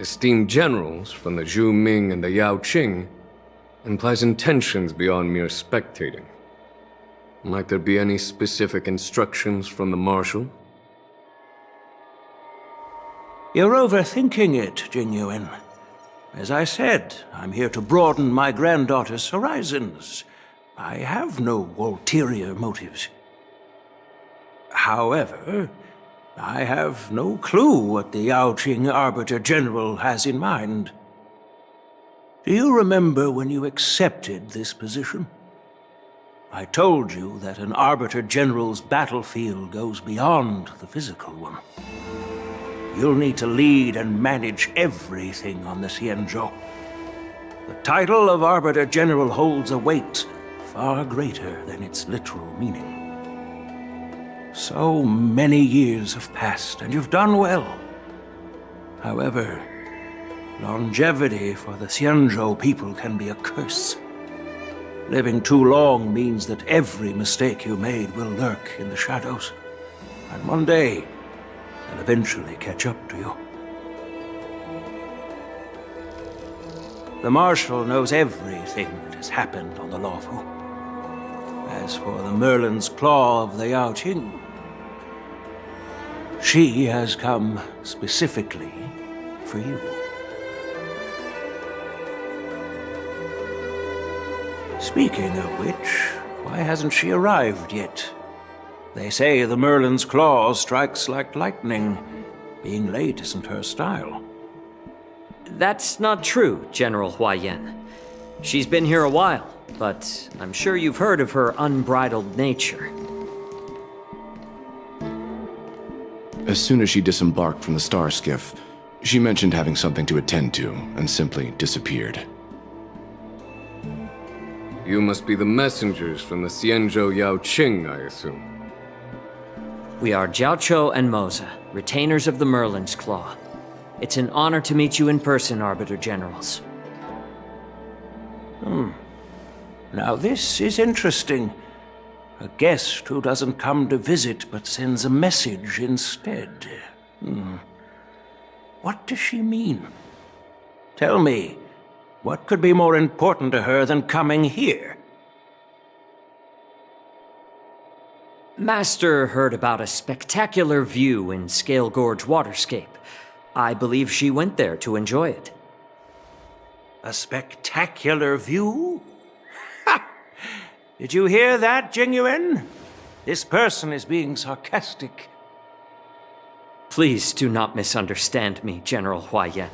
esteemed generals from the Zhu Ming and the Yanqing implies intentions beyond mere spectating. Might there be any specific instructions from the Marshal? You're overthinking it, Jingyuan. As I said, I'm here to broaden my granddaughter's horizons. I have no ulterior motives. However, I have no clue what the Yanqing Arbiter General has in mind. Do you remember when you accepted this position? I told you that an Arbiter General's battlefield goes beyond the physical one. You'll need to lead and manage everything on the Xianzhou. The title of Arbiter General holds a weight far greater than its literal meaning. So many years have passed, and you've done well. However, longevity for the Xianzhou people can be a curse. Living too long means that every mistake you made will lurk in the shadows. And one day, they'll eventually catch up to you. The Marshal knows everything that has happened on the Luofu. As for the Merlin's Claw of the Yanqing, she has come specifically for you. Speaking of which, why hasn't she arrived yet? They say the Merlin's Claw strikes like lightning. Being late isn't her style. That's not true, General Huaiyan. She's been here a while, but I'm sure you've heard of her unbridled nature. As soon as she disembarked from the Starskiff, she mentioned having something to attend to and simply disappeared. You must be the messengers from the Xianzhou Yanqing, I assume. We are Jiaoqiu and Moza, retainers of the Merlin's Claw. It's an honor to meet you in person, Arbiter Generals. Now this is interesting. A guest who doesn't come to visit but sends a message instead. What does she mean? Tell me, what could be more important to her than coming here? Master heard about a spectacular view in Scale Gorge Waterscape. I believe she went there to enjoy it. A spectacular view? Ha! Did you hear that, Jingyuan? This person is being sarcastic. Please do not misunderstand me, General Huaiyan.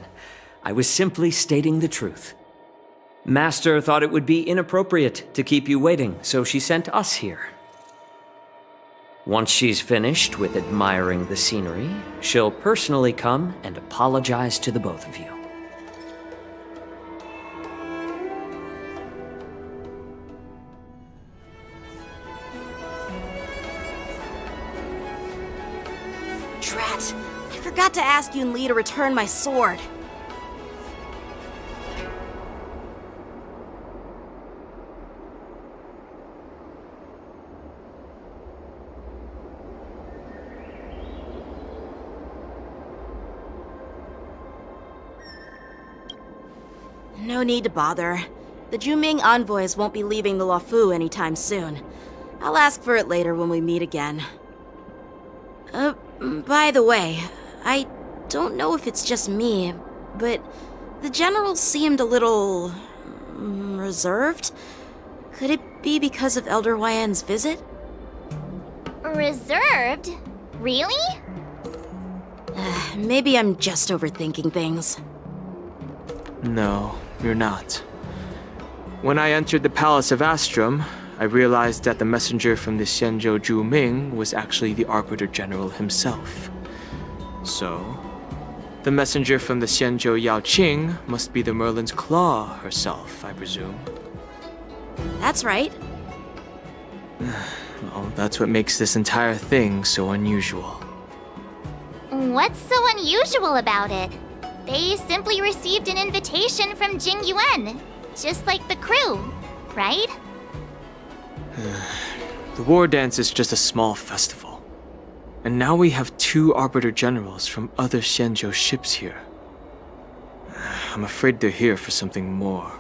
I was simply stating the truth. Master thought it would be inappropriate to keep you waiting, so she sent us here. Once she's finished with admiring the scenery, she'll personally come and apologize to the both of you. Drat! I forgot to ask Yunli to return my sword. No need to bother. The Zhuming envoys won't be leaving the Luofu anytime soon. I'll ask for it later when we meet again. By the way, I don't know if it's just me, but the general seemed a little reserved. Could it be because of Elder Huaiyan's visit? Reserved? Really? Maybe I'm just overthinking things. No, you're not. When I entered the Palace of Astrum, I realized that the messenger from the Xianzhou Zhu Ming was actually the Arbiter General himself. So, the messenger from the Xianzhou Yanqing must be the Merlin's Claw herself, I presume. That's right. Well, that's what makes this entire thing so unusual. What's so unusual about it? They simply received an invitation from Jingyuan. just like the crew, right? The war dance is just a small festival. And now we have 2 Arbiter Generals from other Xianzhou ships here. I'm afraid they're here for something more.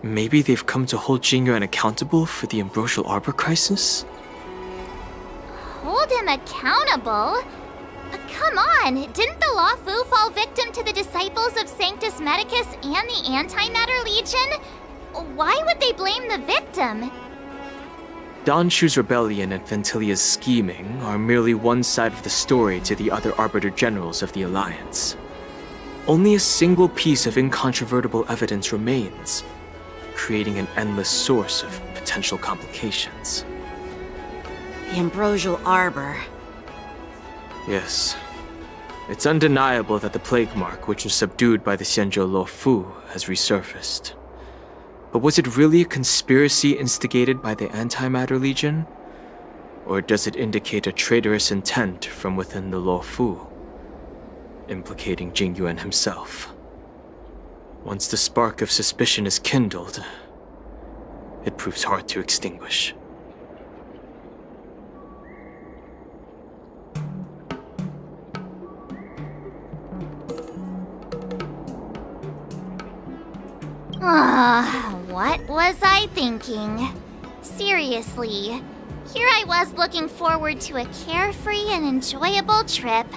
Maybe they've come to hold Jingyuan accountable for the Ambrosial Arbor crisis? Hold him accountable? Come on, didn't the Luofu fall victim to the disciples of Sanctus Medicus and the Antimatter Legion? Why would they blame the victim? Donshu's rebellion and Ventilia's scheming are merely one side of the story to the other Arbiter Generals of the Alliance. Only a single piece of incontrovertible evidence remains, creating an endless source of potential complications. The Ambrosial Arbor. Yes. It's undeniable that the plague mark, which was subdued by the Xianzhou Luofu, has resurfaced. But was it really a conspiracy instigated by the Antimatter Legion? Or does it indicate a traitorous intent from within the Luofu, implicating Jingyuan himself? Once the spark of suspicion is kindled, it proves hard to extinguish. What was I thinking? Seriously, here I was looking forward to a carefree and enjoyable trip.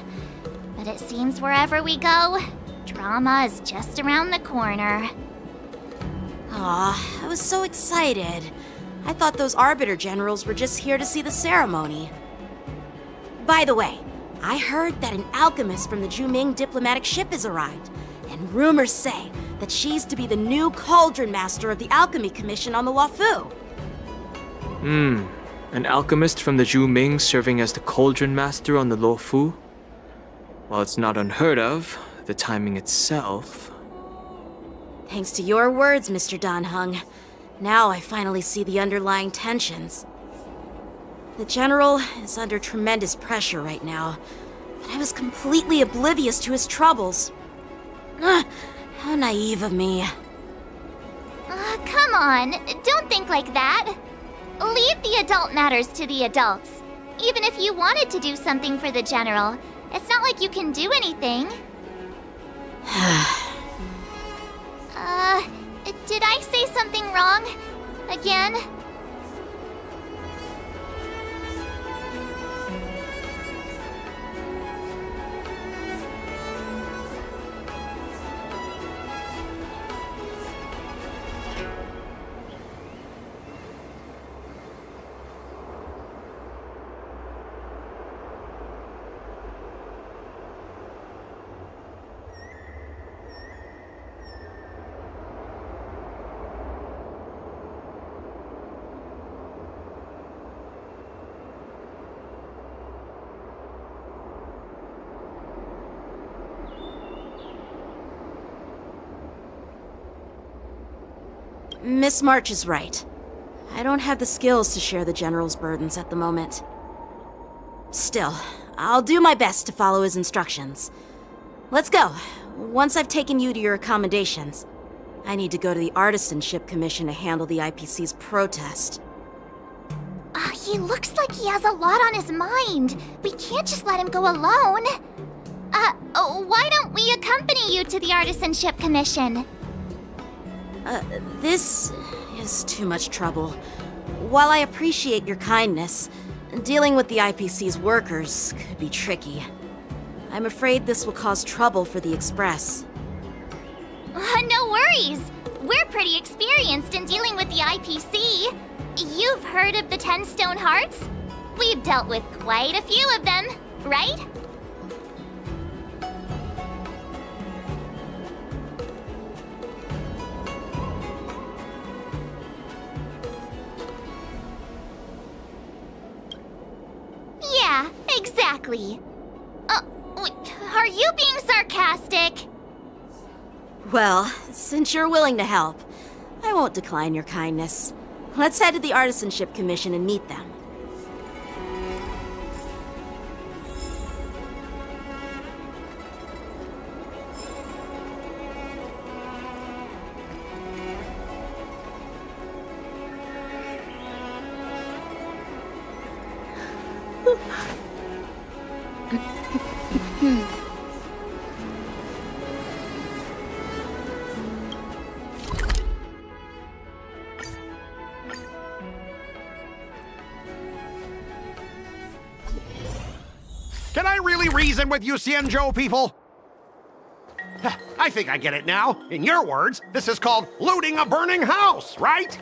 But it seems wherever we go, drama is just around the corner. Aw, I was so excited. I thought those Arbiter Generals were just here to see the ceremony. By the way, I heard that an alchemist from the Zhuming diplomatic ship has arrived, and rumors say that she's to be the new Cauldron Master of the Alchemy Commission on the Luofu. An alchemist from the Zhuming serving as the Cauldron Master on the Luofu? While it's not unheard of, the timing itself... Thanks to your words, Mr. Danheng. Now I finally see the underlying tensions. The General is under tremendous pressure right now, but I was completely oblivious to his troubles. How naive of me. Come on, don't think like that. Leave the adult matters to the adults. Even if you wanted to do something for the General, it's not like you can do anything. Did I say something wrong? Again? Miss March is right. I don't have the skills to share the General's burdens at the moment. Still, I'll do my best to follow his instructions. Let's go. Once I've taken you to your accommodations, I need to go to the Artisanship Commission to handle the IPC's protest. He looks like he has a lot on his mind. We can't just let him go alone. Why don't we accompany you to the Artisanship Commission? This is too much trouble. While I appreciate your kindness, dealing with the IPC's workers could be tricky. I'm afraid this will cause trouble for the Express. No worries. We're pretty experienced in dealing with the IPC. You've heard of the 10 Stone Hearts? We've dealt with quite a few of them, right? Yeah, exactly. Are you being sarcastic? Well, since you're willing to help, I won't decline your kindness. Let's head to the Artisanship Commission and meet them. Can I really reason with you, Xianzhou people? I think I get it now. In your words, this is called looting a burning house, right?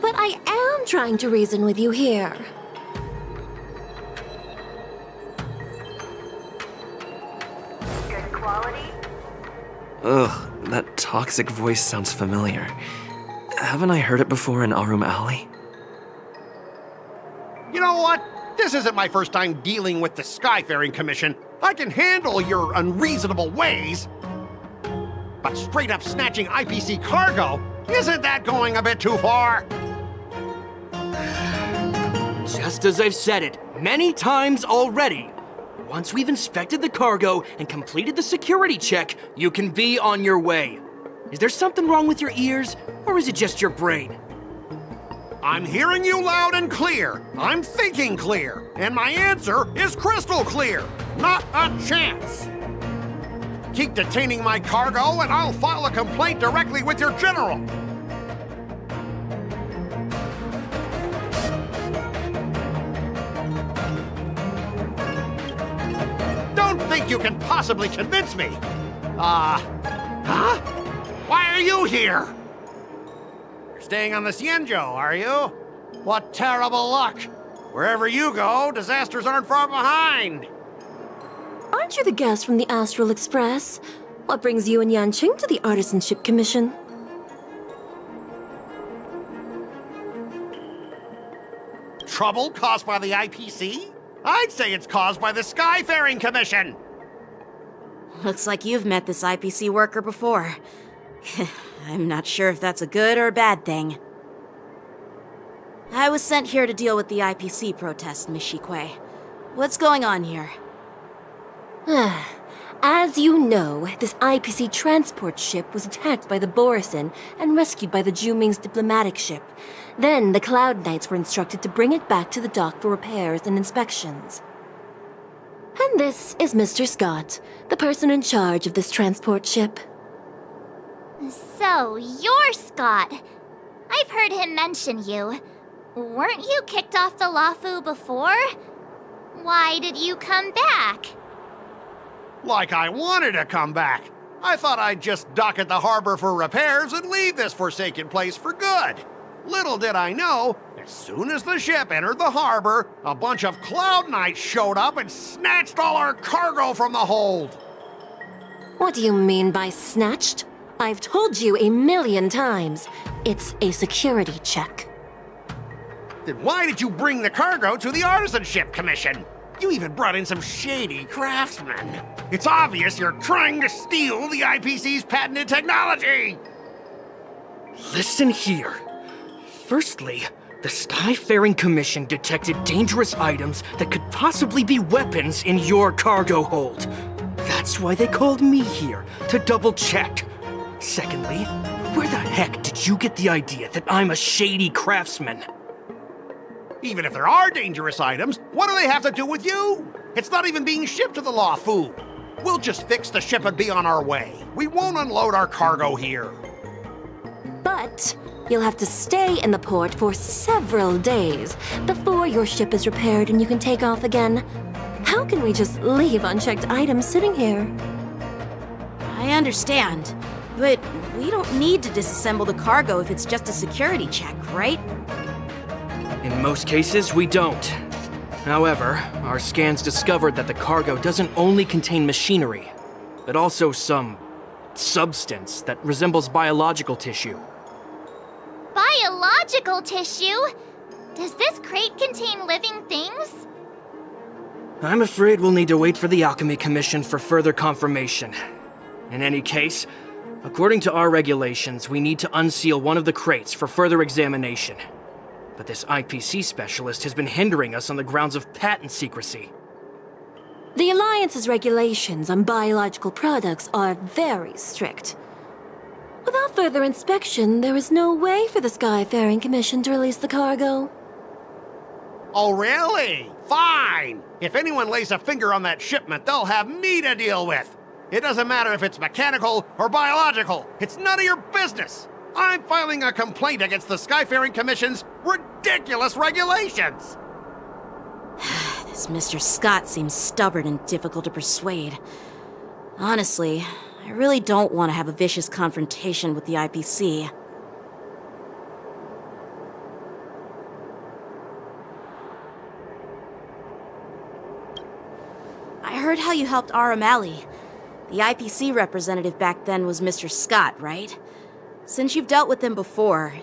But I am trying to reason with you here. Good quality? Ugh, that toxic voice sounds familiar. Haven't I heard it before in Arum Alley? You know what? This isn't my first time dealing with the Skyfaring Commission. I can handle your unreasonable ways. But straight up snatching IPC cargo, isn't that going a bit too far? Just as I've said it many times already. Once we've inspected the cargo and completed the security check, you can be on your way. Is there something wrong with your ears, or is it just your brain? I'm hearing you loud and clear. I'm thinking clear. And my answer is crystal clear. Not a chance. Keep detaining my cargo and I'll file a complaint directly with your general. Don't think you can possibly convince me. Huh? Why are you here? Staying on the Xianzhou, are you? What terrible luck! Wherever you go, disasters aren't far behind! Aren't you the guest from the Astral Express? What brings you and Yanqing to the Artisanship Commission? Trouble caused by the IPC? I'd say it's caused by the Skyfaring Commission! Looks like you've met this IPC worker before. I'm not sure if that's a good or a bad thing. I was sent here to deal with the IPC protest, Miss Shikui. What's going on here? As you know, this IPC transport ship was attacked by the Borisin and rescued by the Juming's diplomatic ship. Then the Cloud Knights were instructed to bring it back to the dock for repairs and inspections. And this is Mr. Scott, the person in charge of this transport ship. So, you're Scott. I've heard him mention you. Weren't you kicked off the Luofu before? Why did you come back? Like I wanted to come back. I thought I'd just dock at the harbor for repairs and leave this forsaken place for good. Little did I know, as soon as the ship entered the harbor, a bunch of Cloud Knights showed up and snatched all our cargo from the hold. What do you mean by snatched? I've told you 1,000,000 times. It's a security check. Then why did you bring the cargo to the Artisanship Commission? You even brought in some shady craftsmen. It's obvious you're trying to steal the IPC's patented technology! Listen here. Firstly, the Skyfaring Commission detected dangerous items that could possibly be weapons in your cargo hold. That's why they called me here, to double-check. Secondly, where the heck did you get the idea that I'm a shady craftsman? Even if there are dangerous items, what do they have to do with you? It's not even being shipped to the Luofu. We'll just fix the ship and be on our way. We won't unload our cargo here. But you'll have to stay in the port for several days before your ship is repaired and you can take off again. How can we just leave unchecked items sitting here? I understand, but we don't need to disassemble the cargo if it's just a security check, right? In most cases, we don't. However, our scans discovered that the cargo doesn't only contain machinery, but also some substance that resembles biological tissue. Biological tissue? Does this crate contain living things? I'm afraid we'll need to wait for the Alchemy Commission for further confirmation. In any case, according to our regulations, we need to unseal one of the crates for further examination. But this IPC specialist has been hindering us on the grounds of patent secrecy. The Alliance's regulations on biological products are very strict. Without further inspection, there is no way for the Skyfaring Commission to release the cargo. Oh, really? Fine! If anyone lays a finger on that shipment, they'll have me to deal with. It doesn't matter if it's mechanical or biological. It's none of your business. I'm filing a complaint against the Skyfaring Commission's ridiculous regulations. This Mr. Scott seems stubborn and difficult to persuade. Honestly, I really don't want to have a vicious confrontation with the IPC. I heard how you helped Aramali. The IPC representative back then was Mr. Scott, right? Since you've dealt with him before,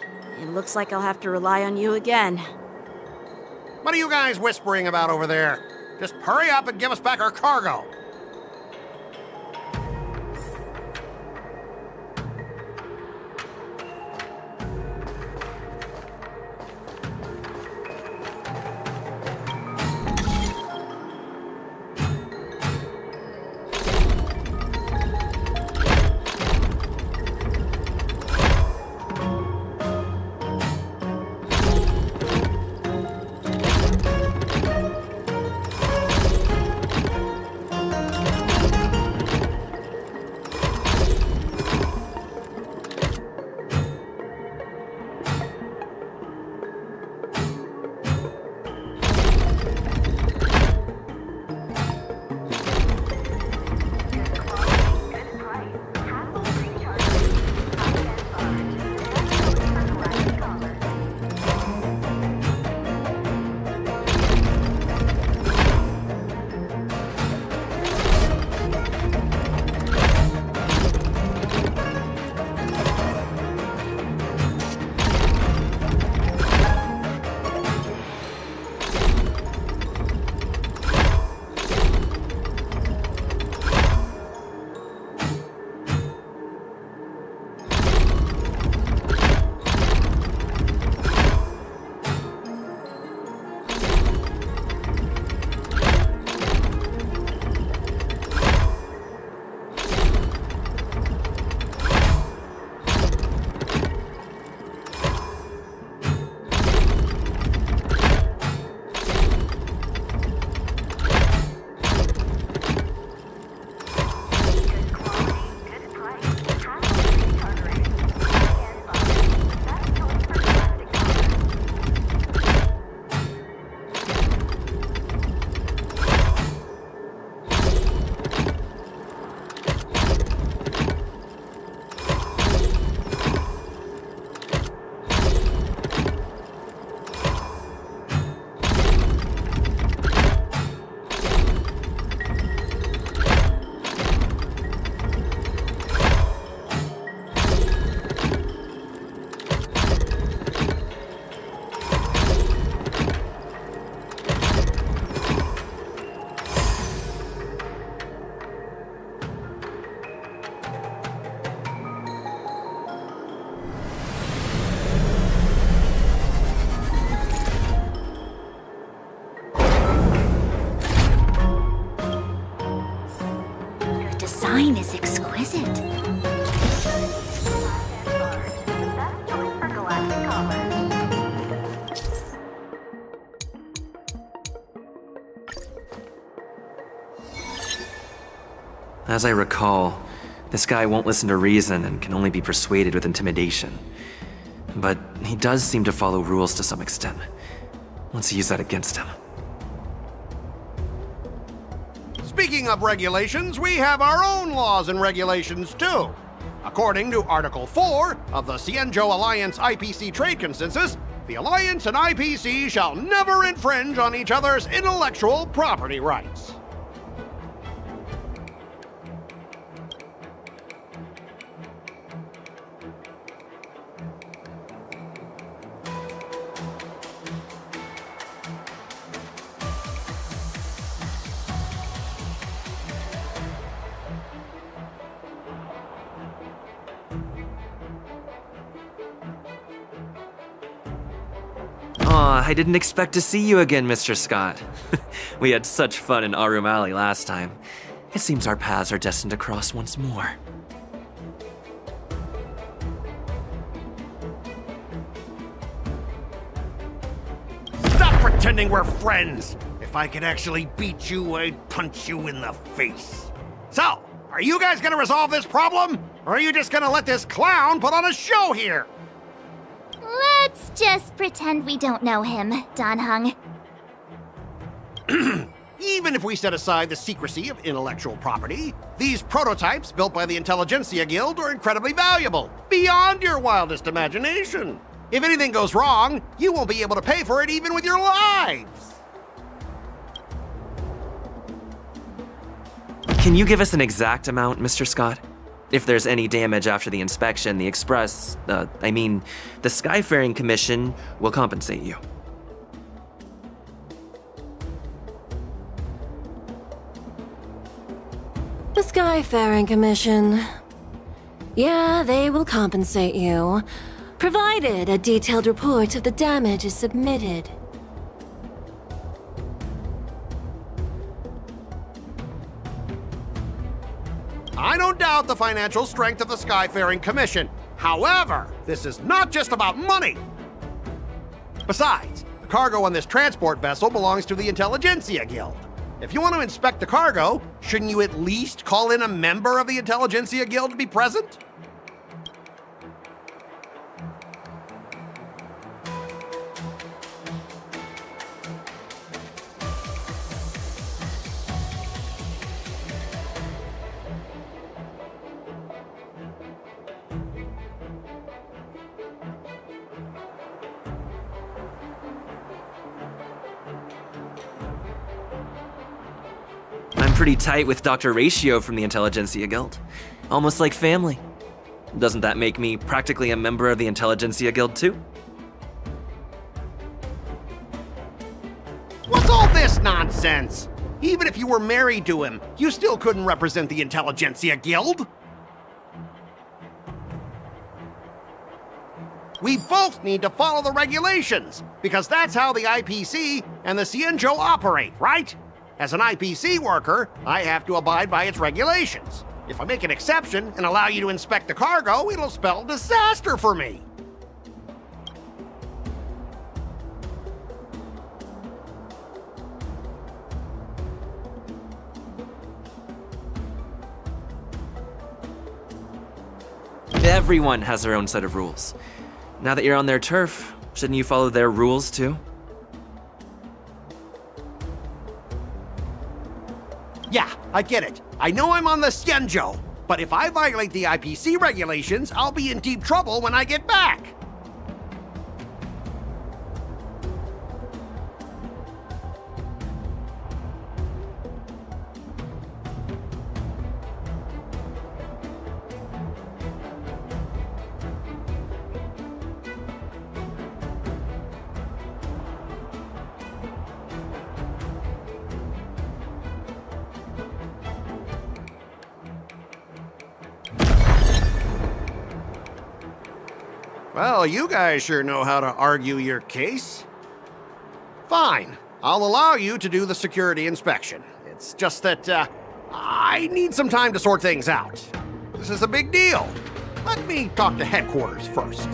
it looks like I'll have to rely on you again. What are you guys whispering about over there? Just hurry up and give us back our cargo. design is exquisite. As I recall, this guy won't listen to reason and can only be persuaded with intimidation. But he does seem to follow rules to some extent. Let's use that against him. Speaking of regulations, we have our own laws and regulations too. According to Article 4 of the Xianzhou Alliance IPC Trade Consensus, the Alliance and IPC shall never infringe on each other's intellectual property rights. Aw, I didn't expect to see you again, Mr. Scott. We had such fun in Arumali last time. It seems our paths are destined to cross once more. Stop pretending we're friends. If I could actually beat you, I'd punch you in the face. So, are you guys gonna resolve this problem? Or are you just gonna let this clown put on a show here? Let's just pretend we don't know him, Dan Heng. Even if we set aside the secrecy of intellectual property, these prototypes built by the Intelligentsia Guild are incredibly valuable, beyond your wildest imagination. If anything goes wrong, you won't be able to pay for it even with your lives. Can you give us an exact amount, Mr. Scott? If there's any damage after the inspection, the the Skyfaring Commission will compensate you. The Skyfaring Commission. Yeah, they will compensate you, provided a detailed report of the damage is submitted. I don't doubt the financial strength of the Skyfaring Commission. However, this is not just about money. Besides, the cargo on this transport vessel belongs to the Intelligentsia Guild. If you want to inspect the cargo, shouldn't you at least call in a member of the Intelligentsia Guild to be present? I'm pretty tight with Dr. Ratio from the Intelligentsia Guild. Almost like family. Doesn't that make me practically a member of the Intelligentsia Guild too? What's all this nonsense? Even if you were married to him, you still couldn't represent the Intelligentsia Guild. We both need to follow the regulations, because that's how the IPC and the Xianzhou operate, right? As an IPC worker, I have to abide by its regulations. If I make an exception and allow you to inspect the cargo, it'll spell disaster for me. Everyone has their own set of rules. Now that you're on their turf, shouldn't you follow their rules too? Yeah, I get it. I know I'm on the Xianzhou, but if I violate the IPC regulations, I'll be in deep trouble when I get back. Well, you guys sure know how to argue your case. Fine, I'll allow you to do the security inspection. It's just that, I need some time to sort things out. This is a big deal. Let me talk to headquarters first.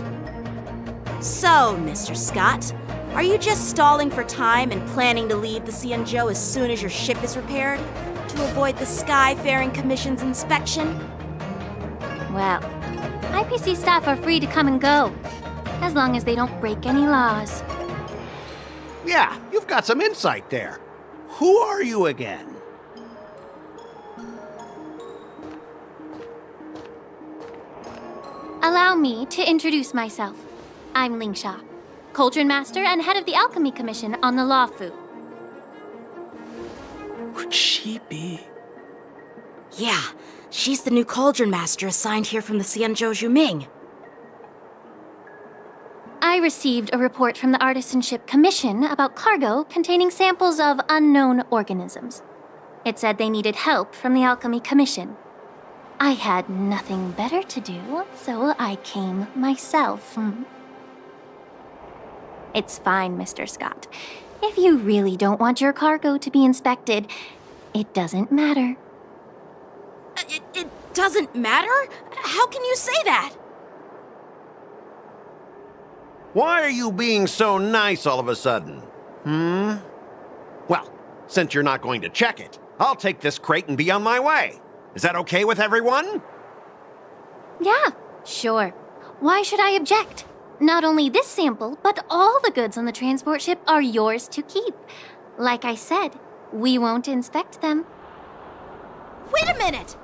So, Mr. Scott, are you just stalling for time and planning to leave the Xianzhou as soon as your ship is repaired? To avoid the Skyfaring Commission's inspection? Well, IPC staff are free to come and go, as long as they don't break any laws. Yeah, you've got some insight there. Who are you again? Allow me to introduce myself. I'm Lingsha, Cauldron Master and head of the Alchemy Commission on the Luofu. Could she be? Yeah, she's the new Cauldron Master assigned here from the Xianzhou Zhuming. I received a report from the Artisanship Commission about cargo containing samples of unknown organisms. It said they needed help from the Alchemy Commission. I had nothing better to do, so I came myself. It's fine, Mr. Scott. If you really don't want your cargo to be inspected, it doesn't matter. It doesn't matter? How can you say that? Why are you being so nice all of a sudden? Well, since you're not going to check it, I'll take this crate and be on my way. Is that okay with everyone? Yeah, sure. Why should I object? Not only this sample, but all the goods on the transport ship are yours to keep. Like I said, we won't inspect them. Wait a minute!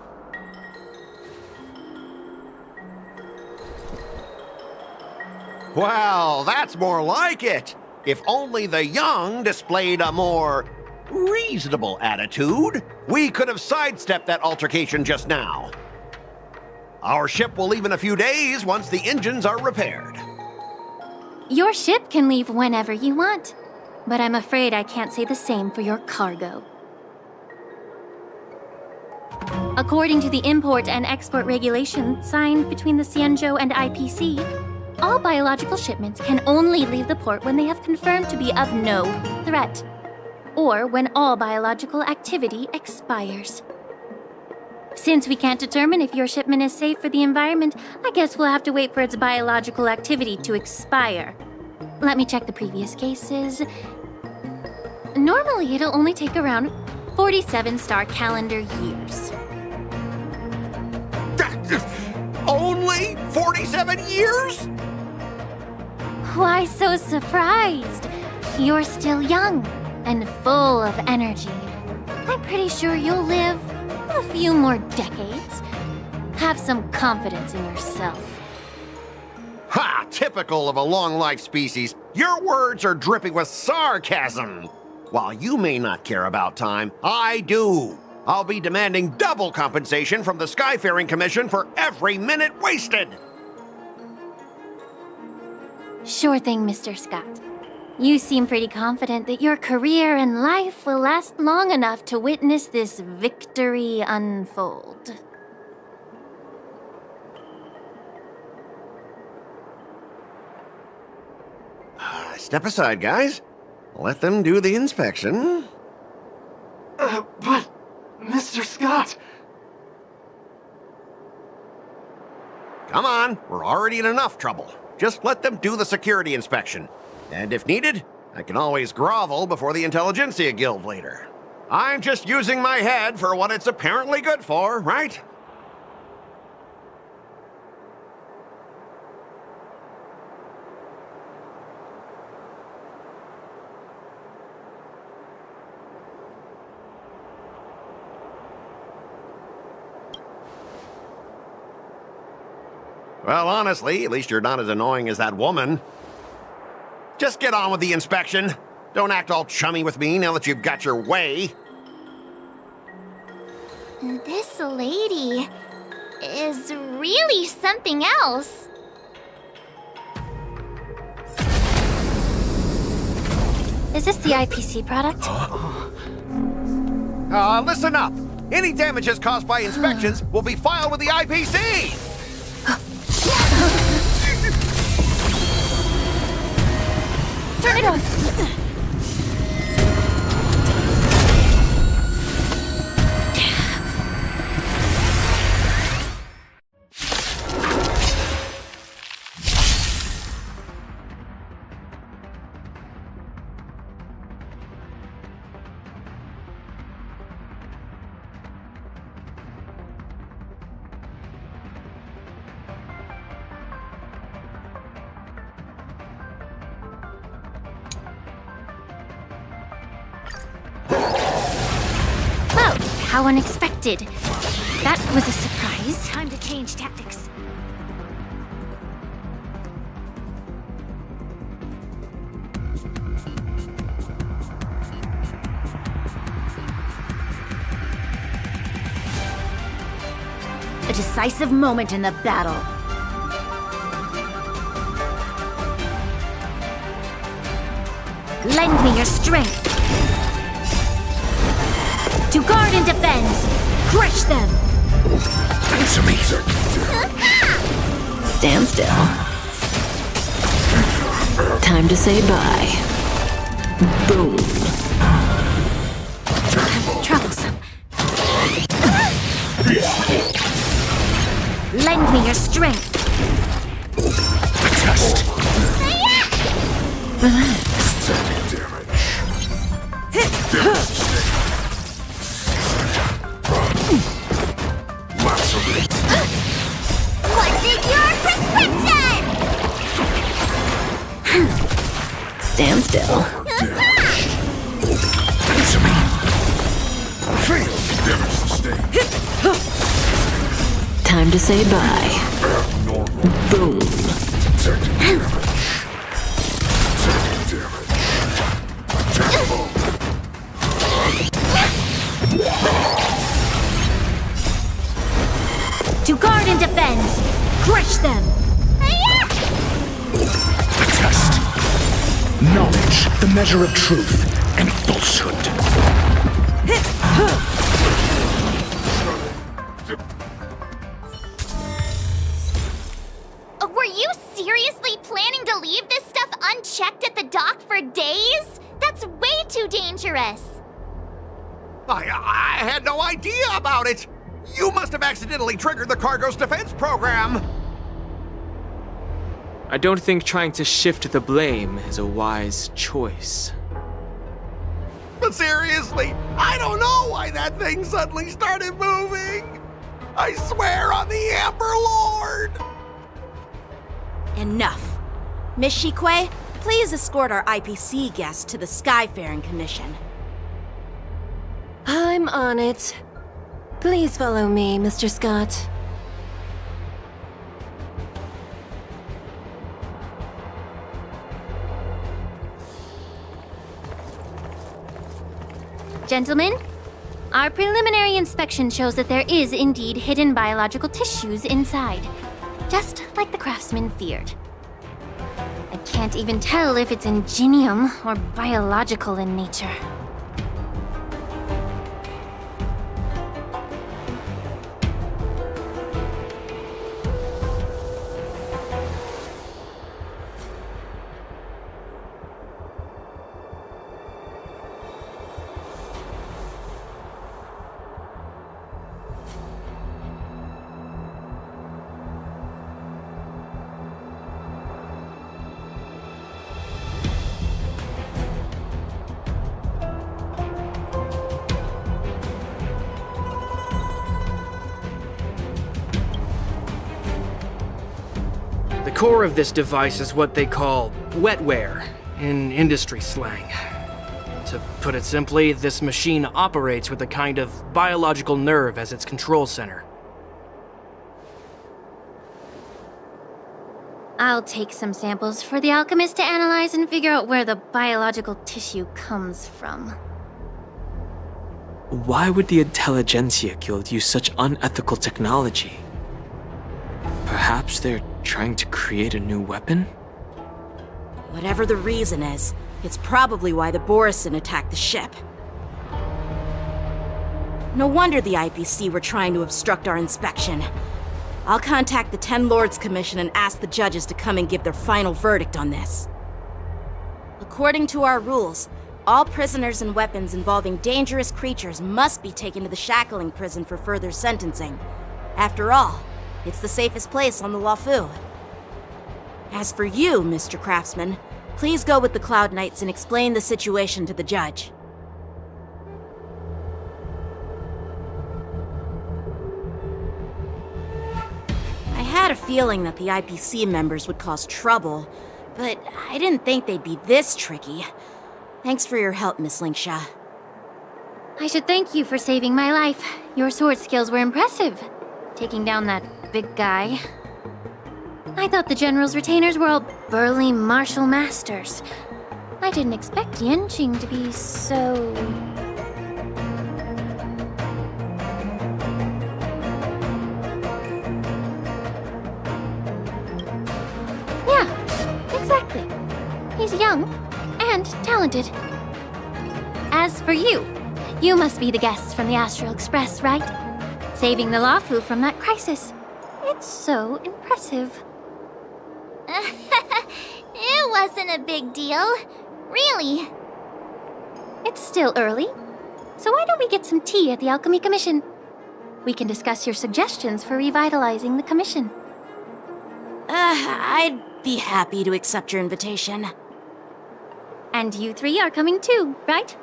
Well, that's more like it. If only the young displayed a more reasonable attitude, we could have sidestepped that altercation just now. Our ship will leave in a few days once the engines are repaired. Your ship can leave whenever you want, but I'm afraid I can't say the same for your cargo. According to the import and export regulation signed between the Xianzhou and IPC, all biological shipments can only leave the port when they have confirmed to be of no threat, or when all biological activity expires. Since we can't determine if your shipment is safe for the environment, I guess we'll have to wait for its biological activity to expire. Let me check the previous cases. Normally, it'll only take around 47 star calendar years. Only 47 years? Why so surprised? You're still young and full of energy. I'm pretty sure you'll live a few more decades. Have some confidence in yourself. Ha! Typical of a long-life species. Your words are dripping with sarcasm. While you may not care about time, I do. I'll be demanding double compensation from the Skyfaring Commission for every minute wasted. Sure thing, Mr. Scott. You seem pretty confident that your career and life will last long enough to witness this victory unfold. Step aside, guys. Let them do the inspection. But, Mr. Scott... Come on, we're already in enough trouble. Just let them do the security inspection. And if needed, I can always grovel before the Intelligentsia Guild later. I'm just using my head for what it's apparently good for, right? Well, honestly, at least you're not as annoying as that woman. Just get on with the inspection. Don't act all chummy with me now that you've got your way. This lady is really something else. Is this the IPC product? Listen up. Any damages caused by inspections will be filed with the IPC. Turn it off! How unexpected. That was a surprise. Time to change tactics. A decisive moment in the battle. Lend me your strength. To guard and defend! Crush them! Answer me! Stand still. Time to say bye. Boom. Troublesome. Lend me your strength. Adjust. Relax. Damage. What's in your prescription? Stand still. Answer me. Fail. Damage sustained. Time to say bye. Boom. To guard and defend! Crush them! The test. Knowledge, the measure of truth and falsehood. Were you seriously planning to leave this stuff unchecked at the dock for days? That's way too dangerous. I had no idea about it. You must have accidentally triggered the cargo's defense program. I don't think trying to shift the blame is a wise choice. But seriously, I don't know why that thing suddenly started moving. I swear on the Amber Lord. Enough. Miss Shikue, please escort our IPC guest to the Skyfaring Commission. I'm on it. Please follow me, Mr. Scott. Gentlemen, our preliminary inspection shows that there is indeed hidden biological tissues inside, just like the craftsman feared. I can't even tell if it's ingenium or biological in nature. The core of this device is what they call wetware in industry slang. To put it simply, this machine operates with a kind of biological nerve as its control center. I'll take some samples for the alchemist to analyze and figure out where the biological tissue comes from. Why would the Intelligentsia Guild use such unethical technology? Perhaps they're trying to create a new weapon? Whatever the reason is, it's probably why the Borisin attacked the ship. No wonder the IPC were trying to obstruct our inspection. I'll contact the Ten Lords Commission and ask the judges to come and give their final verdict on this. According to our rules, all prisoners and weapons involving dangerous creatures must be taken to the shackling prison for further sentencing. After all, it's the safest place on the Luofu. As for you, Mr. Craftsman, please go with the Cloud Knights and explain the situation to the judge. I had a feeling that the IPC members would cause trouble, but I didn't think they'd be this tricky. Thanks for your help, Miss Linksha. I should thank you for saving my life. Your sword skills were impressive. Taking down that big guy. I thought the General's retainers were all burly martial masters. I didn't expect Yanqing to be so... Yeah, exactly. He's young and talented. As for you, you must be the guests from the Astral Express, right? Saving the Luofu from that crisis. It's so impressive. It wasn't a big deal. Really. It's still early, so why don't we get some tea at the Alchemy Commission? We can discuss your suggestions for revitalizing the commission. I'd be happy to accept your invitation. And you three are coming too, right?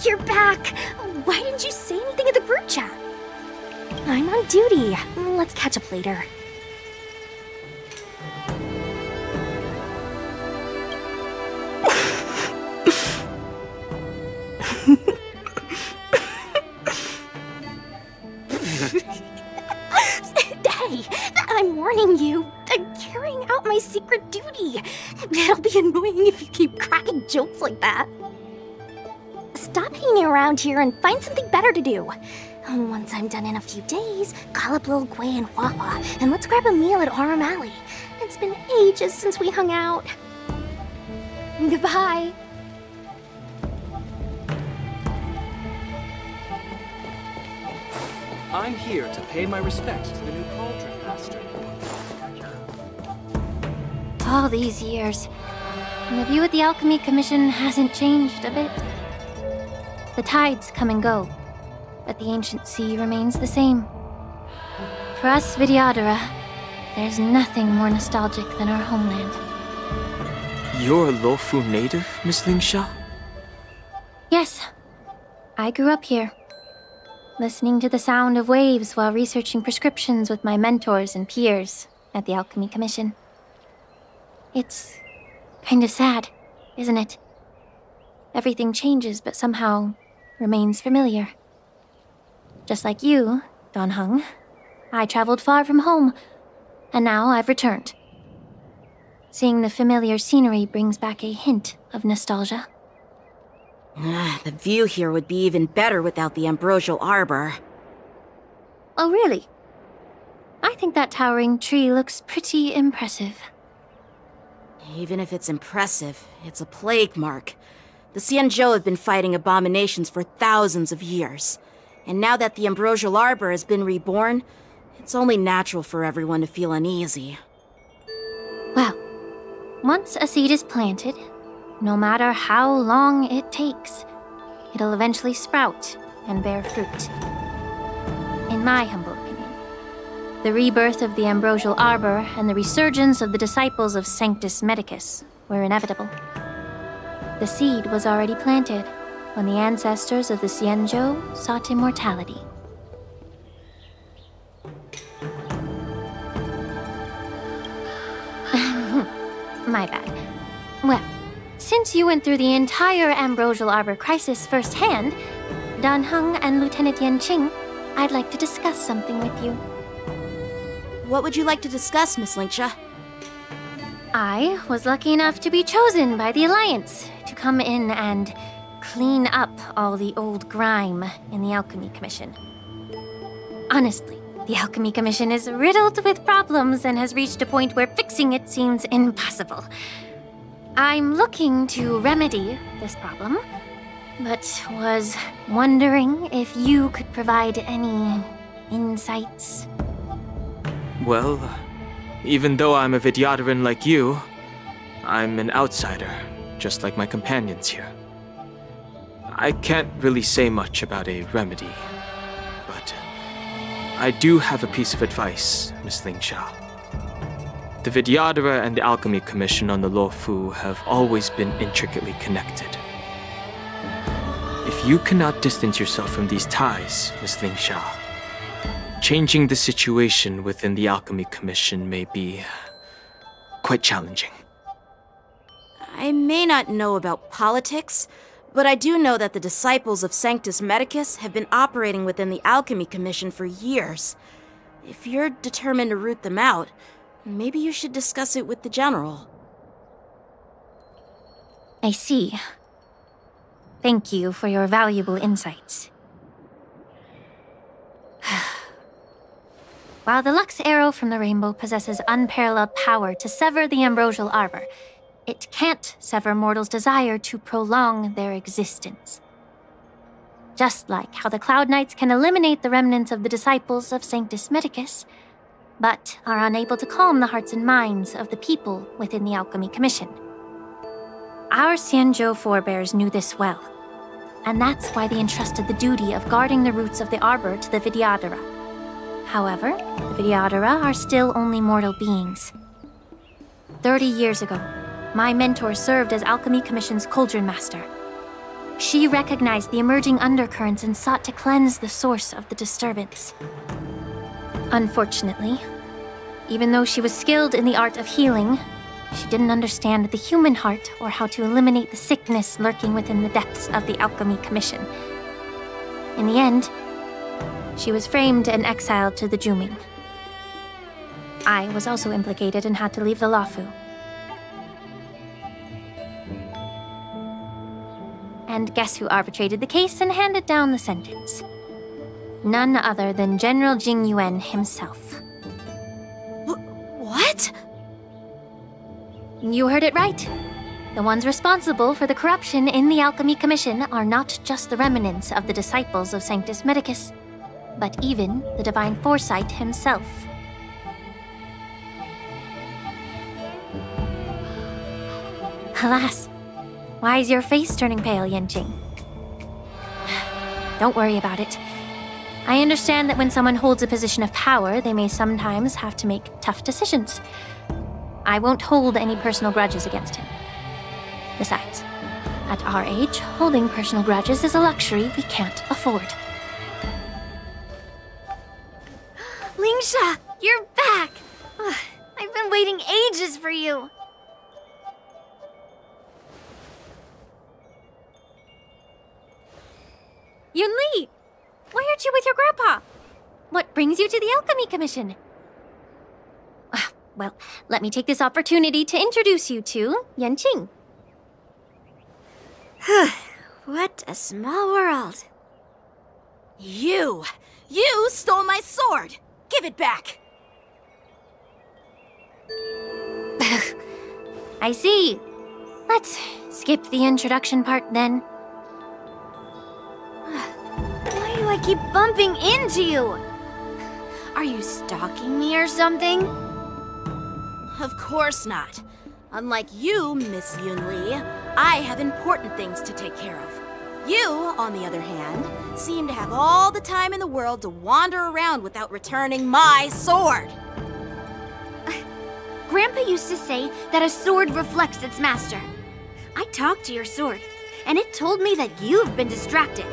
You're back. Why didn't you say anything in the group chat? I'm on duty. Let's catch up later. Hey, I'm warning you. I'm carrying out my secret duty. It'll be annoying if you keep cracking jokes like that. Stop hanging around here and find something better to do. Once I'm done in a few days, call up Lil Gui and Wawa, and let's grab a meal at Aurum Alley. It's been ages since we hung out. Goodbye. I'm here to pay my respects to the new Cauldron Master. All these years, and the view at the Alchemy Commission hasn't changed a bit. The tides come and go, but the ancient sea remains the same. For us Vidyadhara, there's nothing more nostalgic than our homeland. You're a Luofu native, Miss Lingsha? Yes, I grew up here, listening to the sound of waves while researching prescriptions with my mentors and peers at the Alchemy Commission. It's kind of sad, isn't it? Everything changes, but somehow remains familiar. Just like you, Dan Heng, I traveled far from home, and now I've returned. Seeing the familiar scenery brings back a hint of nostalgia. The view here would be even better without the ambrosial arbor. Oh, really? I think that towering tree looks pretty impressive. Even if it's impressive, it's a plague mark. The Xianzhou have been fighting abominations for thousands of years. And now that the ambrosial arbor has been reborn, it's only natural for everyone to feel uneasy. Well, once a seed is planted, no matter how long it takes, it'll eventually sprout and bear fruit. In my humble opinion, the rebirth of the ambrosial arbor and the resurgence of the disciples of Sanctus Medicus were inevitable. The seed was already planted when the ancestors of the Xianzhou sought immortality. My bad. Well, since you went through the entire ambrosial arbor crisis firsthand, Dan Heng and Lieutenant Yanqing, I'd like to discuss something with you. What would you like to discuss, Miss Lingsha? I was lucky enough to be chosen by the Alliance to come in and clean up all the old grime in the Alchemy Commission. Honestly, the Alchemy Commission is riddled with problems and has reached a point where fixing it seems impossible. I'm looking to remedy this problem, but was wondering if you could provide any insights. Well, even though I'm a Vidyadharan like you, I'm an outsider, just like my companions here. I can't really say much about a remedy, but I do have a piece of advice, Miss Lingsha. The Vidyadhara and the Alchemy Commission on the Luofu have always been intricately connected. If you cannot distance yourself from these ties, Miss Lingsha, changing the situation within the Alchemy Commission may be quite challenging. I may not know about politics, but I do know that the disciples of Sanctus Medicus have been operating within the Alchemy Commission for years. If you're determined to root them out, maybe you should discuss it with the General. I see. Thank you for your valuable insights. While the Lux Arrow from the Rainbow possesses unparalleled power to sever the ambrosial arbor, it can't sever mortals' desire to prolong their existence. Just like how the Cloud Knights can eliminate the remnants of the disciples of Sanctus Medicus, but are unable to calm the hearts and minds of the people within the Alchemy Commission. Our Xianzhou forebears knew this well, and that's why they entrusted the duty of guarding the roots of the arbor to the Vidyadhara. However, the Vidyadhara are still only mortal beings. 30 years ago, my mentor served as Alchemy Commission's Cauldron Master. She recognized the emerging undercurrents and sought to cleanse the source of the disturbance. Unfortunately, even though she was skilled in the art of healing, she didn't understand the human heart or how to eliminate the sickness lurking within the depths of the Alchemy Commission. In the end, she was framed and exiled to the Juming. I was also implicated and had to leave the Luofu. And guess who arbitrated the case and handed down the sentence? None other than General Jing Yuan himself. What? You heard it right. The ones responsible for the corruption in the Alchemy Commission are not just the remnants of the disciples of Sanctus Medicus, but even the Divine Foresight himself. Alas, why is your face turning pale, Yanqing? Don't worry about it. I understand that when someone holds a position of power, they may sometimes have to make tough decisions. I won't hold any personal grudges against him. Besides, at our age, holding personal grudges is a luxury we can't afford. Lingsha, you're back! I've been waiting ages for you. Yunli! Why aren't you with your grandpa? What brings you to the Alchemy Commission? Well, let me take this opportunity to introduce you to Yanqing. What a small world. You stole my sword! Give it back! I see. Let's skip the introduction part then. Why do I keep bumping into you? Are you stalking me or something? Of course not. Unlike you, Miss Yunli, I have important things to take care of. You, on the other hand, seem to have all the time in the world to wander around without returning my sword. Grandpa used to say that a sword reflects its master. I talked to your sword, and it told me that you've been distracted.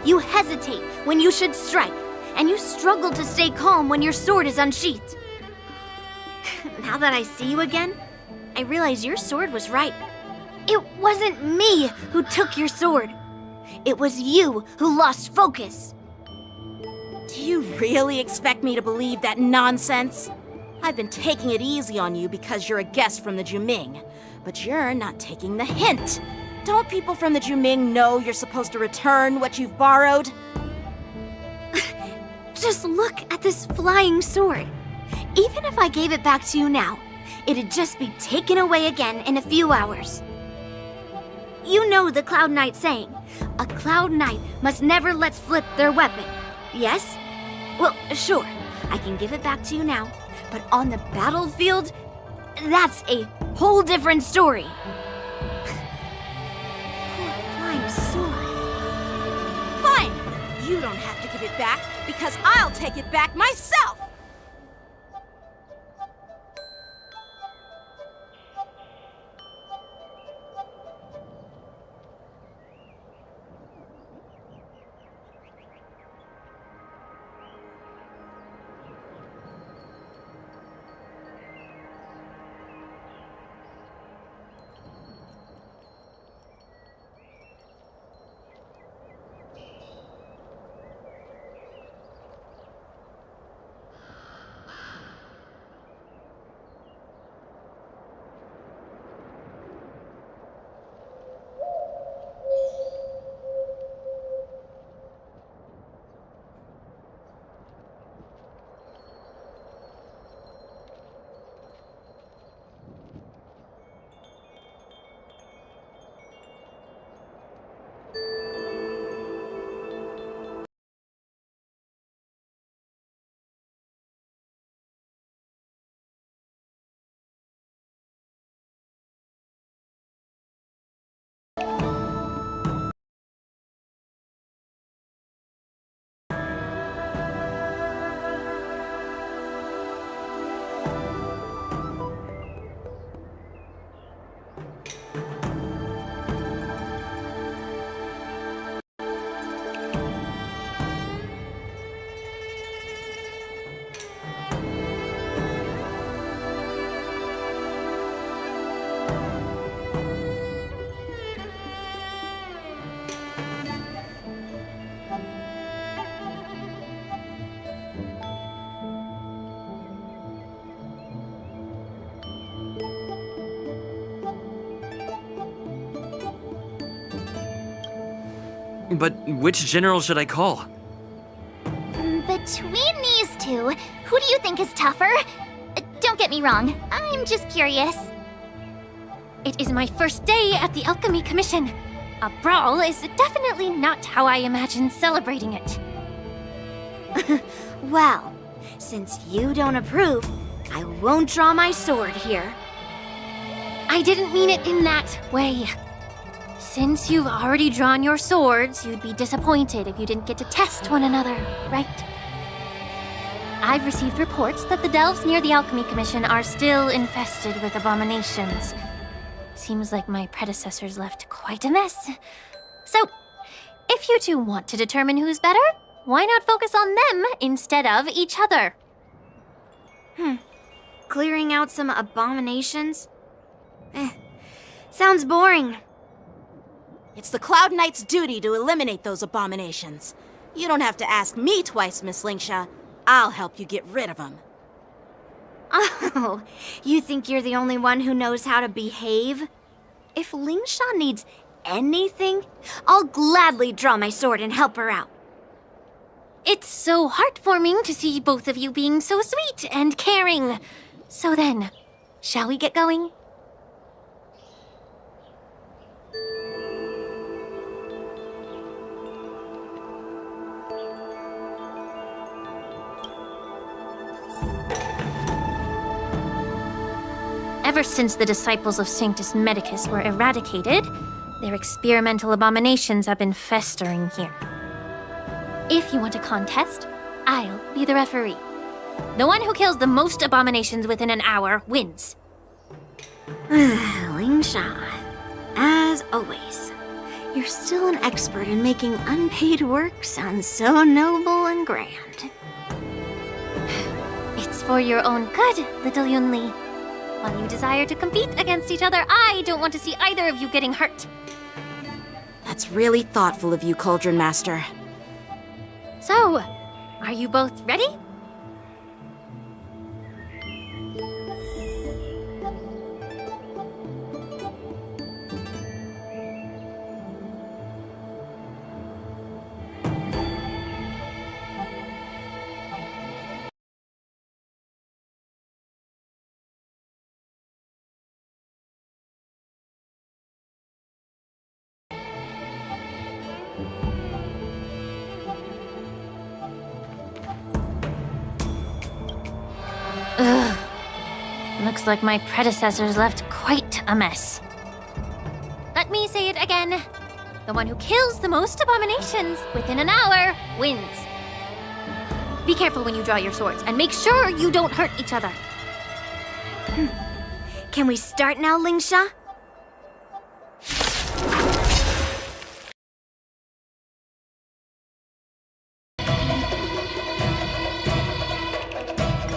You hesitate when you should strike, and you struggle to stay calm when your sword is unsheathed. Now that I see you again, I realize your sword was right. It wasn't me who took your sword. It was you who lost focus. Do you really expect me to believe that nonsense? I've been taking it easy on you because you're a guest from the Juming, but you're not taking the hint. Don't people from the Juming know you're supposed to return what you've borrowed? Just look at this flying sword. Even if I gave it back to you now, it'd just be taken away again in a few hours. You know the Cloud Knight saying, a Cloud Knight must never let slip their weapon, yes? Well, sure, I can give it back to you now, but on the battlefield, that's a whole different story. Poor flying sword. Fine, you don't have to give it back, because I'll take it back myself! But which general should I call? Between these two, who do you think is tougher? Don't get me wrong, I'm just curious. It is my first day at the Alchemy Commission. A brawl is definitely not how I imagine celebrating it. Well, since you don't approve, I won't draw my sword here. I didn't mean it in that way. Since you've already drawn your swords, you'd be disappointed if you didn't get to test one another, right? I've received reports that the delves near the Alchemy Commission are still infested with abominations. Seems like my predecessors left quite a mess. So, if you two want to determine who's better, why not focus on them instead of each other? Clearing out some abominations? Sounds boring. It's the Cloud Knight's duty to eliminate those abominations. You don't have to ask me twice, Miss Lingsha. I'll help you get rid of them. Oh, you think you're the only one who knows how to behave? If Lingsha needs anything, I'll gladly draw my sword and help her out. It's so heartwarming to see both of you being so sweet and caring. So then, shall we get going? Ever since the disciples of Sanctus Medicus were eradicated, their experimental abominations have been festering here. If you want a contest, I'll be the referee. The one who kills the most abominations within an hour wins. Lingsha, as always, you're still an expert in making unpaid work sound so noble and grand. It's for your own good, little Yunli. While you desire to compete against each other, I don't want to see either of you getting hurt. That's really thoughtful of you, Cauldron Master. So, are you both ready? Ugh. Looks like my predecessors left quite a mess. Let me say it again. The one who kills the most abominations within an hour wins. Be careful when you draw your swords, and make sure you don't hurt each other. Can we start now, Lingsha?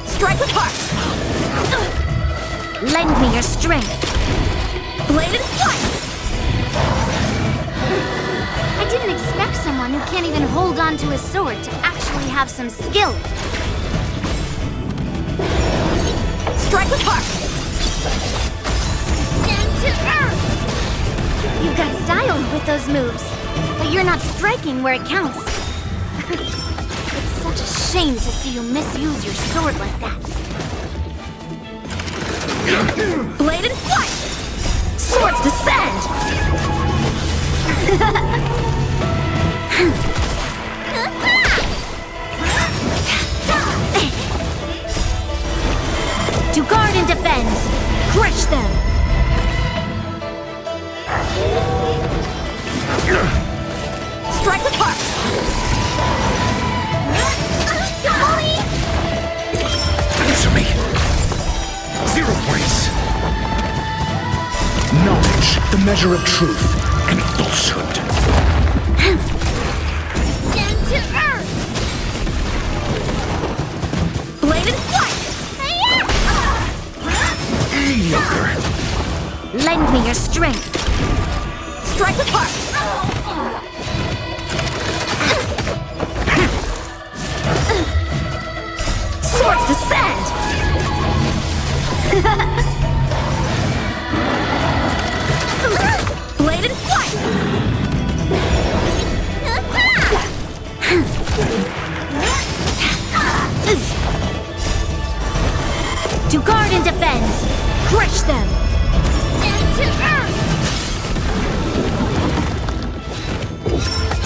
Strike with heart! Lend me your strength. Blade and flight! I didn't expect someone who can't even hold on to his sword to actually have some skill. Strike with heart! Stand to earth! You've got style with those moves, but you're not striking where it counts. It's such a shame to see you misuse your sword like that. Blade and flight! Swords descend! To guard and defend! Crush them! Strike with heart! Answer me. 0 points. Knowledge, the measure of truth and falsehood. Stand to earth! Blade and flight! Mediocre. Lend me your strength. Strike with heart! Swords descend! Blade and flight! defend! Crush them! And to earth!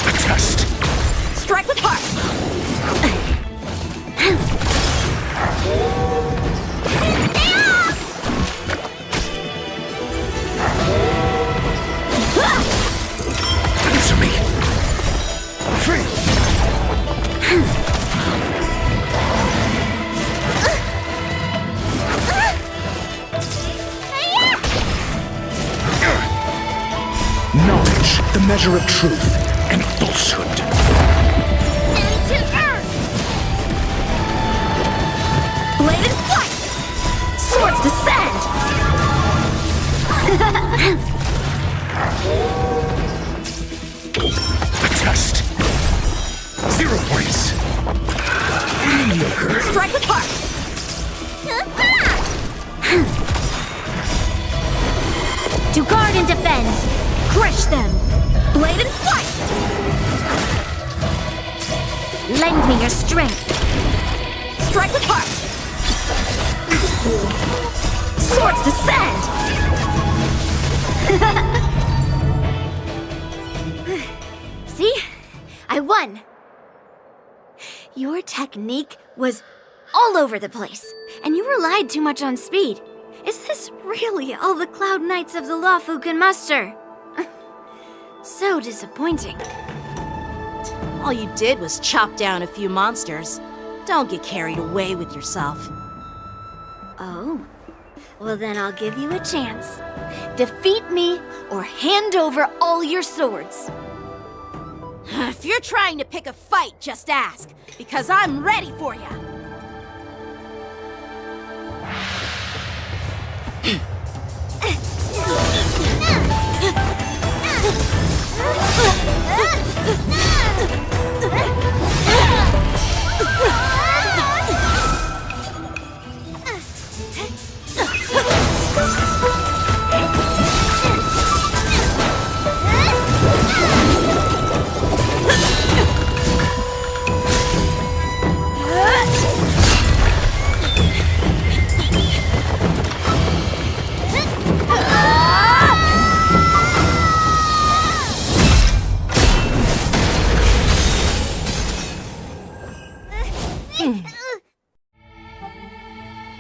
A test! Strike with heart! Answer me! Free! Knowledge, the measure of truth and falsehood. And to earth! Blade and flight! Swords descend! A test. 0 points. Mediocre. Strike with heart! To guard and defend! Crush them! Blade and flight! Lend me your strength! Strike with heart! Swords descend! See? I won! Your technique was all over the place, and you relied too much on speed. Is this really all the Cloud Knights of the Luofu can muster? So disappointing. All you did was chop down a few monsters. Don't get carried away with yourself. Oh. Well, then I'll give you a chance. Defeat me or hand over all your swords. If you're trying to pick a fight, just ask, because I'm ready for you.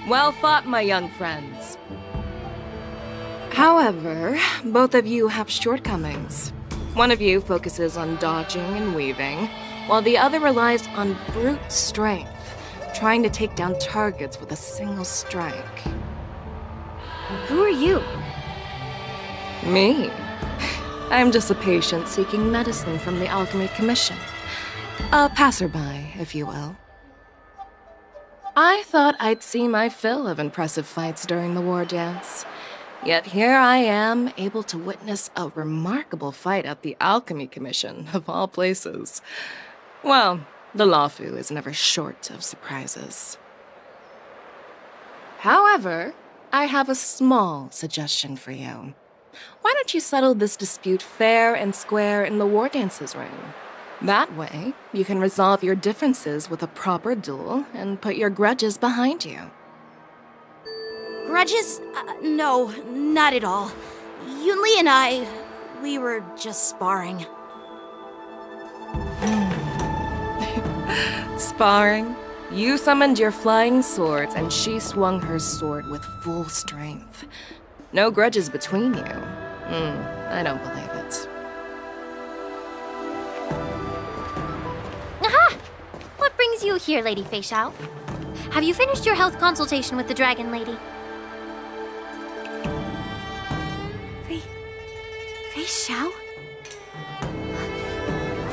Well fought, my young friends. However, both of you have shortcomings. One of you focuses on dodging and weaving, while the other relies on brute strength, trying to take down targets with a single strike. Who are you? Me? I'm just a patient seeking medicine from the Alchemy Commission. A passerby, if you will. I thought I'd see my fill of impressive fights during the war dance. Yet here I am, able to witness a remarkable fight at the Alchemy Commission, of all places. Well, the Luofu is never short of surprises. However, I have a small suggestion for you. Why don't you settle this dispute fair and square in the war dances ring? That way, you can resolve your differences with a proper duel and put your grudges behind you. Grudges? No, not at all. Yunli and we were just sparring. Sparring? You summoned your flying swords and she swung her sword with full strength. No grudges between you. I don't believe it. Aha! What brings you here, Lady Feixiao? Have you finished your health consultation with the Dragon Lady? Feixiao?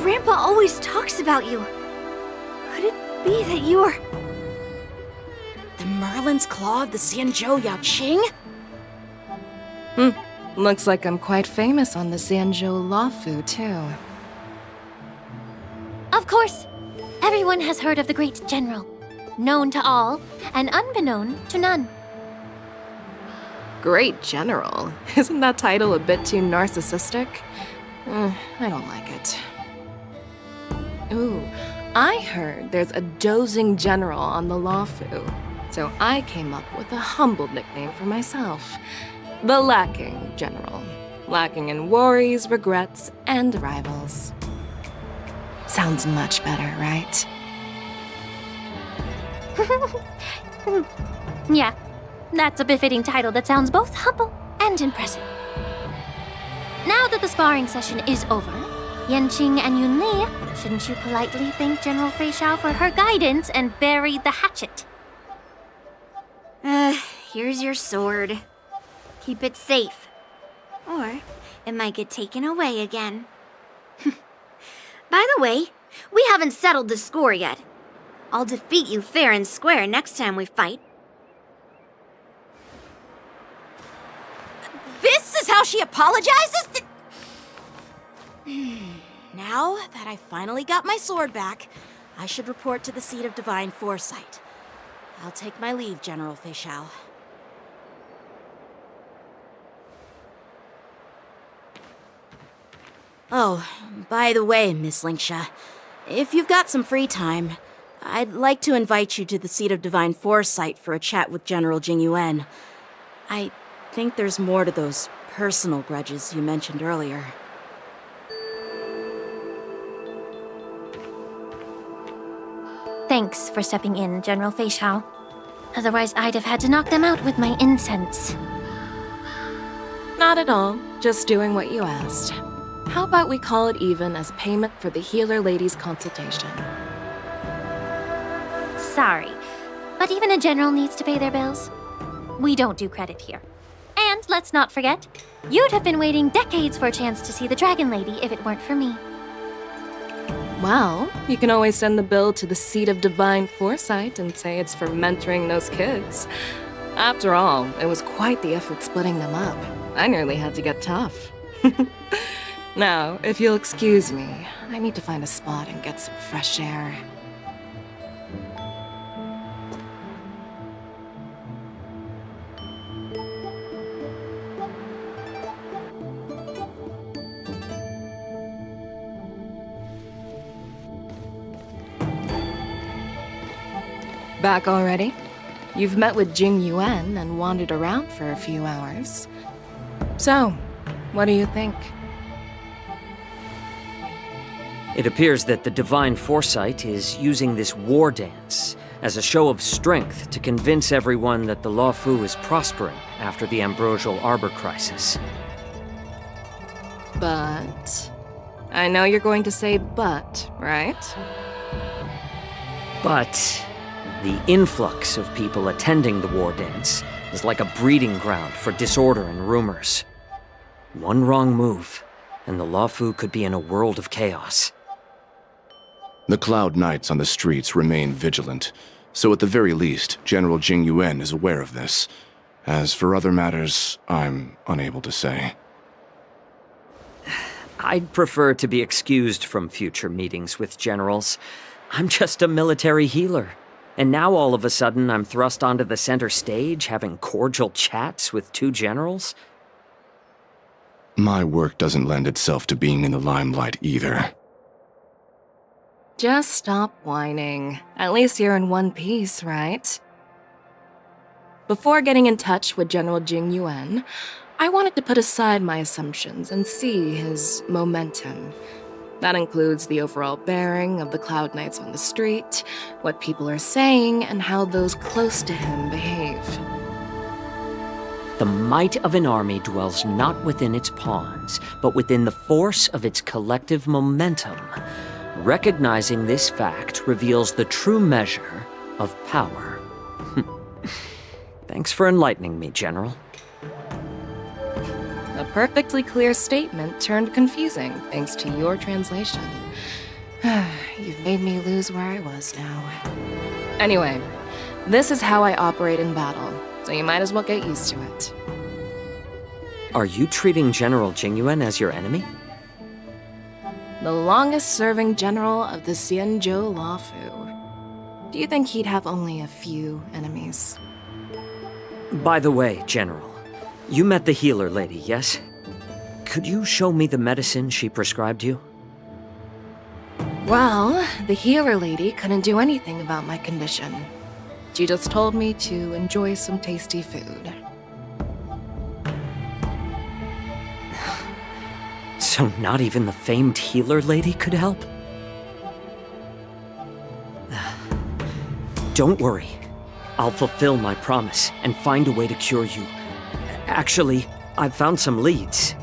Grandpa always talks about you. Could it be that you're... The Merlin's Claw of the Xianzhou Yanqing? Looks like I'm quite famous on the Xianzhou Luofu, too. Of course. Everyone has heard of the great general. Known to all, and unbeknown to none. Great General? Isn't that title a bit too narcissistic? I don't like it. Ooh, I heard there's a dozing general on the Luofu. So I came up with a humble nickname for myself. The Lacking General. Lacking in worries, regrets, and rivals. Sounds much better, right? Yeah, that's a befitting title that sounds both humble and impressive. Now that the sparring session is over, Yanqing and Yunli, shouldn't you politely thank General Fei Xiao for her guidance and bury the hatchet? Here's your sword. Keep it safe. Or it might get taken away again. By the way, we haven't settled the score yet. I'll defeat you fair and square next time we fight. This is how she apologizes? Now that I finally got my sword back, I should report to the seat of divine foresight. I'll take my leave, General Fei Xiao. Oh, by the way, Miss Linksha, if you've got some free time, I'd like to invite you to the seat of divine foresight for a chat with General Jingyuan. I think there's more to those personal grudges you mentioned earlier. Thanks for stepping in, General Fei Xiao. Otherwise, I'd have had to knock them out with my incense. Not at all. Just doing what you asked. How about we call it even as payment for the healer lady's consultation? Sorry, but even a general needs to pay their bills. We don't do credit here. And let's not forget, you'd have been waiting decades for a chance to see the Dragon Lady if it weren't for me. Well, you can always send the bill to the seat of divine foresight and say it's for mentoring those kids. After all, it was quite the effort splitting them up. I nearly had to get tough. Now, if you'll excuse me, I need to find a spot and get some fresh air. Back already? You've met with Jing Yuan and wandered around for a few hours. So, what do you think? It appears that the Divine Foresight is using this war dance as a show of strength to convince everyone that the Luofu is prospering after the Ambrosial Arbor crisis. But... I know you're going to say but, right? But the influx of people attending the war dance is like a breeding ground for disorder and rumors. One wrong move, and the Luofu could be in a world of chaos. The Cloud Knights on the streets remain vigilant, so at the very least, General Jing Yuan is aware of this. As for other matters, I'm unable to say. I'd prefer to be excused from future meetings with generals. I'm just a military healer. And now all of a sudden I'm thrust onto the center stage having cordial chats with two generals? My work doesn't lend itself to being in the limelight either. Just stop whining. At least you're in one piece, right? Before getting in touch with General Jing Yuan, I wanted to put aside my assumptions and see his momentum. That includes the overall bearing of the Cloud Knights on the street, what people are saying, and how those close to him behave. The might of an army dwells not within its pawns, but within the force of its collective momentum. Recognizing this fact reveals the true measure of power. Thanks for enlightening me, General. A perfectly clear statement turned confusing thanks to your translation. You've made me lose where I was now. Anyway, this is how I operate in battle, so you might as well get used to it. Are you treating General Jingyuan as your enemy? The longest-serving general of the Xianzhou Luofu. Do you think he'd have only a few enemies? By the way, General, you met the healer lady, yes? Could you show me the medicine she prescribed you? Well, the healer lady couldn't do anything about my condition. She just told me to enjoy some tasty food. So not even the famed healer lady could help? Don't worry. I'll fulfill my promise and find a way to cure you. Actually, I've found some leads.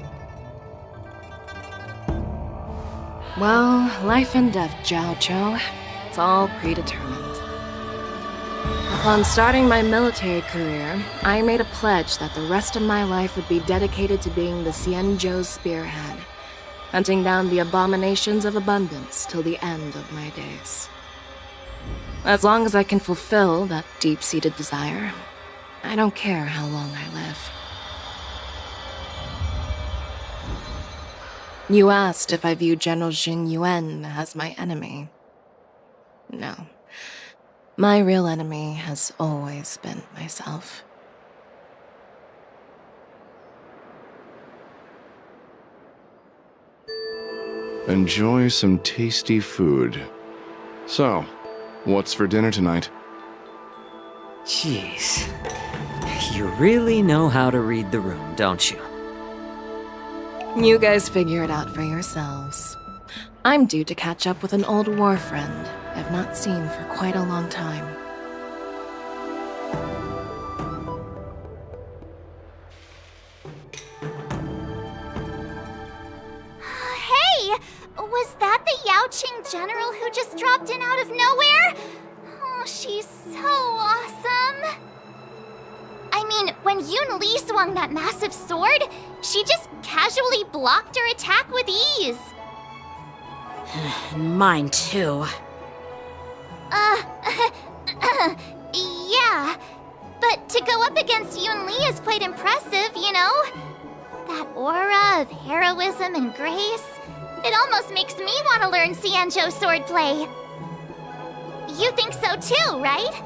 Well, life and death, Jiao Cho. It's all predetermined. Upon starting my military career, I made a pledge that the rest of my life would be dedicated to being the Xianzhou spearhead, hunting down the abominations of abundance till the end of my days. As long as I can fulfill that deep-seated desire, I don't care how long I live. You asked if I view General Jing Yuan as my enemy. No. My real enemy has always been myself. Enjoy some tasty food. So, what's for dinner tonight? Jeez. You really know how to read the room, don't you? You guys figure it out for yourselves. I'm due to catch up with an old war friend I've not seen for quite a long time. Hey! Was that the Yanqing general who just dropped in out of nowhere? Oh, she's so awesome! I mean, when Yunli swung that massive sword, she just casually blocked her attack with ease. Mine too. Yeah. But to go up against Yunli is quite impressive, you know? That aura of heroism and grace, it almost makes me want to learn Xianzhou swordplay. You think so too, right?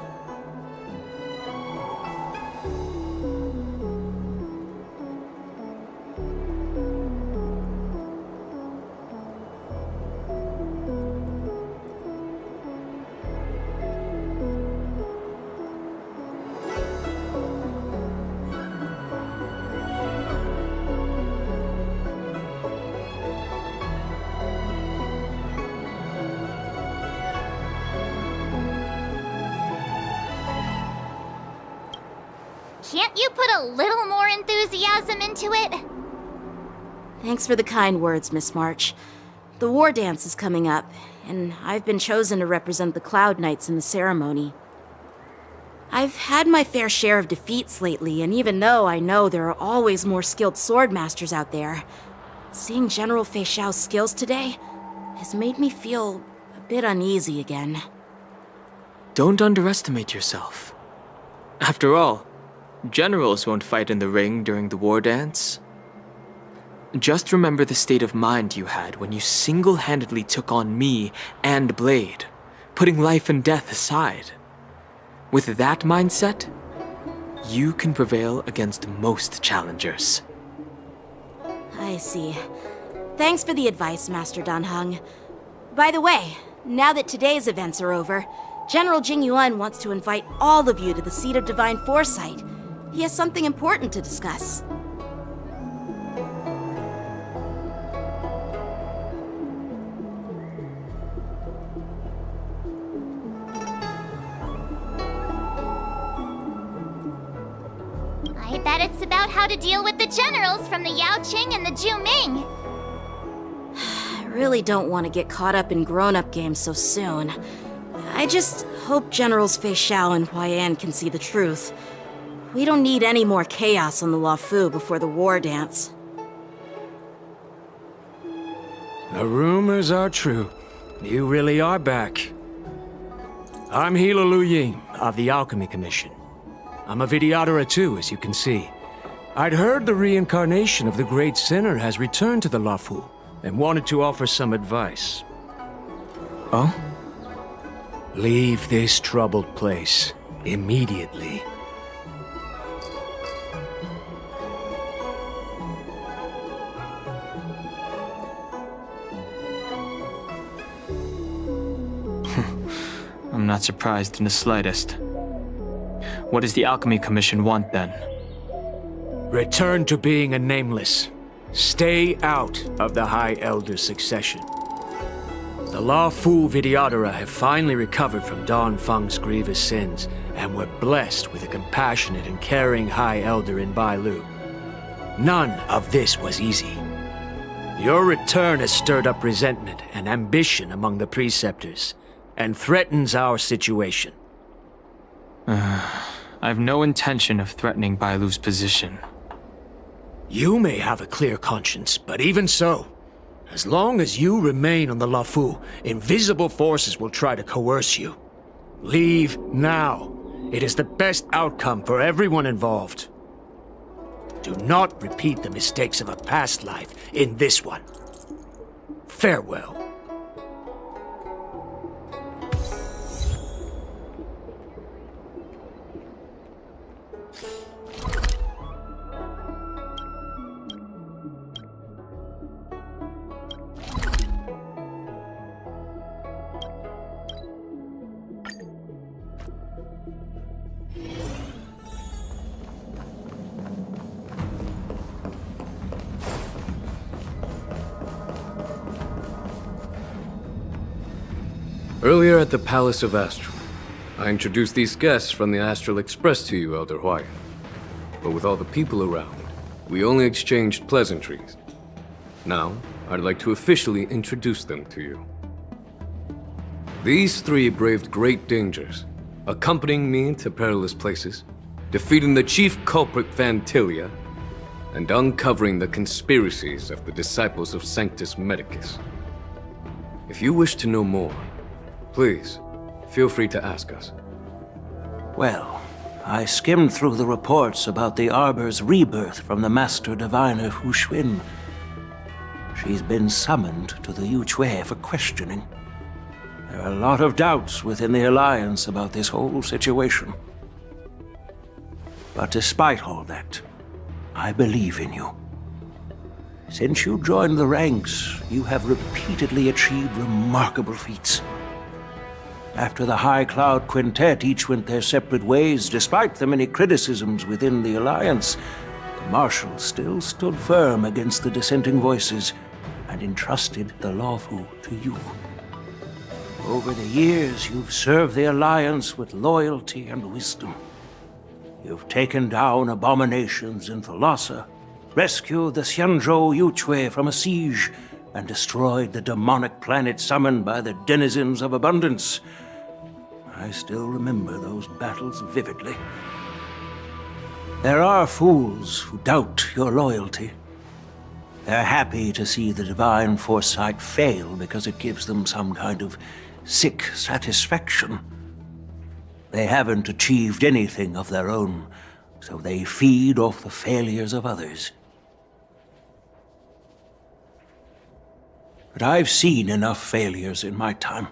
Can't you put a little more enthusiasm into it? Thanks for the kind words, Miss March. The war dance is coming up, and I've been chosen to represent the Cloud Knights in the ceremony. I've had my fair share of defeats lately, and even though I know there are always more skilled sword masters out there, seeing General Fei Xiao's skills today has made me feel a bit uneasy again. Don't underestimate yourself. After all, generals won't fight in the ring during the war dance. Just remember the state of mind you had when you single-handedly took on me and Blade, putting life and death aside. With that mindset, you can prevail against most challengers. I see. Thanks for the advice, Master Danheng. By the way, now that today's events are over, General Jing Yuan wants to invite all of you to the Seat of Divine Foresight. He has something important to discuss. I bet it's about how to deal with the generals from the Yaoqing and the Zhuming. I really don't want to get caught up in grown-up games so soon. I just hope Generals Fei Xiao and Huaiyan can see the truth. We don't need any more chaos on the Luofu before the war dance. The rumors are true. You really are back. I'm Healer Lu Ying of the Alchemy Commission. I'm a Vidyadhara too, as you can see. I'd heard the reincarnation of the Great Sinner has returned to the Luofu, and wanted to offer some advice. Oh? Leave this troubled place immediately. I'm not surprised in the slightest. What does the Alchemy Commission want then? Return to being a nameless. Stay out of the High Elder succession. The Luofu Vidyadhara have finally recovered from Don Feng's grievous sins, and were blessed with a compassionate and caring High Elder in Bailu. None of this was easy. Your return has stirred up resentment and ambition among the preceptors, and threatens our situation. I've no intention of threatening Bailu's position. You may have a clear conscience, but even so, as long as you remain on the Luofu, invisible forces will try to coerce you. Leave now. It is the best outcome for everyone involved. Do not repeat the mistakes of a past life in this one. Farewell. Earlier at the Palace of Astral, I introduced these guests from the Astral Express to you, Elder Huayan. But with all the people around, we only exchanged pleasantries. Now, I'd like to officially introduce them to you. These three braved great dangers, accompanying me to perilous places, defeating the chief culprit Vantilia, and uncovering the conspiracies of the disciples of Sanctus Medicus. If you wish to know more, please, feel free to ask us. Well, I skimmed through the reports about the Arbor's rebirth from the Master Diviner Hu Xuan. She's been summoned to the Yuchui for questioning. There are a lot of doubts within the Alliance about this whole situation. But despite all that, I believe in you. Since you joined the ranks, you have repeatedly achieved remarkable feats. After the High Cloud Quintet each went their separate ways, despite the many criticisms within the Alliance, the Marshal still stood firm against the dissenting voices and entrusted the Luofu to you. Over the years, you've served the Alliance with loyalty and wisdom. You've taken down abominations in Thalassa, rescued the Xianzhou Yuchui from a siege, and destroyed the demonic planet summoned by the denizens of abundance. I still remember those battles vividly. There are fools who doubt your loyalty. They're happy to see the divine foresight fail because it gives them some kind of sick satisfaction. They haven't achieved anything of their own, so they feed off the failures of others. But I've seen enough failures in my time,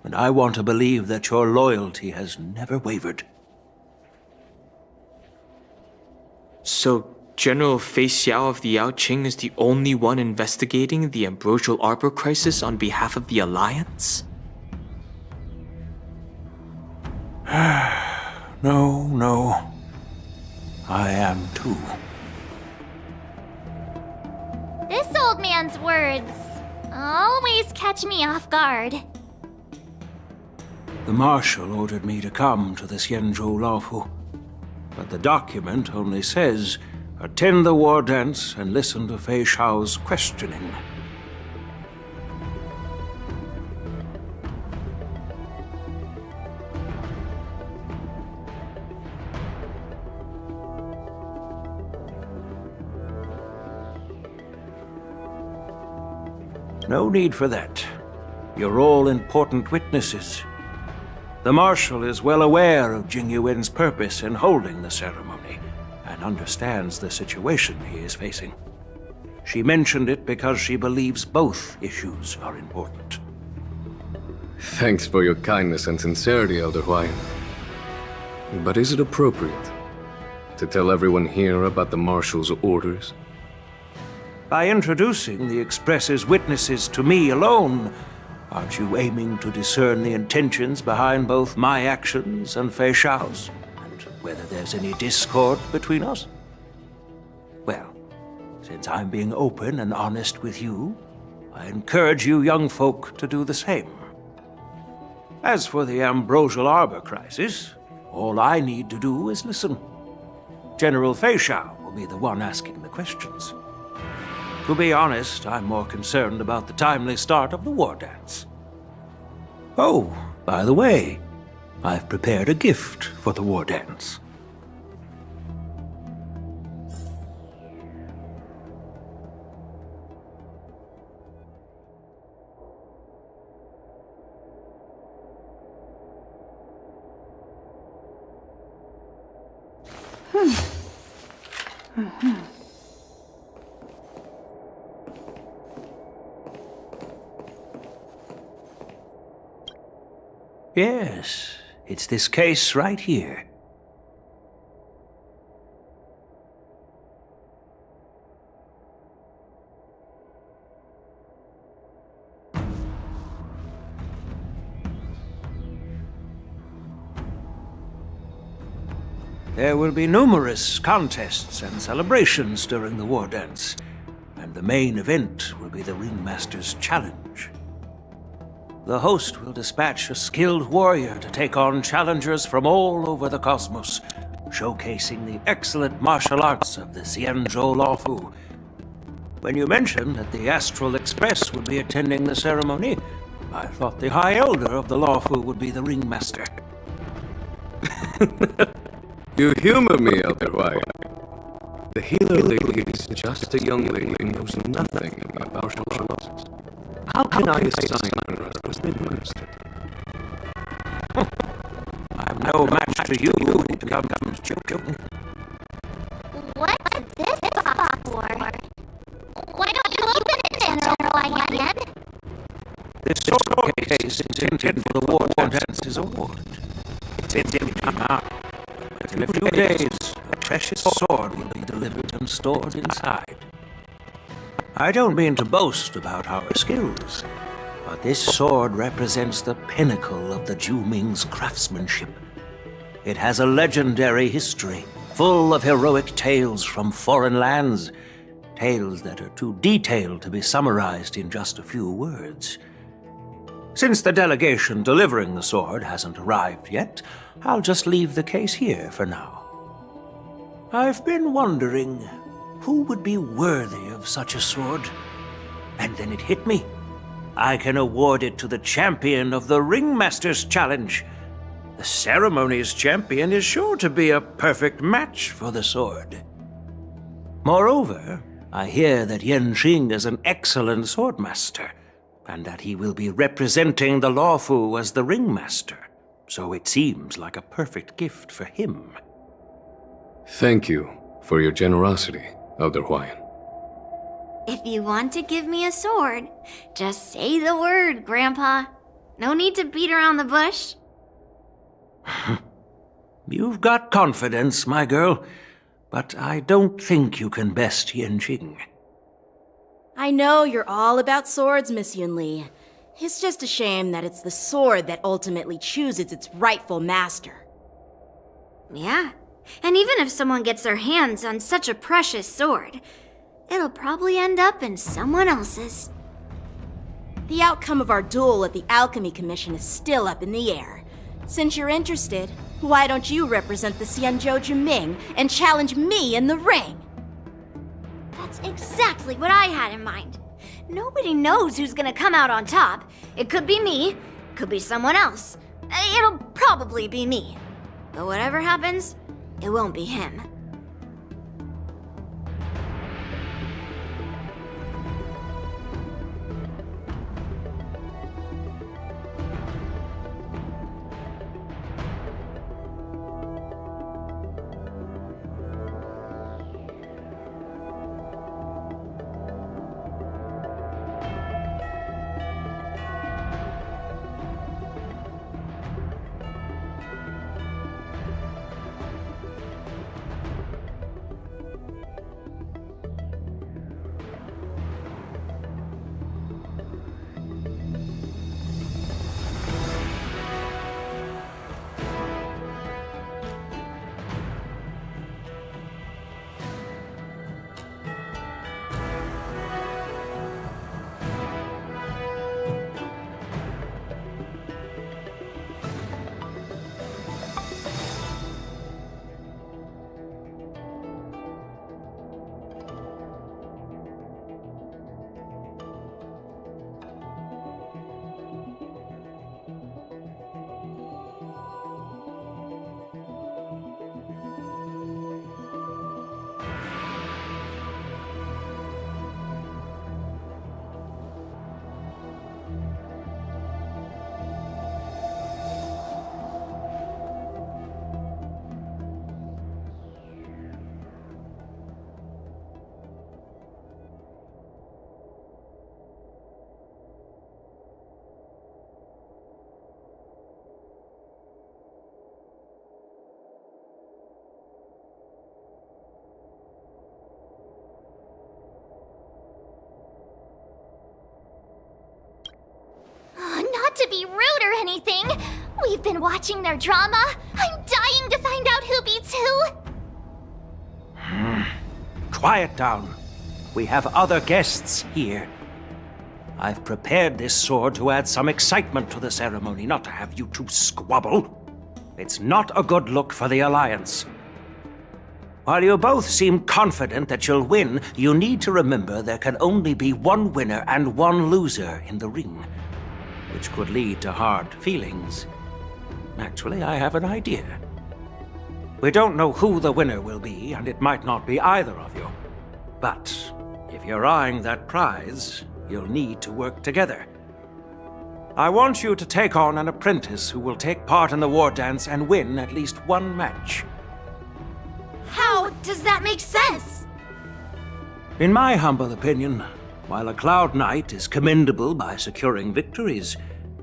and I want to believe that your loyalty has never wavered. So, General Fei Xiao of the Yanqing is the only one investigating the Ambrosial Arbor crisis on behalf of the Alliance? No. I am too. This old man's words always catch me off guard. The Marshal ordered me to come to the Xianzhou Luofu, but the document only says, attend the war dance and listen to Fei Xiao's questioning. No need for that. You're all important witnesses. The Marshal is well aware of Jing Yuan's purpose in holding the ceremony, and understands the situation he is facing. She mentioned it because she believes both issues are important. Thanks for your kindness and sincerity, Elder Huayan. But is it appropriate to tell everyone here about the Marshal's orders? By introducing the Express's witnesses to me alone, aren't you aiming to discern the intentions behind both my actions and Fei Xiao's? And whether there's any discord between us? Well, since I'm being open and honest with you, I encourage you young folk to do the same. As for the Ambrosial Arbor crisis, all I need to do is listen. General Feixiao will be the one asking the questions. To be honest, I'm more concerned about the timely start of the war dance. Oh, by the way, I've prepared a gift for the war dance. Yes, it's this case right here. There will be numerous contests and celebrations during the war dance, and the main event will be the Ringmaster's Challenge. The host will dispatch a skilled warrior to take on challengers from all over the cosmos, showcasing the excellent martial arts of the Xianzhou Luofu. When you mentioned that the Astral Express would be attending the ceremony, I thought the High Elder of the Luofu would be the Ringmaster. You humor me, Elder Huayan. The healer lady is just a young lady who knows nothing about martial arts. How can I assign her as Ringmaster? I'm no match to you when it comes to joking. What's this box for? Why don't you open it, General Huayan? This sword case is intended for the war dance's award. It's empty now. But in a few days, a precious sword will be delivered and stored inside. I don't mean to boast about our skills, but this sword represents the pinnacle of the Zhu-Ming's craftsmanship. It has a legendary history, full of heroic tales from foreign lands, tales that are too detailed to be summarized in just a few words. Since the delegation delivering the sword hasn't arrived yet, I'll just leave the case here for now. I've been wondering who would be worthy of such a sword? And then it hit me. I can award it to the champion of the Ringmaster's Challenge. The ceremony's champion is sure to be a perfect match for the sword. Moreover, I hear that Yanqing is an excellent swordmaster, and that he will be representing the Luofu as the Ringmaster, so it seems like a perfect gift for him. Thank you for your generosity, Elder Huayan. If you want to give me a sword, just say the word, Grandpa. No need to beat around the bush. You've got confidence, my girl, but I don't think you can best Yanqing. I know you're all about swords, Miss Yunli. It's just a shame that it's the sword that ultimately chooses its rightful master. Yeah, and even if someone gets their hands on such a precious sword, it'll probably end up in someone else's. The outcome of our duel at the Alchemy Commission is still up in the air. Since you're interested, why don't you represent the Xianzhou Jiming and challenge me in the ring? That's exactly what I had in mind. Nobody knows who's gonna come out on top. It could be me, could be someone else. It'll probably be me. But whatever happens, it won't be him. to be rude or anything. We've been watching their drama. I'm dying to find out who beats who. Quiet down. We have other guests here. I've prepared this sword to add some excitement to the ceremony, not to have you two squabble. It's not a good look for the Alliance. While you both seem confident that you'll win, you need to remember there can only be one winner and one loser in the ring, which could lead to hard feelings. Actually, I have an idea. We don't know who the winner will be, and it might not be either of you. But if you're eyeing that prize, you'll need to work together. I want you to take on an apprentice who will take part in the war dance and win at least one match. How does that make sense? In my humble opinion, while a Cloud Knight is commendable by securing victories,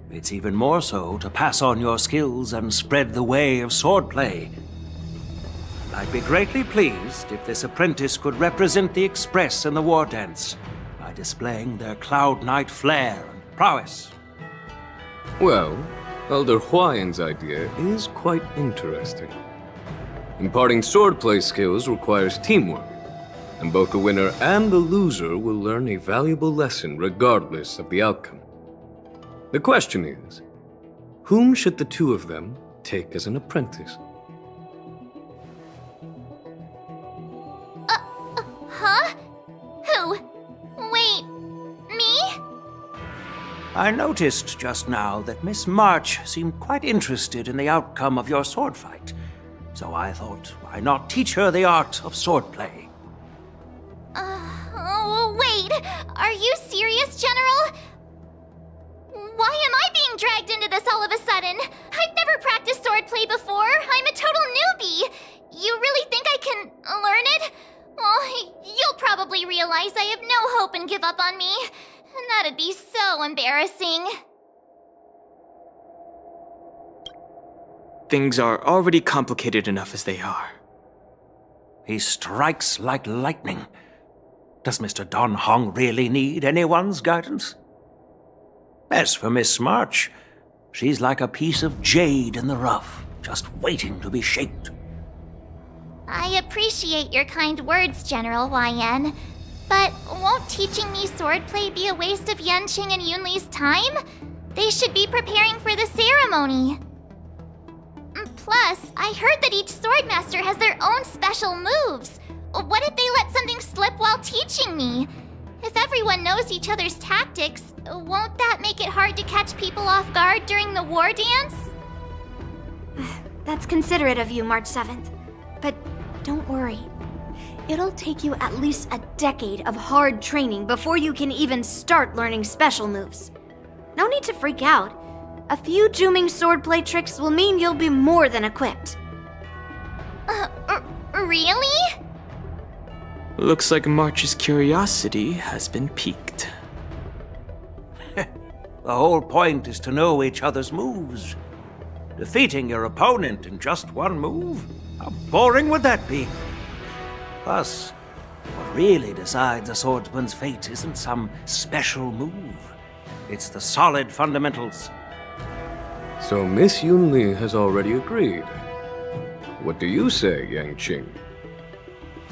it's even more so to pass on your skills and spread the way of swordplay. I'd be greatly pleased if this apprentice could represent the Express in the war dance by displaying their Cloud Knight flair and prowess. Well, Elder Huayan's idea is quite interesting. Imparting swordplay skills requires teamwork, and both the winner and the loser will learn a valuable lesson regardless of the outcome. The question is, whom should the two of them take as an apprentice? Huh? Who? Wait, me? I noticed just now that Miss March seemed quite interested in the outcome of your sword fight. So I thought, why not teach her the art of swordplay? Wait, are you serious, General? Why am I being dragged into this all of a sudden? I've never practiced swordplay before. I'm a total newbie. You really think I can learn it? Well, you'll probably realize I have no hope and give up on me. And that'd be so embarrassing. Things are already complicated enough as they are. He strikes like lightning. Does Mr. Don Hong really need anyone's guidance? As for Miss March, she's like a piece of jade in the rough, just waiting to be shaped. I appreciate your kind words, General Huayan. But won't teaching me swordplay be a waste of Yanqing and Yunli's time? They should be preparing for the ceremony. Plus, I heard that each swordmaster has their own special moves. What if they let something slip while teaching me? If everyone knows each other's tactics, won't that make it hard to catch people off guard during the war dance? That's considerate of you, March 7th. But don't worry. It'll take you at least a decade of hard training before you can even start learning special moves. No need to freak out. A few Juming swordplay tricks will mean you'll be more than equipped. Really? Looks like March's curiosity has been piqued. The whole point is to know each other's moves. Defeating your opponent in just one move? How boring would that be? Plus, what really decides a swordsman's fate isn't some special move. It's the solid fundamentals. So Miss Yunli has already agreed. What do you say, Yanqing?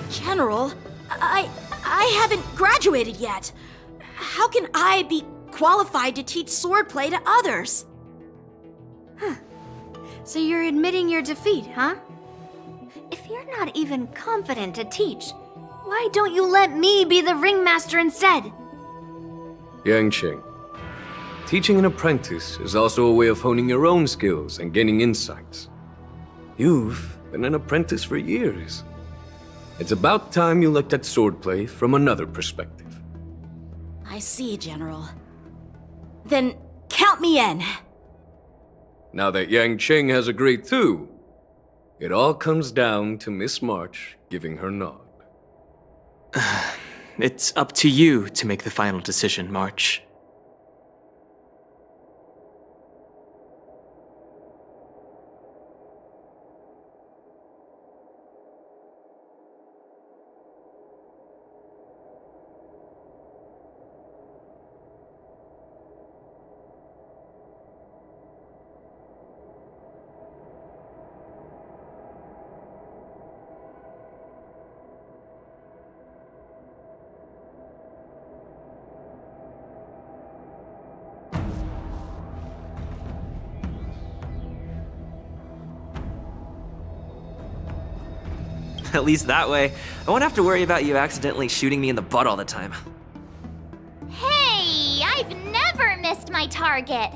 General, I haven't graduated yet. How can I be qualified to teach swordplay to others? So you're admitting your defeat, huh? If you're not even confident to teach, why don't you let me be the ringmaster instead? Yanqing, teaching an apprentice is also a way of honing your own skills and gaining insights. You've been an apprentice for years. It's about time you looked at swordplay from another perspective. I see, General. Then count me in. Now that Yanqing has agreed too, it all comes down to Miss March giving her nod. It's up to you to make the final decision, March. At least that way, I won't have to worry about you accidentally shooting me in the butt all the time. Hey, I've never missed my target.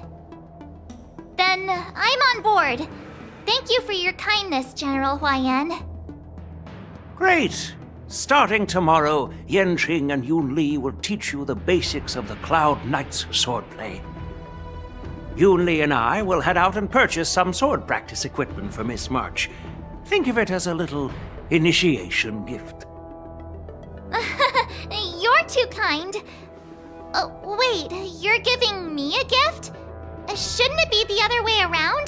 Then I'm on board. Thank you for your kindness, General Huaiyan. Great! Starting tomorrow, Yanqing and Yunli will teach you the basics of the Cloud Knight's swordplay. Yunli and I will head out and purchase some sword practice equipment for Miss March. Think of it as a little initiation gift. You're too kind. Wait, you're giving me a gift? Shouldn't it be the other way around?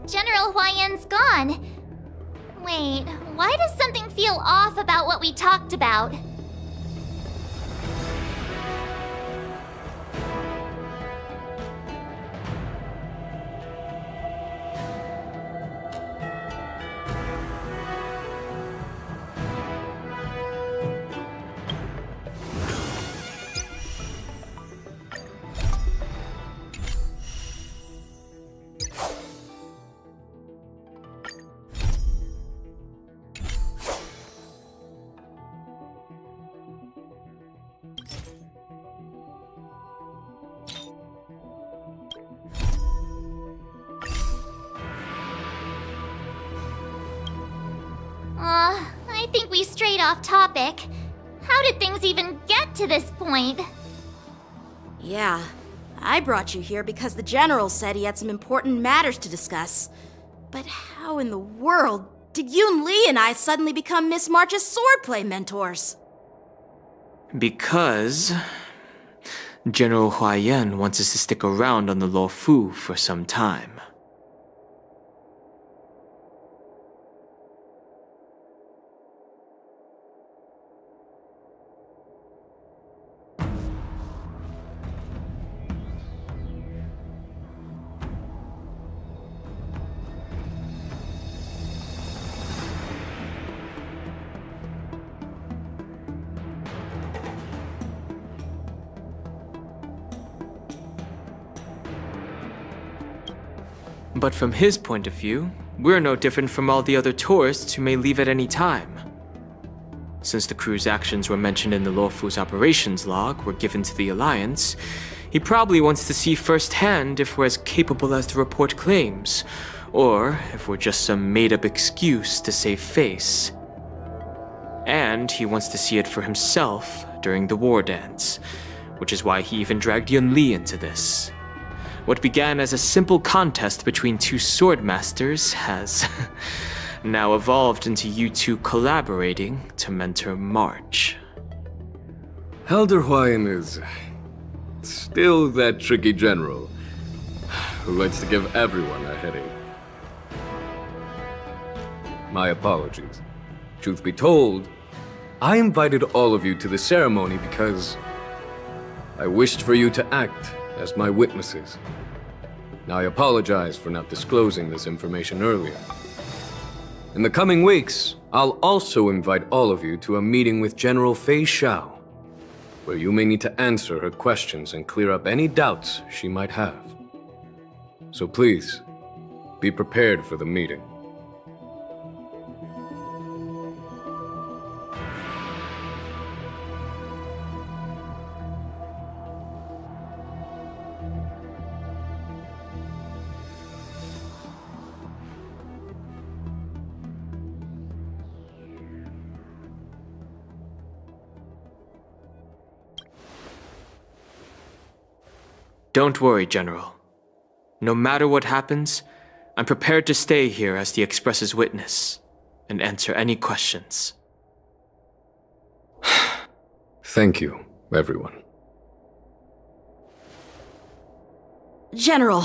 General Huaiyan's gone. Wait, why does something feel off about what we talked about? I think we strayed off topic. How did things even get to this point? Yeah, I brought you here because the General said he had some important matters to discuss. But how in the world did Yunli and I suddenly become Miss March's swordplay mentors? Because General Huaiyan wants us to stick around on the Luofu for some time. But from his point of view, we're no different from all the other tourists who may leave at any time. Since the crew's actions were mentioned in the Luofu's operations log were given to the Alliance, he probably wants to see firsthand if we're as capable as the report claims, or if we're just some made-up excuse to save face. And he wants to see it for himself during the war dance, which is why he even dragged Yunli into this. What began as a simple contest between two sword masters has now evolved into you two collaborating to mentor March. Elder Huaiyan is still that tricky general who likes to give everyone a headache. My apologies. Truth be told, I invited all of you to the ceremony because I wished for you to act as my witnesses. Now, I apologize for not disclosing this information earlier. In the coming weeks, I'll also invite all of you to a meeting with General Fei Xiao, where you may need to answer her questions and clear up any doubts she might have. So please, be prepared for the meeting. Don't worry, General. No matter what happens, I'm prepared to stay here as the Express's witness and answer any questions. Thank you, everyone. General,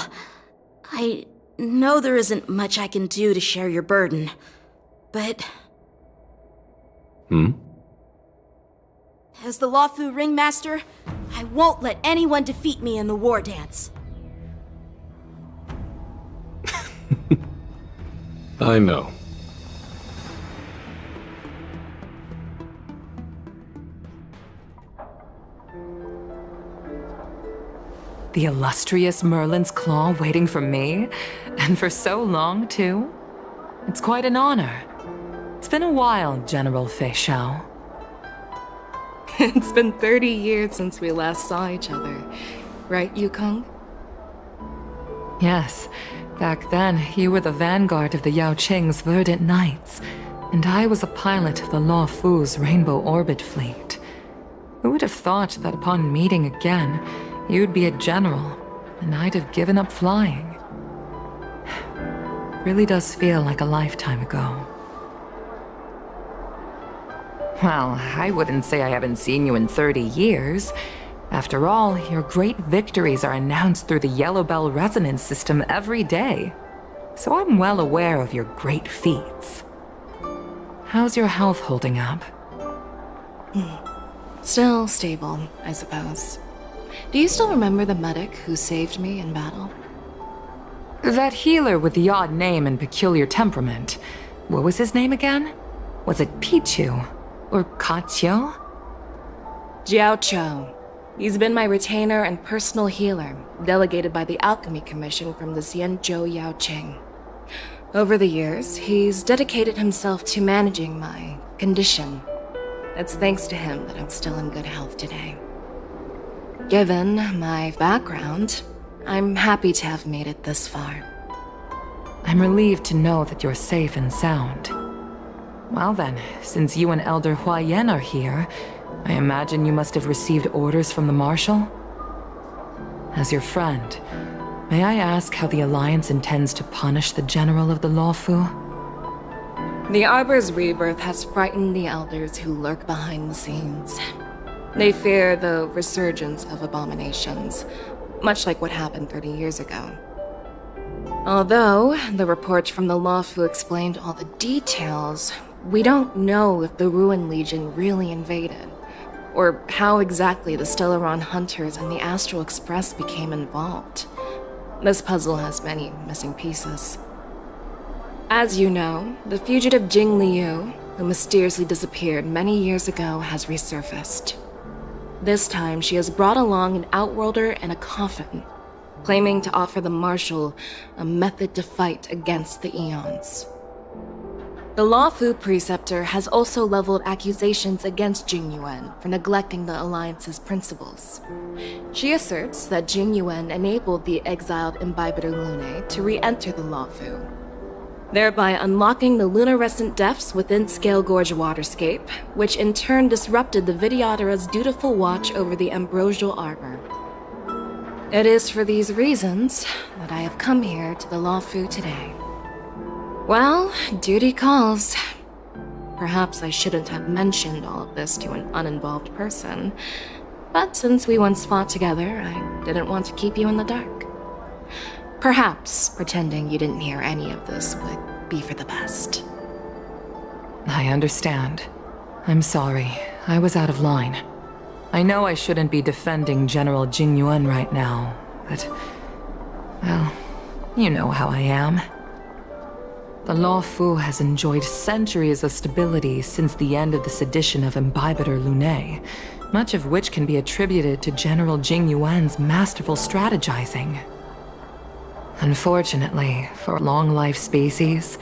I know there isn't much I can do to share your burden, but... As the Luofu Ringmaster, I won't let anyone defeat me in the war dance. I know. The illustrious Merlin's Claw waiting for me? And for so long, too? It's quite an honor. It's been a while, General Fei Shao. It's been 30 years since we last saw each other. Right, Yukong? Yes. Back then, you were the vanguard of the Yanqing's Verdant Knights, and I was a pilot of the Luofu's Rainbow Orbit Fleet. Who would have thought that upon meeting again, you'd be a general, and I'd have given up flying? Really does feel like a lifetime ago. Well, I wouldn't say I haven't seen you in 30 years. After all, your great victories are announced through the Yellow Bell Resonance System every day. So I'm well aware of your great feats. How's your health holding up? Still stable, I suppose. Do you still remember the medic who saved me in battle? That healer with the odd name and peculiar temperament. What was his name again? Was it Pichu? Or Kachio? Jiao Cho. He's been my retainer and personal healer, delegated by the Alchemy Commission from the Xianzhou Yanqing. Over the years, he's dedicated himself to managing my condition. It's thanks to him that I'm still in good health today. Given my background, I'm happy to have made it this far. I'm relieved to know that you're safe and sound. Well then, since you and Elder Huayan are here, I imagine you must have received orders from the Marshal? As your friend, may I ask how the Alliance intends to punish the General of the Luofu? The Arbor's rebirth has frightened the Elders who lurk behind the scenes. They fear the resurgence of abominations, much like what happened 30 years ago. Although the report from the Luofu explained all the details, we don't know if the Ruin Legion really invaded, or how exactly the Stellaron Hunters and the Astral Express became involved. This puzzle has many missing pieces. As you know, the fugitive Jing Liu, who mysteriously disappeared many years ago, has resurfaced. This time, she has brought along an Outworlder and a coffin, claiming to offer the Marshal a method to fight against the Eons. The Luofu Preceptor has also leveled accusations against Jing Yuan for neglecting the Alliance's principles. She asserts that Jing Yuan enabled the exiled Imbibitor Lunae to re-enter the Luofu, thereby unlocking the lunarescent depths within Scale Gorge Waterscape, which in turn disrupted the Videodara's dutiful watch over the Ambrosial Arbor. It is for these reasons that I have come here to the Luofu today. Well, duty calls. Perhaps I shouldn't have mentioned all of this to an uninvolved person, but since we once fought together, I didn't want to keep you in the dark. Perhaps pretending you didn't hear any of this would be for the best. I understand. I'm sorry. I was out of line. I know I shouldn't be defending General Jing Yuan right now, but... well, you know how I am. The Luofu has enjoyed centuries of stability since the end of the sedition of Imbibitor Lunae, much of which can be attributed to General Jing Yuan's masterful strategizing. Unfortunately, for long-life species,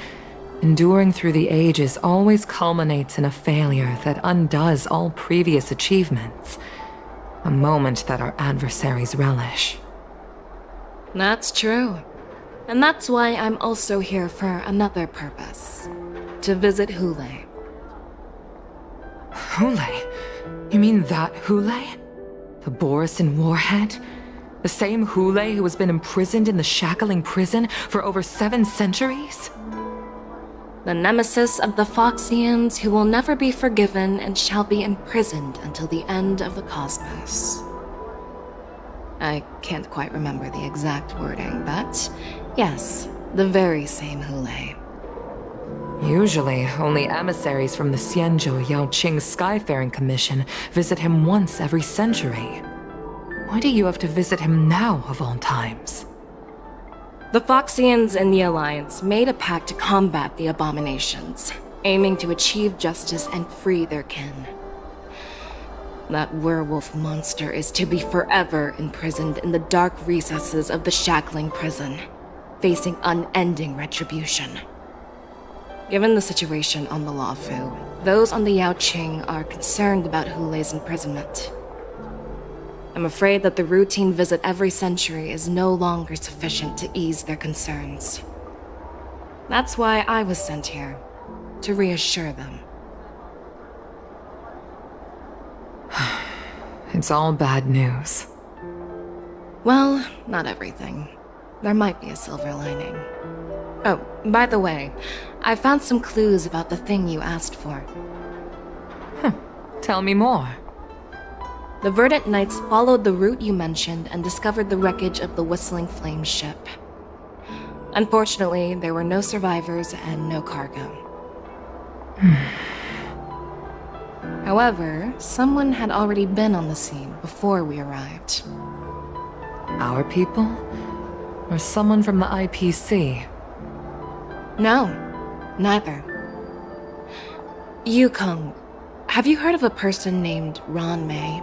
enduring through the ages always culminates in a failure that undoes all previous achievements, a moment that our adversaries relish. That's true. And that's why I'm also here for another purpose. To visit Hule. Hule? You mean that Hule? The Borisin Warhead? The same Hule who has been imprisoned in the Shackling Prison for over 7 centuries? The nemesis of the Foxians who will never be forgiven and shall be imprisoned until the end of the cosmos. I can't quite remember the exact wording, but yes, the very same Hule. Usually, only emissaries from the Xianzhou Yanqing Skyfaring Commission visit him once every century. Why do you have to visit him now, of all times? The Foxians and the Alliance made a pact to combat the abominations, aiming to achieve justice and free their kin. That werewolf monster is to be forever imprisoned in the dark recesses of the Shackling prison, facing unending retribution. Given the situation on the Luofu, those on the Yanqing are concerned about Hulei's imprisonment. I'm afraid that the routine visit every century is no longer sufficient to ease their concerns. That's why I was sent here, to reassure them. It's all bad news. Well, not everything. There might be a silver lining. Oh, by the way, I found some clues about the thing you asked for. Tell me more. The Verdant Knights followed the route you mentioned and discovered the wreckage of the Whistling Flame ship. Unfortunately, there were no survivors and no cargo. However, someone had already been on the scene before we arrived. Our people? Or someone from the IPC? No, neither. Yukong, have you heard of a person named Ron May?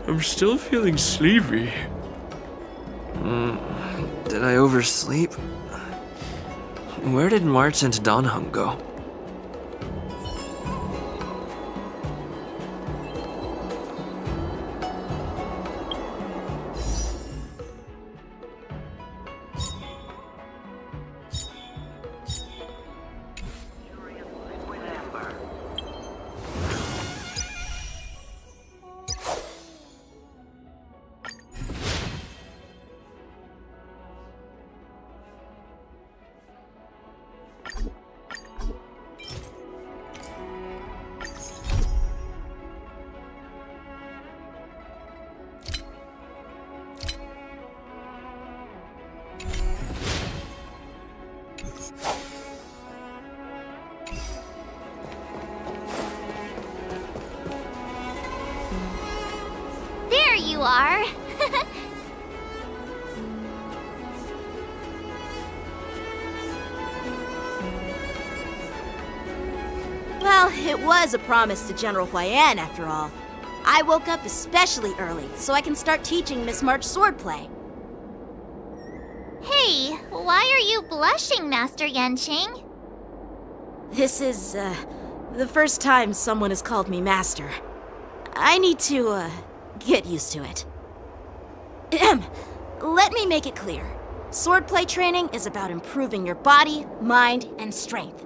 I'm still feeling sleepy. Did I oversleep? Where did March and Donhum go? There you are. Well, it was a promise to General Huayan, after all. I woke up especially early, so I can start teaching Miss March swordplay. Hey, why are you blushing, Master Yanqing? This is, the first time someone has called me Master. I need to, get used to it. Let me make it clear. Swordplay training is about improving your body, mind, and strength.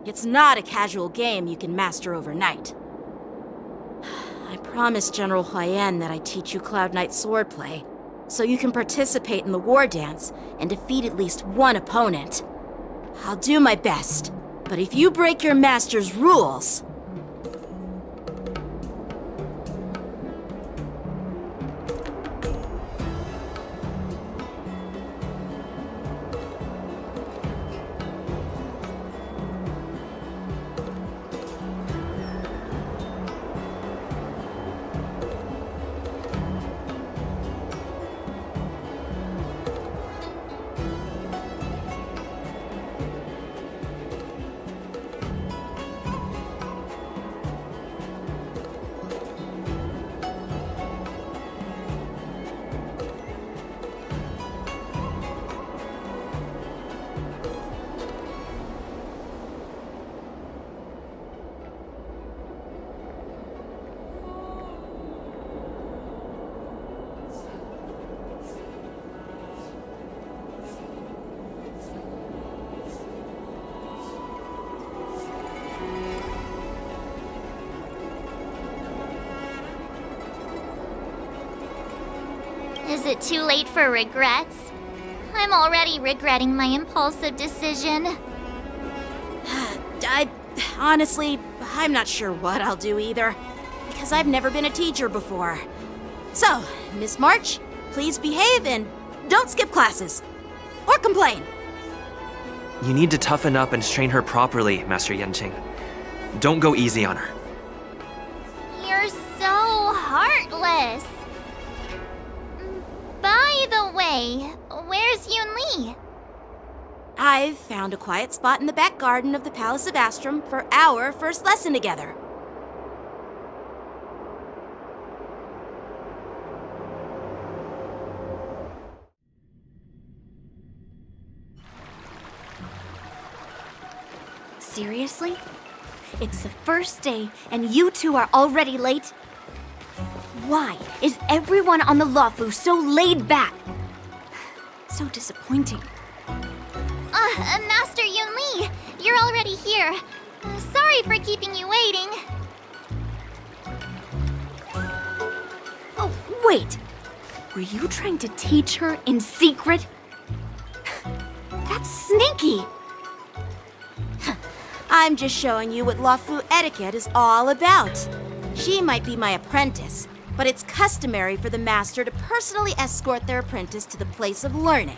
It's not a casual game you can master overnight. I promised General Huayan that I'd teach you Cloud Knight swordplay, so you can participate in the war dance and defeat at least one opponent. I'll do my best, but if you break your master's rules... Is it too late for regrets? I'm already regretting my impulsive decision. Honestly, I'm not sure what I'll do either. Because I've never been a teacher before. So, Miss March, please behave and don't skip classes. Or complain. You need to toughen up and train her properly, Master Yanqing. Don't go easy on her. You're so heartless. By the way, where's Yunli? I've found a quiet spot in the back garden of the Palace of Astrum for our first lesson together. Seriously? It's the first day and you two are already late? Why is everyone on the Luofu so laid back? So disappointing. Master Yunli, you're already here. Sorry for keeping you waiting. Oh, wait. Were you trying to teach her in secret? That's sneaky. I'm just showing you what Luofu etiquette is all about. She might be my apprentice, but it's customary for the master to personally escort their apprentice to the place of learning.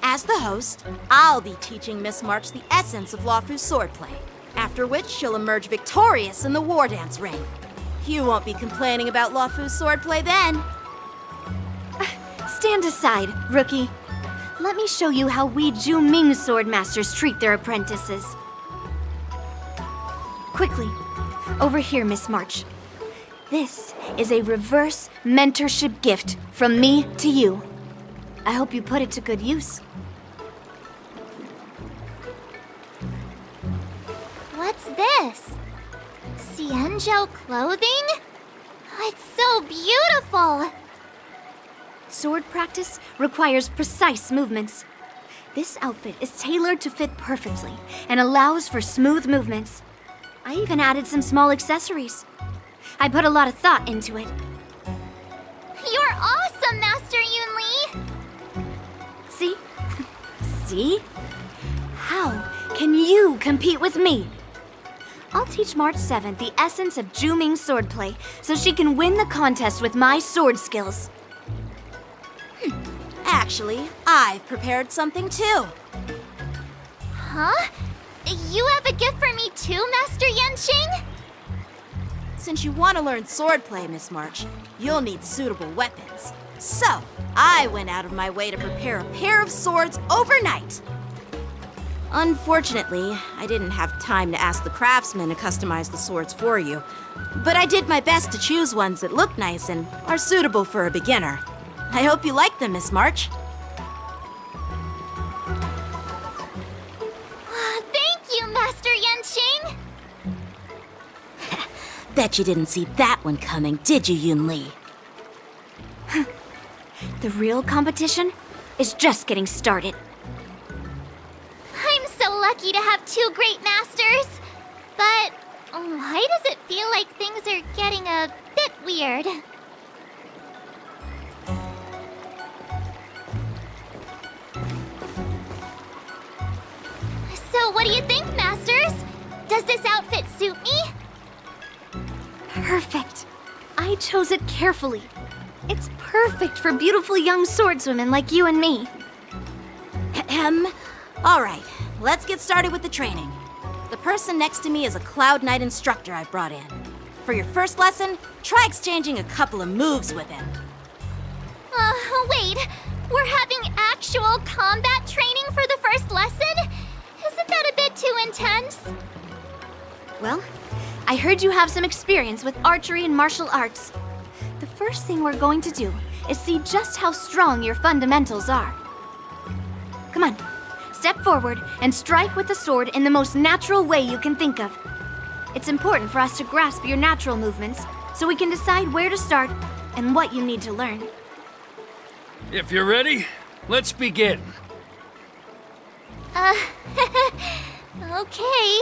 As the host, I'll be teaching Miss March the essence of Luofu's swordplay, after which she'll emerge victorious in the war dance ring. You won't be complaining about Luofu's swordplay then. Stand aside, rookie. Let me show you how we Ju-Ming sword masters treat their apprentices. Quickly, over here, Miss March. This is a reverse mentorship gift from me to you. I hope you put it to good use. What's this? Xianzhou clothing? It's so beautiful! Sword practice requires precise movements. This outfit is tailored to fit perfectly and allows for smooth movements. I even added some small accessories. I put a lot of thought into it. You're awesome, Master Yunli! See? See? How can you compete with me? I'll teach March 7th the essence of Ju-Ming swordplay so she can win the contest with my sword skills. Actually, I've prepared something too. Huh? You have a gift for me too, Master Yanqing? Since you want to learn swordplay, Miss March, you'll need suitable weapons. So, I went out of my way to prepare a pair of swords overnight. Unfortunately, I didn't have time to ask the craftsman to customize the swords for you, but I did my best to choose ones that look nice and are suitable for a beginner. I hope you like them, Miss March. Thank you, Master Yanqing! Bet you didn't see that one coming, did you, Yunli? The real competition is just getting started. I'm so lucky to have two great masters. But why does it feel like things are getting a bit weird? So what do you think, Masters? Does this outfit suit me? Perfect. I chose it carefully. It's perfect for beautiful young swordswomen like you and me. All right, let's get started with the training. The person next to me is a Cloud Knight instructor I've brought in. For your first lesson, try exchanging a couple of moves with him. Wait. We're having actual combat training for the first lesson? Isn't that a bit too intense? Well, I heard you have some experience with archery and martial arts. The first thing we're going to do is see just how strong your fundamentals are. Come on, step forward and strike with the sword in the most natural way you can think of. It's important for us to grasp your natural movements so we can decide where to start and what you need to learn. If you're ready, let's begin. Okay.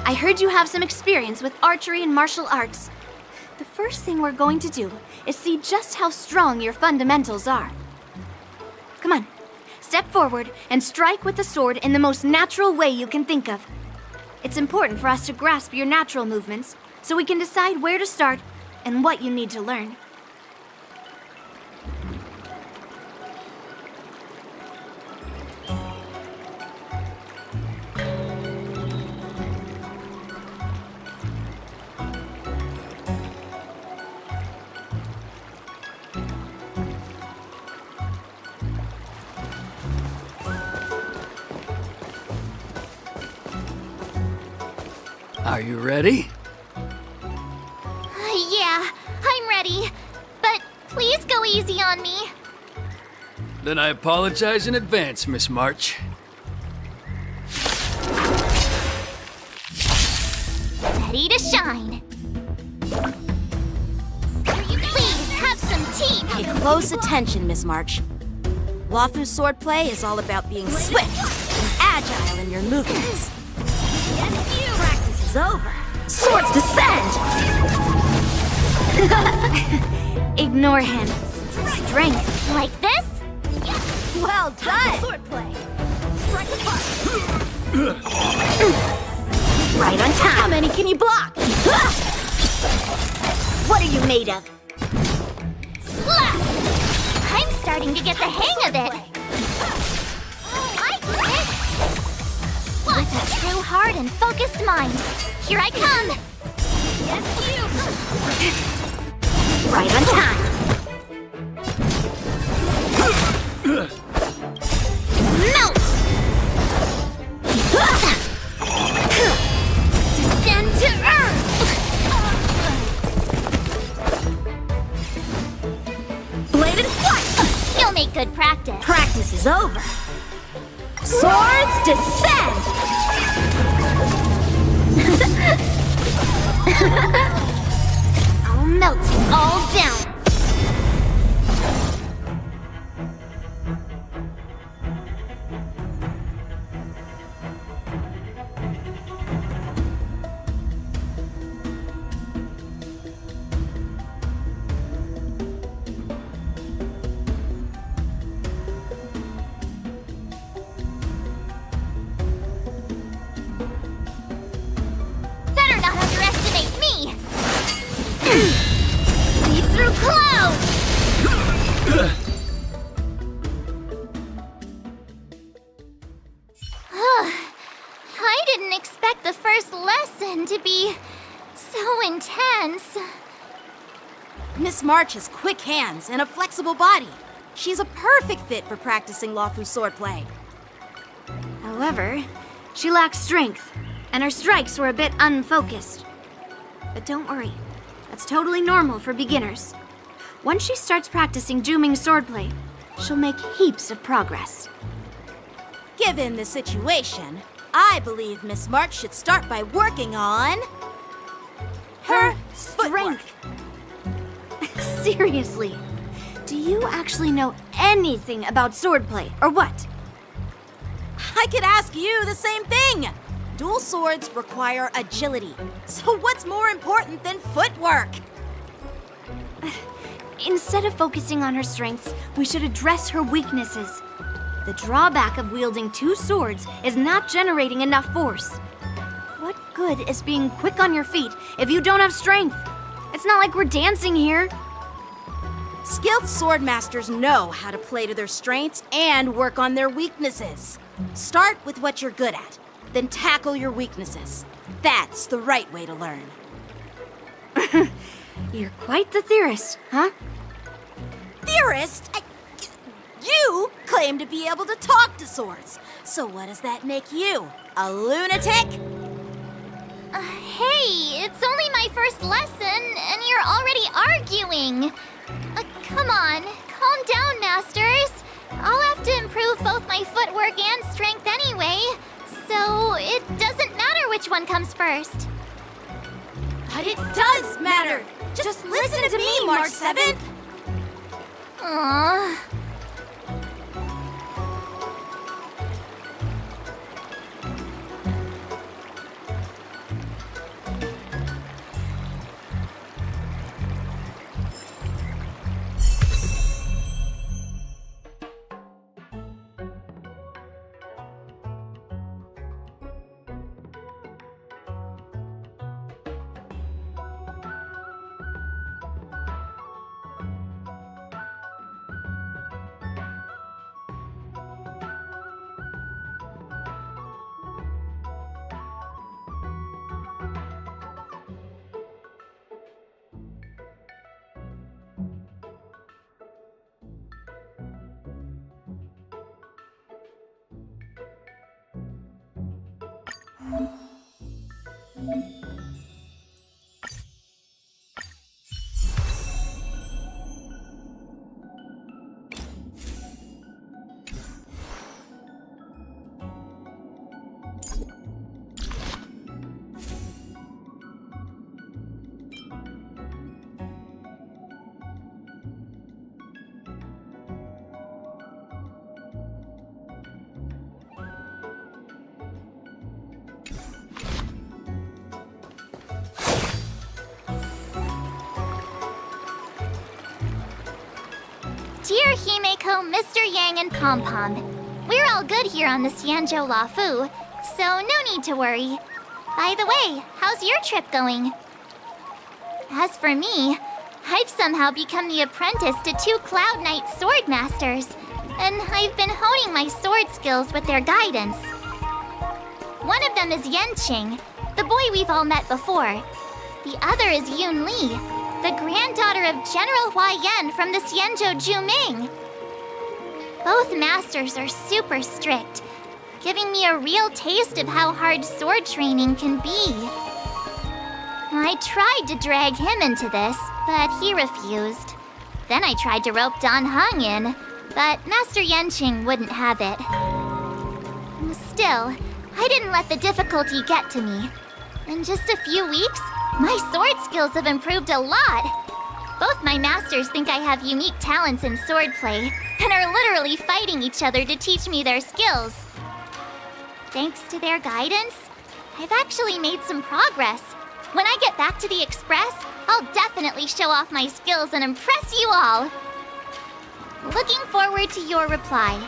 I heard you have some experience with archery and martial arts. The first thing we're going to do is see just how strong your fundamentals are. Come on, step forward and strike with the sword in the most natural way you can think of. It's important for us to grasp your natural movements so we can decide where to start and what you need to learn. Are you ready? Yeah, I'm ready. But please go easy on me. Then I apologize in advance, Miss March. Ready to shine. Please have some tea. Pay close attention, Miss March. Luofu's swordplay is all about being swift and agile in your movements. Practice is over. Swords descend! Ignore him. Strength. Like this? Well done! Swordplay. Right on time! How many can you block? What are you made of? Slap! I'm starting to get the hang of it. I get it. With a true heart and focused mind, here I come. Yes, you. Right on time. Melt! Descend to earth! Bladed flight! You'll make good practice. Practice is over. Swords descend! I'll melt it all down. Better not underestimate me. Leap through clouds. I didn't expect the first lesson to be so intense. Miss March has quick hands and a flexible body. She's a perfect fit for practicing Luofu swordplay. However, she lacks strength, and her strikes were a bit unfocused. But don't worry, that's totally normal for beginners. Once she starts practicing Juming swordplay, she'll make heaps of progress. Given the situation, I believe Miss March should start by working on her strength. Seriously, do you actually know anything about swordplay, or what? I could ask you the same thing. Dual swords require agility. So what's more important than footwork? Instead of focusing on her strengths, we should address her weaknesses. The drawback of wielding two swords is not generating enough force. What good is being quick on your feet if you don't have strength? It's not like we're dancing here. Skilled sword masters know how to play to their strengths and work on their weaknesses. Start with what you're good at, then tackle your weaknesses. That's the right way to learn. You're quite the theorist, huh? Theorist? You claim to be able to talk to swords. So what does that make you? A lunatic? Hey, it's only my first lesson, and you're already arguing. Come on, calm down, masters. I'll have to improve both my footwork and strength anyway, so it doesn't matter which one comes first. But it does matter! Just listen to me, March 7th! Aww. Dear Himeko, Mr. Yang, and Pom Pom, we're all good here on the Xianzhou Luofu, so no need to worry. By the way, how's your trip going? As for me, I've somehow become the apprentice to 2 Cloud Knight sword masters, and I've been honing my sword skills with their guidance. One of them is Yanqing, the boy we've all met before. The other is Yunli, the granddaughter of General Hua Yan from the Xianzhou Juming. Both masters are super strict, giving me a real taste of how hard sword training can be. I tried to drag him into this, but he refused. Then I tried to rope Dan Heng in, but Master Yanqing wouldn't have it. Still, I didn't let the difficulty get to me. In just a few weeks, my sword skills have improved a lot. Both my masters think I have unique talents in swordplay, and are literally fighting each other to teach me their skills. Thanks to their guidance, I've actually made some progress. When I get back to the Express, I'll definitely show off my skills and impress you all. Looking forward to your reply.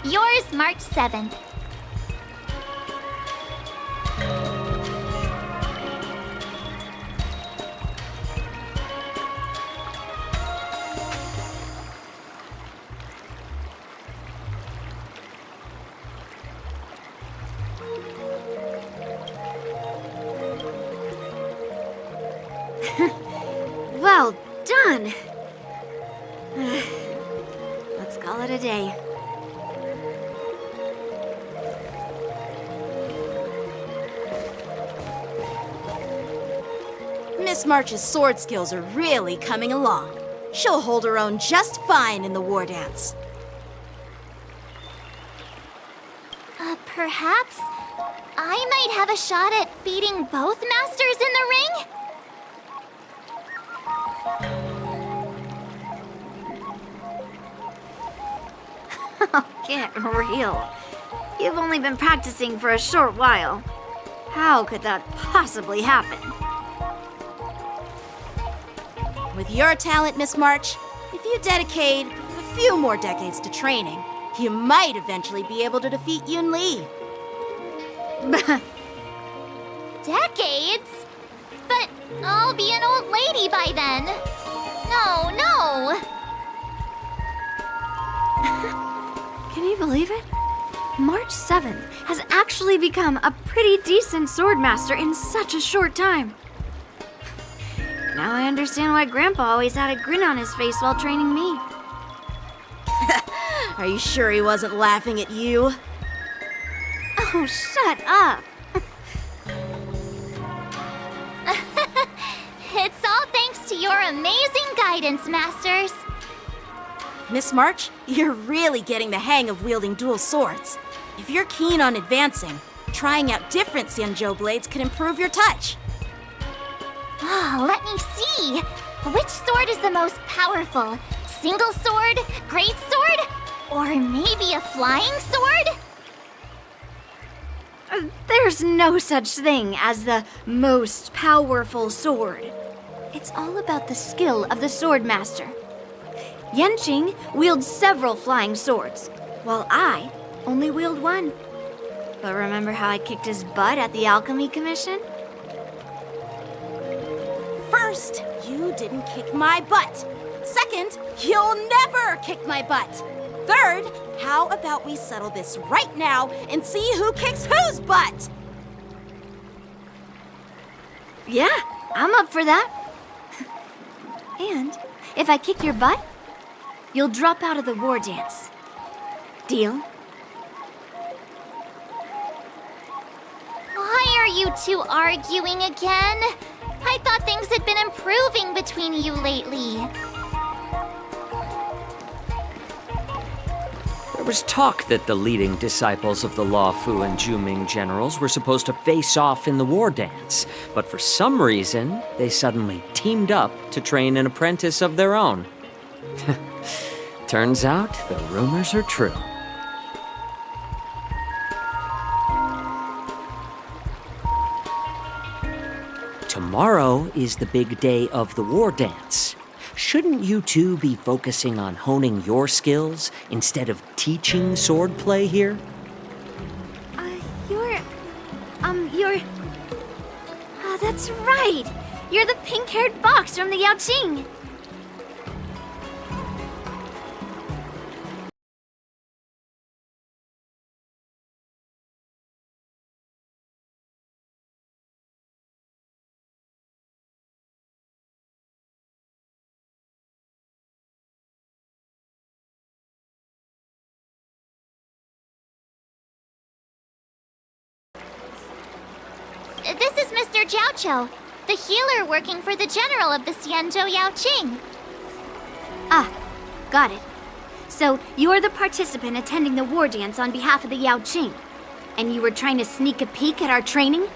Yours, March 7th. Well done! Let's call it a day. Miss March's sword skills are really coming along. She'll hold her own just fine in the war dance. Perhaps I might have a shot at beating both masters in the ring? Get real. You've only been practicing for a short while. How could that possibly happen? With your talent, Miss March, if you dedicate a few more decades to training, you might eventually be able to defeat Yunli. Decades? But I'll be an old lady by then. No. Can you believe it? March 7th has actually become a pretty decent swordmaster in such a short time. Now I understand why Grandpa always had a grin on his face while training me. Are you sure he wasn't laughing at you? Oh, shut up! It's all thanks to your amazing guidance, masters. Miss March, you're really getting the hang of wielding dual swords. If you're keen on advancing, trying out different Xianzhou blades could improve your touch. Let me see. Which sword is the most powerful? Single sword? Great sword? Or maybe a flying sword? There's no such thing as the most powerful sword. It's all about the skill of the swordmaster. Yanqing wields several flying swords, while I only wield one. But remember how I kicked his butt at the Alchemy Commission? First, you didn't kick my butt. Second, you'll never kick my butt. Third, how about we settle this right now and see who kicks whose butt? Yeah, I'm up for that. And if I kick your butt, you'll drop out of the war dance. Deal? Why are you two arguing again? I thought things had been improving between you lately. There was talk that the leading disciples of the Luofu and Juming generals were supposed to face off in the war dance, but for some reason, they suddenly teamed up to train an apprentice of their own. Turns out, the rumors are true. Tomorrow is the big day of the war dance. Shouldn't you two be focusing on honing your skills instead of teaching swordplay here? You're... Oh, that's right! You're the pink-haired box from the Yanqing! This is Mr. Jiaoqiu, the healer working for the general of the Xianzhou Yaoqing. Ah, got it. So, you're the participant attending the war dance on behalf of the Yaoqing, and you were trying to sneak a peek at our training?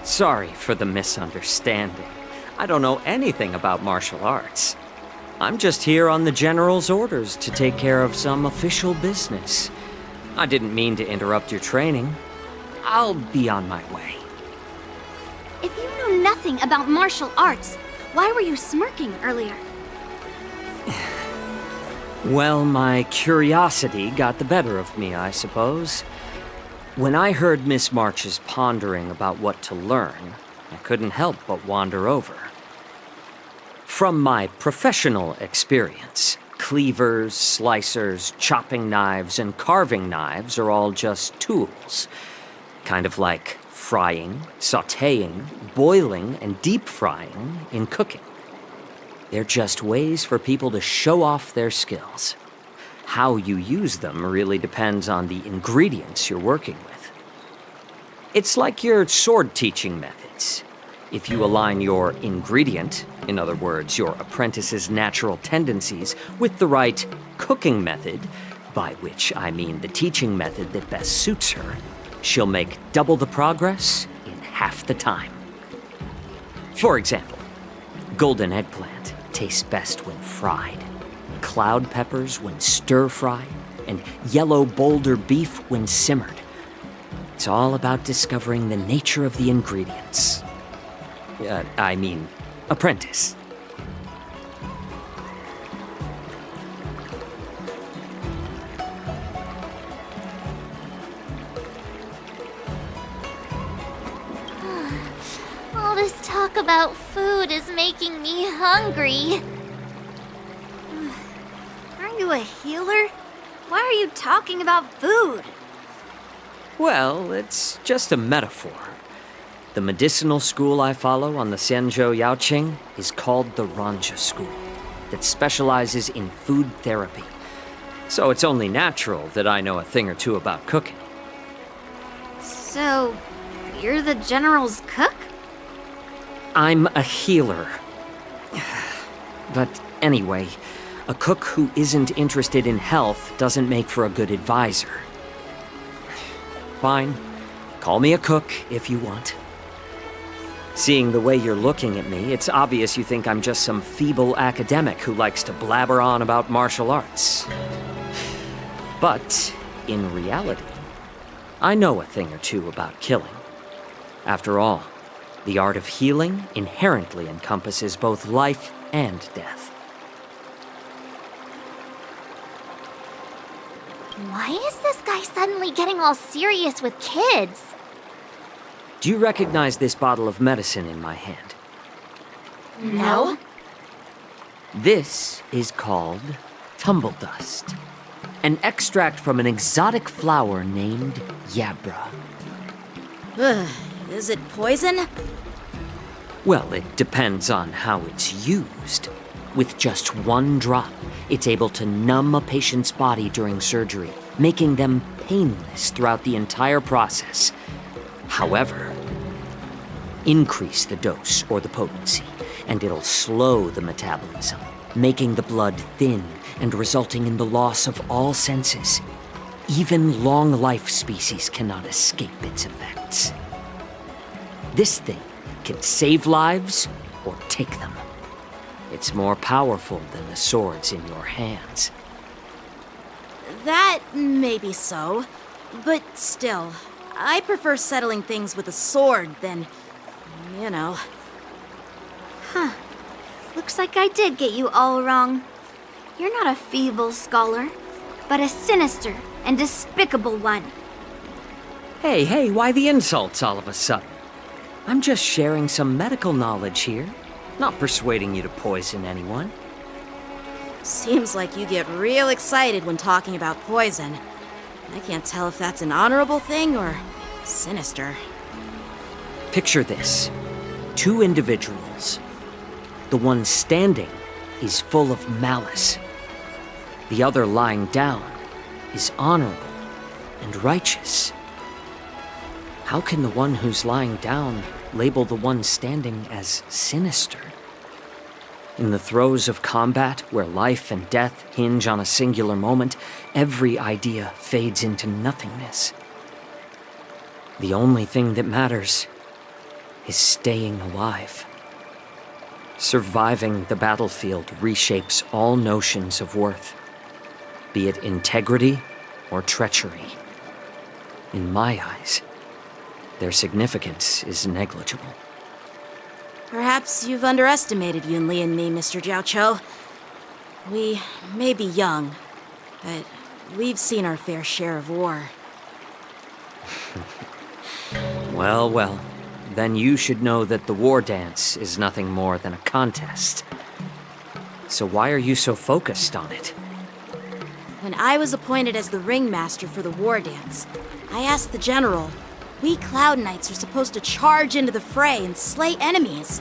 Sorry for the misunderstanding. I don't know anything about martial arts. I'm just here on the general's orders to take care of some official business. I didn't mean to interrupt your training. I'll be on my way. If you know nothing about martial arts, why were you smirking earlier? Well, my curiosity got the better of me, I suppose. When I heard Miss March's pondering about what to learn, I couldn't help but wander over. From my professional experience, cleavers, slicers, chopping knives, and carving knives are all just tools. Kind of like frying, sautéing, boiling, and deep frying in cooking. They're just ways for people to show off their skills. How you use them really depends on the ingredients you're working with. It's like your sword teaching methods. If you align your ingredient, in other words, your apprentice's natural tendencies, with the right cooking method, by which I mean the teaching method that best suits her, she'll make double the progress in half the time. For example, golden eggplant tastes best when fried, cloud peppers when stir-fried, and yellow boulder beef when simmered. It's all about discovering the nature of the ingredients. Apprentice. All this talk about food is making me hungry. Aren't you a healer? Why are you talking about food? Well, it's just a metaphor. The medicinal school I follow on the Xianzhou Yaoqing is called the Ranja School, that specializes in food therapy. So it's only natural that I know a thing or two about cooking. So, you're the general's cook? I'm a healer. But anyway, a cook who isn't interested in health doesn't make for a good advisor. Fine, call me a cook if you want. Seeing the way you're looking at me, it's obvious you think I'm just some feeble academic who likes to blabber on about martial arts. But, in reality, I know a thing or two about killing. After all, the art of healing inherently encompasses both life and death. Why is this guy suddenly getting all serious with kids? Do you recognize this bottle of medicine in my hand? No. This is called tumble dust, an extract from an exotic flower named Yabra. Ugh, is it poison? Well, it depends on how it's used. With just one drop, it's able to numb a patient's body during surgery, making them painless throughout the entire process. However, increase the dose or the potency, and it'll slow the metabolism, making the blood thin and resulting in the loss of all senses. Even long-life species cannot escape its effects. This thing can save lives or take them. It's more powerful than the swords in your hands. That may be so, but still, I prefer settling things with a sword than, you know. Huh. Looks like I did get you all wrong. You're not a feeble scholar, but a sinister and despicable one. Hey, why the insults all of a sudden? I'm just sharing some medical knowledge here, not persuading you to poison anyone. Seems like you get real excited when talking about poison. I can't tell if that's an honorable thing or sinister. Picture this. 2 individuals. The one standing is full of malice. The other lying down is honorable and righteous. How can the one who's lying down label the one standing as sinister? In the throes of combat, where life and death hinge on a singular moment, every idea fades into nothingness. The only thing that matters is staying alive. Surviving the battlefield reshapes all notions of worth, be it integrity or treachery. In my eyes, their significance is negligible. Perhaps you've underestimated Yunli and me, Mr. Jiaoqiu. We may be young, but we've seen our fair share of war. Well, then you should know that the war dance is nothing more than a contest. So why are you so focused on it? When I was appointed as the ringmaster for the war dance, I asked the general, we Cloud Knights are supposed to charge into the fray and slay enemies.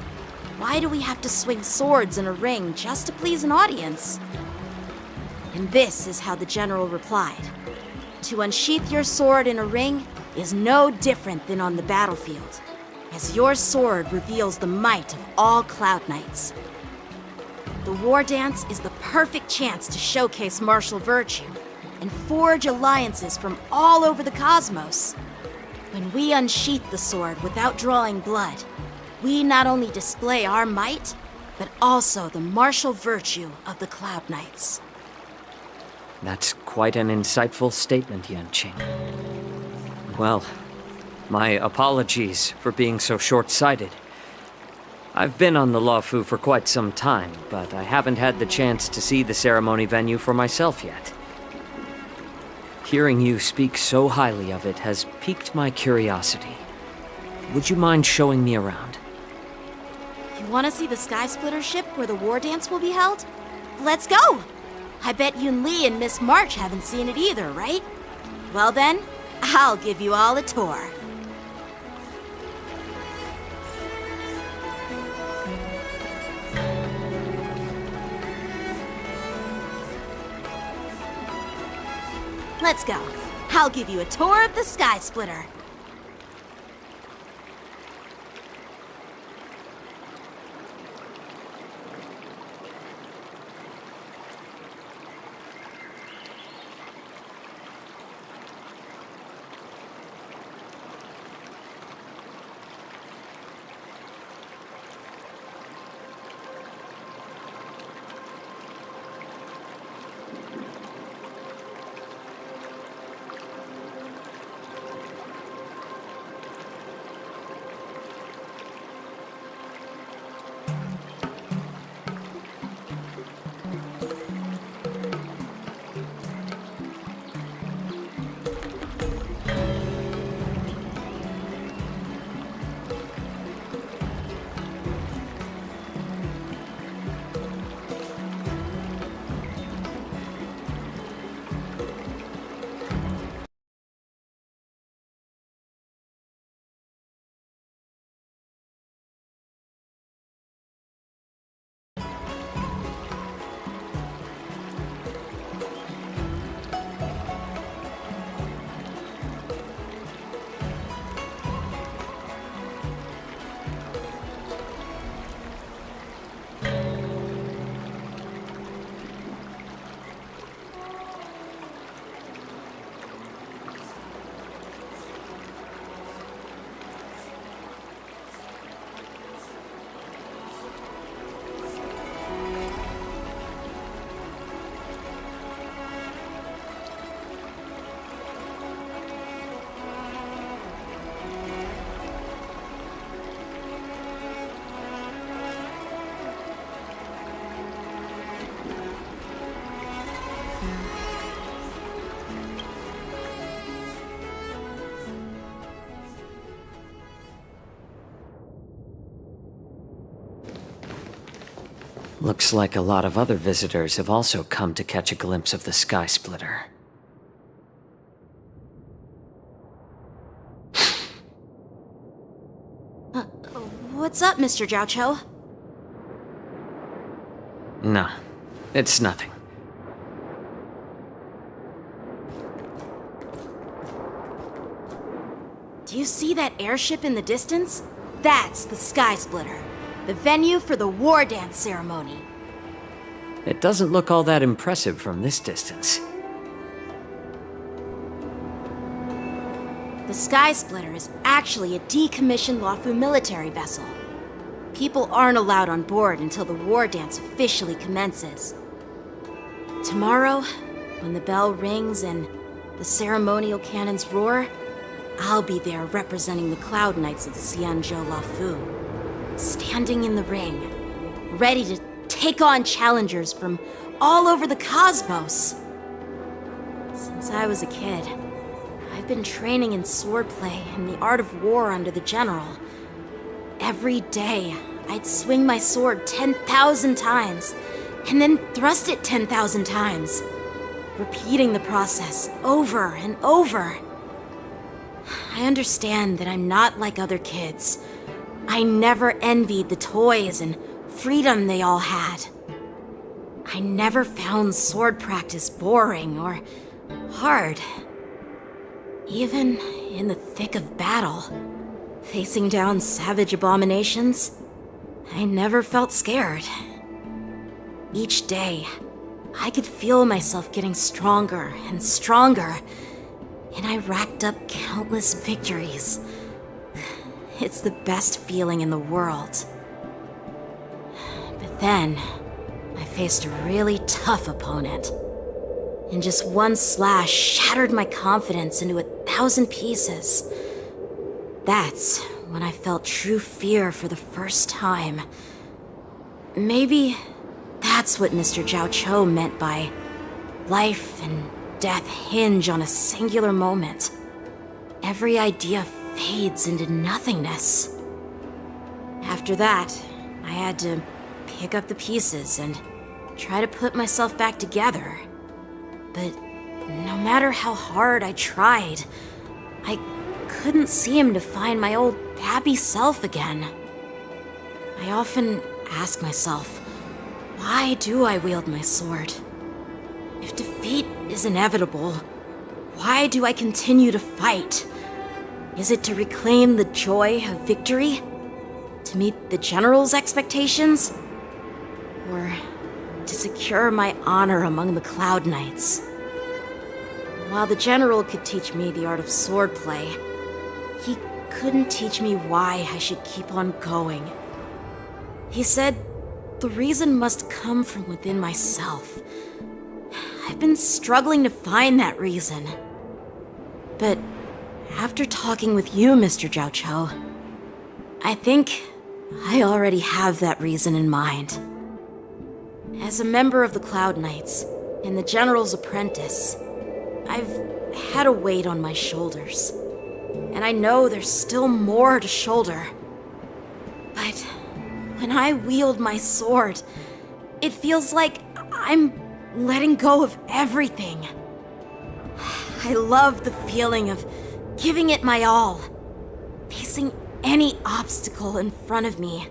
Why do we have to swing swords in a ring just to please an audience? And this is how the general replied. To unsheath your sword in a ring is no different than on the battlefield, as your sword reveals the might of all Cloud Knights. The war dance is the perfect chance to showcase martial virtue and forge alliances from all over the cosmos. When we unsheath the sword without drawing blood, we not only display our might, but also the martial virtue of the Cloud Knights. That's quite an insightful statement, Yanqing. Well, my apologies for being so short-sighted. I've been on the Luofu for quite some time, but I haven't had the chance to see the ceremony venue for myself yet. Hearing you speak so highly of it has piqued my curiosity. Would you mind showing me around? You want to see the Sky Splitter ship where the war dance will be held? Let's go! I bet Yunli and Miss March haven't seen it either, right? Well then, I'll give you all a tour. Let's go. I'll give you a tour of the Sky Splitter. Looks like a lot of other visitors have also come to catch a glimpse of the Sky Splitter. What's up, Mr. Xianzhou? No, it's nothing. Do you see that airship in the distance? That's the Sky Splitter, the venue for the war dance ceremony. It doesn't look all that impressive from this distance. The Sky Splitter is actually a decommissioned Luofu military vessel. People aren't allowed on board until the war dance officially commences. Tomorrow, when the bell rings and the ceremonial cannons roar, I'll be there representing the Cloud Knights of the Xianzhou Wardance, standing in the ring, ready to take on challengers from all over the cosmos. Since I was a kid, I've been training in swordplay and the art of war under the general. Every day, I'd swing my sword 10,000 times, and then thrust it 10,000 times, repeating the process over and over. I understand that I'm not like other kids. I never envied the toys and freedom they all had. I never found sword practice boring or hard. Even in the thick of battle, facing down savage abominations, I never felt scared. Each day, I could feel myself getting stronger and stronger, and I racked up countless victories. It's the best feeling in the world. But then, I faced a really tough opponent. And just one slash shattered my confidence into 1,000 pieces. That's when I felt true fear for the first time. Maybe that's what Mr. Xianzhou meant by life and death hinge on a singular moment. Every idea fades into nothingness. After that, I had to pick up the pieces and try to put myself back together. But no matter how hard I tried, I couldn't seem to find my old happy self again. I often ask myself, why do I wield my sword? If defeat is inevitable, why do I continue to fight? Is it to reclaim the joy of victory? To meet the general's expectations? Or to secure my honor among the Cloud Knights? While the general could teach me the art of swordplay, he couldn't teach me why I should keep on going. He said the reason must come from within myself. I've been struggling to find that reason. But after talking with you, Mr. Xianzhou, I think I already have that reason in mind. As a member of the Cloud Knights and the General's apprentice, I've had a weight on my shoulders. And I know there's still more to shoulder. But when I wield my sword, it feels like I'm letting go of everything. I love the feeling of giving it my all, facing any obstacle in front of me,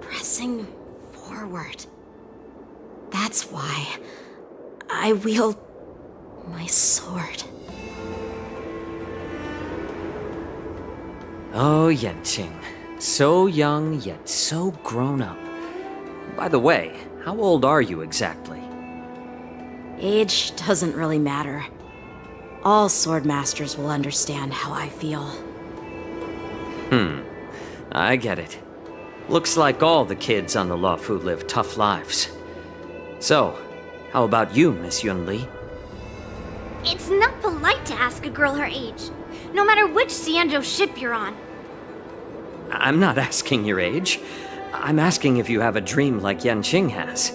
pressing forward. That's why I wield my sword. Oh, Yanqing. So young, yet so grown up. By the way, how old are you exactly? Age doesn't really matter. All sword masters will understand how I feel. I get it. Looks like all the kids on the Luofu live tough lives. So, how about you, Miss Yunli? It's not polite to ask a girl her age, no matter which Xianzhou ship you're on. I'm not asking your age. I'm asking if you have a dream like Yanqing has.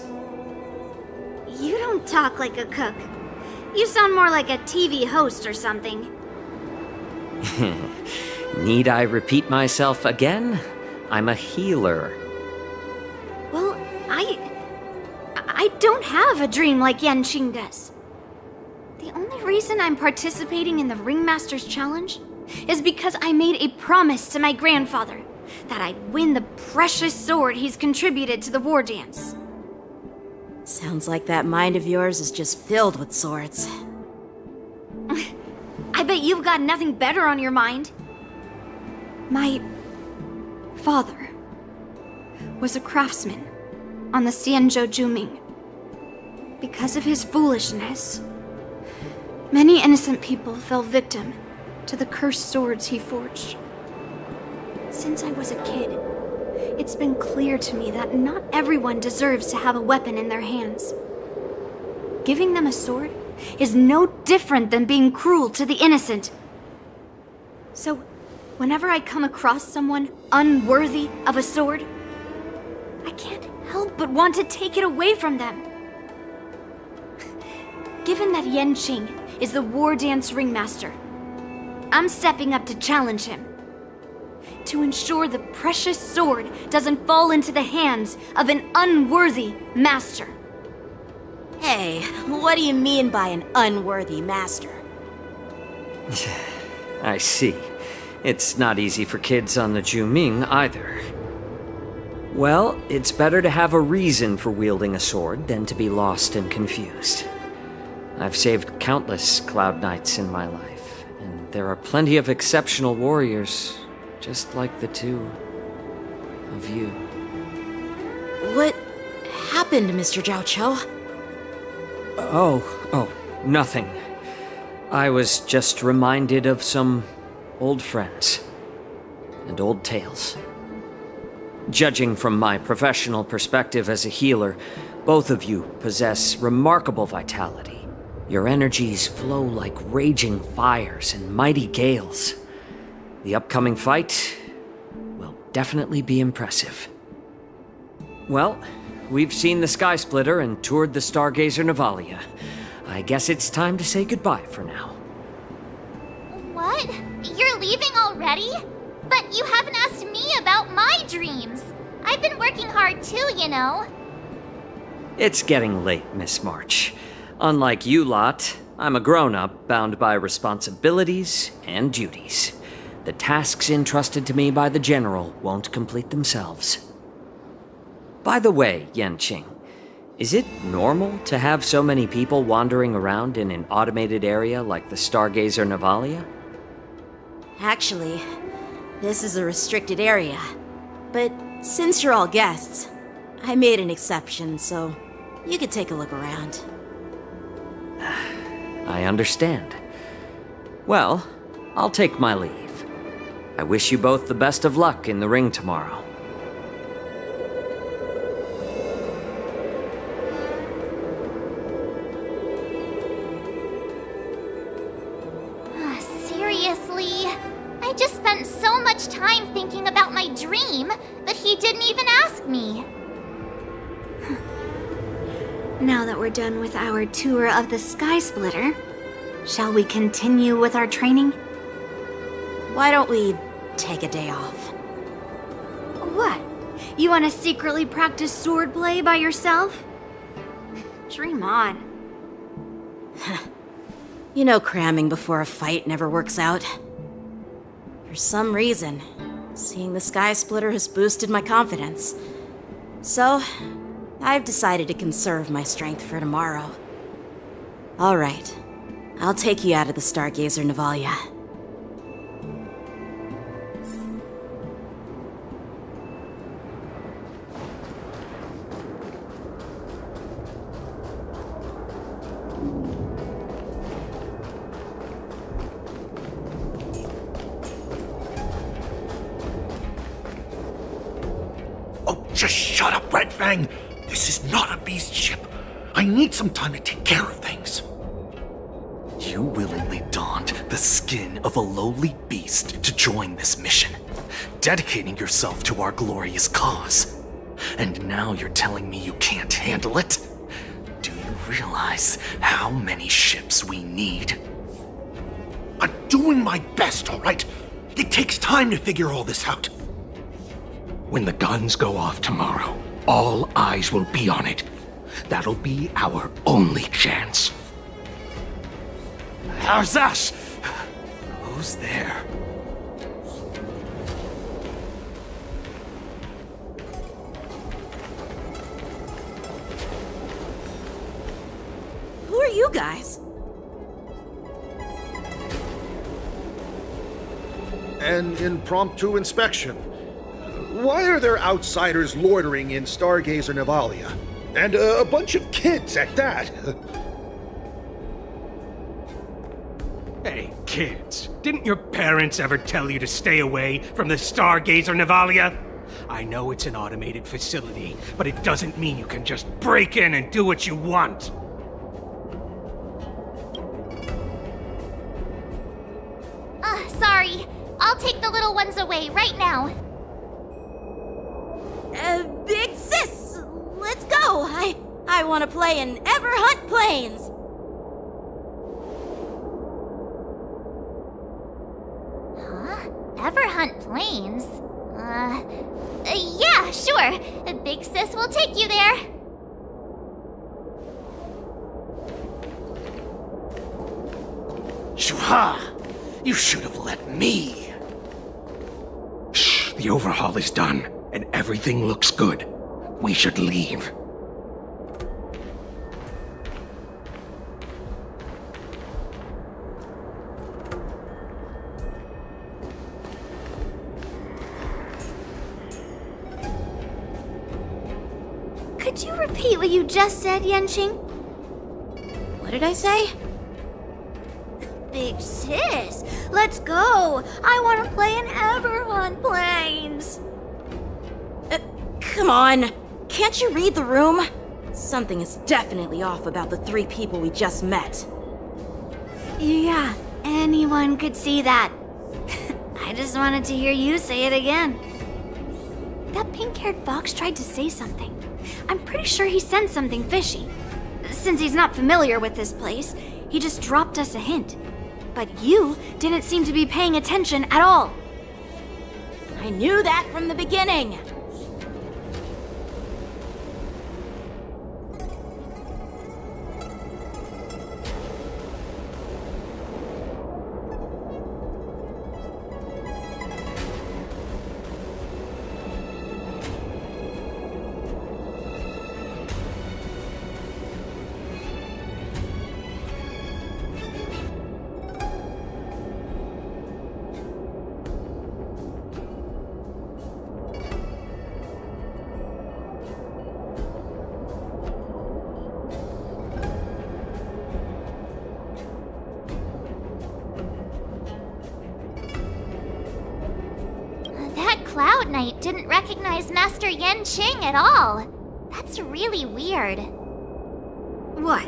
You don't talk like a cook. You sound more like a TV host or something. Need I repeat myself again? I'm a healer. Well, I I don't have a dream like Yanqing does. The only reason I'm participating in the Ringmaster's Challenge is because I made a promise to my grandfather that I'd win the precious sword he's contributed to the war dance. Sounds like that mind of yours is just filled with swords. I bet you've got nothing better on your mind. My father was a craftsman on the Xianzhou Juming. Because of his foolishness, many innocent people fell victim to the cursed swords he forged. Since I was a kid, it's been clear to me that not everyone deserves to have a weapon in their hands. Giving them a sword is no different than being cruel to the innocent. So, whenever I come across someone unworthy of a sword, I can't help but want to take it away from them. Given that Yanqing is the war dance ringmaster, I'm stepping up to challenge him. To ensure the precious sword doesn't fall into the hands of an unworthy master. Hey, what do you mean by an unworthy master? I see. It's not easy for kids on the Juming either. Well, it's better to have a reason for wielding a sword than to be lost and confused. I've saved countless Cloud Knights in my life, and there are plenty of exceptional warriors, just like the two of you. What happened, Mr. Zhao Cho? Oh, nothing. I was just reminded of some old friends and old tales. Judging from my professional perspective as a healer, both of you possess remarkable vitality. Your energies flow like raging fires and mighty gales. The upcoming fight will definitely be impressive. Well, we've seen the Sky Splitter and toured the Stargazer Navalia. I guess it's time to say goodbye for now. What? You're leaving already? But you haven't asked me about my dreams. I've been working hard too, you know. It's getting late, Miss March. Unlike you lot, I'm a grown-up bound by responsibilities and duties. The tasks entrusted to me by the General won't complete themselves. By the way, Yanqing, is it normal to have so many people wandering around in an automated area like the Stargazer Navalia? Actually, this is a restricted area. But since you're all guests, I made an exception, so you could take a look around. I understand. Well, I'll take my leave. I wish you both the best of luck in the ring tomorrow. Seriously? I just spent so much time thinking about my dream, but he didn't even ask me. Now that we're done with our tour of the Sky Splitter, shall we continue with our training? Why don't we take a day off? What? You want to secretly practice swordplay by yourself? Dream on. You know cramming before a fight never works out. For some reason, seeing the Sky Splitter has boosted my confidence. So, I've decided to conserve my strength for tomorrow. All right, I'll take you out of the Stargazer Navalia. Oh, just shut up, Red Fang! This is not a beast ship. I need some time to take care of things. You willingly donned the skin of a lowly beast to join this mission, dedicating yourself to our glorious cause. And now you're telling me you can't handle it? Do you realize how many ships we need? I'm doing my best, all right? It takes time to figure all this out. When the guns go off tomorrow, all eyes will be on it. That'll be our only chance. How's that? Who's there? Who are you guys? An impromptu inspection. Why are there outsiders loitering in Stargazer Navalia? And a bunch of kids at that. Hey, kids, didn't your parents ever tell you to stay away from the Stargazer Navalia? I know it's an automated facility, but it doesn't mean you can just break in and do what you want. Sorry. I'll take the little ones away right now. Big sis, let's go. I want to play in Everhunt Plains. Huh? Everhunt Plains? Yeah, sure. Big sis will take you there. Shuha! You should have let me. Shh, the overhaul is done, and everything looks good. We should leave. Could you repeat what you just said, Yanqing? What did I say? Big sis, let's go. I want to play in Everhunt Plains. Come on. Can't you read the room? Something is definitely off about the 3 people we just met. Yeah, anyone could see that. I just wanted to hear you say it again. That pink-haired fox tried to say something. I'm pretty sure he sensed something fishy. Since he's not familiar with this place, he just dropped us a hint. But you didn't seem to be paying attention at all. I knew that from the beginning. Cloud Knight didn't recognize Master Yanqing at all. That's really weird. What?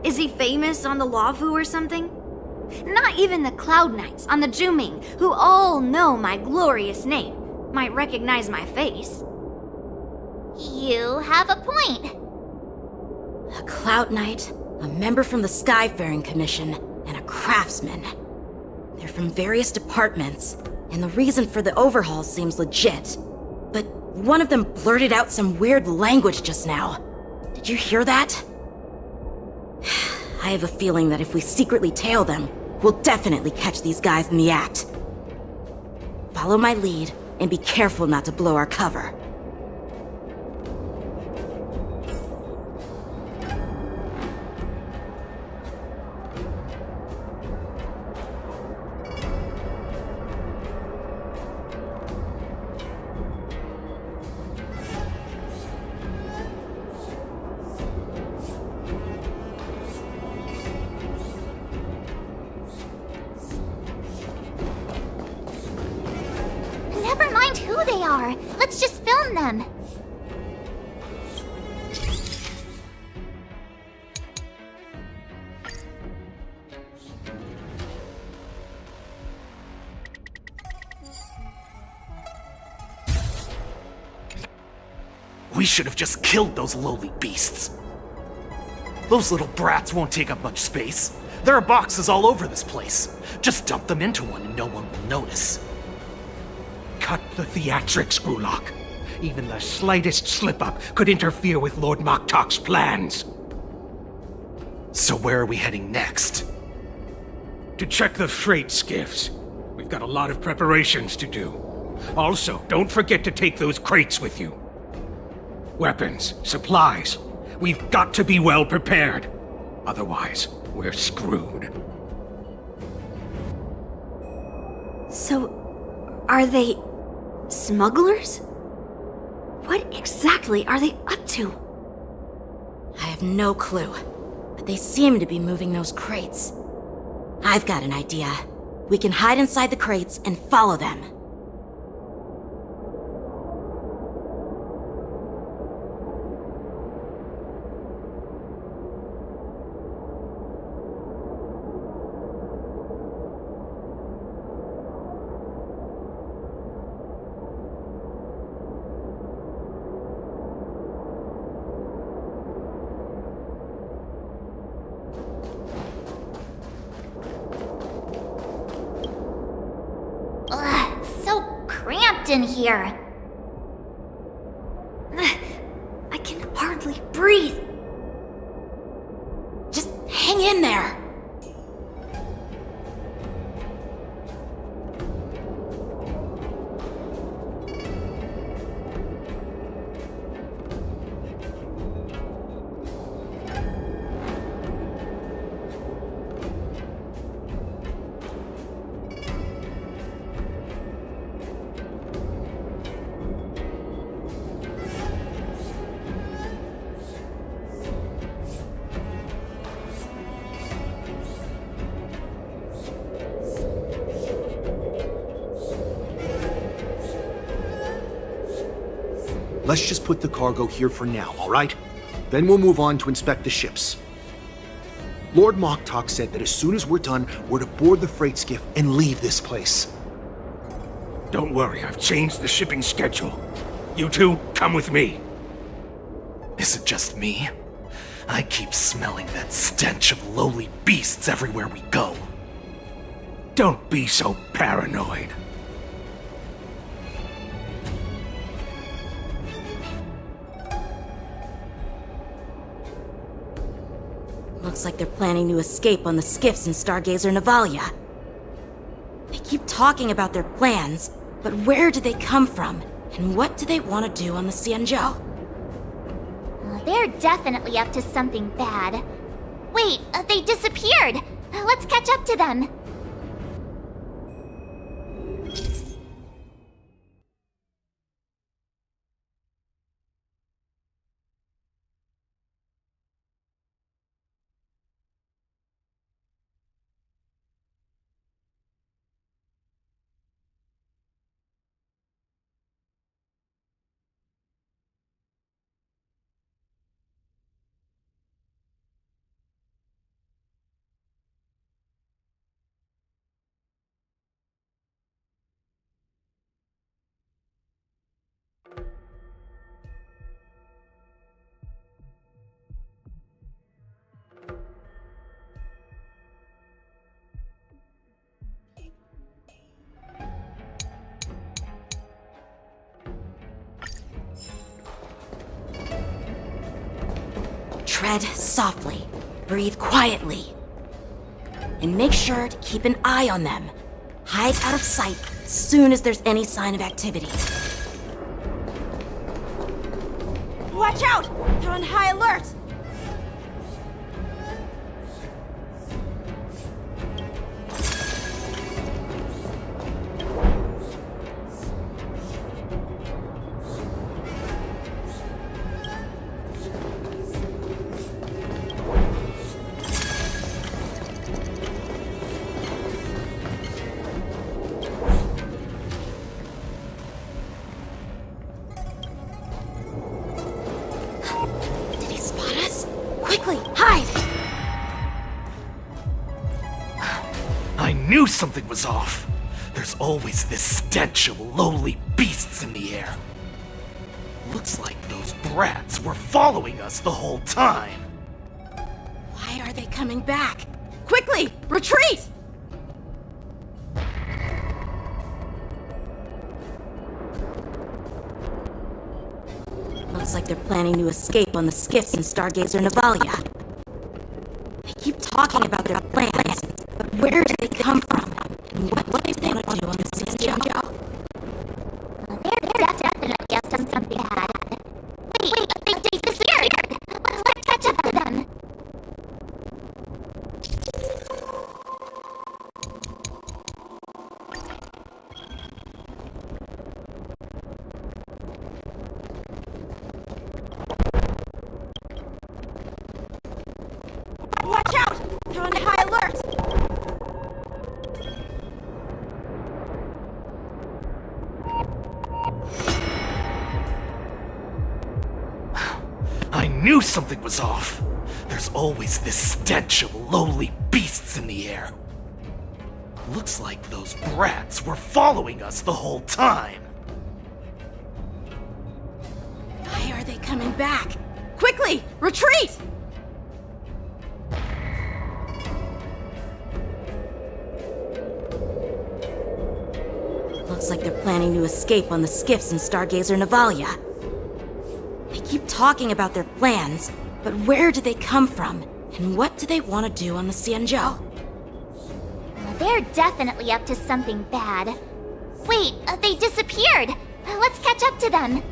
Is he famous on the Luofu or something? Not even the Cloud Knights on the Juming, who all know my glorious name, might recognize my face. You have a point. A Cloud Knight, a member from the Skyfaring Commission, and a craftsman. They're from various departments, and the reason for the overhaul seems legit. But one of them blurted out some weird language just now. Did you hear that? I have a feeling that if we secretly tail them, we'll definitely catch these guys in the act. Follow my lead, and be careful not to blow our cover. Never mind who they are. Let's just film them. We should have just killed those lowly beasts. Those little brats won't take up much space. There are boxes all over this place. Just dump them into one and no one will notice. Cut the theatrics, Gulak. Even the slightest slip-up could interfere with Lord Moktok's plans. So where are we heading next? To check the freight skiffs. We've got a lot of preparations to do. Also, don't forget to take those crates with you. Weapons, supplies. We've got to be well prepared. Otherwise, we're screwed. So, are they smugglers? What exactly are they up to? I have no clue, but they seem to be moving those crates. I've got an idea. We can hide inside the crates and follow them. Ugh, it's so cramped in here. I can hardly breathe. Just hang in there. Let's just put the cargo here for now, all right? Then we'll move on to inspect the ships. Lord Moktok said that as soon as we're done, we're to board the freight skiff and leave this place. Don't worry, I've changed the shipping schedule. You two, come with me. Is it just me? I keep smelling that stench of lowly beasts everywhere we go. Don't be so paranoid. Looks like they're planning to escape on the skiffs in Stargazer Navalia. They keep talking about their plans, but where do they come from? And what do they want to do on the Xianzhou? They're definitely up to something bad. Wait, they disappeared! Let's catch up to them. Tread softly, breathe quietly, and make sure to keep an eye on them. Hide out of sight as soon as there's any sign of activity. Watch out! They're on high alert! Something was off. There's always this stench of lowly beasts in the air. Looks like those brats were following us the whole time. Why are they coming back? Quickly, retreat! Looks like they're planning to escape on the skiffs in Stargazer Navalia. They keep talking about their plans, but where do they come from? And what do they want to do on the Xianzhou? They're definitely up to something bad. Wait, they disappeared! Let's catch up to them! Watch out! They're on high alert! I knew something was off. There's always this stench of lowly beasts in the air. Looks like those brats were following us the whole time. Why are they coming back? Quickly! Retreat! Looks like they're planning to escape on the skiffs in Stargazer Navalia. They keep talking about their plans, but where do they come from? And what do they want to do on the Xianzhou? They're definitely up to something bad. Wait, they disappeared! Let's catch up to them!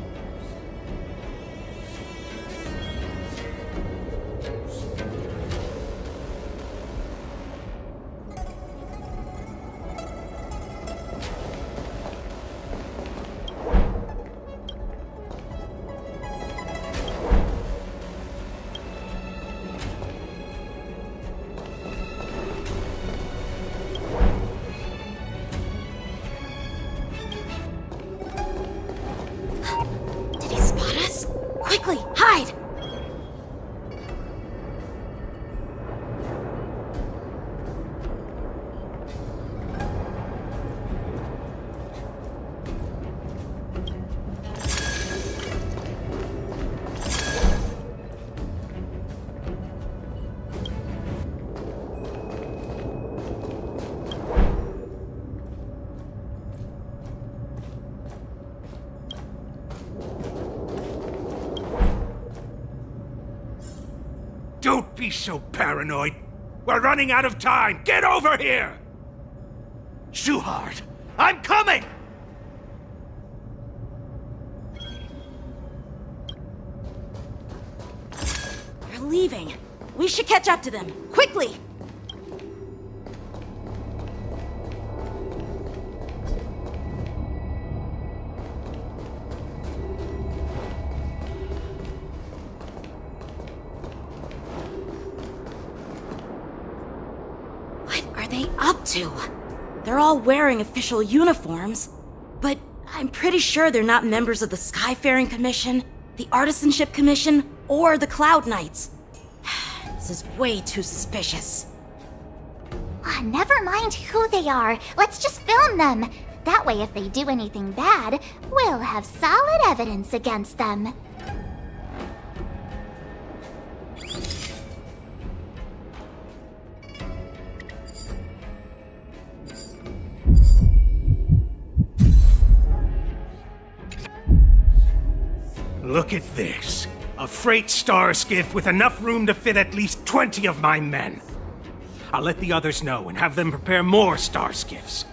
Quickly, hide! Don't be so paranoid. We're running out of time. Get over here! Shuhard, I'm coming! They're leaving. We should catch up to them. Quickly! Up to? They're all wearing official uniforms, but I'm pretty sure they're not members of the Skyfaring Commission, the Artisanship Commission, or the Cloud Knights. This is way too suspicious. Never mind who they are. Let's just film them. That way, if they do anything bad, we'll have solid evidence against them. Look at this. A freight starskiff with enough room to fit at least 20 of my men. I'll let the others know and have them prepare more starskiffs.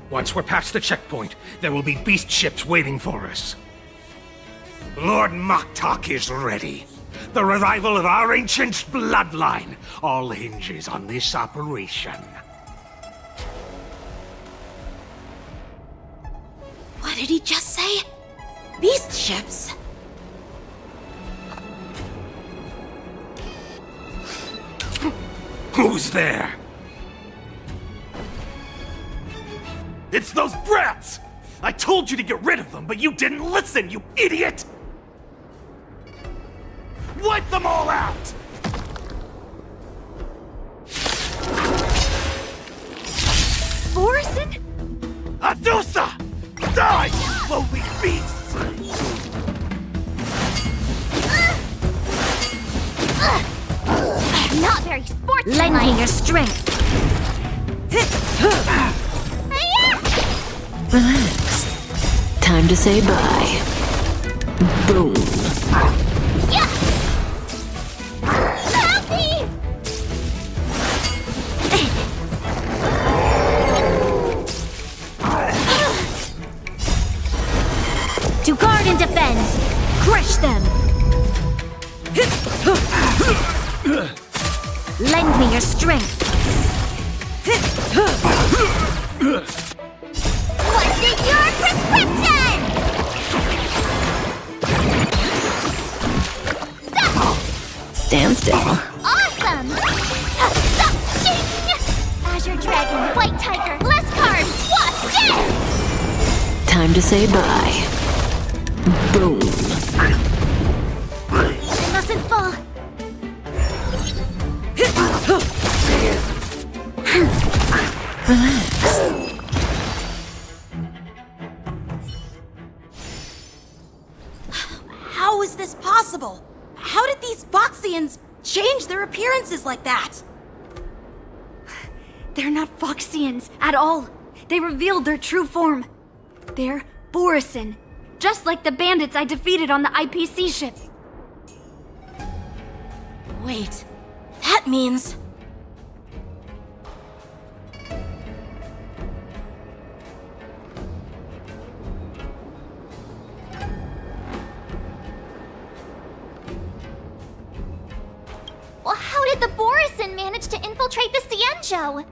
Once we're past the checkpoint, there will be beast ships waiting for us. Lord Moktok is ready. The revival of our ancient bloodline all hinges on this operation. What did he just say? Beast ships? Who's there? It's those brats! I told you to get rid of them, but you didn't listen, you idiot! Wipe them all out! Forsen? Adusa! Die, lowly beasts! Not very sportsmanlike. Lend me your strength. Relax. Time to say bye. Boom. Yeah! Help me! To guard and defend! Crush them! Lend me your strength! What's in your prescription? Stand still. Awesome! Azure Dragon, White Tiger, less cards, Wasp, death! Time to say bye. Boom. I mustn't fall! Relax. How is this possible? How did these Foxians change their appearances like that? They're not Foxians at all. They revealed their true form. They're Borisin, just like the bandits I defeated on the IPC ship. Wait, that means... Well, how did the Borisin manage to infiltrate the Xianzhou?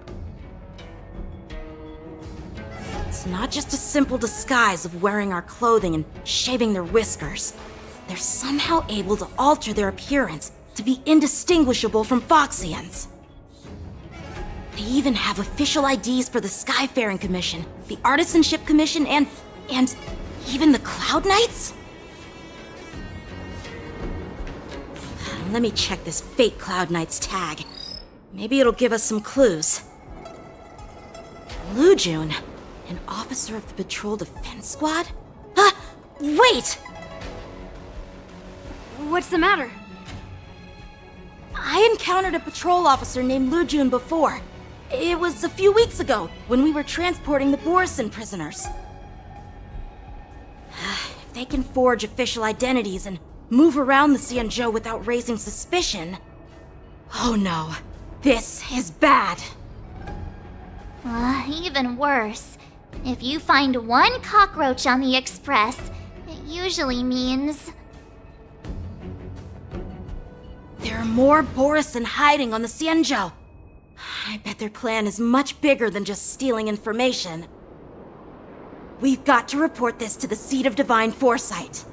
It's not just a simple disguise of wearing our clothing and shaving their whiskers. They're somehow able to alter their appearance to be indistinguishable from Foxians. They even have official IDs for the Skyfaring Commission, the Artisanship Commission, and even the Cloud Knights? Let me check this fake Cloud Knight's tag. Maybe it'll give us some clues. Lujun, an officer of the Patrol Defense Squad? Wait! What's the matter? I encountered a patrol officer named Lujun before. It was a few weeks ago, when we were transporting the Borisin prisoners. If they can forge official identities and move around the Xianzhou without raising suspicion... Oh no, this is bad. Even worse. If you find one cockroach on the Express, it usually means... There are more Borisin hiding on the Xianzhou. I bet their plan is much bigger than just stealing information. We've got to report this to the Seat of Divine Foresight.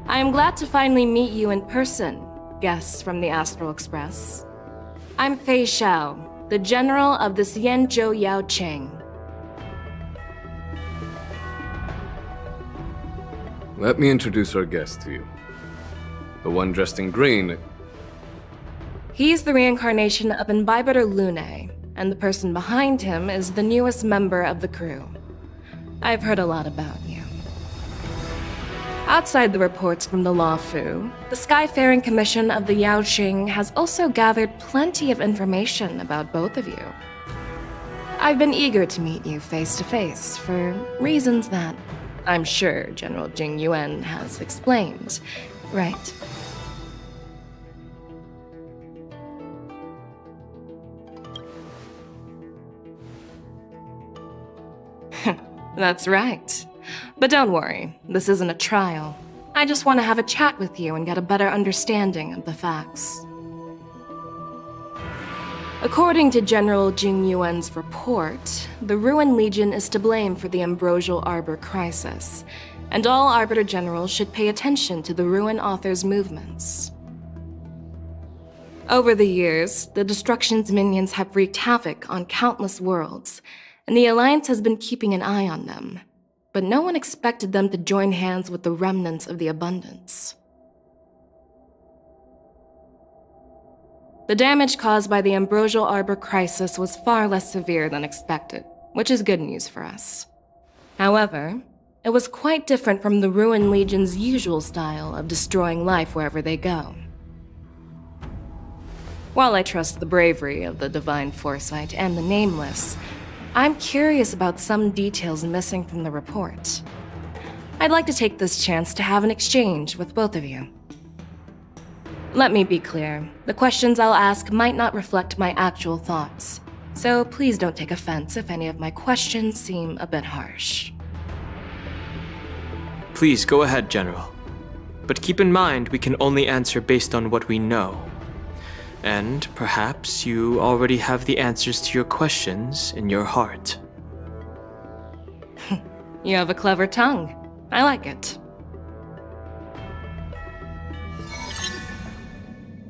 I am glad to finally meet you in person, guests from the Astral Express. I'm Fei Xiao, the General of the Xianzhou Yanqing. Let me introduce our guest to you. The one dressed in green. He's the reincarnation of Imbibitor Lune, and the person behind him is the newest member of the crew. I've heard a lot about you. Outside the reports from the Luofu, the Skyfaring Commission of the Yanqing has also gathered plenty of information about both of you. I've been eager to meet you face to face for reasons that I'm sure General Jing Yuan has explained, right? That's right. But don't worry, this isn't a trial. I just want to have a chat with you and get a better understanding of the facts. According to General Jing Yuan's report, the Ruin Legion is to blame for the Ambrosial Arbor crisis, and all Arbiter Generals should pay attention to the Ruin Author's movements. Over the years, the Destruction's minions have wreaked havoc on countless worlds, and the Alliance has been keeping an eye on them. But no one expected them to join hands with the remnants of the Abundance. The damage caused by the Ambrosial Arbor crisis was far less severe than expected, which is good news for us. However, it was quite different from the Ruined Legion's usual style of destroying life wherever they go. While I trust the bravery of the Divine Foresight and the Nameless, I'm curious about some details missing from the report. I'd like to take this chance to have an exchange with both of you. Let me be clear, the questions I'll ask might not reflect my actual thoughts, so please don't take offense if any of my questions seem a bit harsh. Please go ahead, General. But keep in mind we can only answer based on what we know. And perhaps you already have the answers to your questions in your heart. You have a clever tongue. I like it.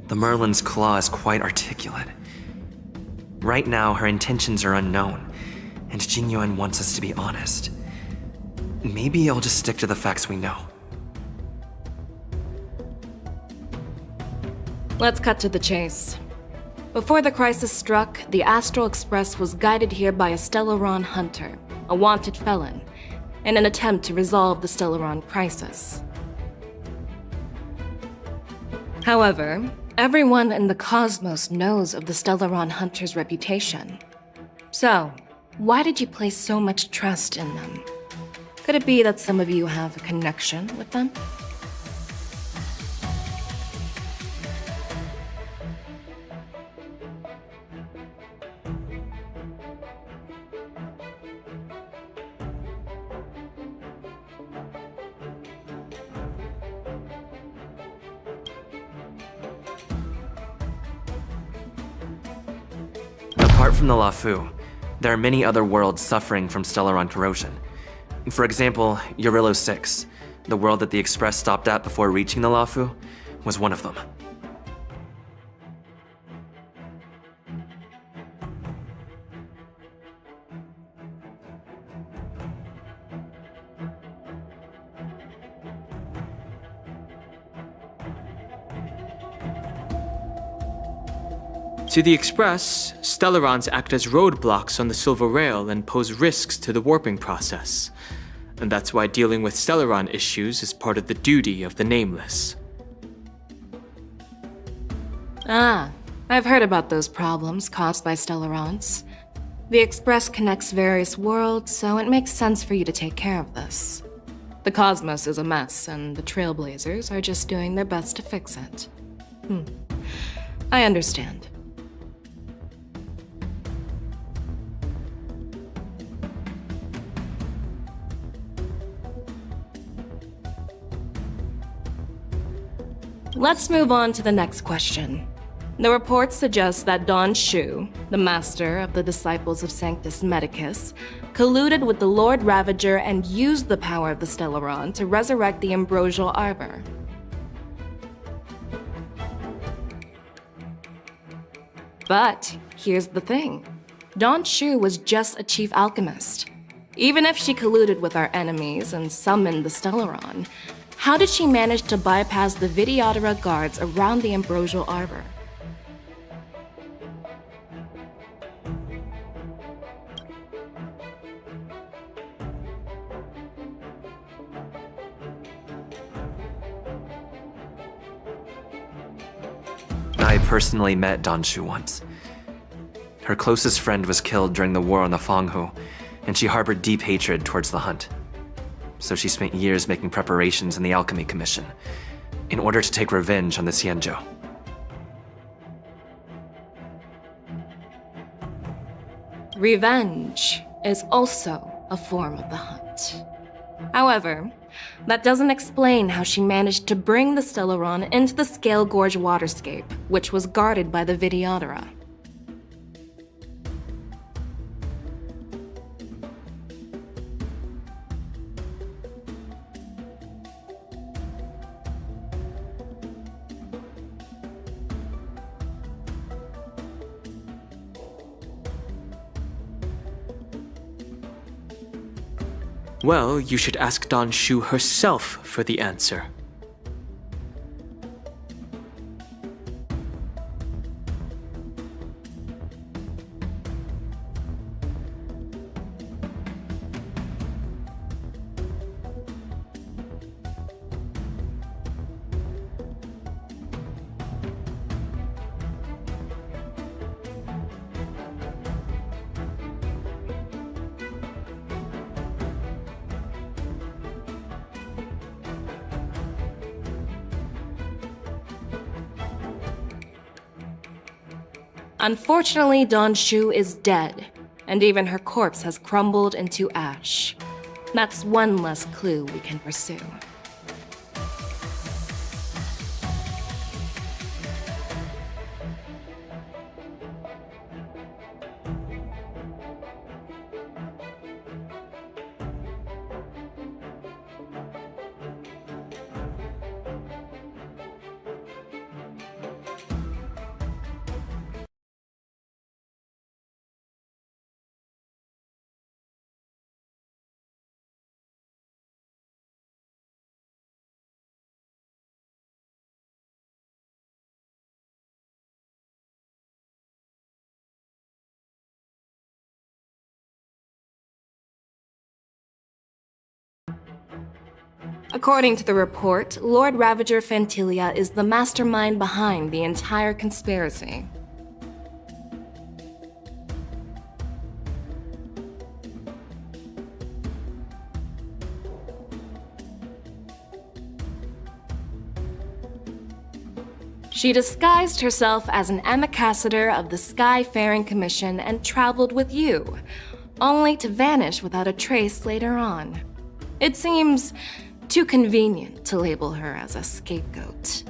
The Merlin's claw is quite articulate. Right now, her intentions are unknown, and Jingyuan wants us to be honest. Maybe I'll just stick to the facts we know. Let's cut to the chase. Before the crisis struck, the Astral Express was guided here by a Stellaron hunter, a wanted felon, in an attempt to resolve the Stellaron crisis. However, everyone in the cosmos knows of the Stellaron hunter's reputation. So, why did you place so much trust in them? Could it be that some of you have a connection with them? Apart from the Luofu, there are many other worlds suffering from Stellaron corrosion. For example, Eurillo 6, the world that the Express stopped at before reaching the Luofu, was one of them. To the Express, Stellarons act as roadblocks on the Silver Rail and pose risks to the warping process. And that's why dealing with Stellaron issues is part of the duty of the Nameless. Ah, I've heard about those problems caused by Stellarons. The Express connects various worlds, so it makes sense for you to take care of this. The cosmos is a mess, and the Trailblazers are just doing their best to fix it. I understand. Let's move on to the next question. The report suggests that Don Shu, the master of the Disciples of Sanctus Medicus, colluded with the Lord Ravager and used the power of the Stellaron to resurrect the Ambrosial Arbor. But here's the thing. Don Shu was just a chief alchemist. Even if she colluded with our enemies and summoned the Stellaron, how did she manage to bypass the Videodora guards around the Ambrosial Arbor? I personally met Don Shu once. Her closest friend was killed during the war on the Fanghu, and she harbored deep hatred towards the Hunt. So she spent years making preparations in the Alchemy Commission, in order to take revenge on the Xianzhou. Revenge is also a form of the Hunt. However, that doesn't explain how she managed to bring the Stellaron into the Scale Gorge waterscape, which was guarded by the Videodora. Well, you should ask Don Shu herself for the answer. Unfortunately, Don Shu is dead, and even her corpse has crumbled into ash. That's one less clue we can pursue. According to the report, Lord Ravager Fantilia is the mastermind behind the entire conspiracy. She disguised herself as an ambassador of the Skyfaring Commission and traveled with you, only to vanish without a trace later on. It seems too convenient to label her as a scapegoat.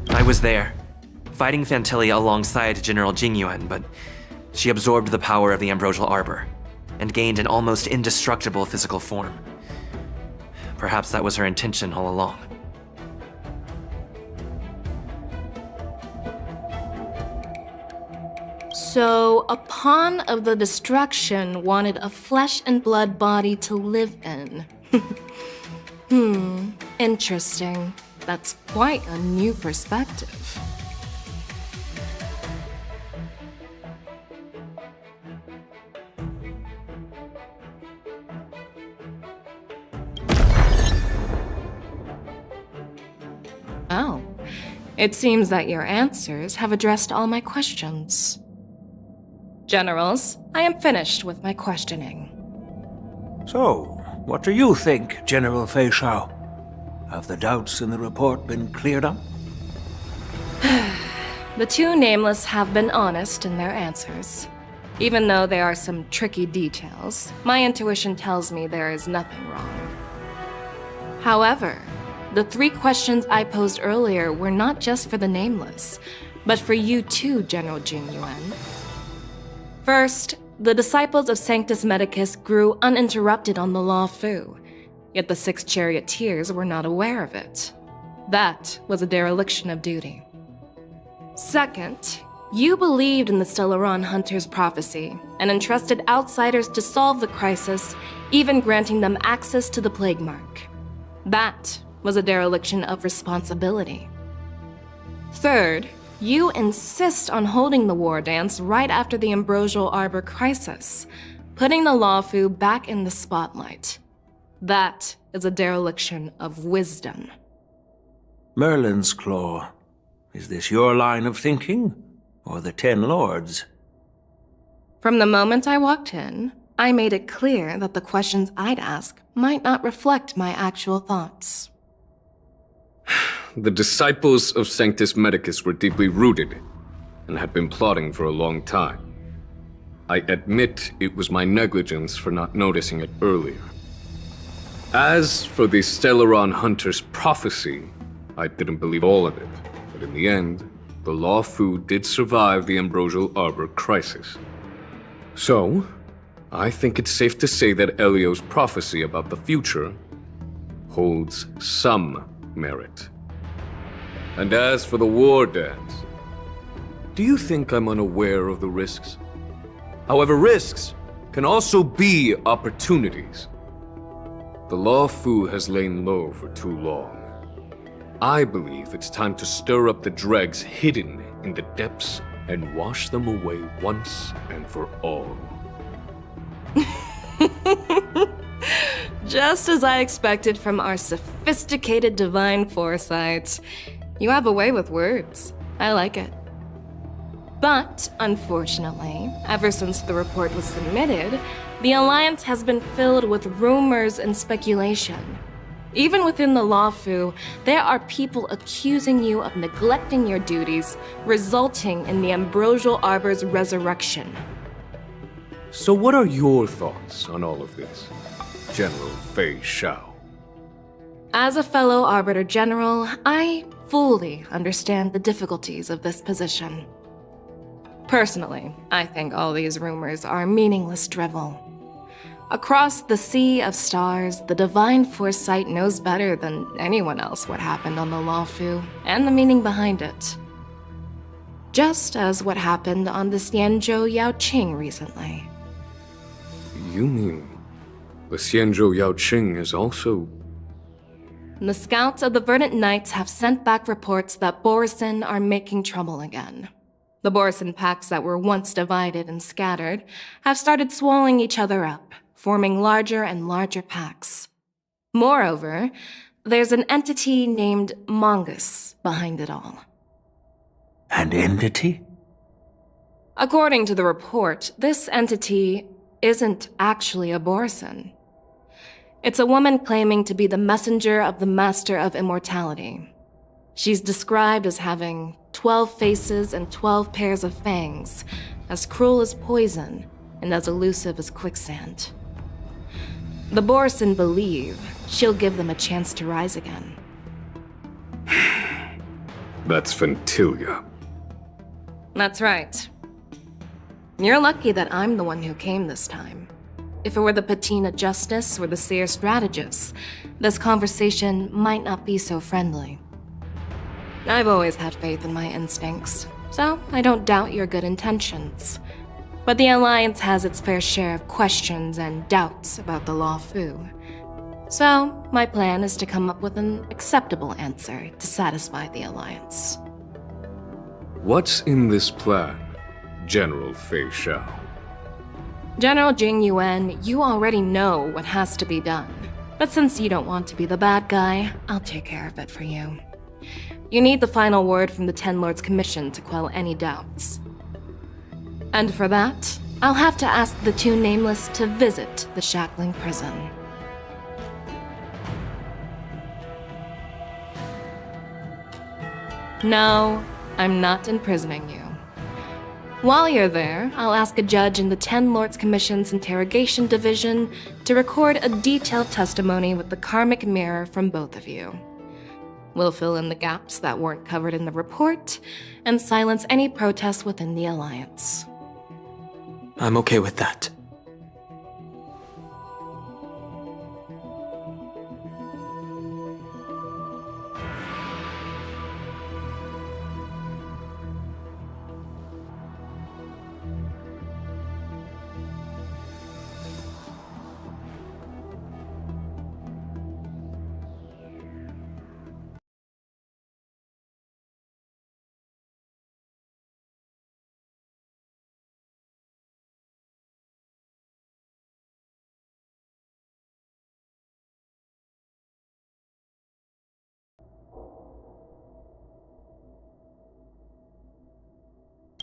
I was there, fighting Fantilia alongside General Jingyuan, but she absorbed the power of the Ambrosial Arbor and gained an almost indestructible physical form. Perhaps that was her intention all along. So, a pawn of the destruction wanted a flesh and blood body to live in. Interesting. That's quite a new perspective. Oh, it seems that your answers have addressed all my questions. Generals, I am finished with my questioning. So, what do you think, General Fei Shao? Have the doubts in the report been cleared up? The two nameless have been honest in their answers. Even though there are some tricky details, my intuition tells me there is nothing wrong. However, the 3 questions I posed earlier were not just for the nameless, but for you too, General Jingyuan. First, the disciples of Sanctus Medicus grew uninterrupted on the Luofu, yet the 6 charioteers were not aware of it. That was a dereliction of duty. Second, you believed in the Stellaron Hunter's prophecy and entrusted outsiders to solve the crisis, even granting them access to the Plague Mark. That was a dereliction of responsibility. Third, you insist on holding the war dance right after the Ambrosial Arbor crisis, putting the Luofu back in the spotlight. That is a dereliction of wisdom. Merlin's Claw. Is this your line of thinking, or the 10 Lords? From the moment I walked in, I made it clear that the questions I'd ask might not reflect my actual thoughts. The disciples of Sanctus Medicus were deeply rooted and had been plotting for a long time. I admit it was my negligence for not noticing it earlier. As for the Stellaron Hunter's prophecy, I didn't believe all of it, but in the end, the Luofu did survive the Ambrosial Arbor crisis. So, I think it's safe to say that Elio's prophecy about the future holds some merit. And as for the war dance, do you think I'm unaware of the risks? However, risks can also be opportunities. The Luofu has lain low for too long. I believe it's time to stir up the dregs hidden in the depths and wash them away once and for all. Just as I expected from our sophisticated divine foresight. You have a way with words. I like it. But, unfortunately, ever since the report was submitted, the Alliance has been filled with rumors and speculation. Even within the Luofu, there are people accusing you of neglecting your duties, resulting in the Ambrosial Arbor's resurrection. So what are your thoughts on all of this, General Fei Shao? As a fellow Arbiter General, I fully understand the difficulties of this position. Personally, I think all these rumors are meaningless drivel. Across the sea of stars, the divine foresight knows better than anyone else what happened on the Luofu and the meaning behind it. Just as what happened on the Xianzhou Yanqing recently. You mean the Xianzhou Yanqing is also... The scouts of the Verdant Knights have sent back reports that Borisin are making trouble again. The Borisin packs that were once divided and scattered have started swallowing each other up, forming larger and larger packs. Moreover, there's an entity named Mongoose behind it all. An entity? According to the report, this entity isn't actually a Borisin. It's a woman claiming to be the messenger of the Master of Immortality. She's described as having 12 faces and 12 pairs of fangs, as cruel as poison and as elusive as quicksand. The Borisin believe she'll give them a chance to rise again. That's Ventilia. That's right. You're lucky that I'm the one who came this time. If it were the Patina Justice or the Seer Strategist, this conversation might not be so friendly. I've always had faith in my instincts, so I don't doubt your good intentions. But the Alliance has its fair share of questions and doubts about the Luofu. So, my plan is to come up with an acceptable answer to satisfy the Alliance. What's in this plan, General Fei Shao? General Jing Yuan, you already know what has to be done. But since you don't want to be the bad guy, I'll take care of it for you. You need the final word from the Ten Lords Commission to quell any doubts. And for that, I'll have to ask the two Nameless to visit the Shackling Prison. No, I'm not imprisoning you. While you're there, I'll ask a judge in the Ten Lords Commission's Interrogation Division to record a detailed testimony with the karmic mirror from both of you. We'll fill in the gaps that weren't covered in the report and silence any protests within the Alliance. I'm okay with that.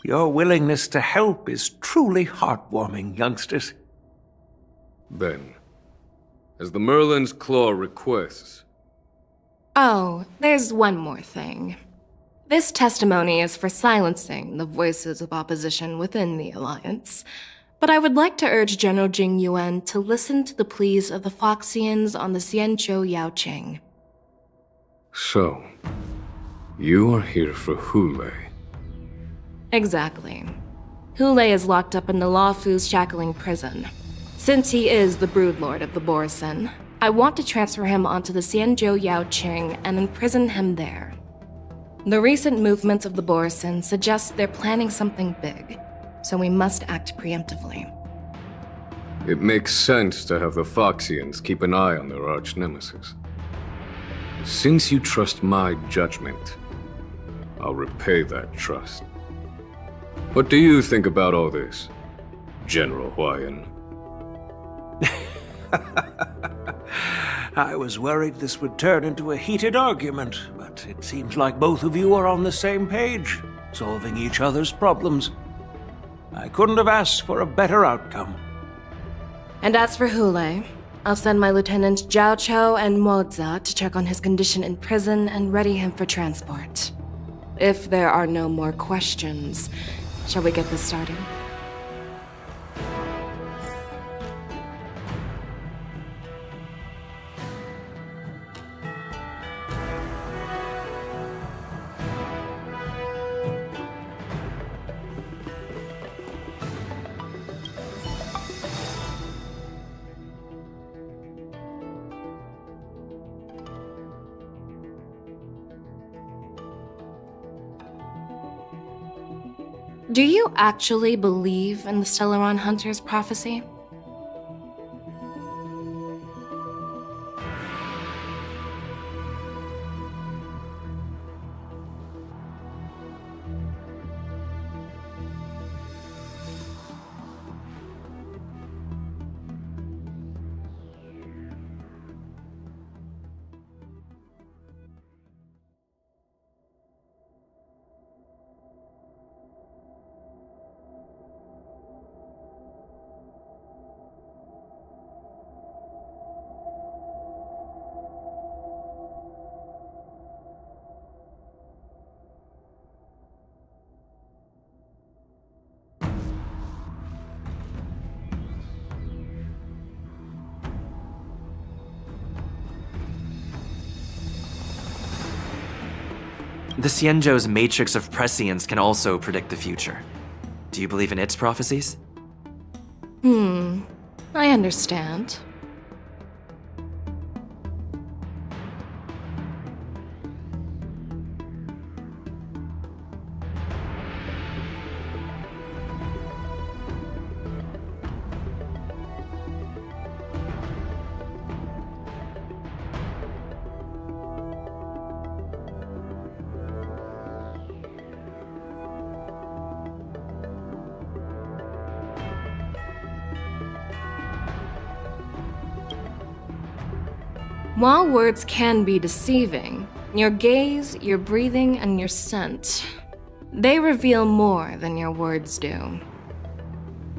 Your willingness to help is truly heartwarming, youngsters. Then, as the Merlin's Claw requests... Oh, there's one more thing. This testimony is for silencing the voices of opposition within the Alliance, but I would like to urge General Jing Yuan to listen to the pleas of the Foxians on the Xianzhou Yanqing. So, you are here for Hule. Exactly. Hule is locked up in the Luofu's Shackling Prison. Since he is the broodlord of the Borisin, I want to transfer him onto the Xianzhou Yanqing and imprison him there. The recent movements of the Borisin suggest they're planning something big, so we must act preemptively. It makes sense to have the Foxians keep an eye on their arch-nemesis. Since you trust my judgment, I'll repay that trust. What do you think about all this, General Huayan? I was worried this would turn into a heated argument, but it seems like both of you are on the same page, solving each other's problems. I couldn't have asked for a better outcome. And as for Hule, I'll send my lieutenants Zhao Chou and Moza to check on his condition in prison and ready him for transport. If there are no more questions, shall we get this started? Do you actually believe in the Stellaron Hunter's prophecy? The Xianzhou's matrix of prescience can also predict the future. Do you believe in its prophecies? I understand. While words can be deceiving, your gaze, your breathing, and your scent, they reveal more than your words do.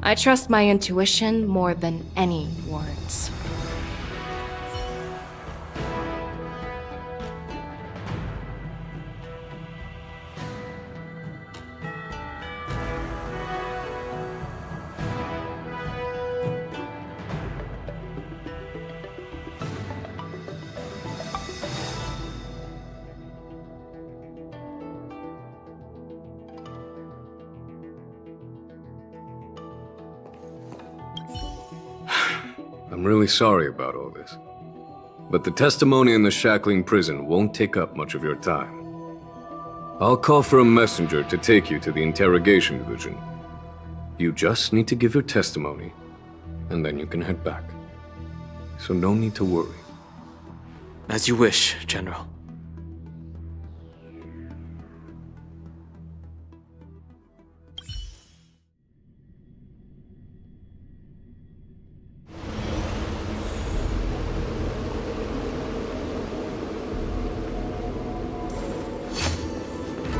I trust my intuition more than any words. I'm really sorry about all this. But the testimony in the shackling prison won't take up much of your time. I'll call for a messenger to take you to the interrogation division. You just need to give your testimony, and then you can head back. So no need to worry. As you wish, General.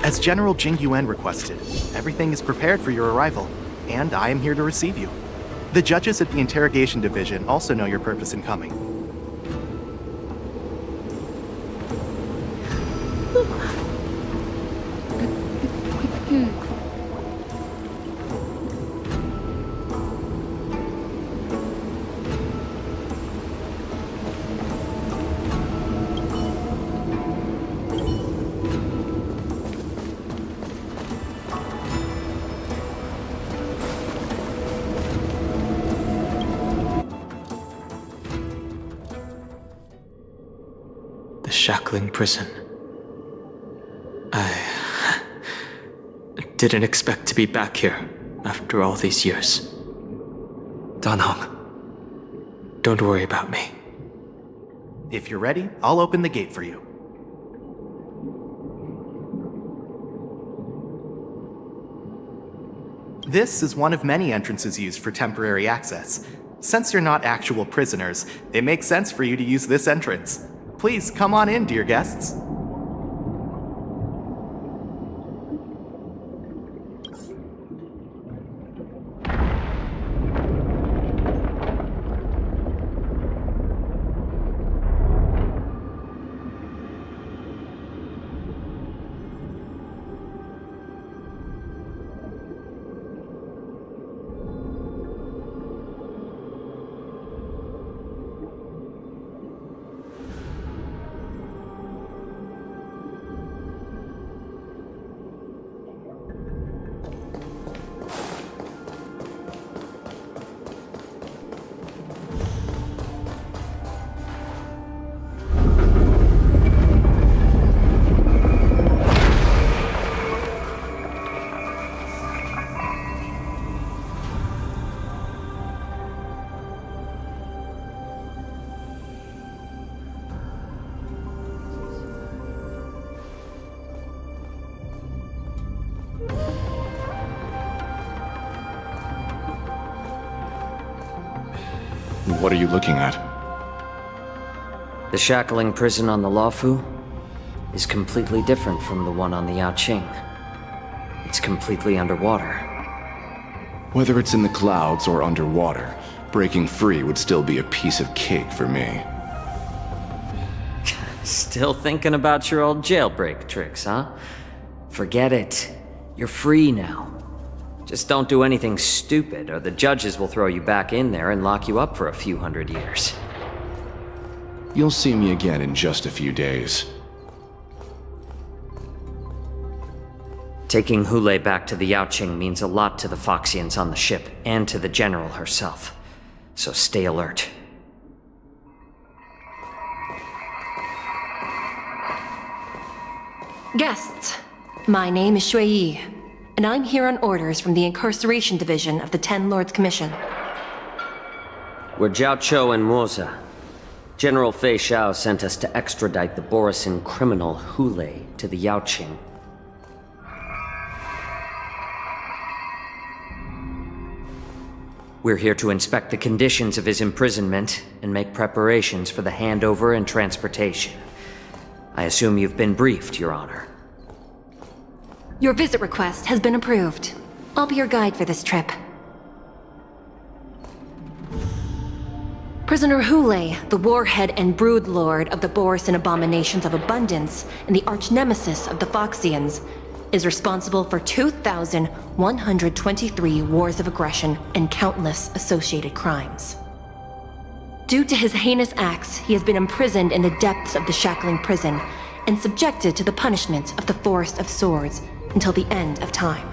As General Jing Yuan requested, everything is prepared for your arrival, and I am here to receive you. The judges at the Interrogation Division also know your purpose in coming. shackling prison. I didn't expect to be back here after all these years. Danhong. Don't worry about me. If you're ready, I'll open the gate for you. This is one of many entrances used for temporary access. Since you're not actual prisoners, it makes sense for you to use this entrance. Please come on in, dear guests. What are you looking at? The shackling prison on the Luofu is completely different from the one on the Yanqing. It's completely underwater. Whether it's in the clouds or underwater, breaking free would still be a piece of cake for me. Still thinking about your old jailbreak tricks, huh? Forget it. You're free now. Just don't do anything stupid, or the judges will throw you back in there and lock you up for a few hundred years. You'll see me again in just a few days. Taking Hulei back to the Yanqing means a lot to the Foxians on the ship, and to the General herself. So stay alert. Guests, my name is Shui Yi, and I'm here on orders from the Incarceration Division of the Ten Lords Commission. We're Jiao Chou and Moza. General Fei Xiao sent us to extradite the Borisin criminal Hulei to the Yanqing. We're here to inspect the conditions of his imprisonment and make preparations for the handover and transportation. I assume you've been briefed, Your Honor. Your visit request has been approved. I'll be your guide for this trip. Prisoner Hulei, the warhead and brood lord of the Borisin Abominations of Abundance and the arch-nemesis of the Foxians, is responsible for 2,123 wars of aggression and countless associated crimes. Due to his heinous acts, he has been imprisoned in the depths of the shackling prison and subjected to the punishment of the Forest of Swords until the end of time.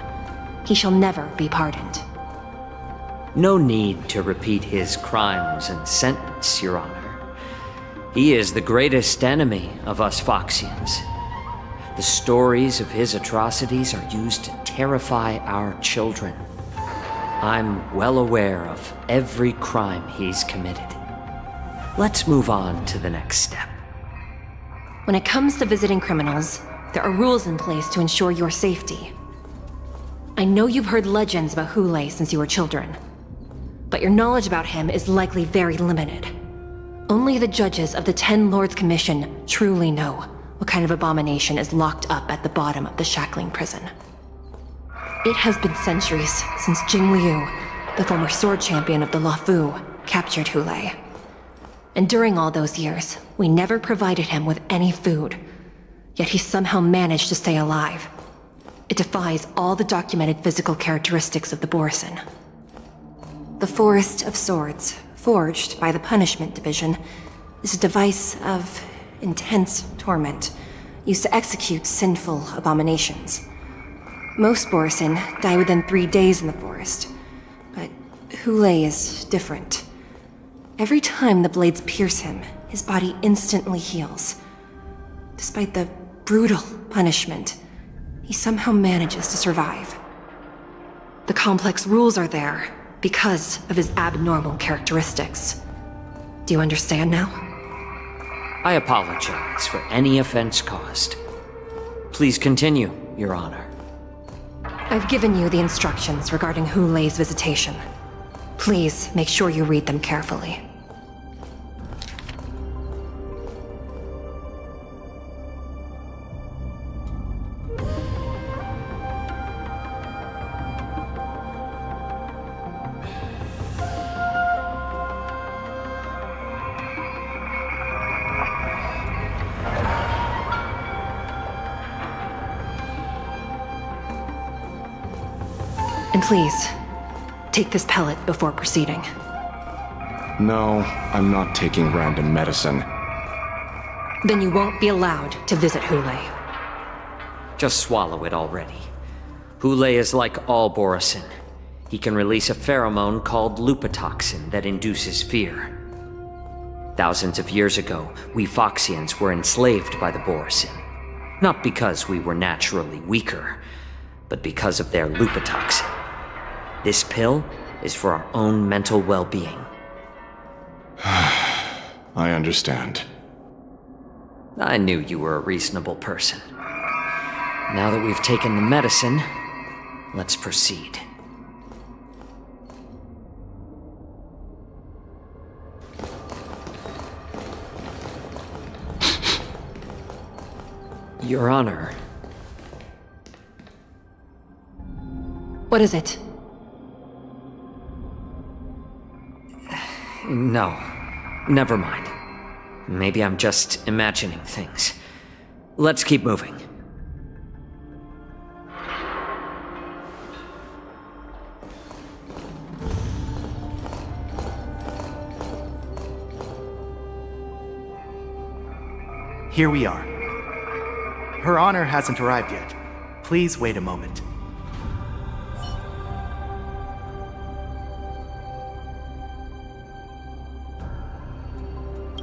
He shall never be pardoned. No need to repeat his crimes and sentence, Your Honor. He is the greatest enemy of us Foxians. The stories of his atrocities are used to terrify our children. I'm well aware of every crime he's committed. Let's move on to the next step. When it comes to visiting criminals, there are rules in place to ensure your safety. I know you've heard legends about Hulei since you were children, but your knowledge about him is likely very limited. Only the judges of the Ten Lords Commission truly know what kind of abomination is locked up at the bottom of the shackling prison. It has been centuries since Jing Liu, the former sword champion of the Luofu, captured Hulei. And during all those years, we never provided him with any food, yet he somehow managed to stay alive. It defies all the documented physical characteristics of the Borisin. The Forest of Swords, forged by the Punishment Division, is a device of intense torment, used to execute sinful abominations. Most Borisin die within 3 days in the forest, but Hulei is different. Every time the blades pierce him, his body instantly heals. Despite the brutal punishment, he somehow manages to survive. The complex rules are there because of his abnormal characteristics. Do you understand now? I apologize for any offense caused. Please continue, Your Honor. I've given you the instructions regarding Hu Lei's visitation. Please make sure you read them carefully. And please, take this pellet before proceeding. No, I'm not taking random medicine. Then you won't be allowed to visit Hu Lei. Just swallow it already. Hu Lei is like all Borisin. He can release a pheromone called lupatoxin that induces fear. Thousands of years ago, we Foxians were enslaved by the Borisin. Not because we were naturally weaker, but because of their lupatoxin. This pill is for our own mental well-being. I understand. I knew you were a reasonable person. Now that we've taken the medicine, let's proceed. Your Honor. What is it? No, never mind. Maybe I'm just imagining things. Let's keep moving. Here we are. Her Honor hasn't arrived yet. Please wait a moment.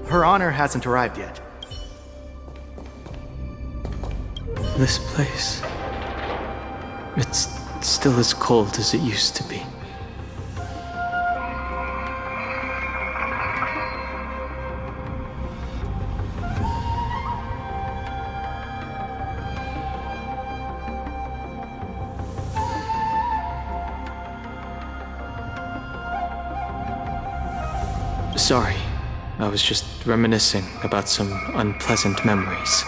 Her Honor hasn't arrived yet. This place... it's still as cold as it used to be. Sorry. I was just reminiscing about some unpleasant memories.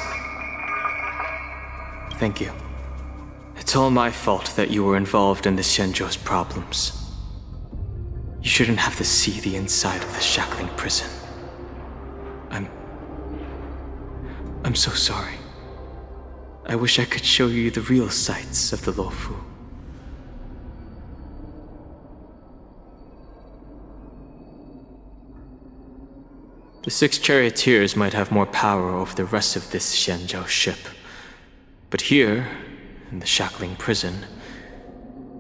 Thank you. It's all my fault that you were involved in the Xianzhou's problems. You shouldn't have to see the inside of the shackling prison. I'm so sorry. I wish I could show you the real sights of the Luofu. The 6 charioteers might have more power over the rest of this Xianzhou ship. But here, in the shackling prison,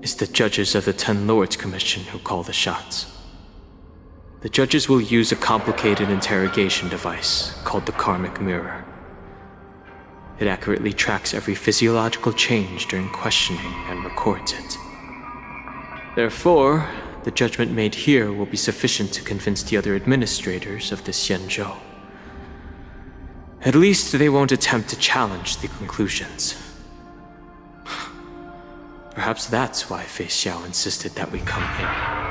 is the judges of the 10 Lords Commission who call the shots. The judges will use a complicated interrogation device called the Karmic Mirror. It accurately tracks every physiological change during questioning and records it. Therefore, the judgment made here will be sufficient to convince the other administrators of the Xianzhou. At least they won't attempt to challenge the conclusions. Perhaps that's why Fei Xiao insisted that we come here.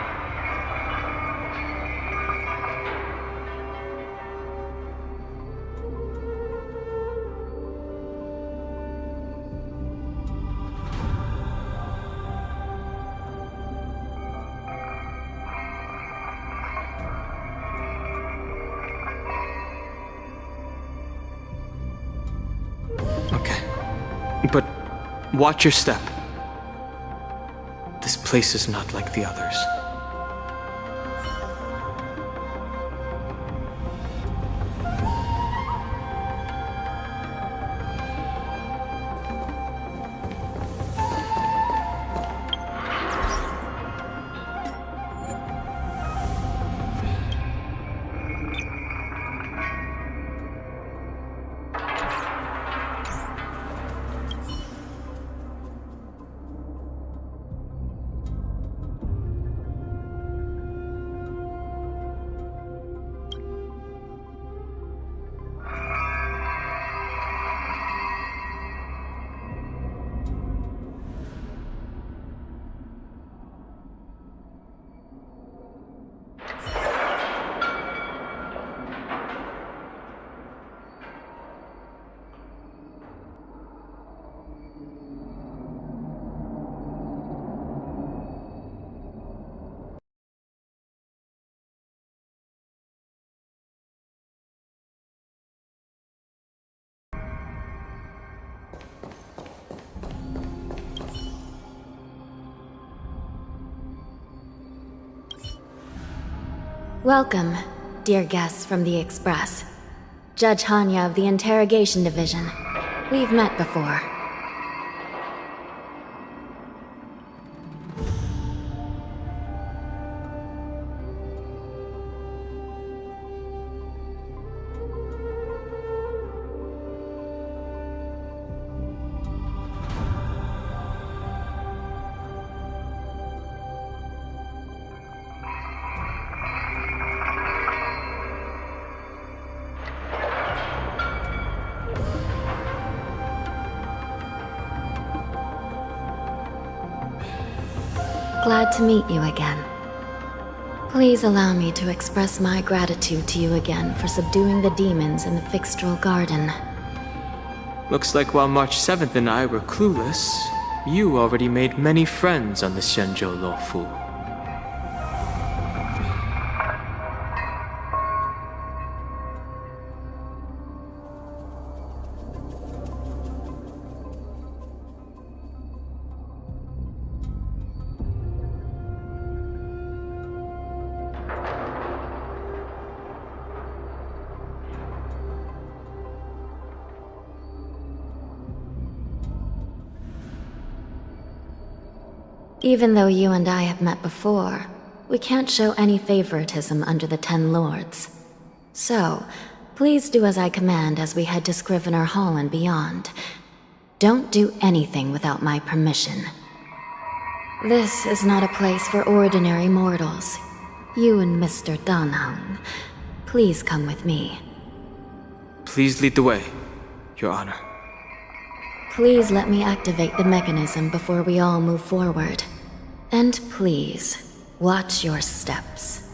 But watch your step. This place is not like the others. Welcome, dear guests from the Express. Judge Hanya of the Interrogation Division. We've met before. Glad to meet you again. Please allow me to express my gratitude to you again for subduing the demons in the Fixtral Garden. Looks like while March 7th and I were clueless, you already made many friends on the Xianzhou Luofu. Even though you and I have met before, we can't show any favoritism under the 10 Lords. So, please do as I command as we head to Scrivener Hall and beyond. Don't do anything without my permission. This is not a place for ordinary mortals. You and Mr. Danheng, please come with me. Please lead the way, Your Honor. Please let me activate the mechanism before we all move forward. And please, watch your steps.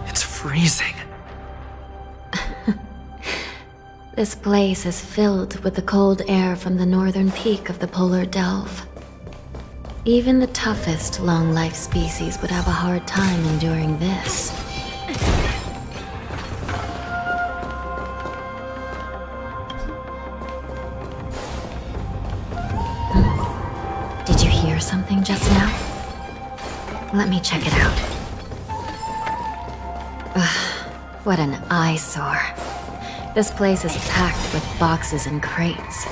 It's freezing. This place is filled with the cold air from the northern peak of the polar delve. Even the toughest long-life species would have a hard time enduring this. Did you hear something just now? Let me check it out. Ugh, what an eyesore. This place is packed with boxes and crates.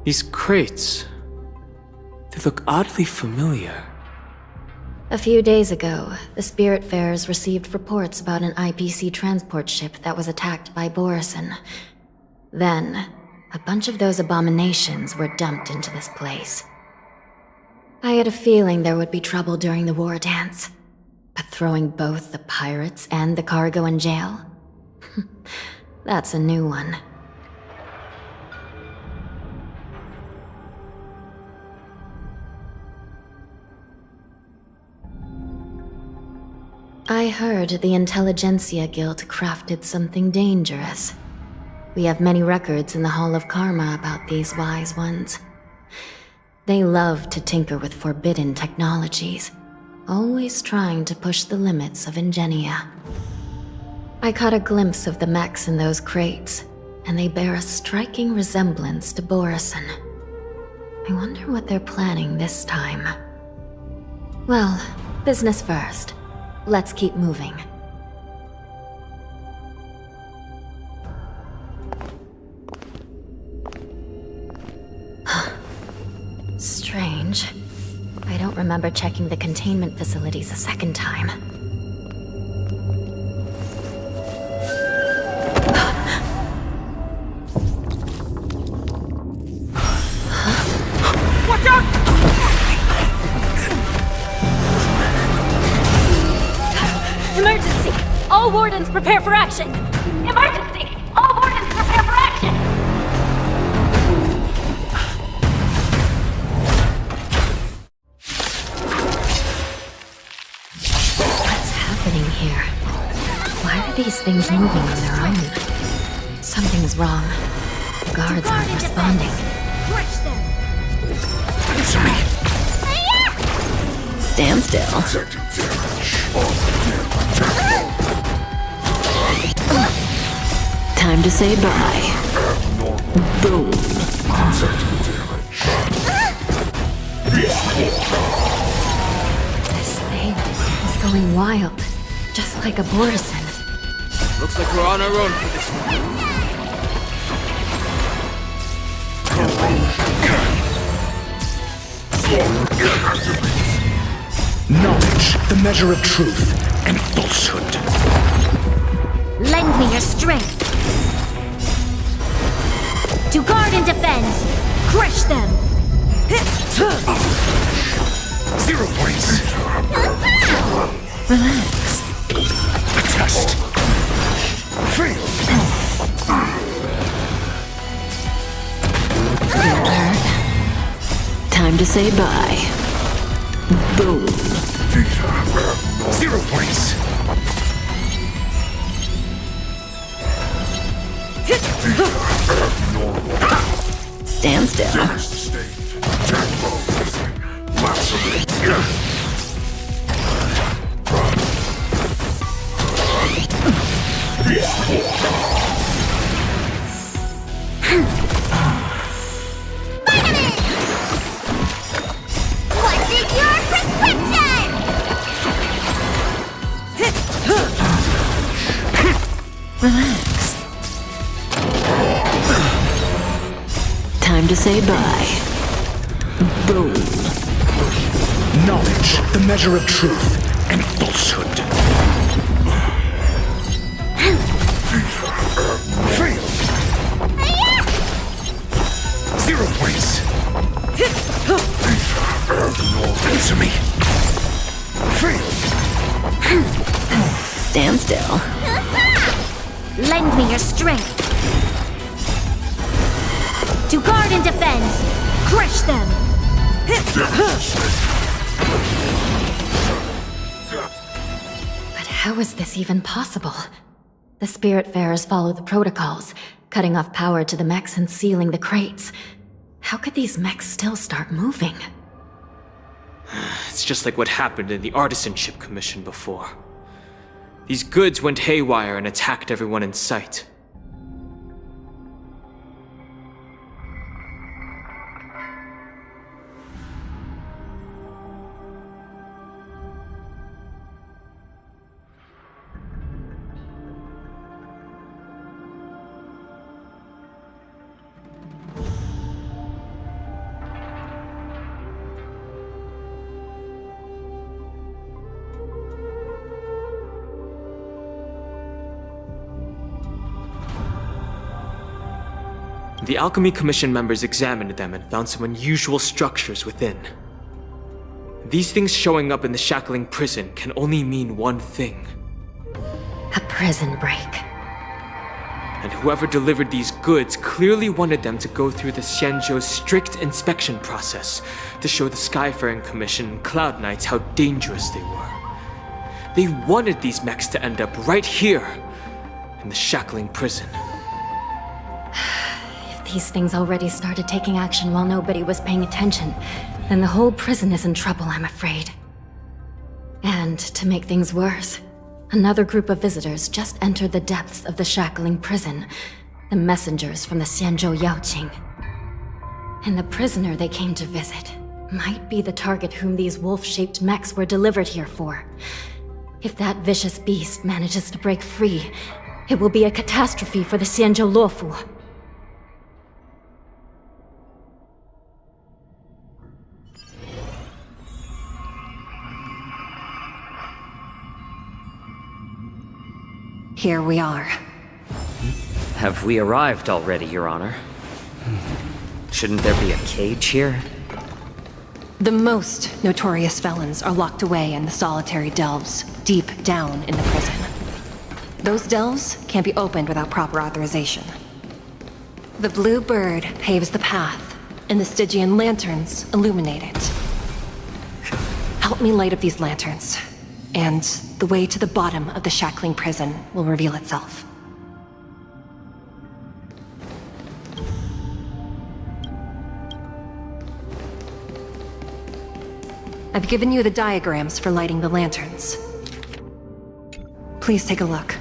These crates, they look oddly familiar. A few days ago, the Spiritfarers received reports about an IPC transport ship that was attacked by Borison. Then, a bunch of those abominations were dumped into this place. I had a feeling there would be trouble during the war dance, but throwing both the pirates and the cargo in jail? That's a new one. I heard the Intelligentsia Guild crafted something dangerous. We have many records in the Hall of Karma about these wise ones. They love to tinker with forbidden technologies, always trying to push the limits of ingenia. I caught a glimpse of the mechs in those crates, and they bear a striking resemblance to Borison. I wonder what they're planning this time. Well, business first. Let's keep moving. Strange. I don't remember checking the containment facilities a second time. Watch out! Emergency! All wardens prepare for action! Emergency! All wardens prepare for action! What's happening here? Why are these things moving on their own? Something's wrong. The guards aren't responding. Crush them! Stand still. Time to say bye. Boom. This thing is going wild, just like a Borison. Looks like we're on our own for this one. Knowledge, the measure of truth and falsehood. Lend me your strength. To guard and defend. Crush them. 0 points. Relax. A test. Fail. Time to say bye. Boom. 0 points. Stand still. What's in your prescription? Relax. Time to say bye. Boom. Knowledge, the measure of truth and falsehood. Fail! 0 points! Answer me! Fail! Stand still. Lend me your strength. To guard and defend. Crush them. But how is this even possible? The Spiritfarers follow the protocols, cutting off power to the mechs and sealing the crates. How could these mechs still start moving? It's just like what happened in the Artisanship Commission before. These goods went haywire and attacked everyone in sight. The Alchemy Commission members examined them and found some unusual structures within. These things showing up in the shackling prison can only mean one thing. A prison break. And whoever delivered these goods clearly wanted them to go through the Xianzhou's strict inspection process to show the Skyfaring Commission and Cloud Knights how dangerous they were. They wanted these mechs to end up right here, in the shackling prison. These things already started taking action while nobody was paying attention, then the whole prison is in trouble, I'm afraid. And to make things worse, another group of visitors just entered the depths of the shackling prison, the messengers from the Xianzhou Yanqing. And the prisoner they came to visit might be the target whom these wolf-shaped mechs were delivered here for. If that vicious beast manages to break free, it will be a catastrophe for the Xianzhou Luofu. Here we are. Have we arrived already, Your Honor? Shouldn't there be a cage here? The most notorious felons are locked away in the solitary delves, deep down in the prison. Those delves can't be opened without proper authorization. The blue bird paves the path, and the Stygian lanterns illuminate it. Help me light up these lanterns, and the way to the bottom of the shackling prison will reveal itself. I've given you the diagrams for lighting the lanterns. Please take a look.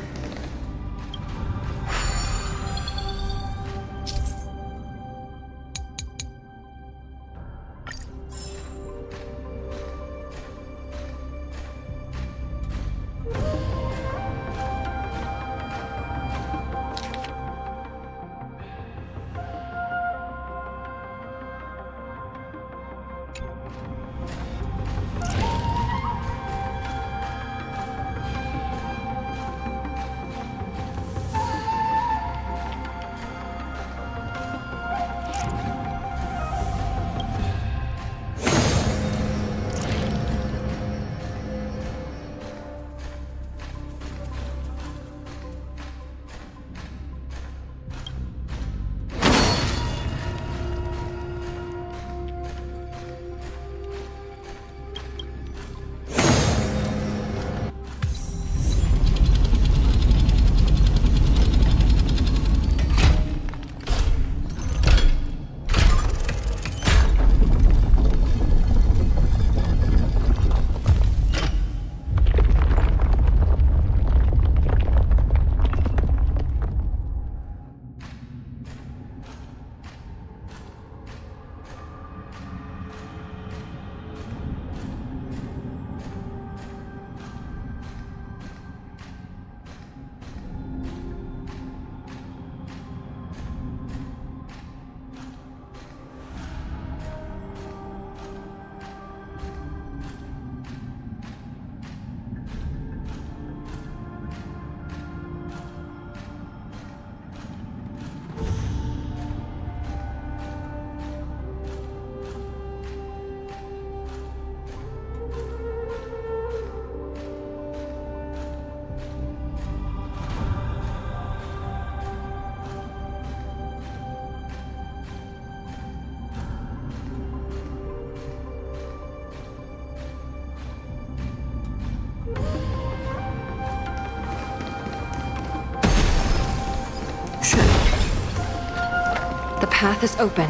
path is open.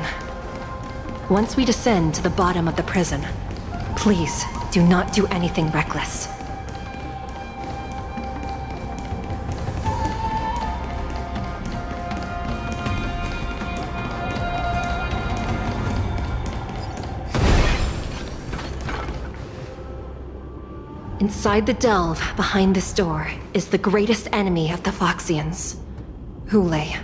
Once we descend to the bottom of the prison, please do not do anything reckless. Inside the delve behind this door is the greatest enemy of the Foxians, Yunli.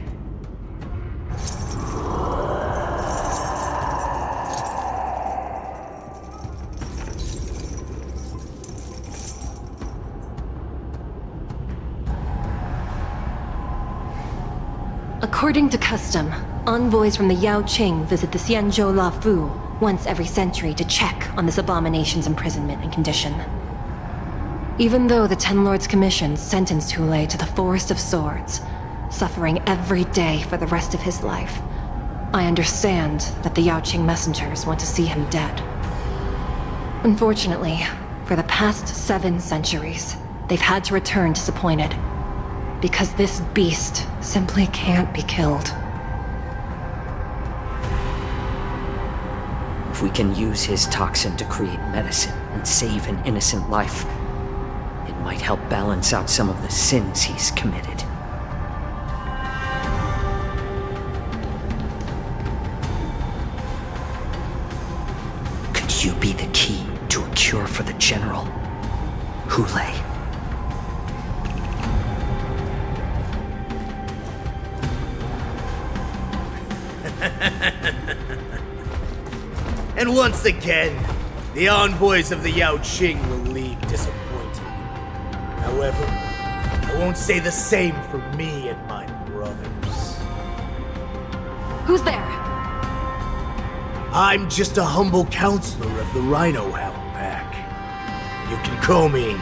According to custom, envoys from the Yanqing visit the Xianzhou Luofu once every century to check on this abomination's imprisonment and condition. Even though the Ten Lords Commission sentenced Yunli to the Forest of Swords, suffering every day for the rest of his life, I understand that the Yanqing messengers want to see him dead. Unfortunately, for the past 7 centuries, they've had to return disappointed, because this beast simply can't be killed. If we can use his toxin to create medicine and save an innocent life, it might help balance out some of the sins he's committed. Could you be the key to a cure for the General, Yunli? And once again, the envoys of the Yanqing will leave disappointed. However, I won't say the same for me and my brothers. Who's there? I'm just a humble counselor of the Rhino Hound Pack. You can call me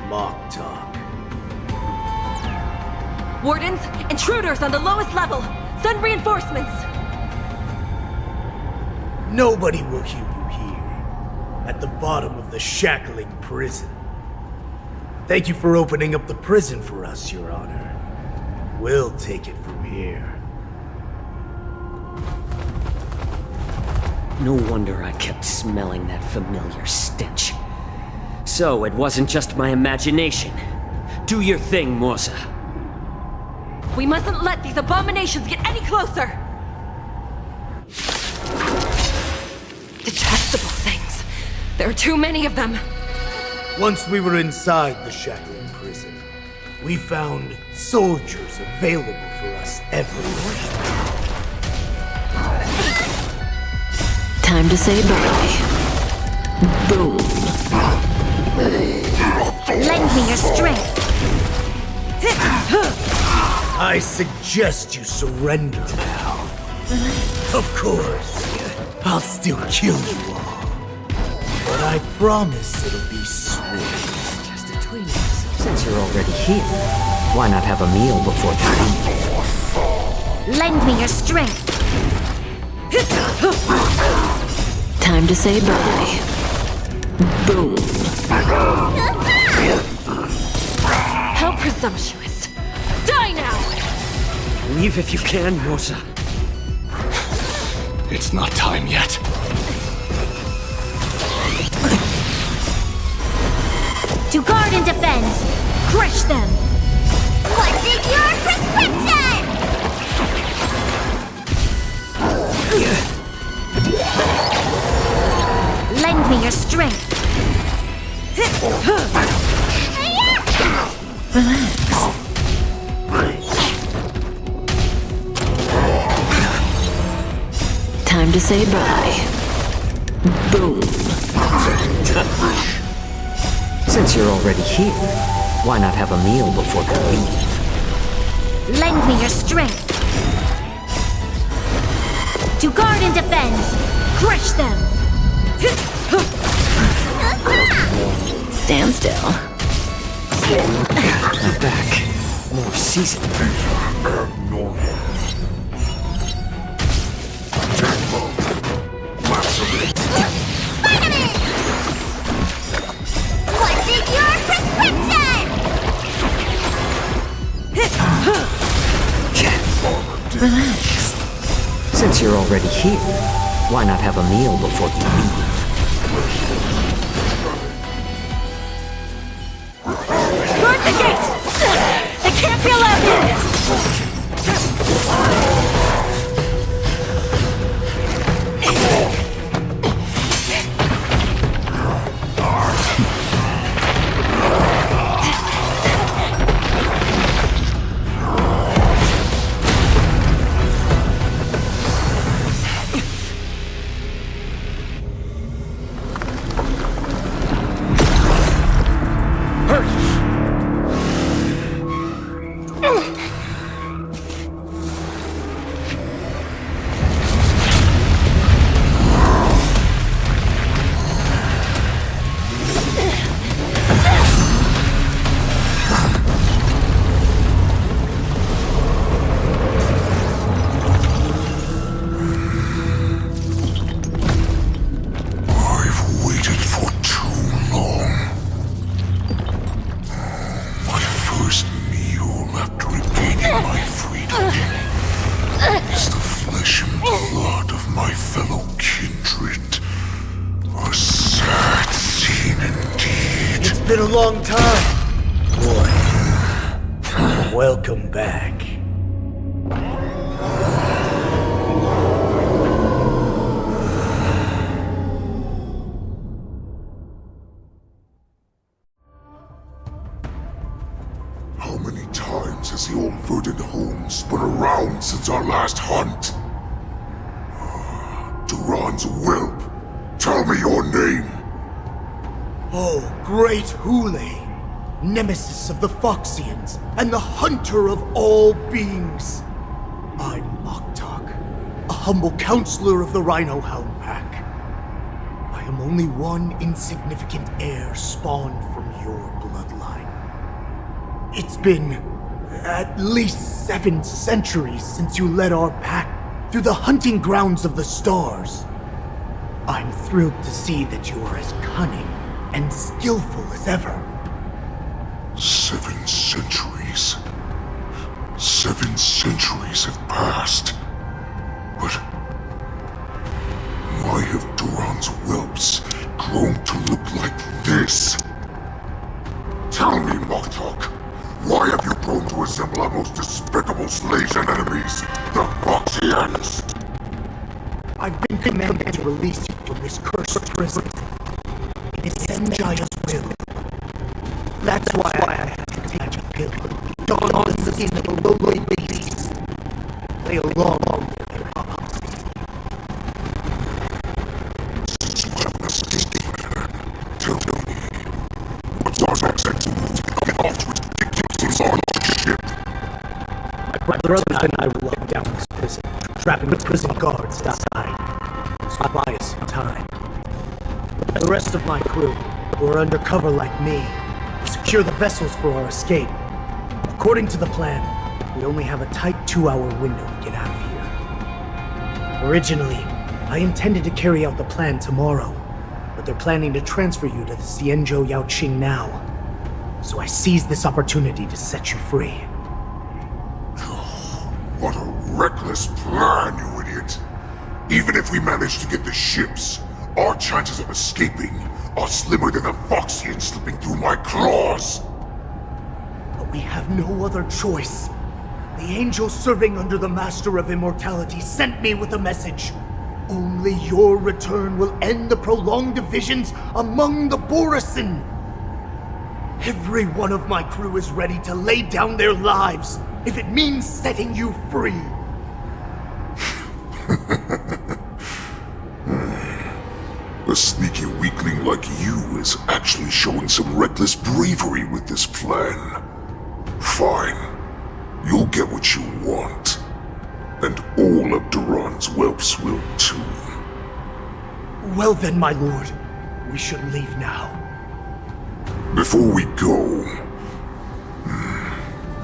Mock Talk. Wardens, intruders on the lowest level! Send reinforcements! Nobody will hear you here, at the bottom of the shackling prison. Thank you for opening up the prison for us, Your Honor. We'll take it from here. No wonder I kept smelling that familiar stench. So it wasn't just my imagination. Do your thing, Morza. We mustn't let these abominations get any closer! Detestable things. There are too many of them. Once we were inside the shackling prison, we found soldiers available for us everywhere. Time to say bye. Boom. Lend me your strength. I suggest you surrender now. Of course, I'll still kill you all. But I promise it'll be swift. Just between us. Since you're already here, why not have a meal before you leave? Lend me your strength. Time to say bye. Boom. How presumptuous. Die now! Leave if you can, Morza. It's not time yet. To guard and defend. Crush them. What's in your prescription? Lend me your strength. Time to say bye. Boom. Since you're already here, why not have a meal before you leave? Lend me your strength. To guard and defend. Crush them. Stand still. I'm back. More seasoned. What's in your prescription? Relax. Since you're already here, why not have a meal before you leave? Guard the gate! They can't be allowed in! Been a long time, boy. Welcome back. How many times has the old verdant home spun around since our last hunt? Duran's whelp, tell me your name. Oh, great Yunli, nemesis of the Foxians, and the hunter of all beings. I'm Moktok, a humble counselor of the Rhino Hound Pack. I am only one insignificant heir spawned from your bloodline. It's been at least 7 centuries since you led our pack through the hunting grounds of the stars. I'm thrilled to see that you are as cunning and skillful as ever. 7 centuries. 7 centuries have passed. But why have Duran's whelps grown to look like this? Tell me, Moktok, why have you grown to resemble our most despicable slaves and enemies, the Foxians? I've been commanded to release you from this cursed prison. It's Xianzhou's will. That's why I have to take a pill. Don on the skin of a lowly beast. Play along with their hops. Since you have an escape plan, tell me, what's our next action move to get off to ridiculously large ship? My brother and I will lock down this prison, trapping the prison guards outside. So buy us some time. The rest of my crew, who are undercover like me, will secure the vessels for our escape. According to the plan, we only have a tight 2-hour window to get out of here. Originally, I intended to carry out the plan tomorrow, but they're planning to transfer you to the Xianzhou Yanqing now. So I seized this opportunity to set you free. What a reckless plan, you idiot! Even if we manage to get the ships, our chances of escaping are slimmer than a Foxian slipping through my claws! But we have no other choice. The angel serving under the Master of Immortality sent me with a message. Only your return will end the prolonged divisions among the Borisin. Every one of my crew is ready to lay down their lives if it means setting you free. A sneaky weakling like you is actually showing some reckless bravery with this plan. Fine. You'll get what you want. And all of Duran's whelps will too. Well then, my lord. We should leave now. Before we go,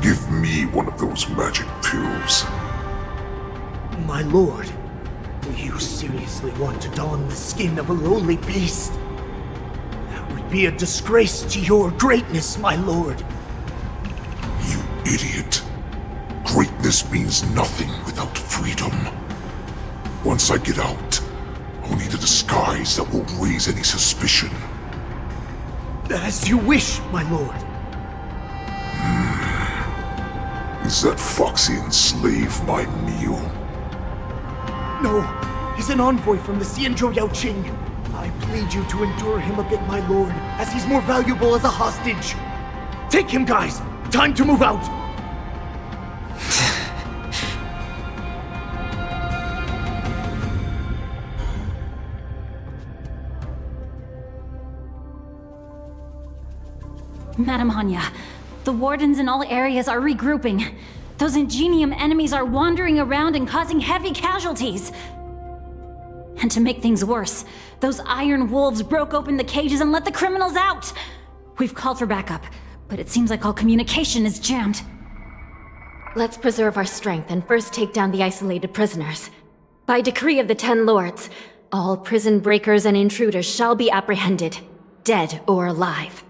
give me one of those magic pills. My lord, do you seriously want to don the skin of a lowly beast? That would be a disgrace to your greatness, my lord. You idiot. Greatness means nothing without freedom. Once I get out, I'll need a disguise that won't raise any suspicion. As you wish, my lord. Is that Foxian slave my meal? No, he's an envoy from the Xianzhou Yanqing. I plead you to endure him a bit, my lord, as he's more valuable as a hostage. Take him, guys! Time to move out! Madam Hanya, the wardens in all areas are regrouping. Those Ingenium enemies are wandering around and causing heavy casualties. And to make things worse, those iron wolves broke open the cages and let the criminals out! We've called for backup, but it seems like all communication is jammed. Let's preserve our strength and first take down the isolated prisoners. By decree of the 10 Lords, all prison breakers and intruders shall be apprehended, dead or alive.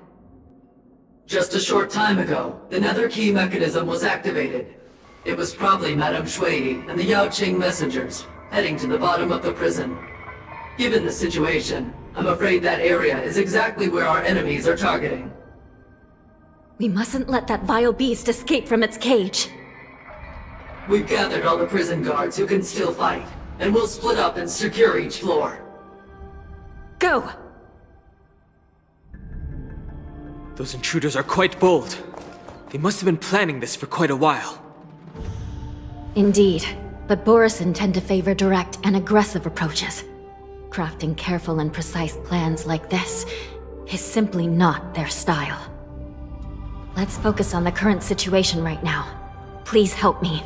Just a short time ago, the nether key mechanism was activated. It was probably Madame Shui and the Yaoqing messengers, heading to the bottom of the prison. Given the situation, I'm afraid that area is exactly where our enemies are targeting. We mustn't let that vile beast escape from its cage. We've gathered all the prison guards who can still fight, and we'll split up and secure each floor. Go! Those intruders are quite bold. They must have been planning this for quite a while. Indeed, but Borisin tend to favor direct and aggressive approaches. Crafting careful and precise plans like this is simply not their style. Let's focus on the current situation right now. Please help me.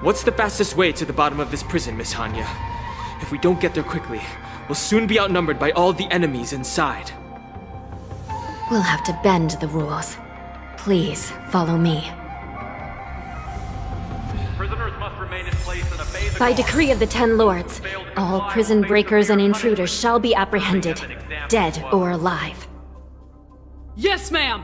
What's the fastest way to the bottom of this prison, Miss Hanya? If we don't get there quickly, we'll soon be outnumbered by all the enemies inside. We'll have to bend the rules. Please, follow me. Prisoners must remain in place in a phase. By decree of the 10 Lords, all prison breakers and intruders shall be apprehended, dead or alive. Yes, ma'am!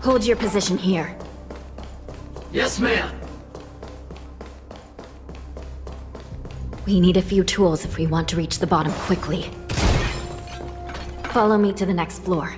Hold your position here. Yes, ma'am. We need a few tools if we want to reach the bottom quickly. Follow me to the next floor.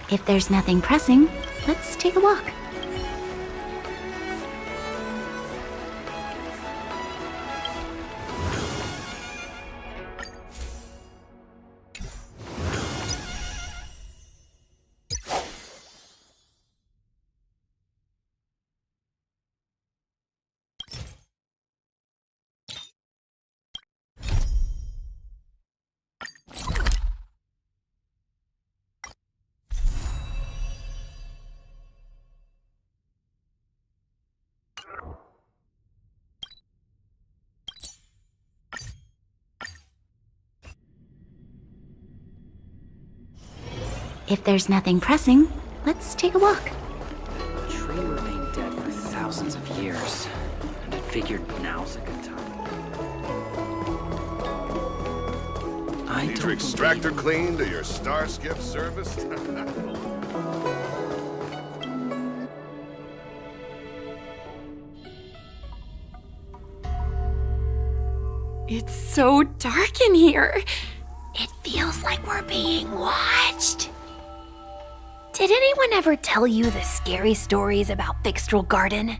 If there's nothing pressing, let's take a walk. If there's nothing pressing, let's take a walk. The tree remained dead for thousands of years, and I figured now's a good time. Need your extractor cleaned or your Starskiff serviced? It's so dark in here. It feels like we're being watched. Did anyone ever tell you the scary stories about Fixtral Garden?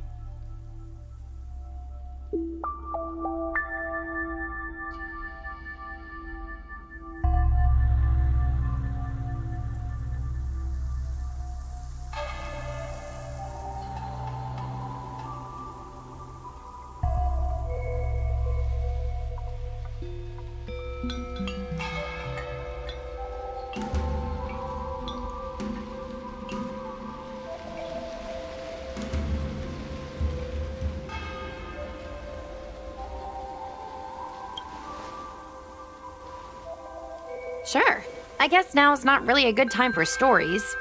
Sure. I guess now's not really a good time for stories.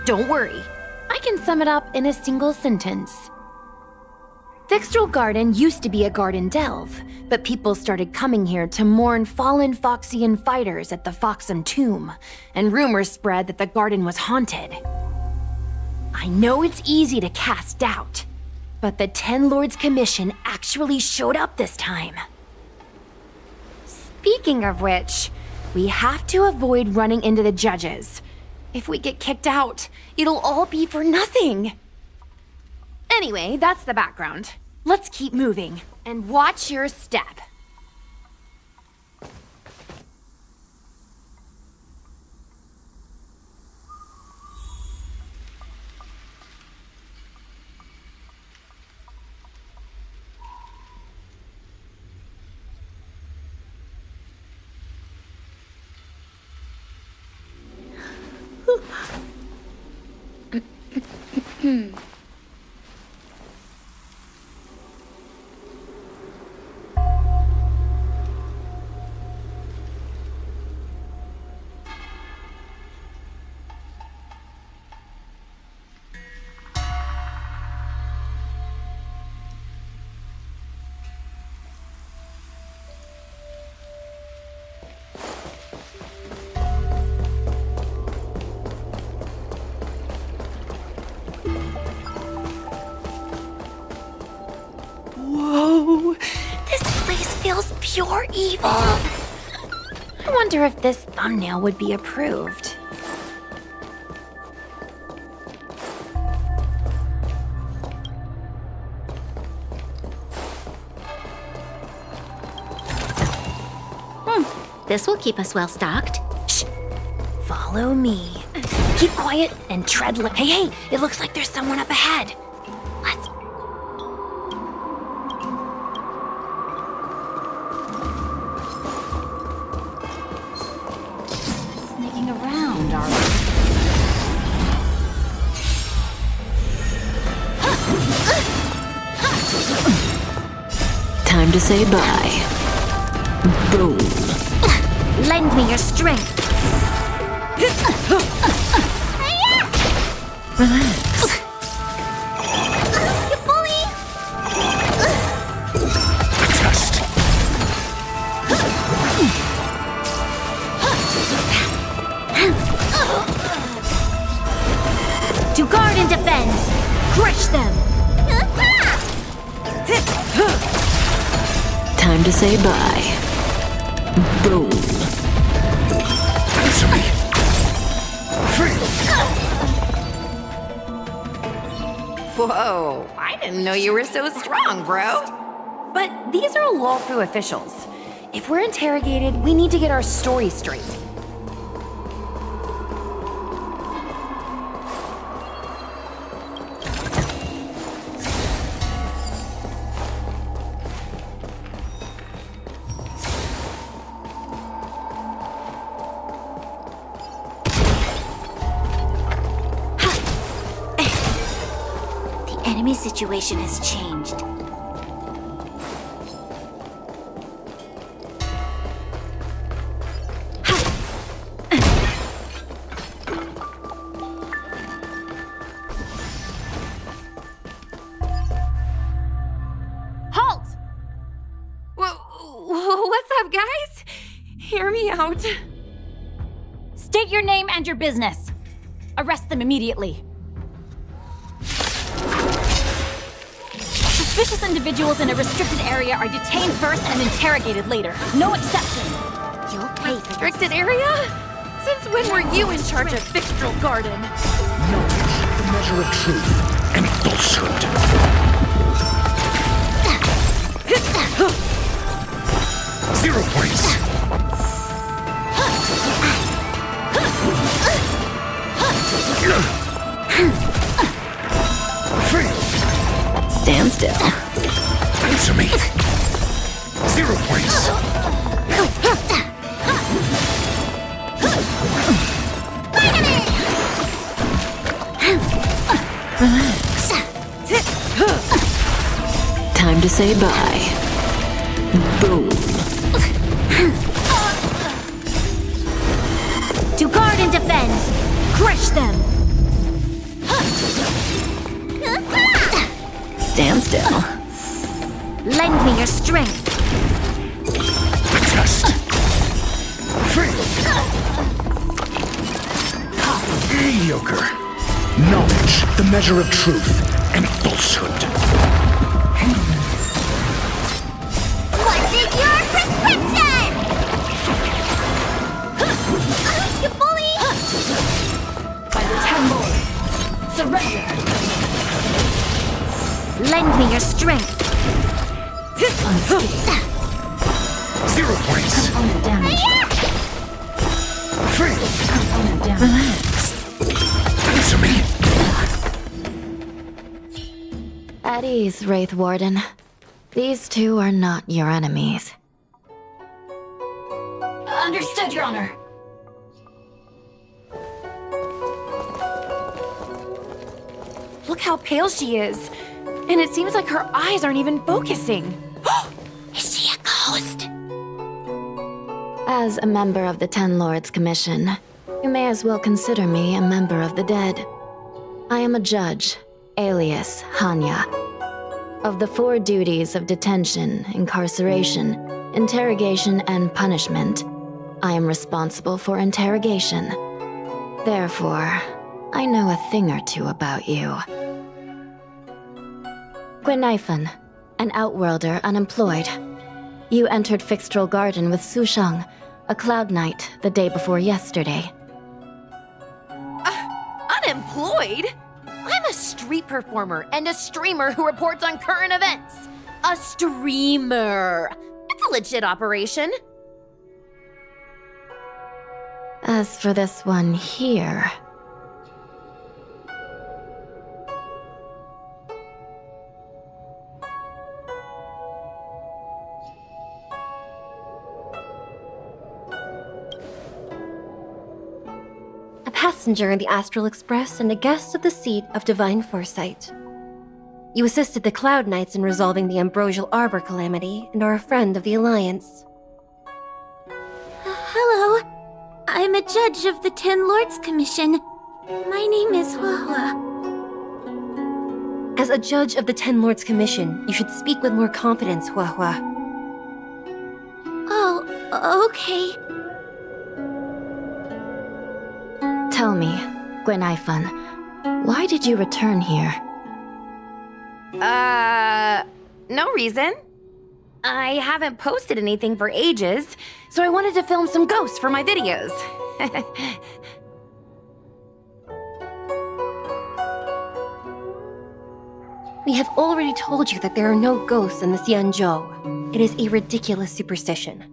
Don't worry. I can sum it up in a single sentence. Fixtral Garden used to be a garden delve, but people started coming here to mourn fallen Foxian fighters at the Foxian tomb, and rumors spread that the garden was haunted. I know it's easy to cast doubt, but the Ten Lords Commission actually showed up this time. Speaking of which, we have to avoid running into the judges. If we get kicked out, it'll all be for nothing. Anyway, that's the background. Let's keep moving, and watch your step. Whoa, this place feels pure evil. I wonder if this thumbnail would be approved. This will keep us well stocked. Shh. Follow me. Keep quiet and tread Hey, it looks like there's someone up ahead. Time to say bye. Boom. Lend me your strength. Relax. You bully! Test. To guard and defend. Crush them. Time to say bye. Boom. Answer me. Whoa, I didn't know you were so strong, bro. But these are Luofu officials. If we're interrogated, we need to get our story straight. The enemy situation has changed. Halt! What's up, guys? Hear me out. State your name and your business. Arrest them immediately. Suspicious individuals in a restricted area are detained first and interrogated later. No exceptions. You'll pay for this. Restricted area? Since when were you in charge of Fixtral Garden? Knowledge, the measure of truth, and falsehood. 0 points. Stand still. Answer me. 0 points. Relax. Time to say bye. Boom. To guard and defend. Crush them. Stand still. Lend me your strength. Test. Mediocre. Knowledge, the measure of truth, and falsehood. What's in your prescription? You bully! By the 10 lords. Surrender. Lend me your strength. 0 points. Component damage. Component damage. Relax. Answer me. At ease, Wraith Warden. These two are not your enemies. Understood, Your Honor. Look how pale she is. And it seems like her eyes aren't even focusing. Is she a ghost? As a member of the Ten Lords Commission, you may as well consider me a member of the dead. I am a judge, alias Hanya. Of the 4 duties of detention, incarceration, interrogation, and punishment, I am responsible for interrogation. Therefore, I know a thing or two about you. Guinaifen, an outworlder unemployed. You entered Fixtral Garden with Sushang, a cloud knight, the day before yesterday. Unemployed? I'm a street performer and a streamer who reports on current events. A streamer. It's a legit operation. As for this one here... A passenger in the Astral Express and a guest of the seat of Divine Foresight. You assisted the Cloud Knights in resolving the Ambrosial Arbor calamity and are a friend of the Alliance. Hello. I'm a judge of the Ten Lords Commission. My name is Huahua. As a judge of the Ten Lords Commission, you should speak with more confidence, Huahua. Oh, okay. Tell me, Gwenaifan, why did you return here? No reason. I haven't posted anything for ages, so I wanted to film some ghosts for my videos. We have already told you that there are no ghosts in the Xianzhou. It is a ridiculous superstition.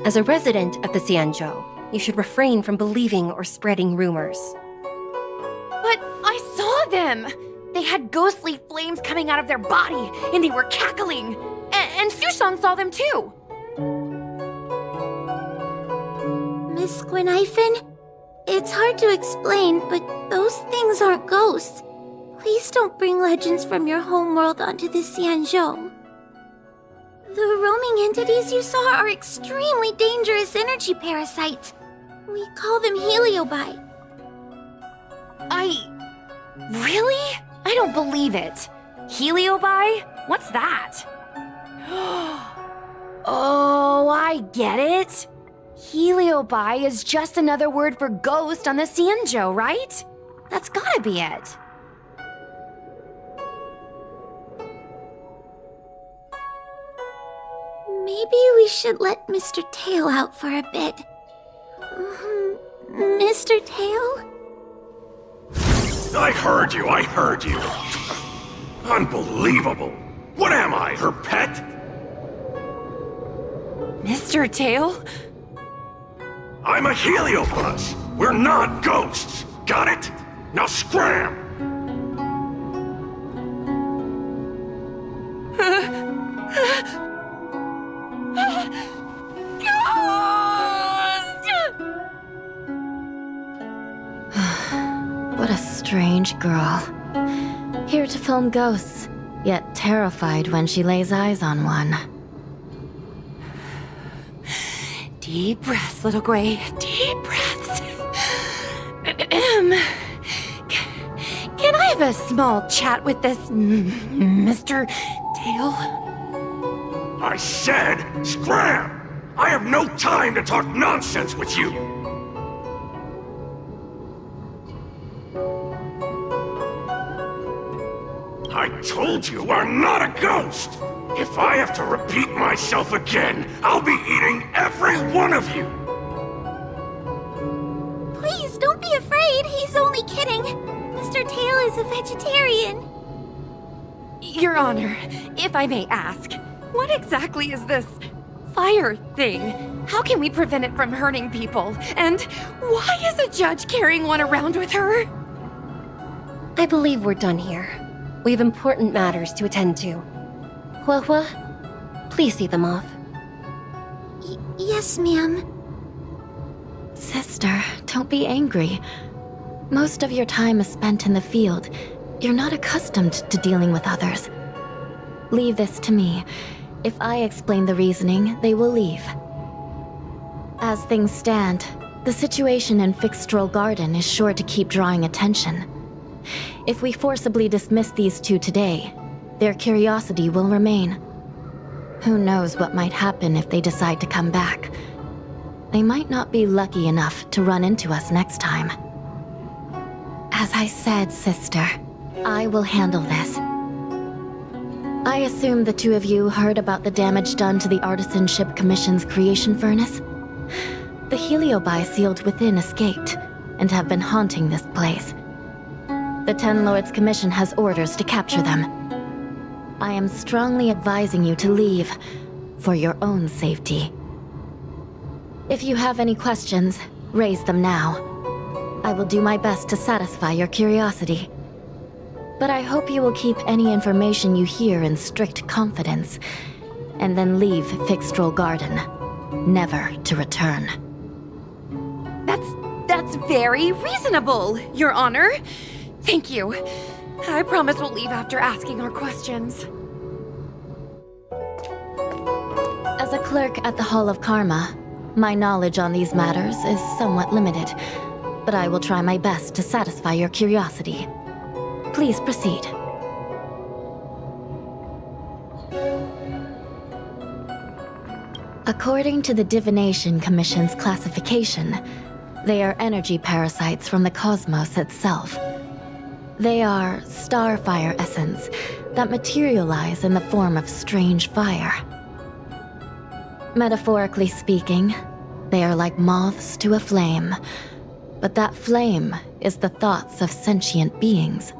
As a resident of the Xianzhou, you should refrain from believing or spreading rumors. But I saw them! They had ghostly flames coming out of their body, and they were cackling! And Sushang saw them too! Miss Gwenaifan, it's hard to explain, but those things aren't ghosts. Please don't bring legends from your homeworld onto the Xianzhou. The roaming entities you saw are extremely dangerous energy parasites. We call them heliobi. Really? I don't believe it. Heliobi? What's that? Oh, I get it. Heliobi is just another word for ghost on the Xianzhou, right? That's gotta be it. Maybe we should let Mr. Tail out for a bit. Mr. Tail? I heard you. Unbelievable. What am I, her pet? Mr. Tail? I'm a heliobus. We're not ghosts. Got it? Now scram! What a strange girl. Here to film ghosts, yet terrified when she lays eyes on one. Deep breaths, little Gray. Deep breaths. Can I have a small chat with this Mr. Tail? I said scram! I have no time to talk nonsense with you! I told you I'm not a ghost! If I have to repeat myself again, I'll be eating every one of you! Please, don't be afraid. He's only kidding. Mr. Tail is a vegetarian. Your Honor, if I may ask, what exactly is this fire thing? How can we prevent it from hurting people? And why is a judge carrying one around with her? I believe we're done here. We have important matters to attend to. Huahua, please see them off. Yes, ma'am. Sister, don't be angry. Most of your time is spent in the field. You're not accustomed to dealing with others. Leave this to me. If I explain the reasoning, they will leave. As things stand, the situation in Fixstrol Garden is sure to keep drawing attention. If we forcibly dismiss these two today, their curiosity will remain. Who knows what might happen if they decide to come back. They might not be lucky enough to run into us next time. As I said, sister, I will handle this. I assume the two of you heard about the damage done to the Artisanship Commission's creation furnace? The heliobi sealed within escaped, and have been haunting this place. The Ten Lords Commission has orders to capture them. I am strongly advising you to leave, for your own safety. If you have any questions, raise them now. I will do my best to satisfy your curiosity. But I hope you will keep any information you hear in strict confidence, and then leave Fixstrol Garden, never to return. That's very reasonable, Your Honor. Thank you. I promise we'll leave after asking our questions. As a clerk at the Hall of Karma, my knowledge on these matters is somewhat limited, but I will try my best to satisfy your curiosity. Please proceed. According to the Divination Commission's classification, they are energy parasites from the cosmos itself. They are starfire essence that materialize in the form of strange fire. Metaphorically speaking, they are like moths to a flame, but that flame is the thoughts of sentient beings.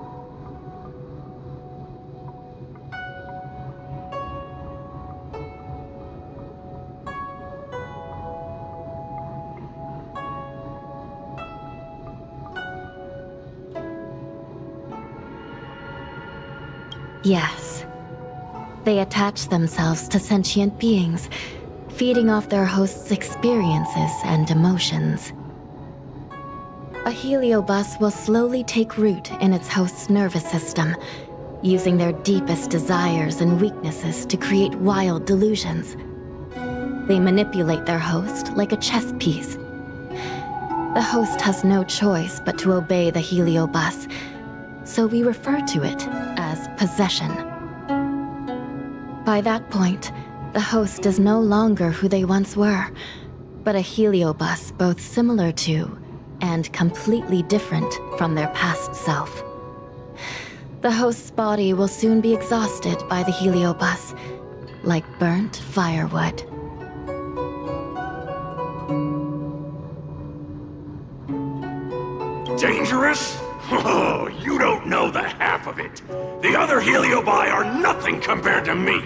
Yes. They attach themselves to sentient beings, feeding off their host's experiences and emotions. A heliobus will slowly take root in its host's nervous system, using their deepest desires and weaknesses to create wild delusions. They manipulate their host like a chess piece. The host has no choice but to obey the heliobus, so we refer to it as possession. By that point, the host is no longer who they once were, but a heliobus both similar to and completely different from their past self. The host's body will soon be exhausted by the heliobus, like burnt firewood. Dangerous? Oh, you don't know the half of it. The other heliobi are nothing compared to me.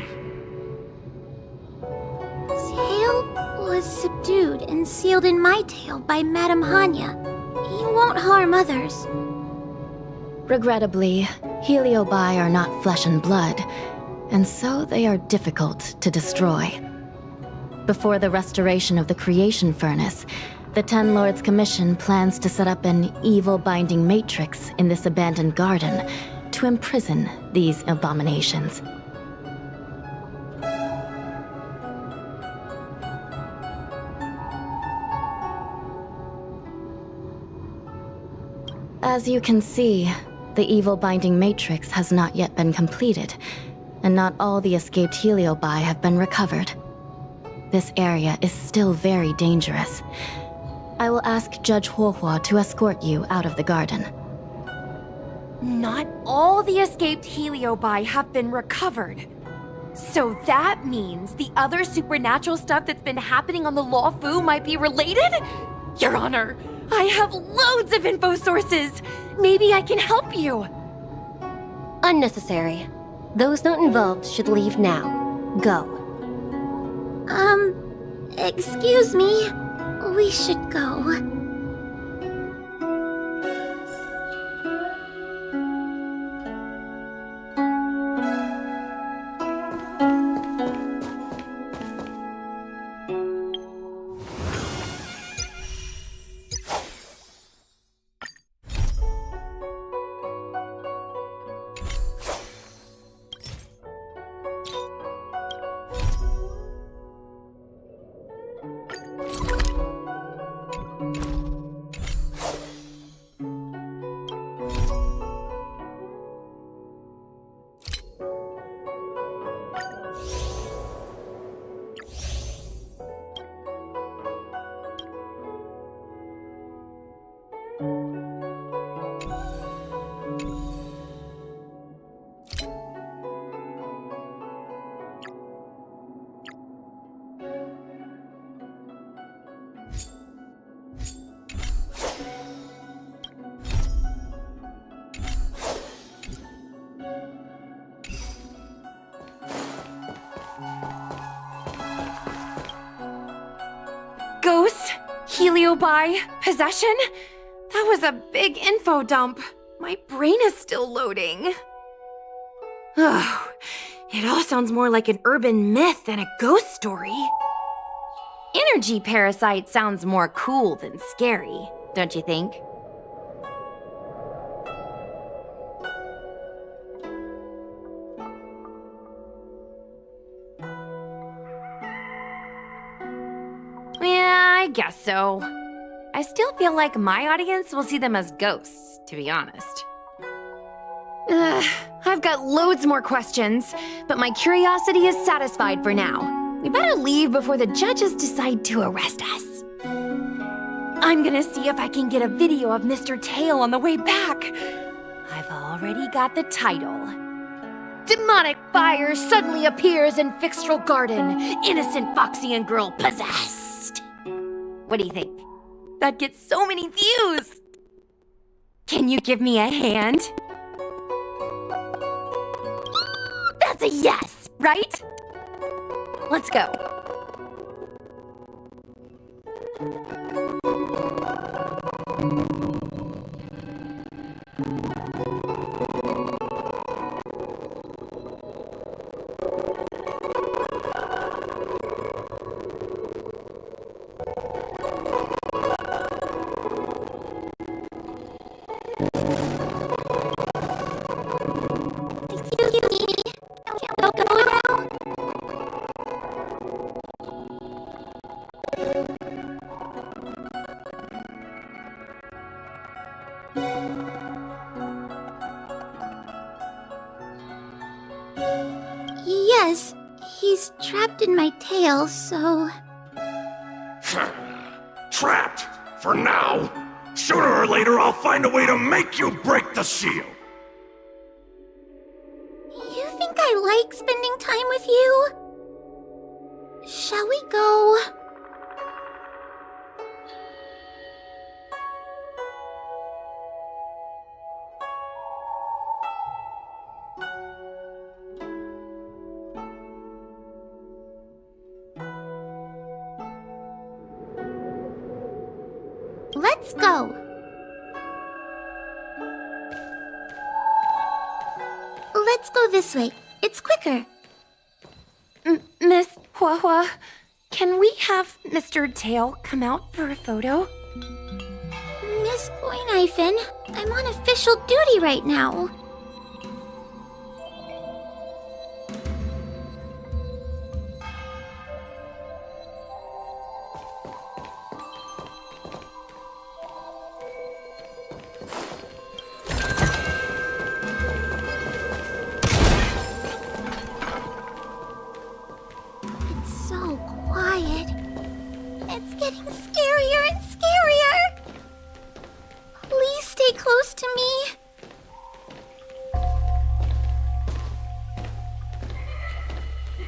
Tail was subdued and sealed in my tail by Madame Hanya. He won't harm others. Regrettably, heliobi are not flesh and blood, and so they are difficult to destroy. Before the restoration of the creation furnace, the Ten Lords Commission plans to set up an evil binding matrix in this abandoned garden to imprison these abominations. As you can see, the evil binding matrix has not yet been completed, and not all the escaped heliobi have been recovered. This area is still very dangerous. I will ask Judge Huohua to escort you out of the garden. Not all the escaped heliobi have been recovered. So that means the other supernatural stuff that's been happening on the Luofu might be related? Your Honor, I have loads of info sources! Maybe I can help you! Unnecessary. Those not involved should leave now. Go. Excuse me. We should go. Ghosts? Heliobi? Possession? That was a big info dump. My brain is still loading. Oh, it all sounds more like an urban myth than a ghost story. Energy parasite sounds more cool than scary, don't you think? guess so. I still feel like my audience will see them as ghosts, to be honest. Ugh, I've got loads more questions, but my curiosity is satisfied for now. We better leave before the judges decide to arrest us. I'm gonna see if I can get a video of Mr. Tale on the way back. I've already got the title. Demonic fire suddenly appears in Fixtral Garden. Innocent Foxian girl possessed. What do you think? That gets so many views! Can you give me a hand? That's a yes, right? Let's go. Yes, he's trapped in my tail, so... Trapped? For now? Sooner or later I'll find a way to make you break the seal! You think I like spending time with you? Shall we go? Let's go. Let's go this way. It's quicker. Miss Huahua, can we have Mr. Tale come out for a photo? Miss Guinaifen, I'm on official duty right now.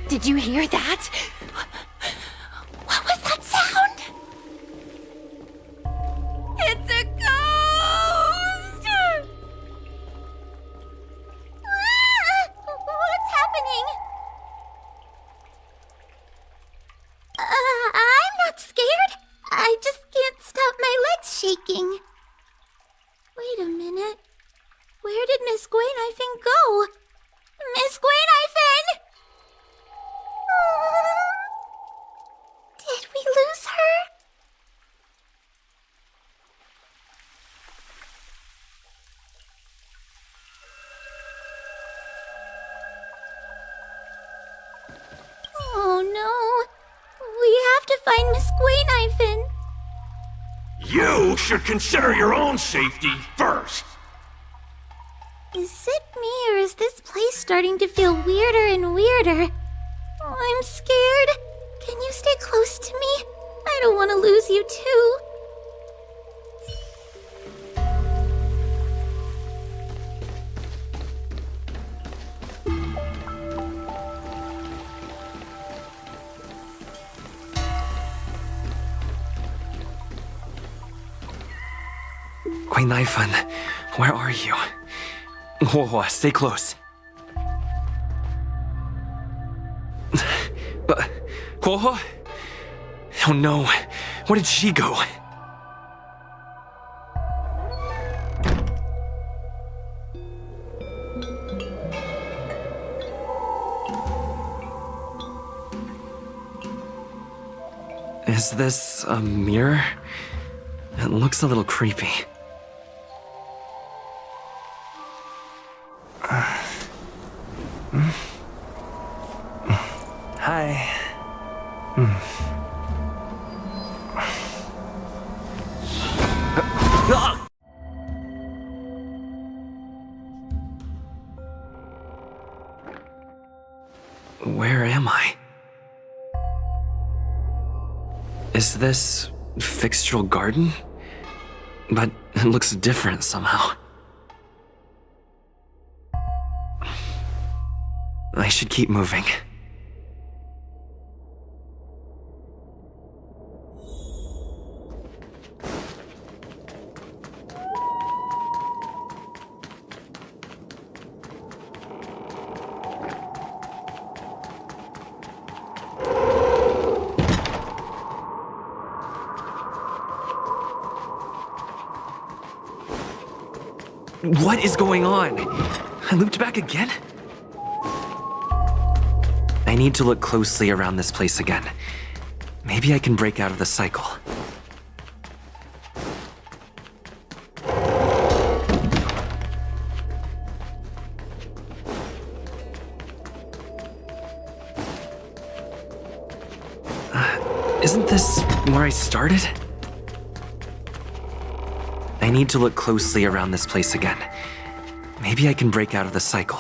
Did you hear that? What was that sound? It's a ghost! What's happening? I'm not scared. I just can't stop my legs shaking. Wait a minute. Where did Miss Guinaifen go? Miss Guinaifen! Did we lose her? Oh no. We have to find Miss Guinaifen. You should consider your own safety first. Is it me or is this place starting to feel weirder and weirder? I'm scared. Can you stay close to me? I don't want to lose you too. Guinaifen, where are you? Huahua, stay close. Huahua? Oh no, where did she go? Is this a mirror? It looks a little creepy. Hi. am I? Is this Fixtural Garden? But it looks different somehow. I should keep moving. What is going on? I looped back again? I need to look closely around this place again. Maybe I can break out of the cycle. Isn't this where I started? I need to look closely around this place again. Maybe I can break out of the cycle.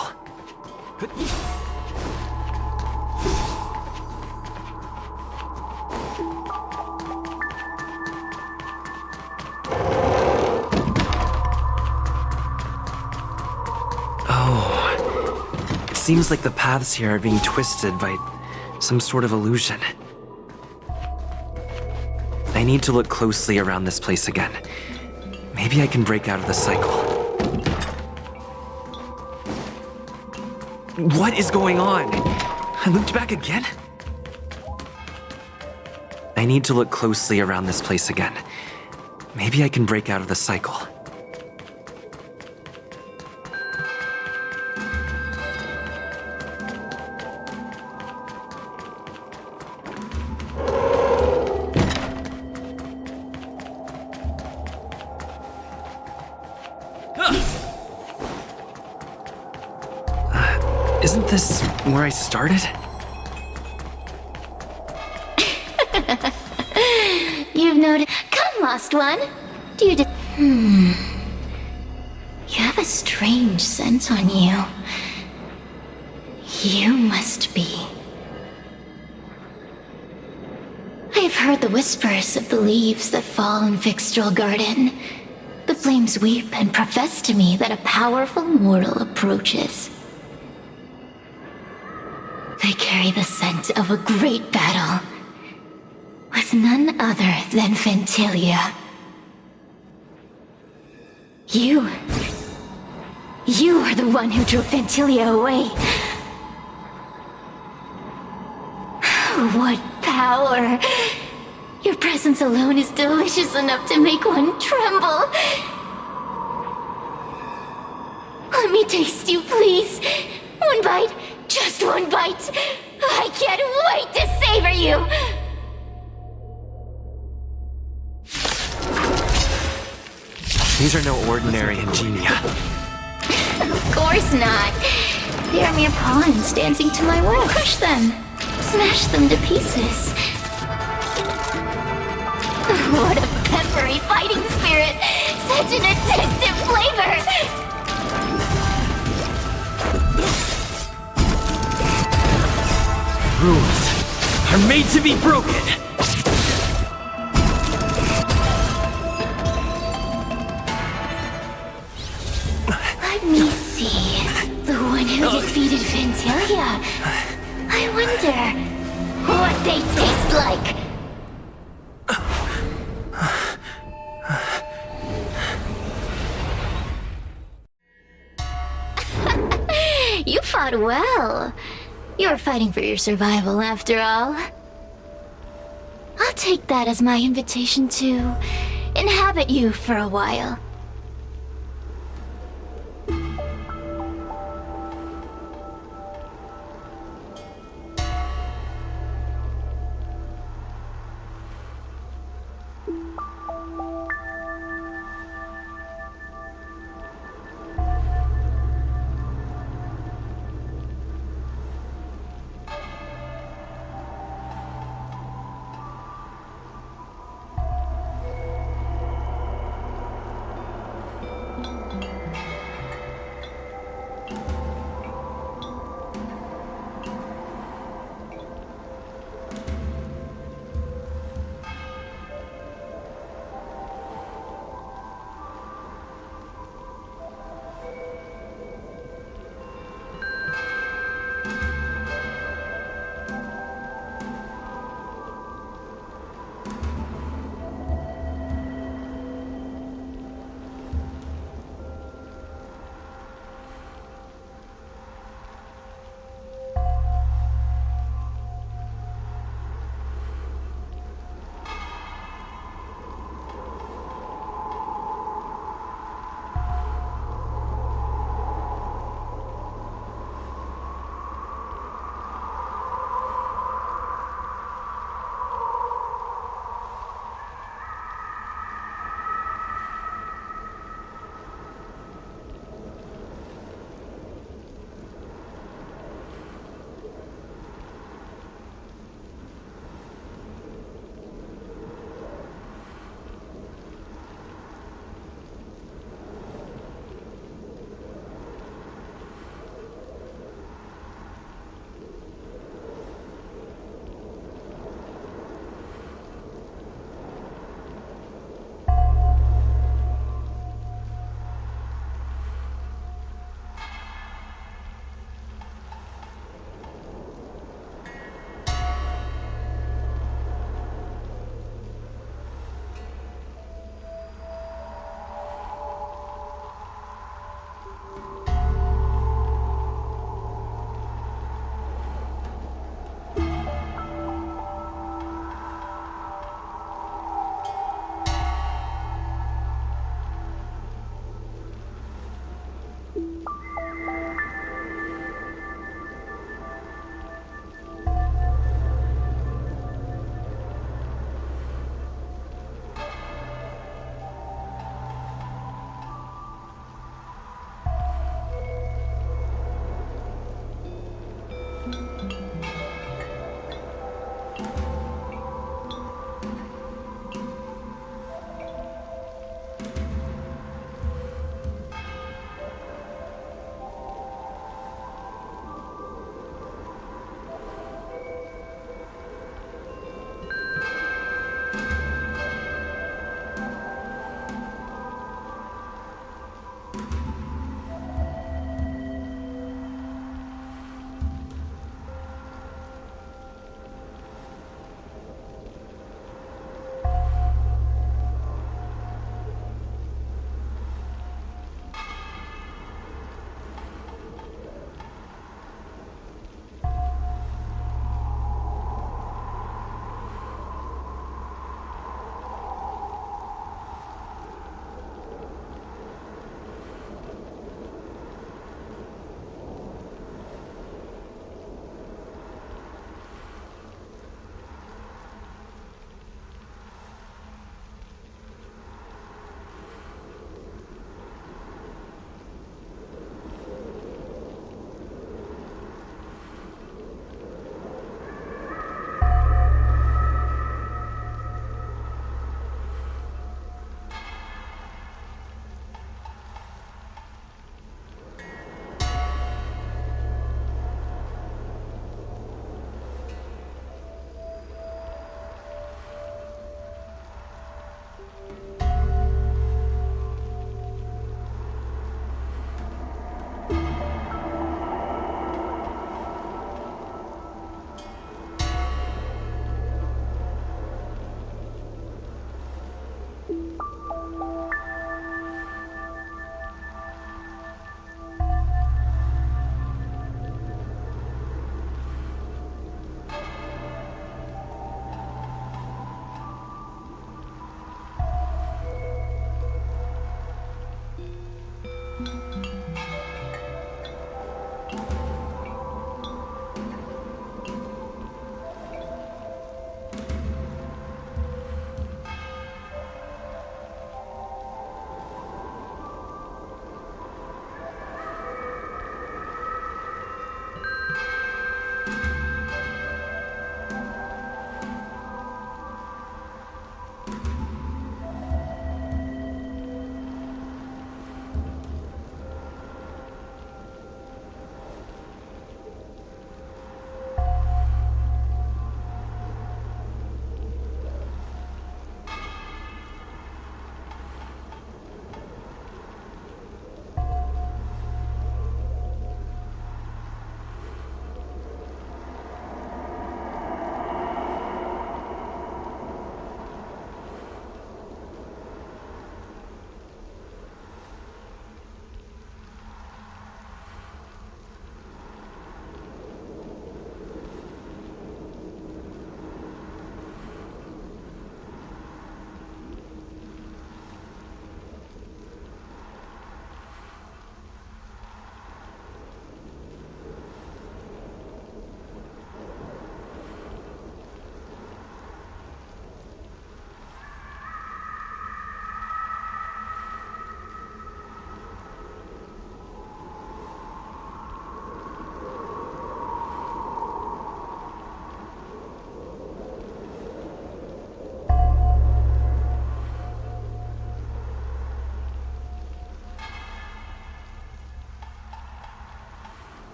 Oh, it seems like the paths here are being twisted by some sort of illusion. I need to look closely around this place again. Maybe I can break out of the cycle. What is going on? I looped back again? I need to look closely around this place again. Maybe I can break out of the cycle. Isn't this where I started? You've noted. Come, lost one. Do you? You have a strange scent on you. You must be. I have heard the whispers of the leaves that fall in Fixtural Garden. The flames weep and profess to me that a powerful mortal approaches. They carry the scent of a great battle, with none other than Fentilia. You are the one who drew Fentilia away. What power! Your presence alone is delicious enough to make one tremble. Let me taste you, please. One bite. Just one bite! I can't wait to savor you! These are no ordinary ingenia. Of course not. They are mere pawns dancing to my will. Crush them. Smash them to pieces. What a peppery fighting spirit! Such an addictive flavor! Rules are made to be broken! Let me see. The one who defeated Fentilia. I wonder what they taste like. You fought well. You're fighting for your survival, after all. I'll take that as my invitation to inhabit you for a while.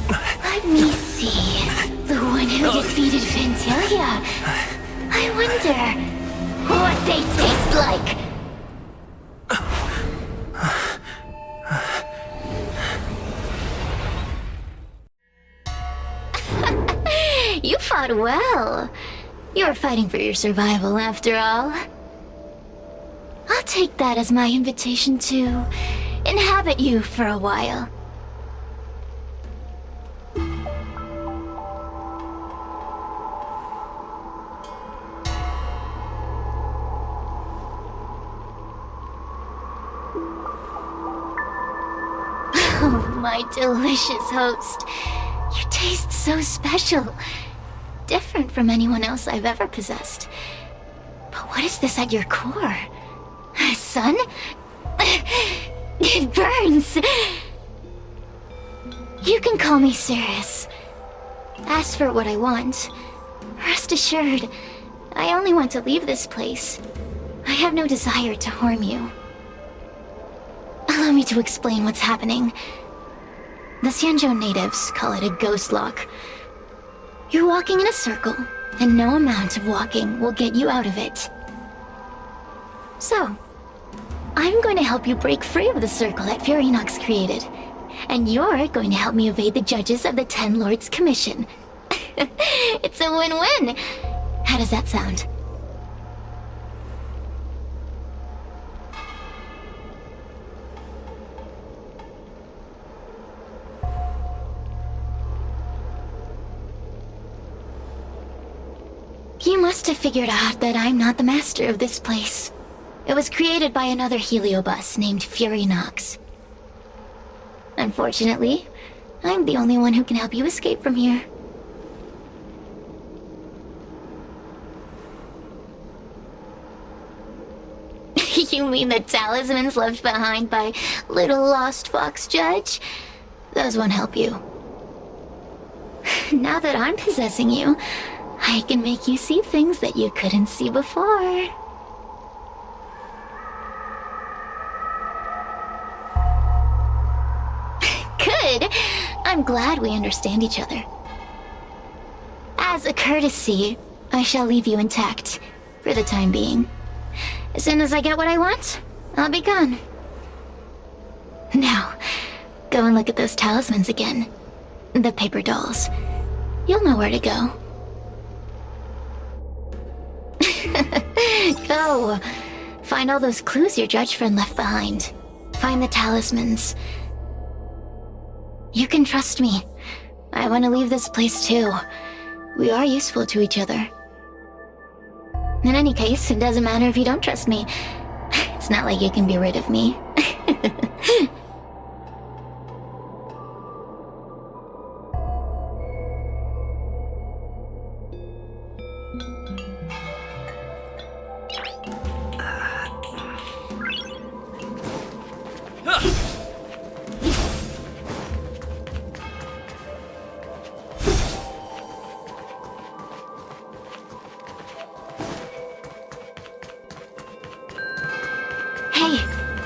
Let me see. The one who defeated Fantalia. I wonder what they taste like. You fought well. You're fighting for your survival, after all. I'll take that as my invitation to inhabit you for a while. Oh, my delicious host. You taste so special. Different from anyone else I've ever possessed. But what is this at your core? Sun? It burns! You can call me Cirrus. Ask for what I want. Rest assured, I only want to leave this place. I have no desire to harm you. Allow me to explain what's happening. The Xianzhou natives call it a ghost lock. You're walking in a circle, and no amount of walking will get you out of it. So, I'm going to help you break free of the circle that Furinox created. And you're going to help me evade the judges of the Ten Lords Commission. It's a win-win! How does that sound? You must have figured out that I'm not the master of this place. It was created by another heliobus named Furinox. Unfortunately, I'm the only one who can help you escape from here. You mean the talismans left behind by little lost fox judge? Those won't help you. Now that I'm possessing you, I can make you see things that you couldn't see before. Good. I'm glad we understand each other. As a courtesy, I shall leave you intact, for the time being. As soon as I get what I want, I'll be gone. Now, go and look at those talismans again. The paper dolls. You'll know where to go. Go! Find all those clues your judge friend left behind. Find the talismans. You can trust me. I want to leave this place too. We are useful to each other. In any case, it doesn't matter if you don't trust me. It's not like you can be rid of me.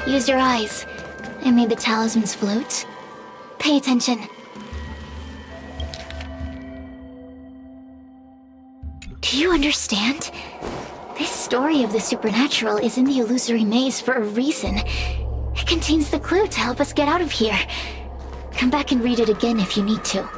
Use your eyes. I made the talismans float. Pay attention. Do you understand? This story of the supernatural is in the illusory maze for a reason. It contains the clue to help us get out of here. Come back and read it again if you need to.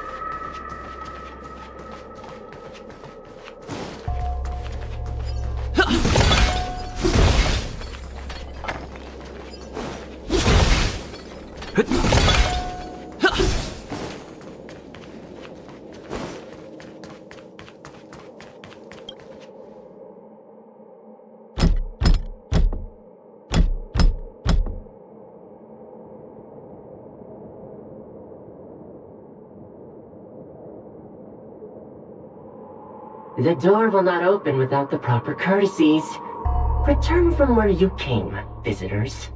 The door will not open without the proper courtesies. Return from where you came, visitors.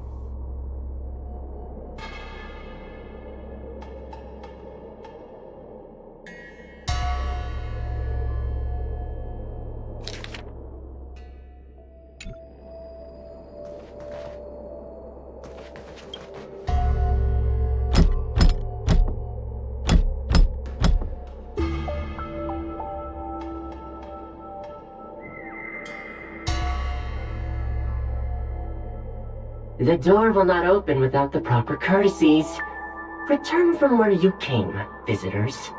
The door will not open without the proper courtesies. Return from where you came, visitors.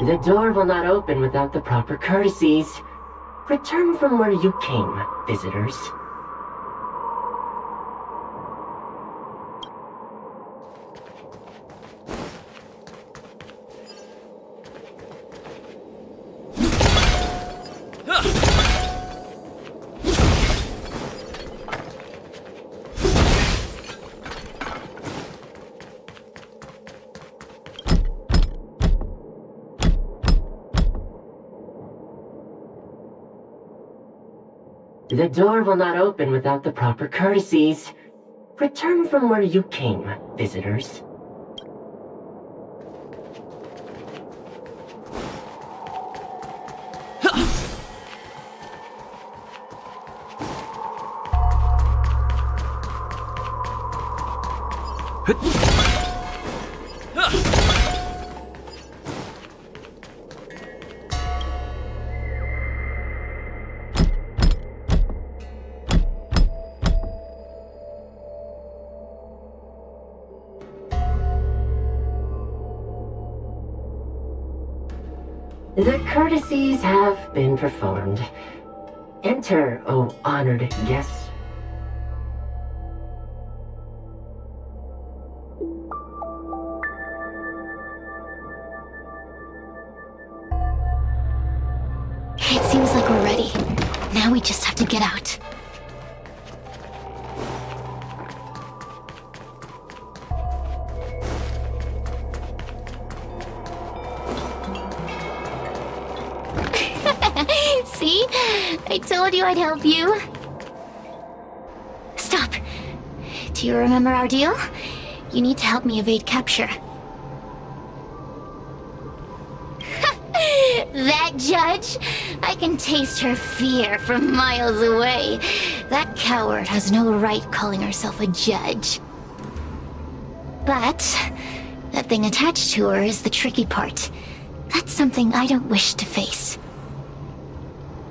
The door will not open without the proper courtesies. Return from where you came, visitors. The door will not open without the proper courtesies. Return from where you came, visitors. The courtesies have been performed. Enter, O honored guests. It seems like we're ready. Now we just have to get out. See? I told you I'd help you. Stop. Do you remember our deal? You need to help me evade capture. That judge? I can taste her fear from miles away. That coward has no right calling herself a judge. But that thing attached to her is the tricky part. That's something I don't wish to face.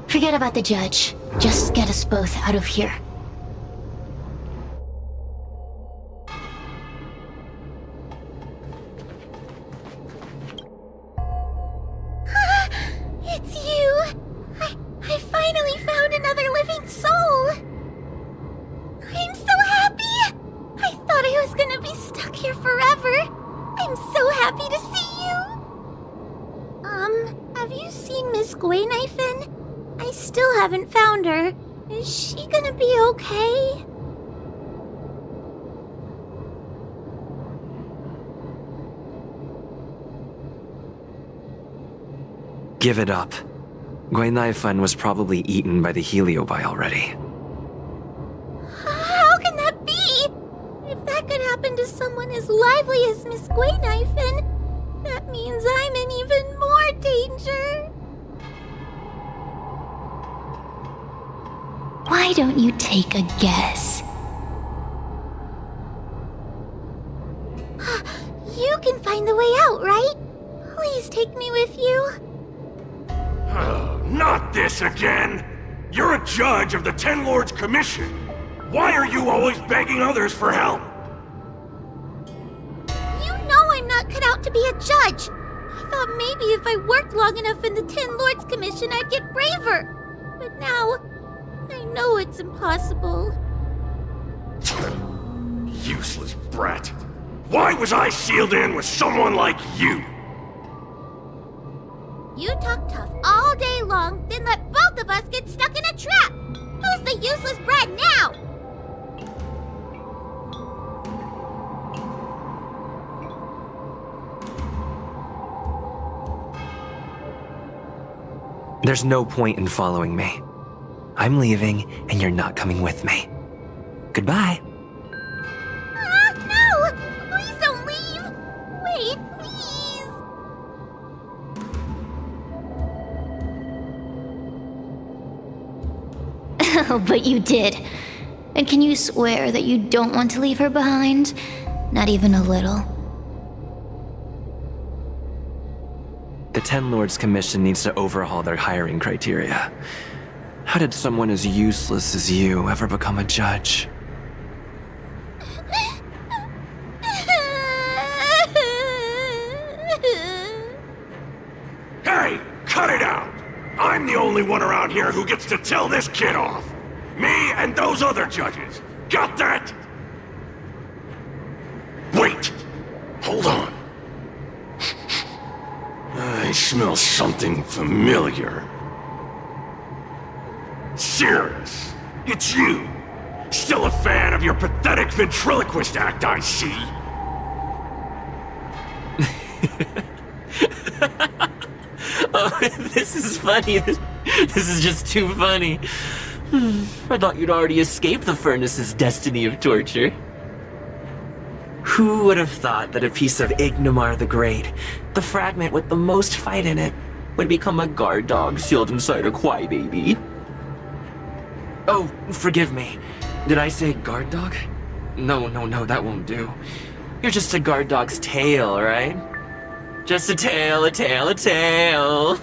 Forget about the judge. Just get us both out of here. It's you! I finally found another living soul! I'm so happy! I thought I was gonna be stuck here forever. I'm so happy to see you! Have you seen Miss Gwaynifin? I still haven't found her. Is she gonna be okay? Give it up. Gwaynifin was probably eaten by the Heliobi already. How can that be? If that could happen to someone as lively as Miss Gwaynifin, that means I'm in even more danger? Why don't you take a guess? You can find the way out, right? Please take me with you. Not this again! You're a judge of the Ten Lords Commission. Why are you always begging others for help? You know I'm not cut out to be a judge. I thought maybe if I worked long enough in the Ten Lords Commission, I'd get braver. But now, I know it's impossible. Useless brat. Why was I sealed in with someone like you? You talk tough all day long, then let both of us get stuck in a trap! Who's the useless brat now? There's no point in following me. I'm leaving, and you're not coming with me. Goodbye. No! Please don't leave! Wait, please! Oh, but you did. And can you swear that you don't want to leave her behind? Not even a little. The Ten Lords Commission needs to overhaul their hiring criteria. How did someone as useless as you ever become a judge? Hey, cut it out! I'm the only one around here who gets to tell this kid off. Me and those other judges. Got that? Wait! Hold on. I smell something familiar. Sirius, it's you. Still a fan of your pathetic ventriloquist act, I see. Oh, this is funny. This is just too funny. I thought you'd already escaped the furnace's destiny of torture. Who would have thought that a piece of Ignomar the Great, the fragment with the most fight in it, would become a guard dog sealed inside a crybaby? Oh, forgive me. Did I say guard dog? No, that won't do. You're just a guard dog's tail, right? Just a tail, a tail, a tail.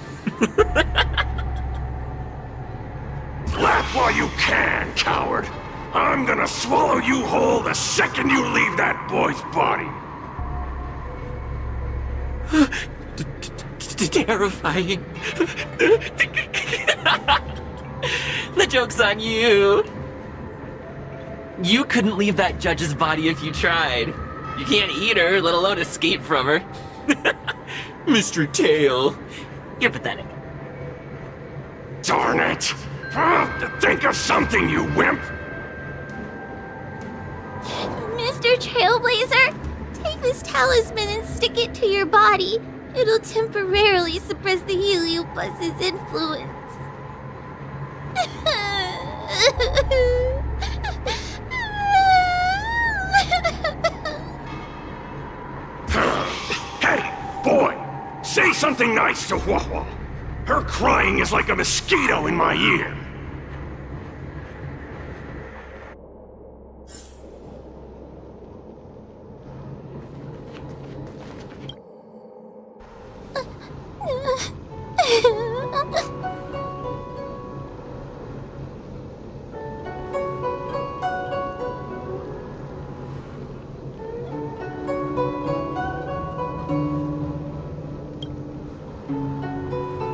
Laugh while you can, coward. I'm gonna swallow you whole the second you leave that boy's body. Terrifying. The joke's on you. You couldn't leave that judge's body if you tried. You can't eat her, let alone escape from her. Mr. Tail. You're pathetic. Darn it! Think of something, you wimp! Mr. Trailblazer, take this talisman and stick it to your body. It'll temporarily suppress the Heliobus's influence. Hey, boy! Say something nice to Huahua. Her crying is like a mosquito in my ear.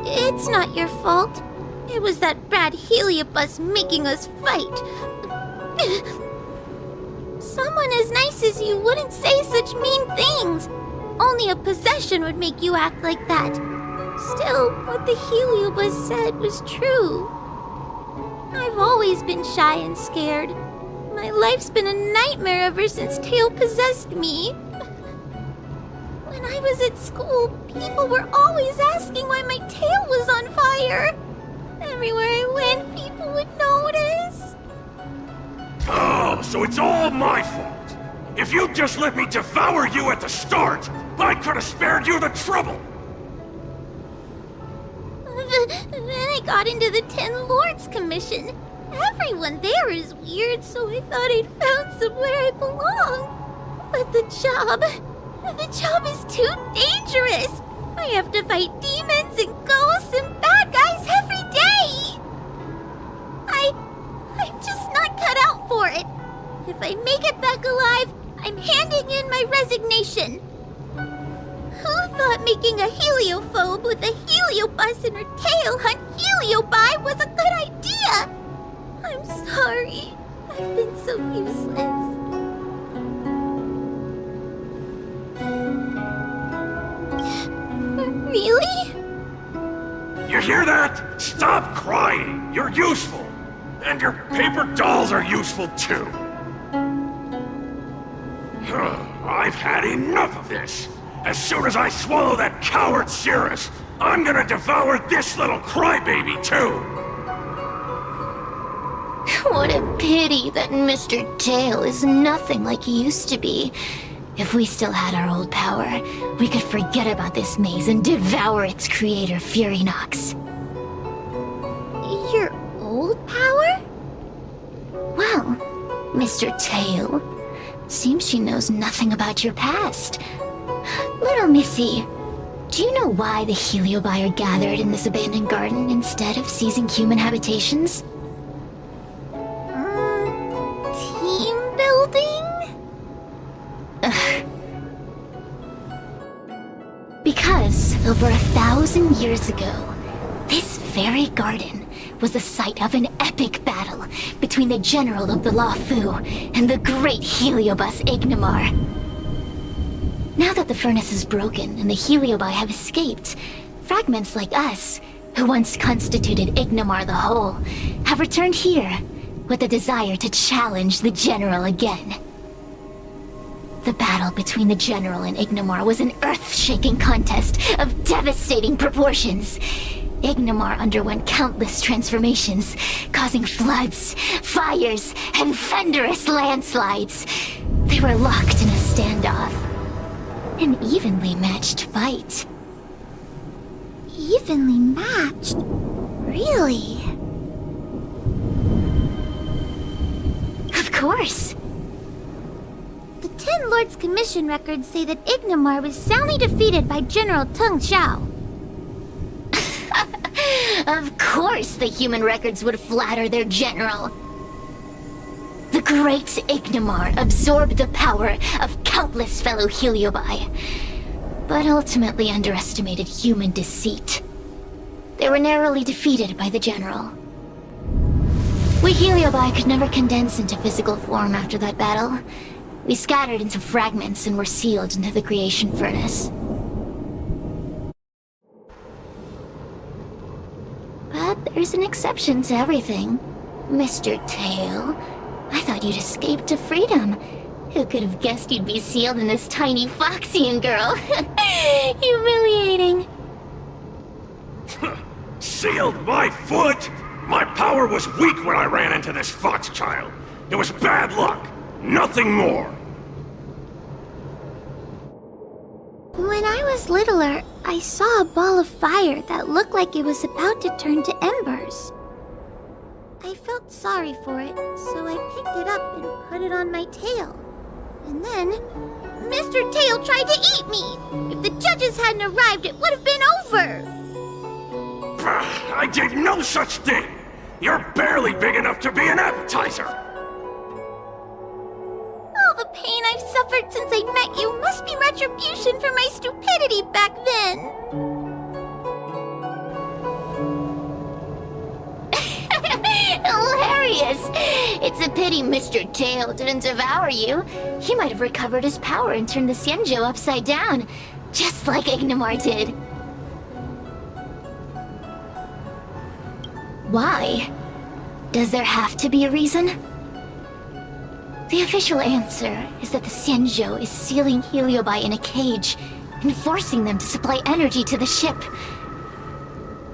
It's not your fault. It was that bad Heliobus making us fight. Someone as nice as you wouldn't say such mean things. Only a possession would make you act like that. Still, what the Heliobus said was true. I've always been shy and scared. My life's been a nightmare ever since Tail possessed me. When I was at school, people were always asking why my tail was on fire. Everywhere I went, people would notice. Oh, so it's all my fault. If you'd just let me devour you at the start, I could have spared you the trouble. got into the Ten Lords Commission. Everyone there is weird, so I thought I'd found somewhere I belong. But the job is too dangerous. I have to fight demons and ghosts and bad guys every day. I'm just not cut out for it. If I make it back alive, I'm handing in my resignation. Who thought making a heliophobe with a heliobus in her tail hunt heliobi was a good idea? I'm sorry. I've been so useless. Really? You hear that? Stop crying. You're useful. And your paper dolls are useful too. I've had enough of this. As soon as I swallow that coward Cirrus, I'm gonna devour this little crybaby too. What a pity that Mr. Tail is nothing like he used to be. If we still had our old power, we could forget about this maze and devour its creator, Furynox. Your old power? Well, Mr. Tail, seems she knows nothing about your past. Little Missy, do you know why the Heliobi are gathered in this abandoned garden instead of seizing human habitations? Team building? Because over 1,000 years ago, this very garden was the site of an epic battle between the general of the Luofu and the great Heliobus Ignimar. Now that the furnace is broken and the Heliobi have escaped, fragments like us, who once constituted Ignimar the Whole, have returned here with the desire to challenge the general again. The battle between the general and Ignimar was an earth-shaking contest of devastating proportions. Ignimar underwent countless transformations, causing floods, fires, and thunderous landslides. They were locked in a standoff. An evenly matched fight. Evenly matched? Really? Of course. The Ten Lords Commission records say that Ignimar was soundly defeated by General Tung Xiao. Of course the human records would flatter their general. The great Ignimar absorbed the power of countless fellow Heliobi, but ultimately underestimated human deceit. They were narrowly defeated by the general. We Heliobi could never condense into physical form after that battle. We scattered into fragments and were sealed into the creation furnace. But there's an exception to everything. Mr. Tail, I thought you'd escaped to freedom. Who could have guessed you'd be sealed in this tiny Foxian girl? Humiliating. Sealed my foot? My power was weak when I ran into this fox child. It was bad luck. Nothing more. When I was littler, I saw a ball of fire that looked like it was about to turn to embers. I felt sorry for it, so I picked it up and put it on my tail. And then, Mr. Tail tried to eat me! If the judges hadn't arrived, it would have been over! I did no such thing! You're barely big enough to be an appetizer! All the pain I've suffered since I met you must be retribution for my stupidity back then! Hilarious! It's a pity Mr. Tail didn't devour you. He might have recovered his power and turned the Xianzhou upside down, just like Ignimar did. Why? Does there have to be a reason? The official answer is that the Xianzhou is sealing Heliobi in a cage and forcing them to supply energy to the ship.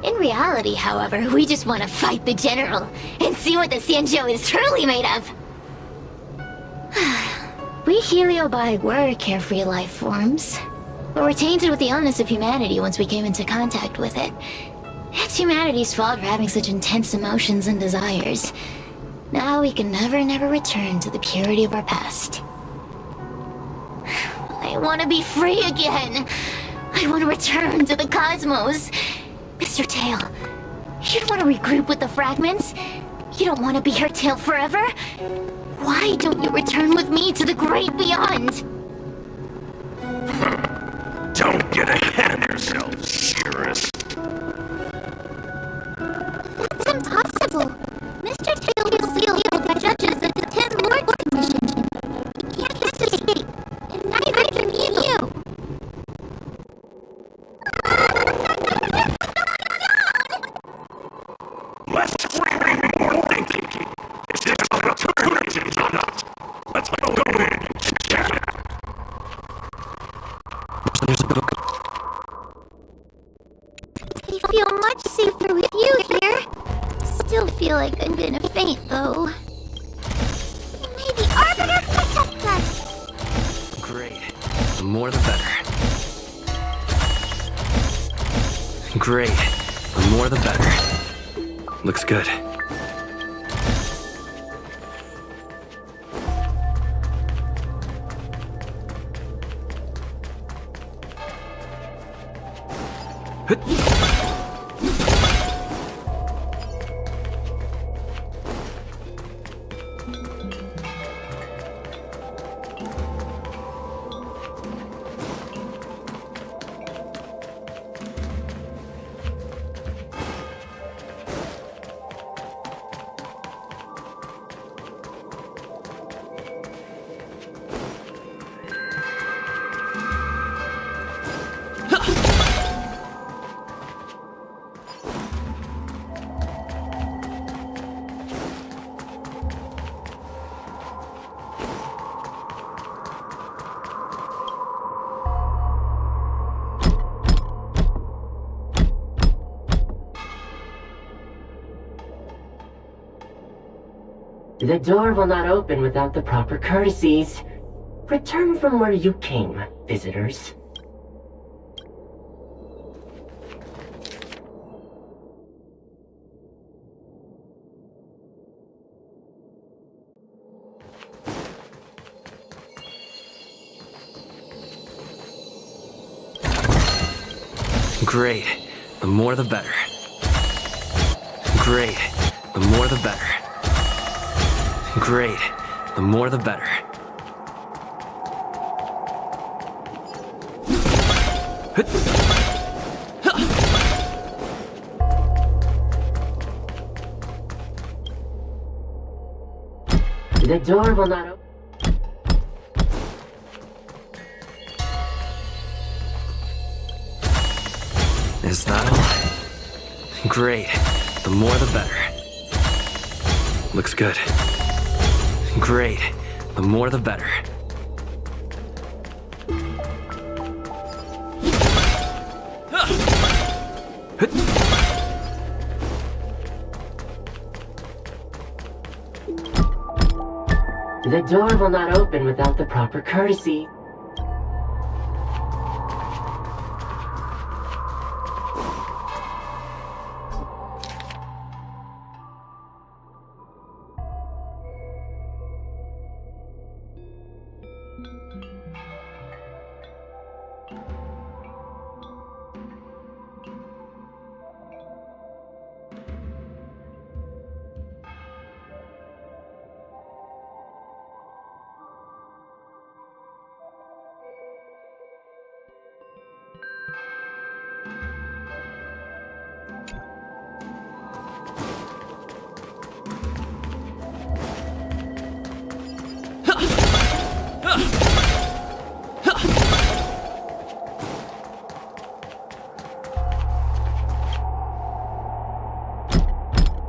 In reality, however, we just want to fight the general and see what the Xianzhou is truly made of. We Heliobi were carefree life forms, but were tainted with the illness of humanity once we came into contact with it. It's humanity's fault for having such intense emotions and desires. Now we can never return to the purity of our past. I want to be free again. I want to return to the cosmos. Mr. Tail, you don't want to regroup with the fragments? You don't want to be here, Tail, forever? Why don't you return with me to the great beyond? Don't get ahead of yourself, Cirrus. That's impossible. Mr. Tail will seal the judges of the 10 Lords Commission. He can't escape, and neither can you. Less screaming and more thinking. Is this an opportunity or not? Let's go in and chat. I feel much safer with you here. Still feel like I'm gonna faint, though. Maybe Arbiter can protect us. Great. The more the better. Great. The more the better. Looks good. The door will not open without the proper courtesies. Return from where you came, visitors. Great. The more the better. Great. The more the better. Great. The more the better. The door will not open. Is that all? Great. The more the better. Looks good. Great. The more the better. The door will not open without the proper courtesy.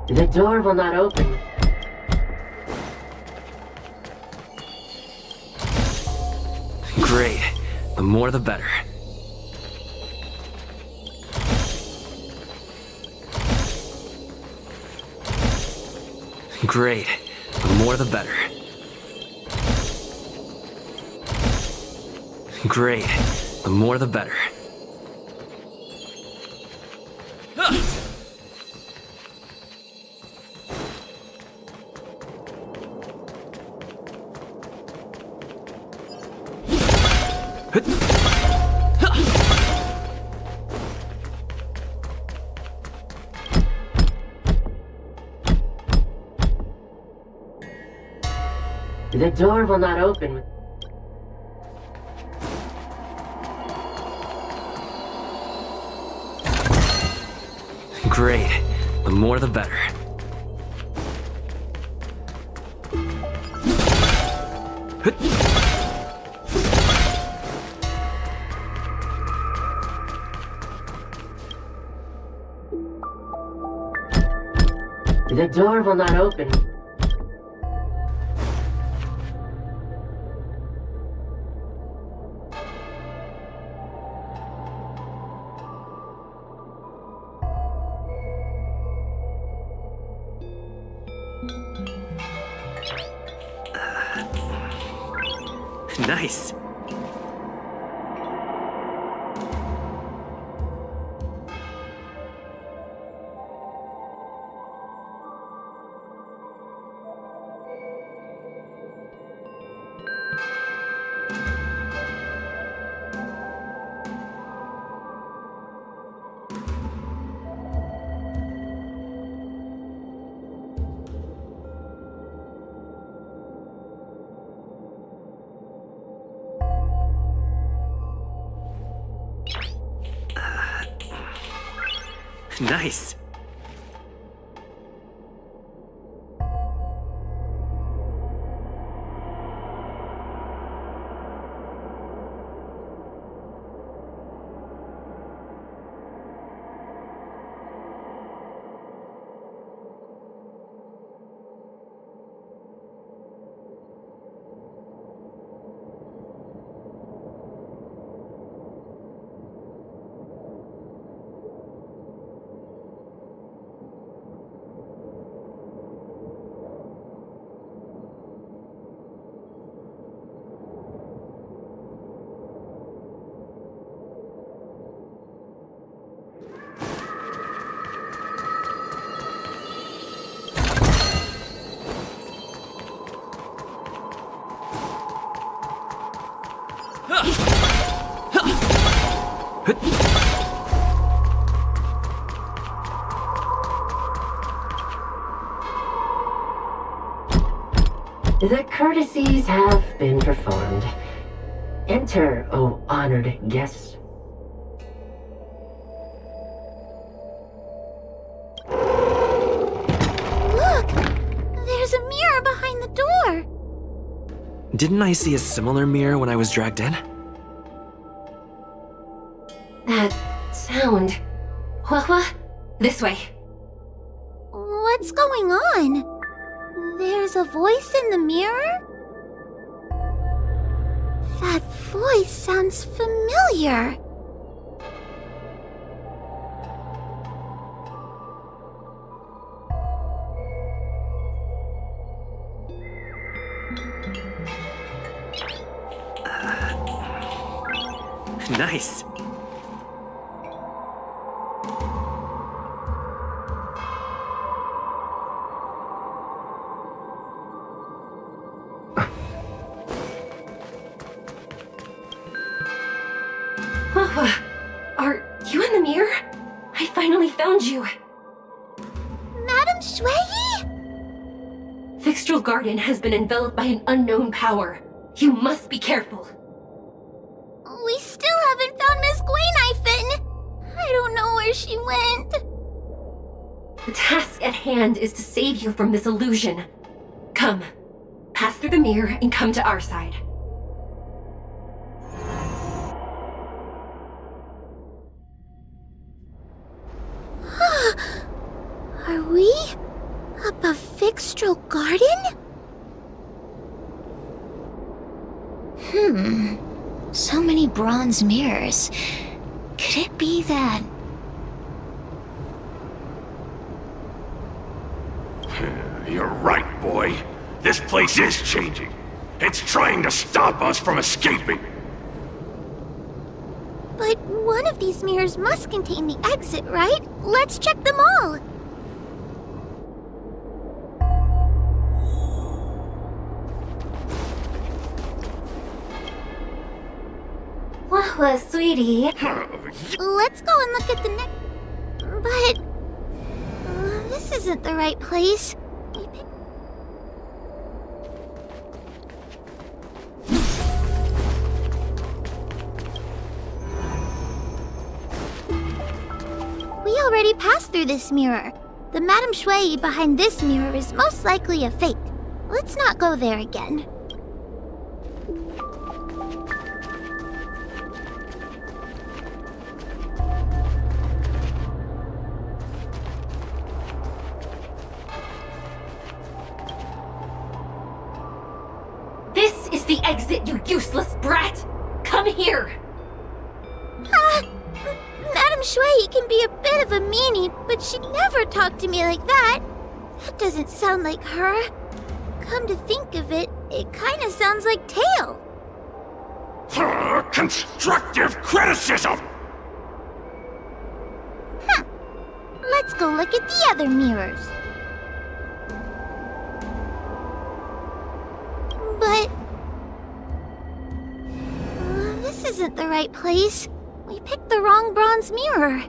The door will not open. Great. The more the better. Great. The more the better. Great. The more the better. The door will not open with... Great. The more the better. The door will not open. Nice. Nice. The courtesies have been performed. Enter, O honored guests. Look! There's a mirror behind the door! Didn't I see a similar mirror when I was dragged in? That sound. Huahua, this way. What's going on? There's a voice in the mirror? That voice sounds familiar. Nice. Are you in the mirror? I finally found you. Madame Shui? Fixtral Garden has been enveloped by an unknown power. You must be careful. We still haven't found Miss Gwaynifin. I don't know where she went. The task at hand is to save you from this illusion. Come, pass through the mirror and come to our side. Are we up a Fixtral Garden? So many bronze mirrors. Could it be that... You're right, boy. This place is changing. It's trying to stop us from escaping. But one of these mirrors must contain the exit, right? Let's check them all. Wahwa, sweetie. Let's go and look at the next... But... this isn't the right place. We already passed through this mirror. The Madame Shui behind this mirror is most likely a fake. Let's not go there again. This is the exit, you useless brat! Come here! Madame Shui can be a bit of a meanie, but she'd never talk to me like that. That doesn't sound like her. Come to think of it, it kinda sounds like Tail. Constructive criticism! Let's go look at the other mirrors. But... this isn't the right place. We picked the wrong bronze mirror.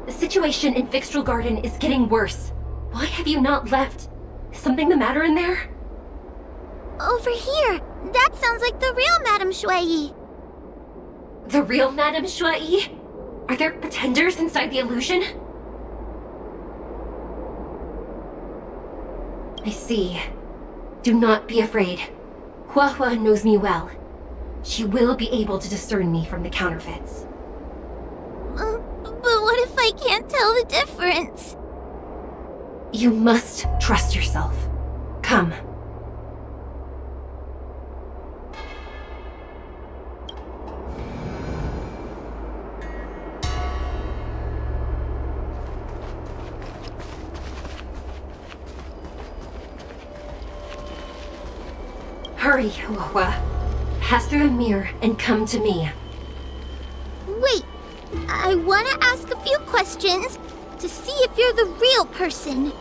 The situation in Vixtral Garden is getting worse. Why have you not left? Is something the matter in there? Over here! That sounds like the real Madame Shui. The real Madame Shui? Are there pretenders inside the illusion? I see. Do not be afraid. Huahua knows me well. She will be able to discern me from the counterfeits. But what if I can't tell the difference? You must trust yourself. Come. Hurry, Huahua. Pass through the mirror and come to me. Wait, I want to ask a few questions to see if you're the real person.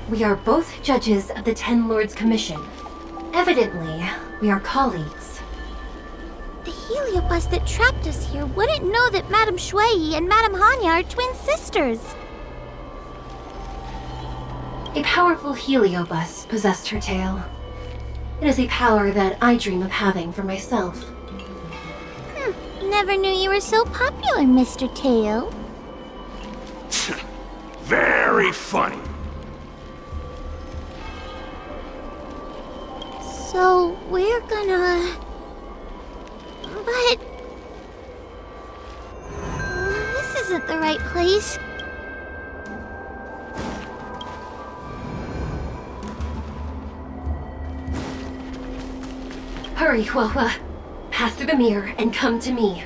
We are both judges of the Ten Lords Commission. Evidently, we are colleagues. The heliobus that trapped us here wouldn't know that Madame Shui and Madame Hanya are twin sisters. A powerful heliobus possessed her tail. It is a power that I dream of having for myself. Never knew you were so popular, Mr. Tail. Very funny. So, we're gonna... But... this isn't the right place. Hurry, Huahua. Pass through the mirror and come to me.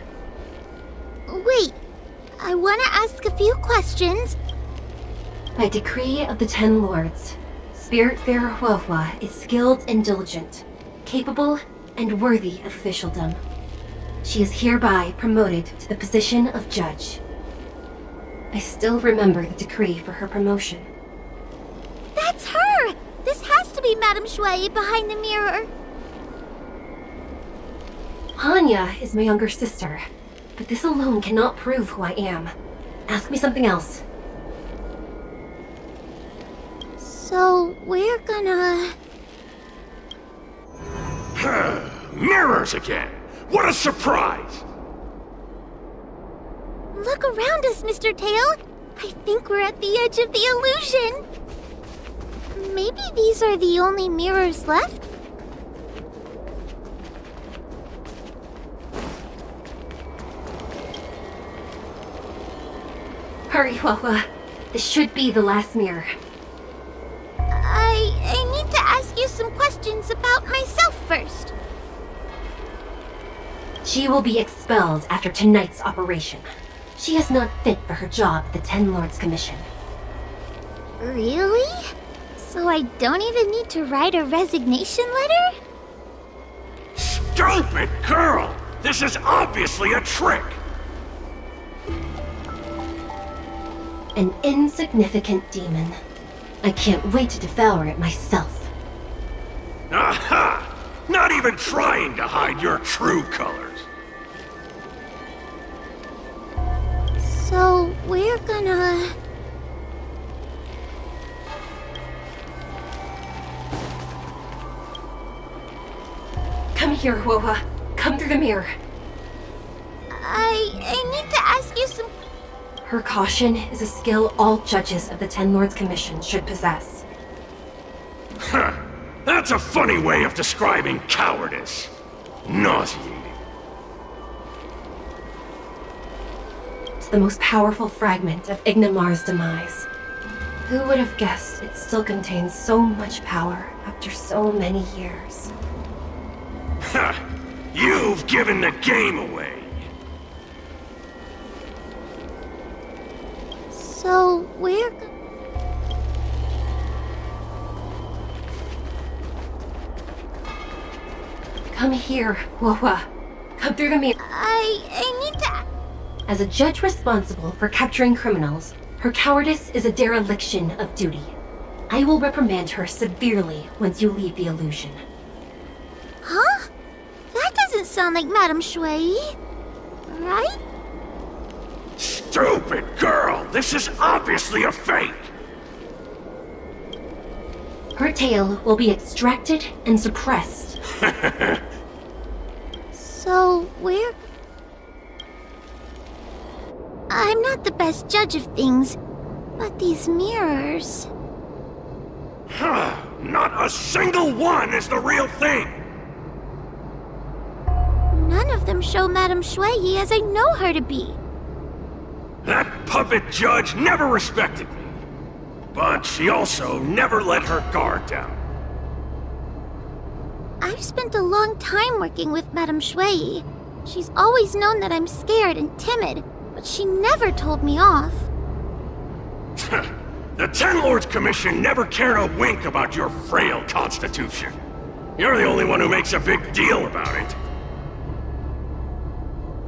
Wait, I want to ask a few questions. By decree of the Ten Lords, Spiritfarer Huahua is skilled and diligent, capable and worthy of officialdom. She is hereby promoted to the position of judge. I still remember the decree for her promotion. That's her! This has to be Madame Shui behind the mirror. Hanya is my younger sister, but this alone cannot prove who I am. Ask me something else. So, we're gonna... Mirrors again! What a surprise! Look around us, Mr. Tail. I think we're at the edge of the illusion. Maybe these are the only mirrors left? Hurry, Huahua. This should be the last mirror. I need to ask you some questions about myself first. She will be expelled after tonight's operation. She is not fit for her job at the Ten Lords Commission. Really? So I don't even need to write a resignation letter? Stupid girl! This is obviously a trick! An insignificant demon. I can't wait to devour it myself. Aha! Not even trying to hide your true colors. So, we're gonna... Come here, Huohua. Come through the mirror. I need to ask you some... Her caution is a skill all judges of the Ten Lords Commission should possess. Huh. That's a funny way of describing cowardice. Nauseating. It's the most powerful fragment of Ignimar's demise. Who would have guessed it still contains so much power after so many years? Ha! You've given the game away. So, we're... Come here, Huohua. Come through the mirror. I need to... As a judge responsible for capturing criminals, her cowardice is a dereliction of duty. I will reprimand her severely once you leave the illusion. Huh? That doesn't sound like Madame Shui. Right? Stupid girl! This is obviously a fake! Her tail will be extracted and suppressed. So, we're... I'm not the best judge of things, but these mirrors... Not a single one is the real thing! None of them show Madame Shui as I know her to be. That puppet judge never respected me. But she also never let her guard down. I've spent a long time working with Madame Shui. She's always known that I'm scared and timid, but she never told me off. The Ten Lords Commission never cared a wink about your frail constitution. You're the only one who makes a big deal about it.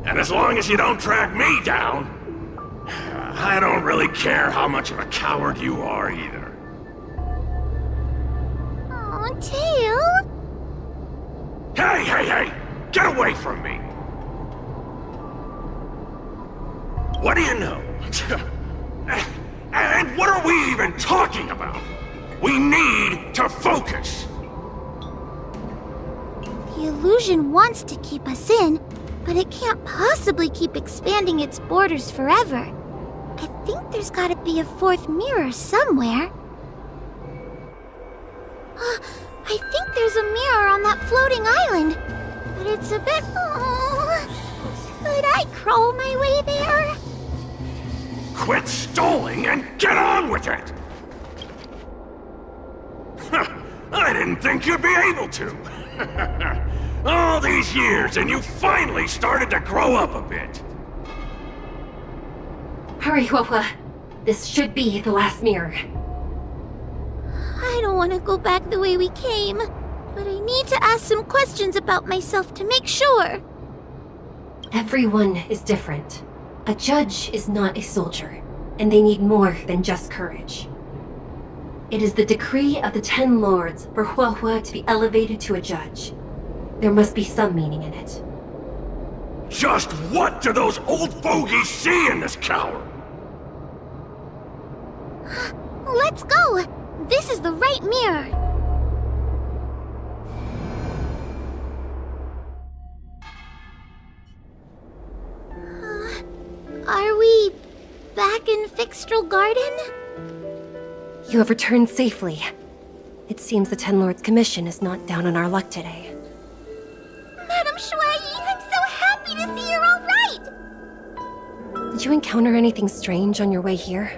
And as long as you don't track me down, I don't really care how much of a coward you are either. Aw, Tail? Hey! Get away from me! What do you know? And what are we even talking about? We need to focus! The illusion wants to keep us in, but it can't possibly keep expanding its borders forever. I think there's gotta be a fourth mirror somewhere. I think there's a mirror on that floating island, but it's a bit... could I crawl my way there? Quit stalling and get on with it! I didn't think you'd be able to. All these years and you finally started to grow up a bit. Hurry, Huohua. This should be the last mirror. I don't want to go back the way we came, but I need to ask some questions about myself to make sure. Everyone is different. A judge is not a soldier, and they need more than just courage. It is the decree of the Ten Lords for Huohua to be elevated to a judge. There must be some meaning in it. Just what do those old fogies see in this coward? Let's go! This is the right mirror! Are we back in Fixtral Garden? You have returned safely. It seems the Ten Lords Commission is not down on our luck today. Madame Shui, I'm so happy to see you're all right! Did you encounter anything strange on your way here?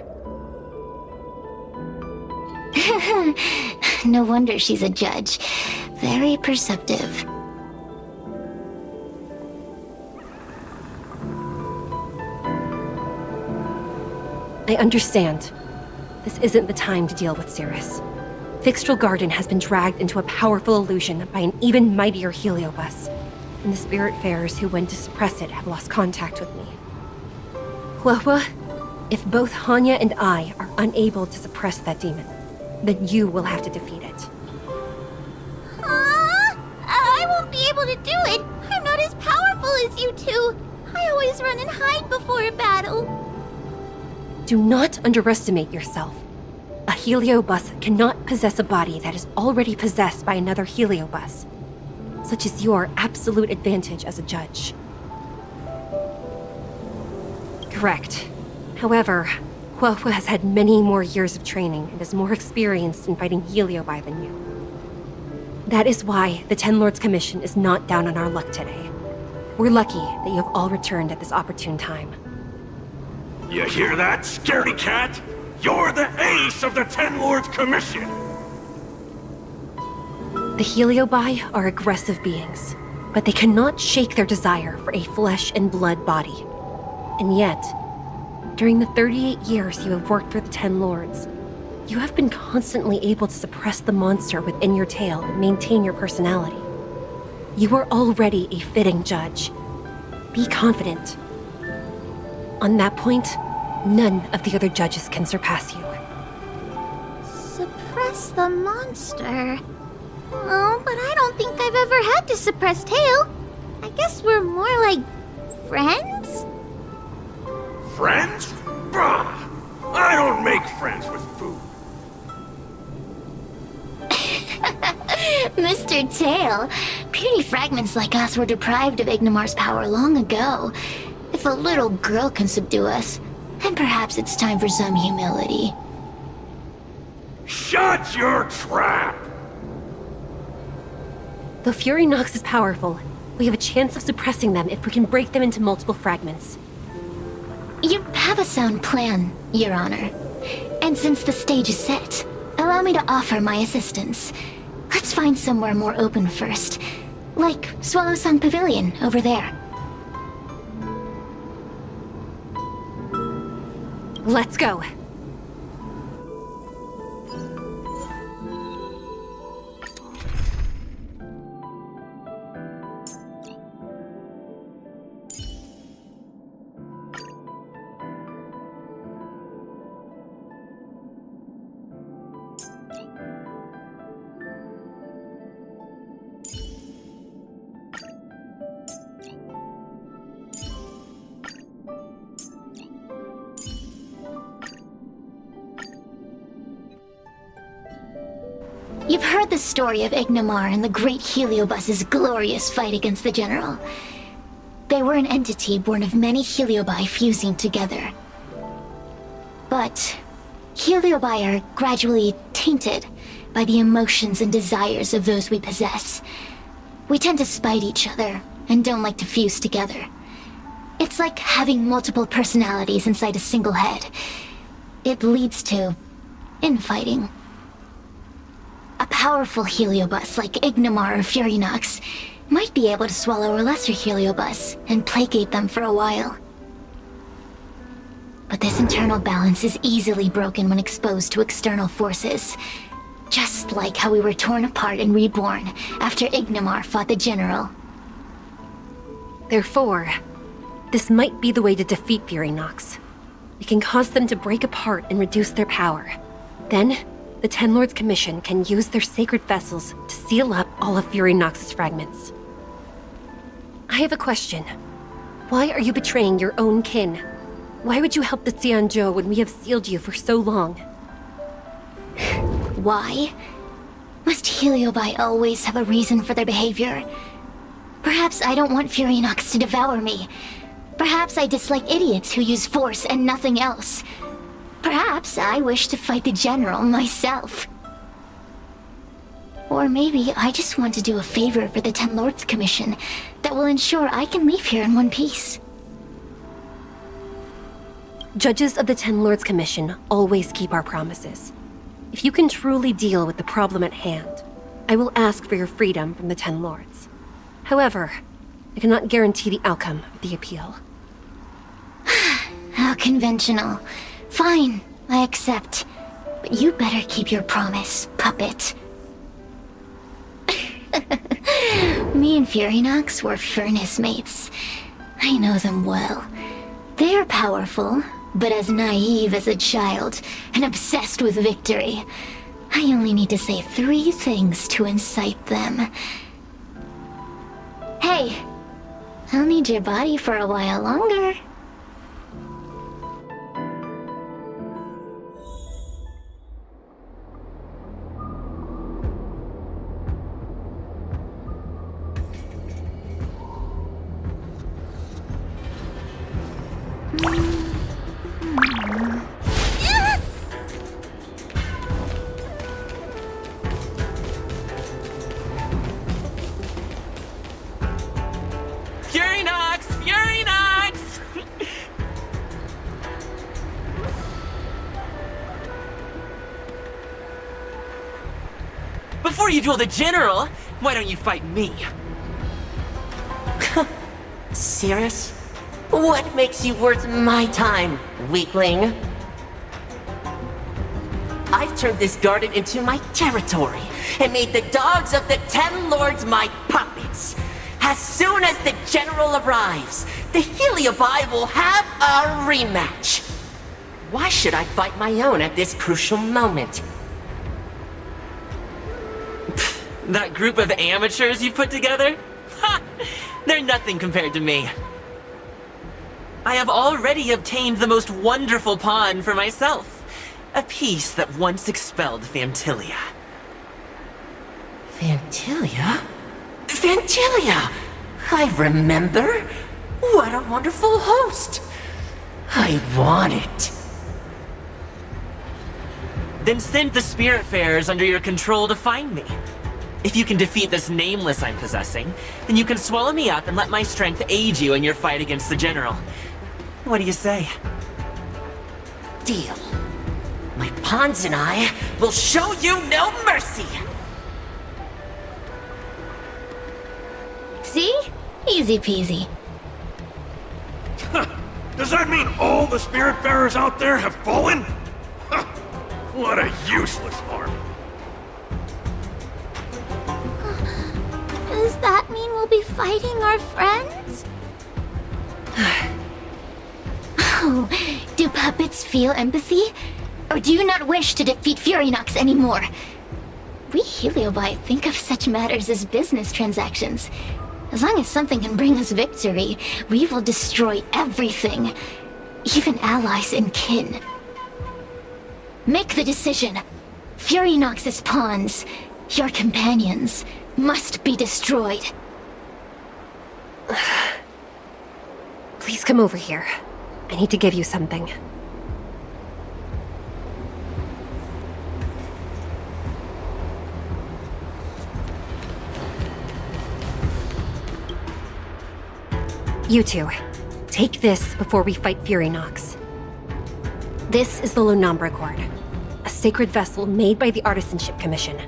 No wonder she's a judge. Very perceptive. I understand. This isn't the time to deal with Cirrus. Fixtral Garden has been dragged into a powerful illusion by an even mightier Heliobus, and the Spiritfarers who went to suppress it have lost contact with me. Huohua, If both Hanya and I are unable to suppress that demon, then you will have to defeat it. I won't be able to do it. I'm not as powerful as you two. I always run and hide before a battle. Do not underestimate yourself. A Heliobus cannot possess a body that is already possessed by another Heliobus. Such is your absolute advantage as a judge. Correct. However, Luofu has had many more years of training and is more experienced in fighting Heliobi than you. That is why the Ten Lords Commission is not down on our luck today. We're lucky that you have all returned at this opportune time. You hear that, scaredy cat? You're the ace of the Ten Lords Commission! The Heliobi are aggressive beings, but they cannot shake their desire for a flesh and blood body. And yet, during the 38 years you have worked for the Ten Lords, you have been constantly able to suppress the monster within your tail and maintain your personality. You are already a fitting judge. Be confident. On that point, none of the other judges can surpass you. Suppress the monster? Oh, but I don't think I've ever had to suppress Tail. I guess we're more like friends? Friends? Bah! I don't make friends with food. Mr. Tail, puny fragments like us were deprived of Ignimar's power long ago. If a little girl can subdue us, then perhaps it's time for some humility. Shut your trap! Though Fury Nox is powerful, we have a chance of suppressing them if we can break them into multiple fragments. You have a sound plan, Your Honor. And since the stage is set, allow me to offer my assistance. Let's find somewhere more open first. Like Swallow Song Pavilion, over there. Let's go. You've heard the story of Ignimar and the great Heliobus's glorious fight against the General. They were an entity born of many Heliobi fusing together. But Heliobi are gradually tainted by the emotions and desires of those we possess. We tend to spite each other and don't like to fuse together. It's like having multiple personalities inside a single head. It leads to infighting. A powerful Heliobus like Ignimar or Fury Nox might be able to swallow a lesser Heliobus and placate them for a while. But this internal balance is easily broken when exposed to external forces. Just like how we were torn apart and reborn after Ignimar fought the General. Therefore, this might be the way to defeat Fury Nox. We can cause them to break apart and reduce their power. Then, the Ten Lords Commission can use their sacred vessels to seal up all of Fury Nox's fragments. I have a question. Why are you betraying your own kin? Why would you help the Xianzhou when we have sealed you for so long? Why? Must Heliobi always have a reason for their behavior? Perhaps I don't want Fury Nox to devour me. Perhaps I dislike idiots who use force and nothing else. Perhaps I wish to fight the General myself. Or maybe I just want to do a favor for the Ten Lords Commission that will ensure I can leave here in one piece. Judges of the Ten Lords Commission always keep our promises. If you can truly deal with the problem at hand, I will ask for your freedom from the Ten Lords. However, I cannot guarantee the outcome of the appeal. How conventional. Fine, I accept. But you better keep your promise, puppet. Me and Fury Nox were furnace mates. I know them well. They're powerful, but as naive as a child and obsessed with victory. I only need to say 3 things to incite them. Hey, I'll need your body for a while longer. Before you duel the General, why don't you fight me? Serious? What makes you worth my time, weakling? I've turned this garden into my territory and made the dogs of the 10 Lords my puppets. As soon as the General arrives, the Heliobi will have a rematch. Why should I fight my own at this crucial moment? That group of amateurs you put together? Ha! They're nothing compared to me. I have already obtained the most wonderful pawn for myself. A piece that once expelled Phantilia. Phantilia? Phantilia! I remember! What a wonderful host! I want it. Then send the Spiritfarers under your control to find me. If you can defeat this nameless I'm possessing, then you can swallow me up and let my strength aid you in your fight against the General. What do you say? Deal. My pawns and I will show you no mercy! See? Easy peasy. Does that mean all the Spiritfarers out there have fallen? What a useless army. Does that mean we'll be fighting our friends? Oh, do puppets feel empathy? Or do you not wish to defeat Furynox anymore? We Heliobi think of such matters as business transactions. As long as something can bring us victory, we will destroy everything. Even allies and kin. Make the decision. Furynox's pawns, your companions, must be destroyed. Please come over here. I need to give you something. You two, take this before we fight Furynox. This is the Lonambra Cord, a sacred vessel made by the Artisanship Commission.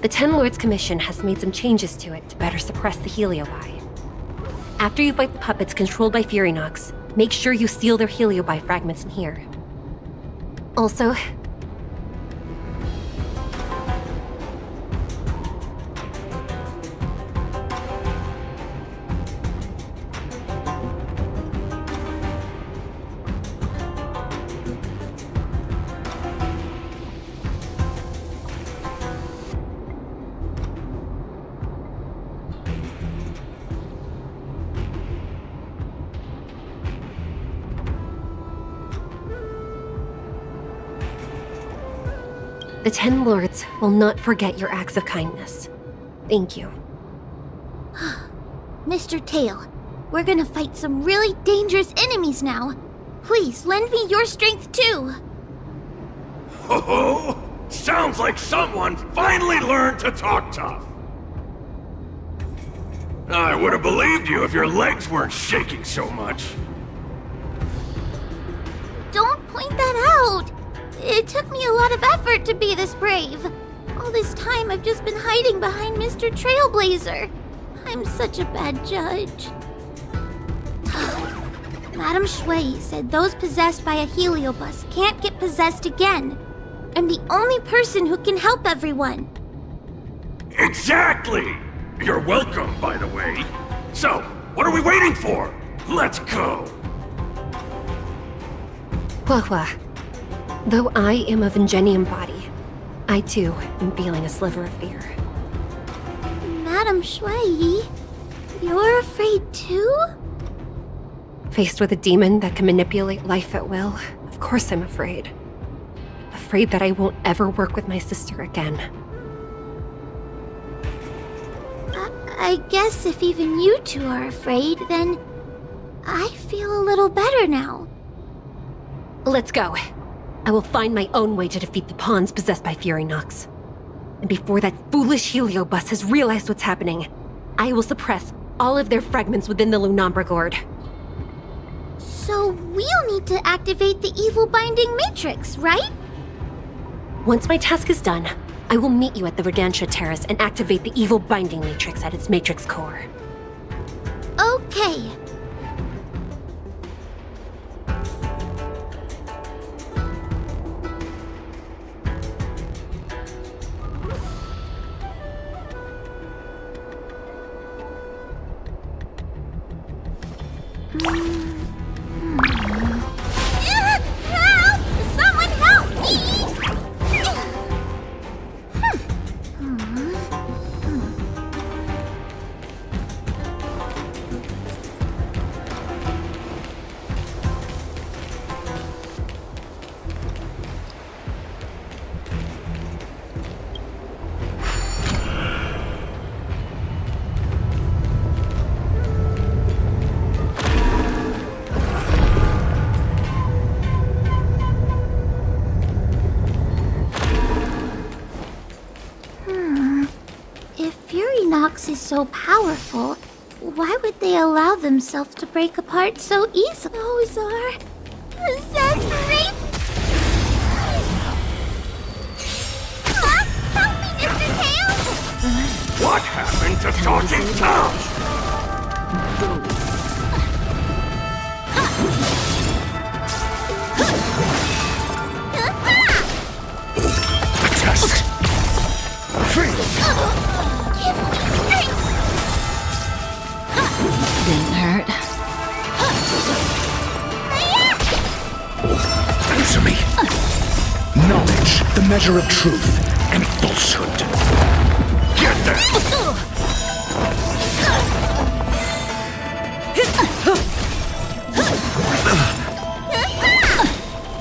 The 10 Lords Commission has made some changes to it to better suppress the Heliobi. After you fight the puppets controlled by Furynox, make sure you seal their Heliobi fragments in here. Also, the 10 Lords will not forget your acts of kindness. Thank you. Mr. Tail, we're gonna fight some really dangerous enemies now. Please, lend me your strength too. Ho-ho! Sounds like someone finally learned to talk tough. I would have believed you if your legs weren't shaking so much. Don't point that out! It took me a lot of effort to be this brave. All this time I've just been hiding behind Mr. Trailblazer. I'm such a bad judge. Madame Shui said those possessed by a heliobus can't get possessed again. I'm the only person who can help everyone. Exactly! You're welcome, by the way. So, what are we waiting for? Let's go! Huahua. Though I am of Ingenium body, I too am feeling a sliver of fear. Madam Shui, you're afraid too? Faced with a demon that can manipulate life at will, of course I'm afraid. Afraid that I won't ever work with my sister again. I guess if even you two are afraid, then I feel a little better now. Let's go. I will find my own way to defeat the pawns possessed by Fury Nox. And before that foolish Heliobus has realized what's happening, I will suppress all of their fragments within the Lunombra Gourd. So we'll need to activate the evil binding matrix, right? Once my task is done, I will meet you at the Verdantia Terrace and activate the evil binding matrix at its matrix core. Okay. Help! Someone help me! If Fury Nox is so powerful, why would they allow themselves to break apart so easily? Those are possessed. Help me, Mr. Tails! What happened to Talking Tom? Test. Didn't hurt. Answer me. Knowledge, the measure of truth and falsehood. Get there!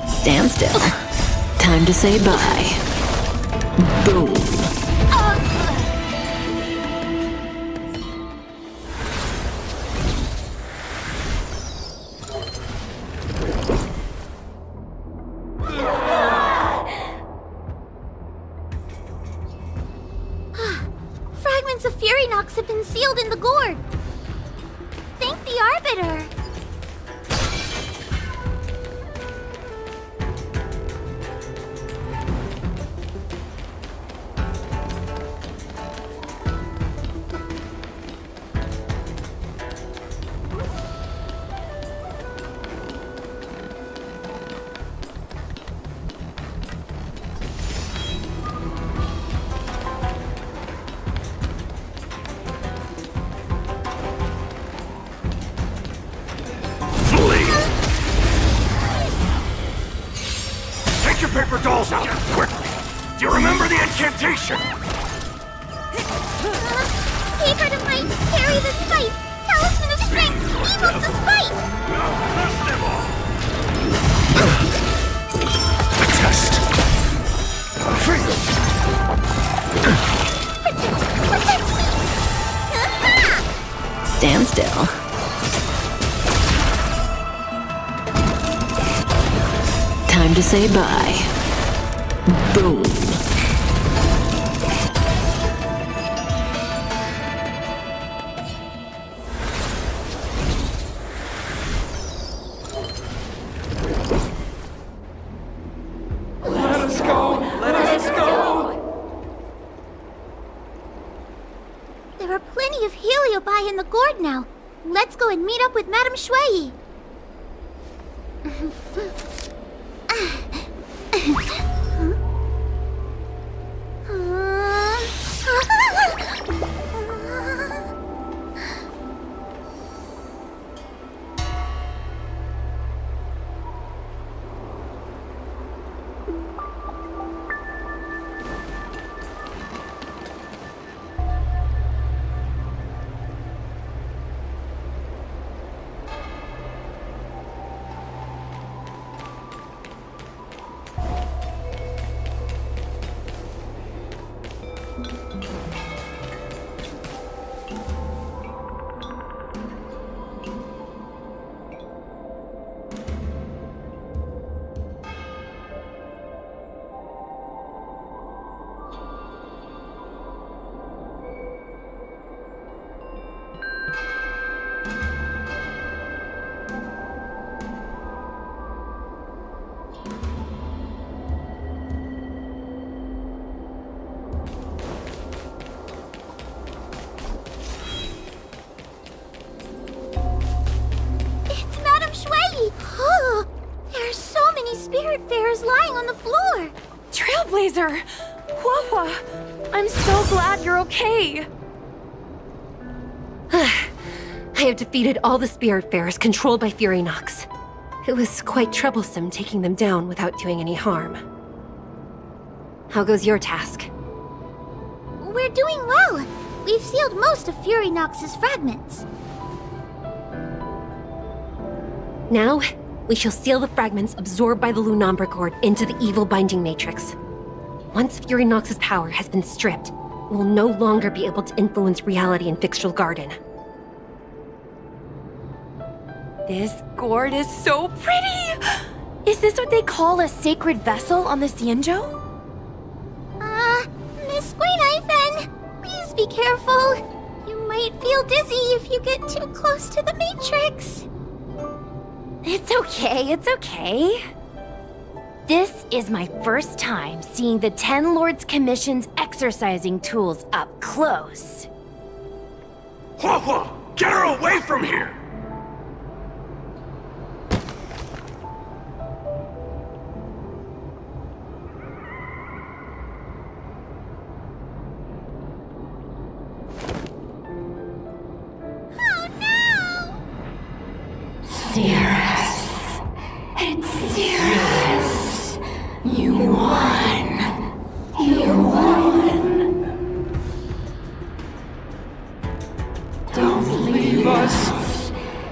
Stand still. Time to say bye. Boom. Fragments of Fury Nox have been sealed in the gourd. Thank the Arbiter. Take your paper dolls out, quickly! Do you remember the incantation? Paper to might, carry the spite. Talisman of strength, evil to spite. The test. Stand still. Time to say bye. Boom. Let us go! Let us go! There are plenty of Heliobi in the gourd now. Let's go and meet up with Madame Shui. many spiritfarers lying on the floor. Trailblazer! Wawa! I'm so glad you're okay. I have defeated all the spiritfarers controlled by Fury Nox. It was quite troublesome taking them down without doing any harm. How goes your task? We're doing well. We've sealed most of Fury Nox's fragments. Now, we shall seal the fragments absorbed by the Lunombra Cord into the evil binding matrix. Once Fury Nox's power has been stripped, it will no longer be able to influence reality in Fixtral Garden. This gourd is so pretty! Is this what they call a sacred vessel on the Xianzhou? Miss Guinaifen, please be careful. You might feel dizzy if you get too close to the Matrix. It's okay, it's okay. This is my first time seeing the Ten Lords Commission's exercising tools up close. Hua Hua! Get her away from here! Cirrus. It's Cirrus. You won. You won. Don't leave us.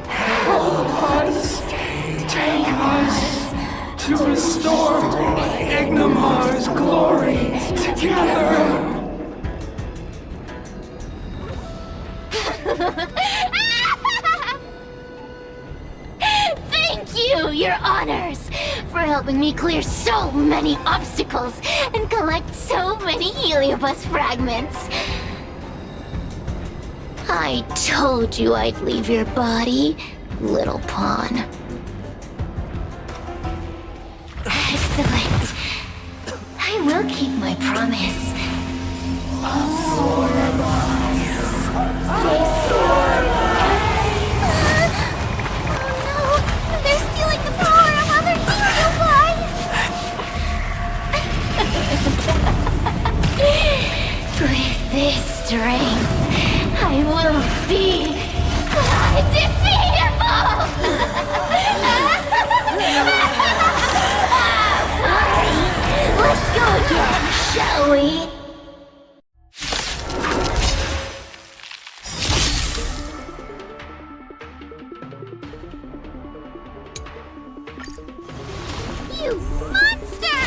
Help us. Take us to restore Ignimar's glory together. Thank you, your honors, for helping me clear so many obstacles and collect so many Heliobus fragments. I told you I'd leave your body, little pawn. Excellent. I will keep my promise. They're stealing the power of other Heliobus! With this strength, I will be undefeatable! Let's go again, shall we? You monster!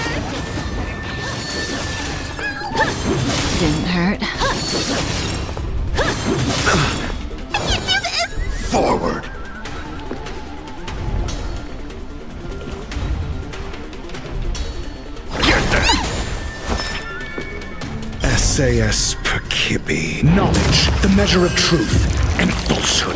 Didn't hurt. I can't do this! Forward! SAS Perkibi. Knowledge, the measure of truth and falsehood.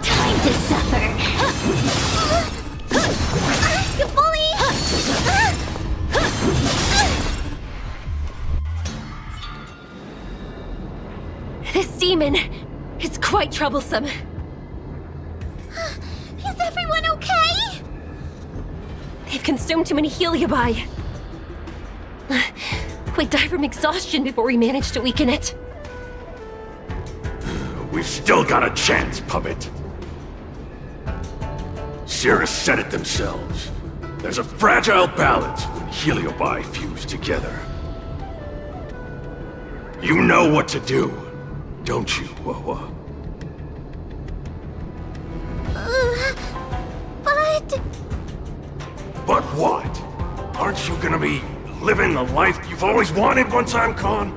Time to suffer! You bully! This demon is quite troublesome. Is everyone okay? They've consumed too many Heliobi. We'd die from exhaustion before we manage to weaken it. We've still got a chance, puppet. Cirrus said it themselves. There's a fragile balance when Heliobi fuse together. You know what to do, don't you, Wawa? But what? Aren't you gonna be living the life you've always wanted once I'm gone?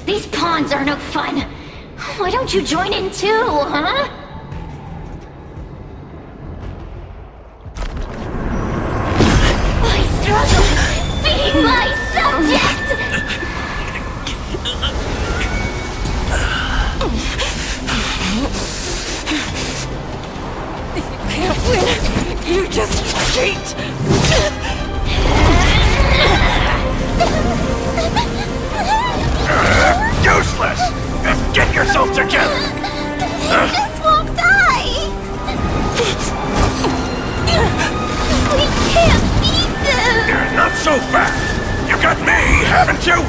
These pawns are no fun. Why don't you join in too, huh? I struggle. Be my subject! Cheat! Useless! Get yourself together! This won't die! We can't beat them! Not so fast! You got me, haven't you?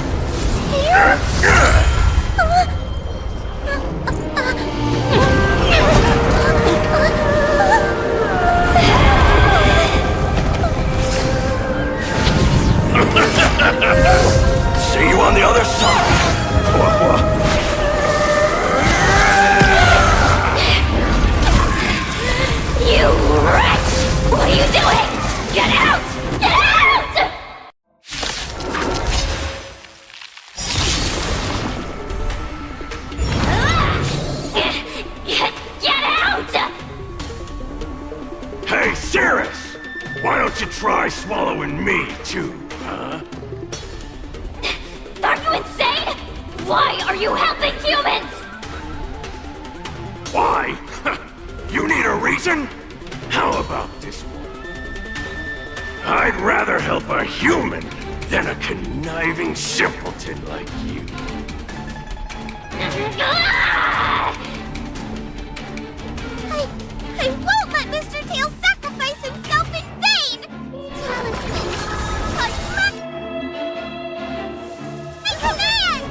See you on the other side! You wretch! What are you doing? Get out! Get out! Get out! Hey, Cirrus! Why don't you try swallowing me, too, huh? Are you insane? Why are you helping humans? Why? You need a reason? How about this one? I'd rather help a human than a conniving simpleton like you. I won't let Mr. Tail sacrifice himself in vain! Talisman! I command!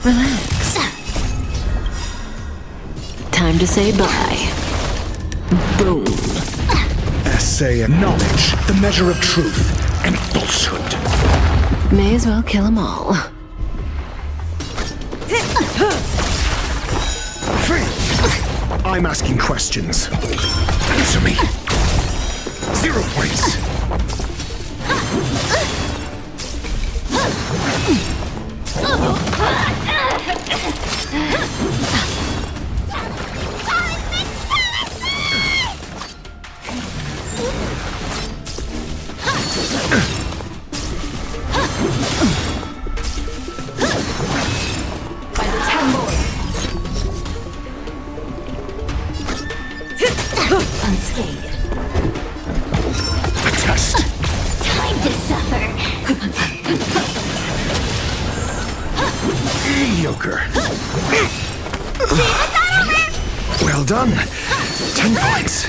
Relax. Time to say bye. Boom. RSA acknowledge the measure of truth and falsehood. May as well kill them all. I'm asking questions. Answer me. 0 points. Unscathed. A test. Time to suffer. Mediocre. Well done. 10 points.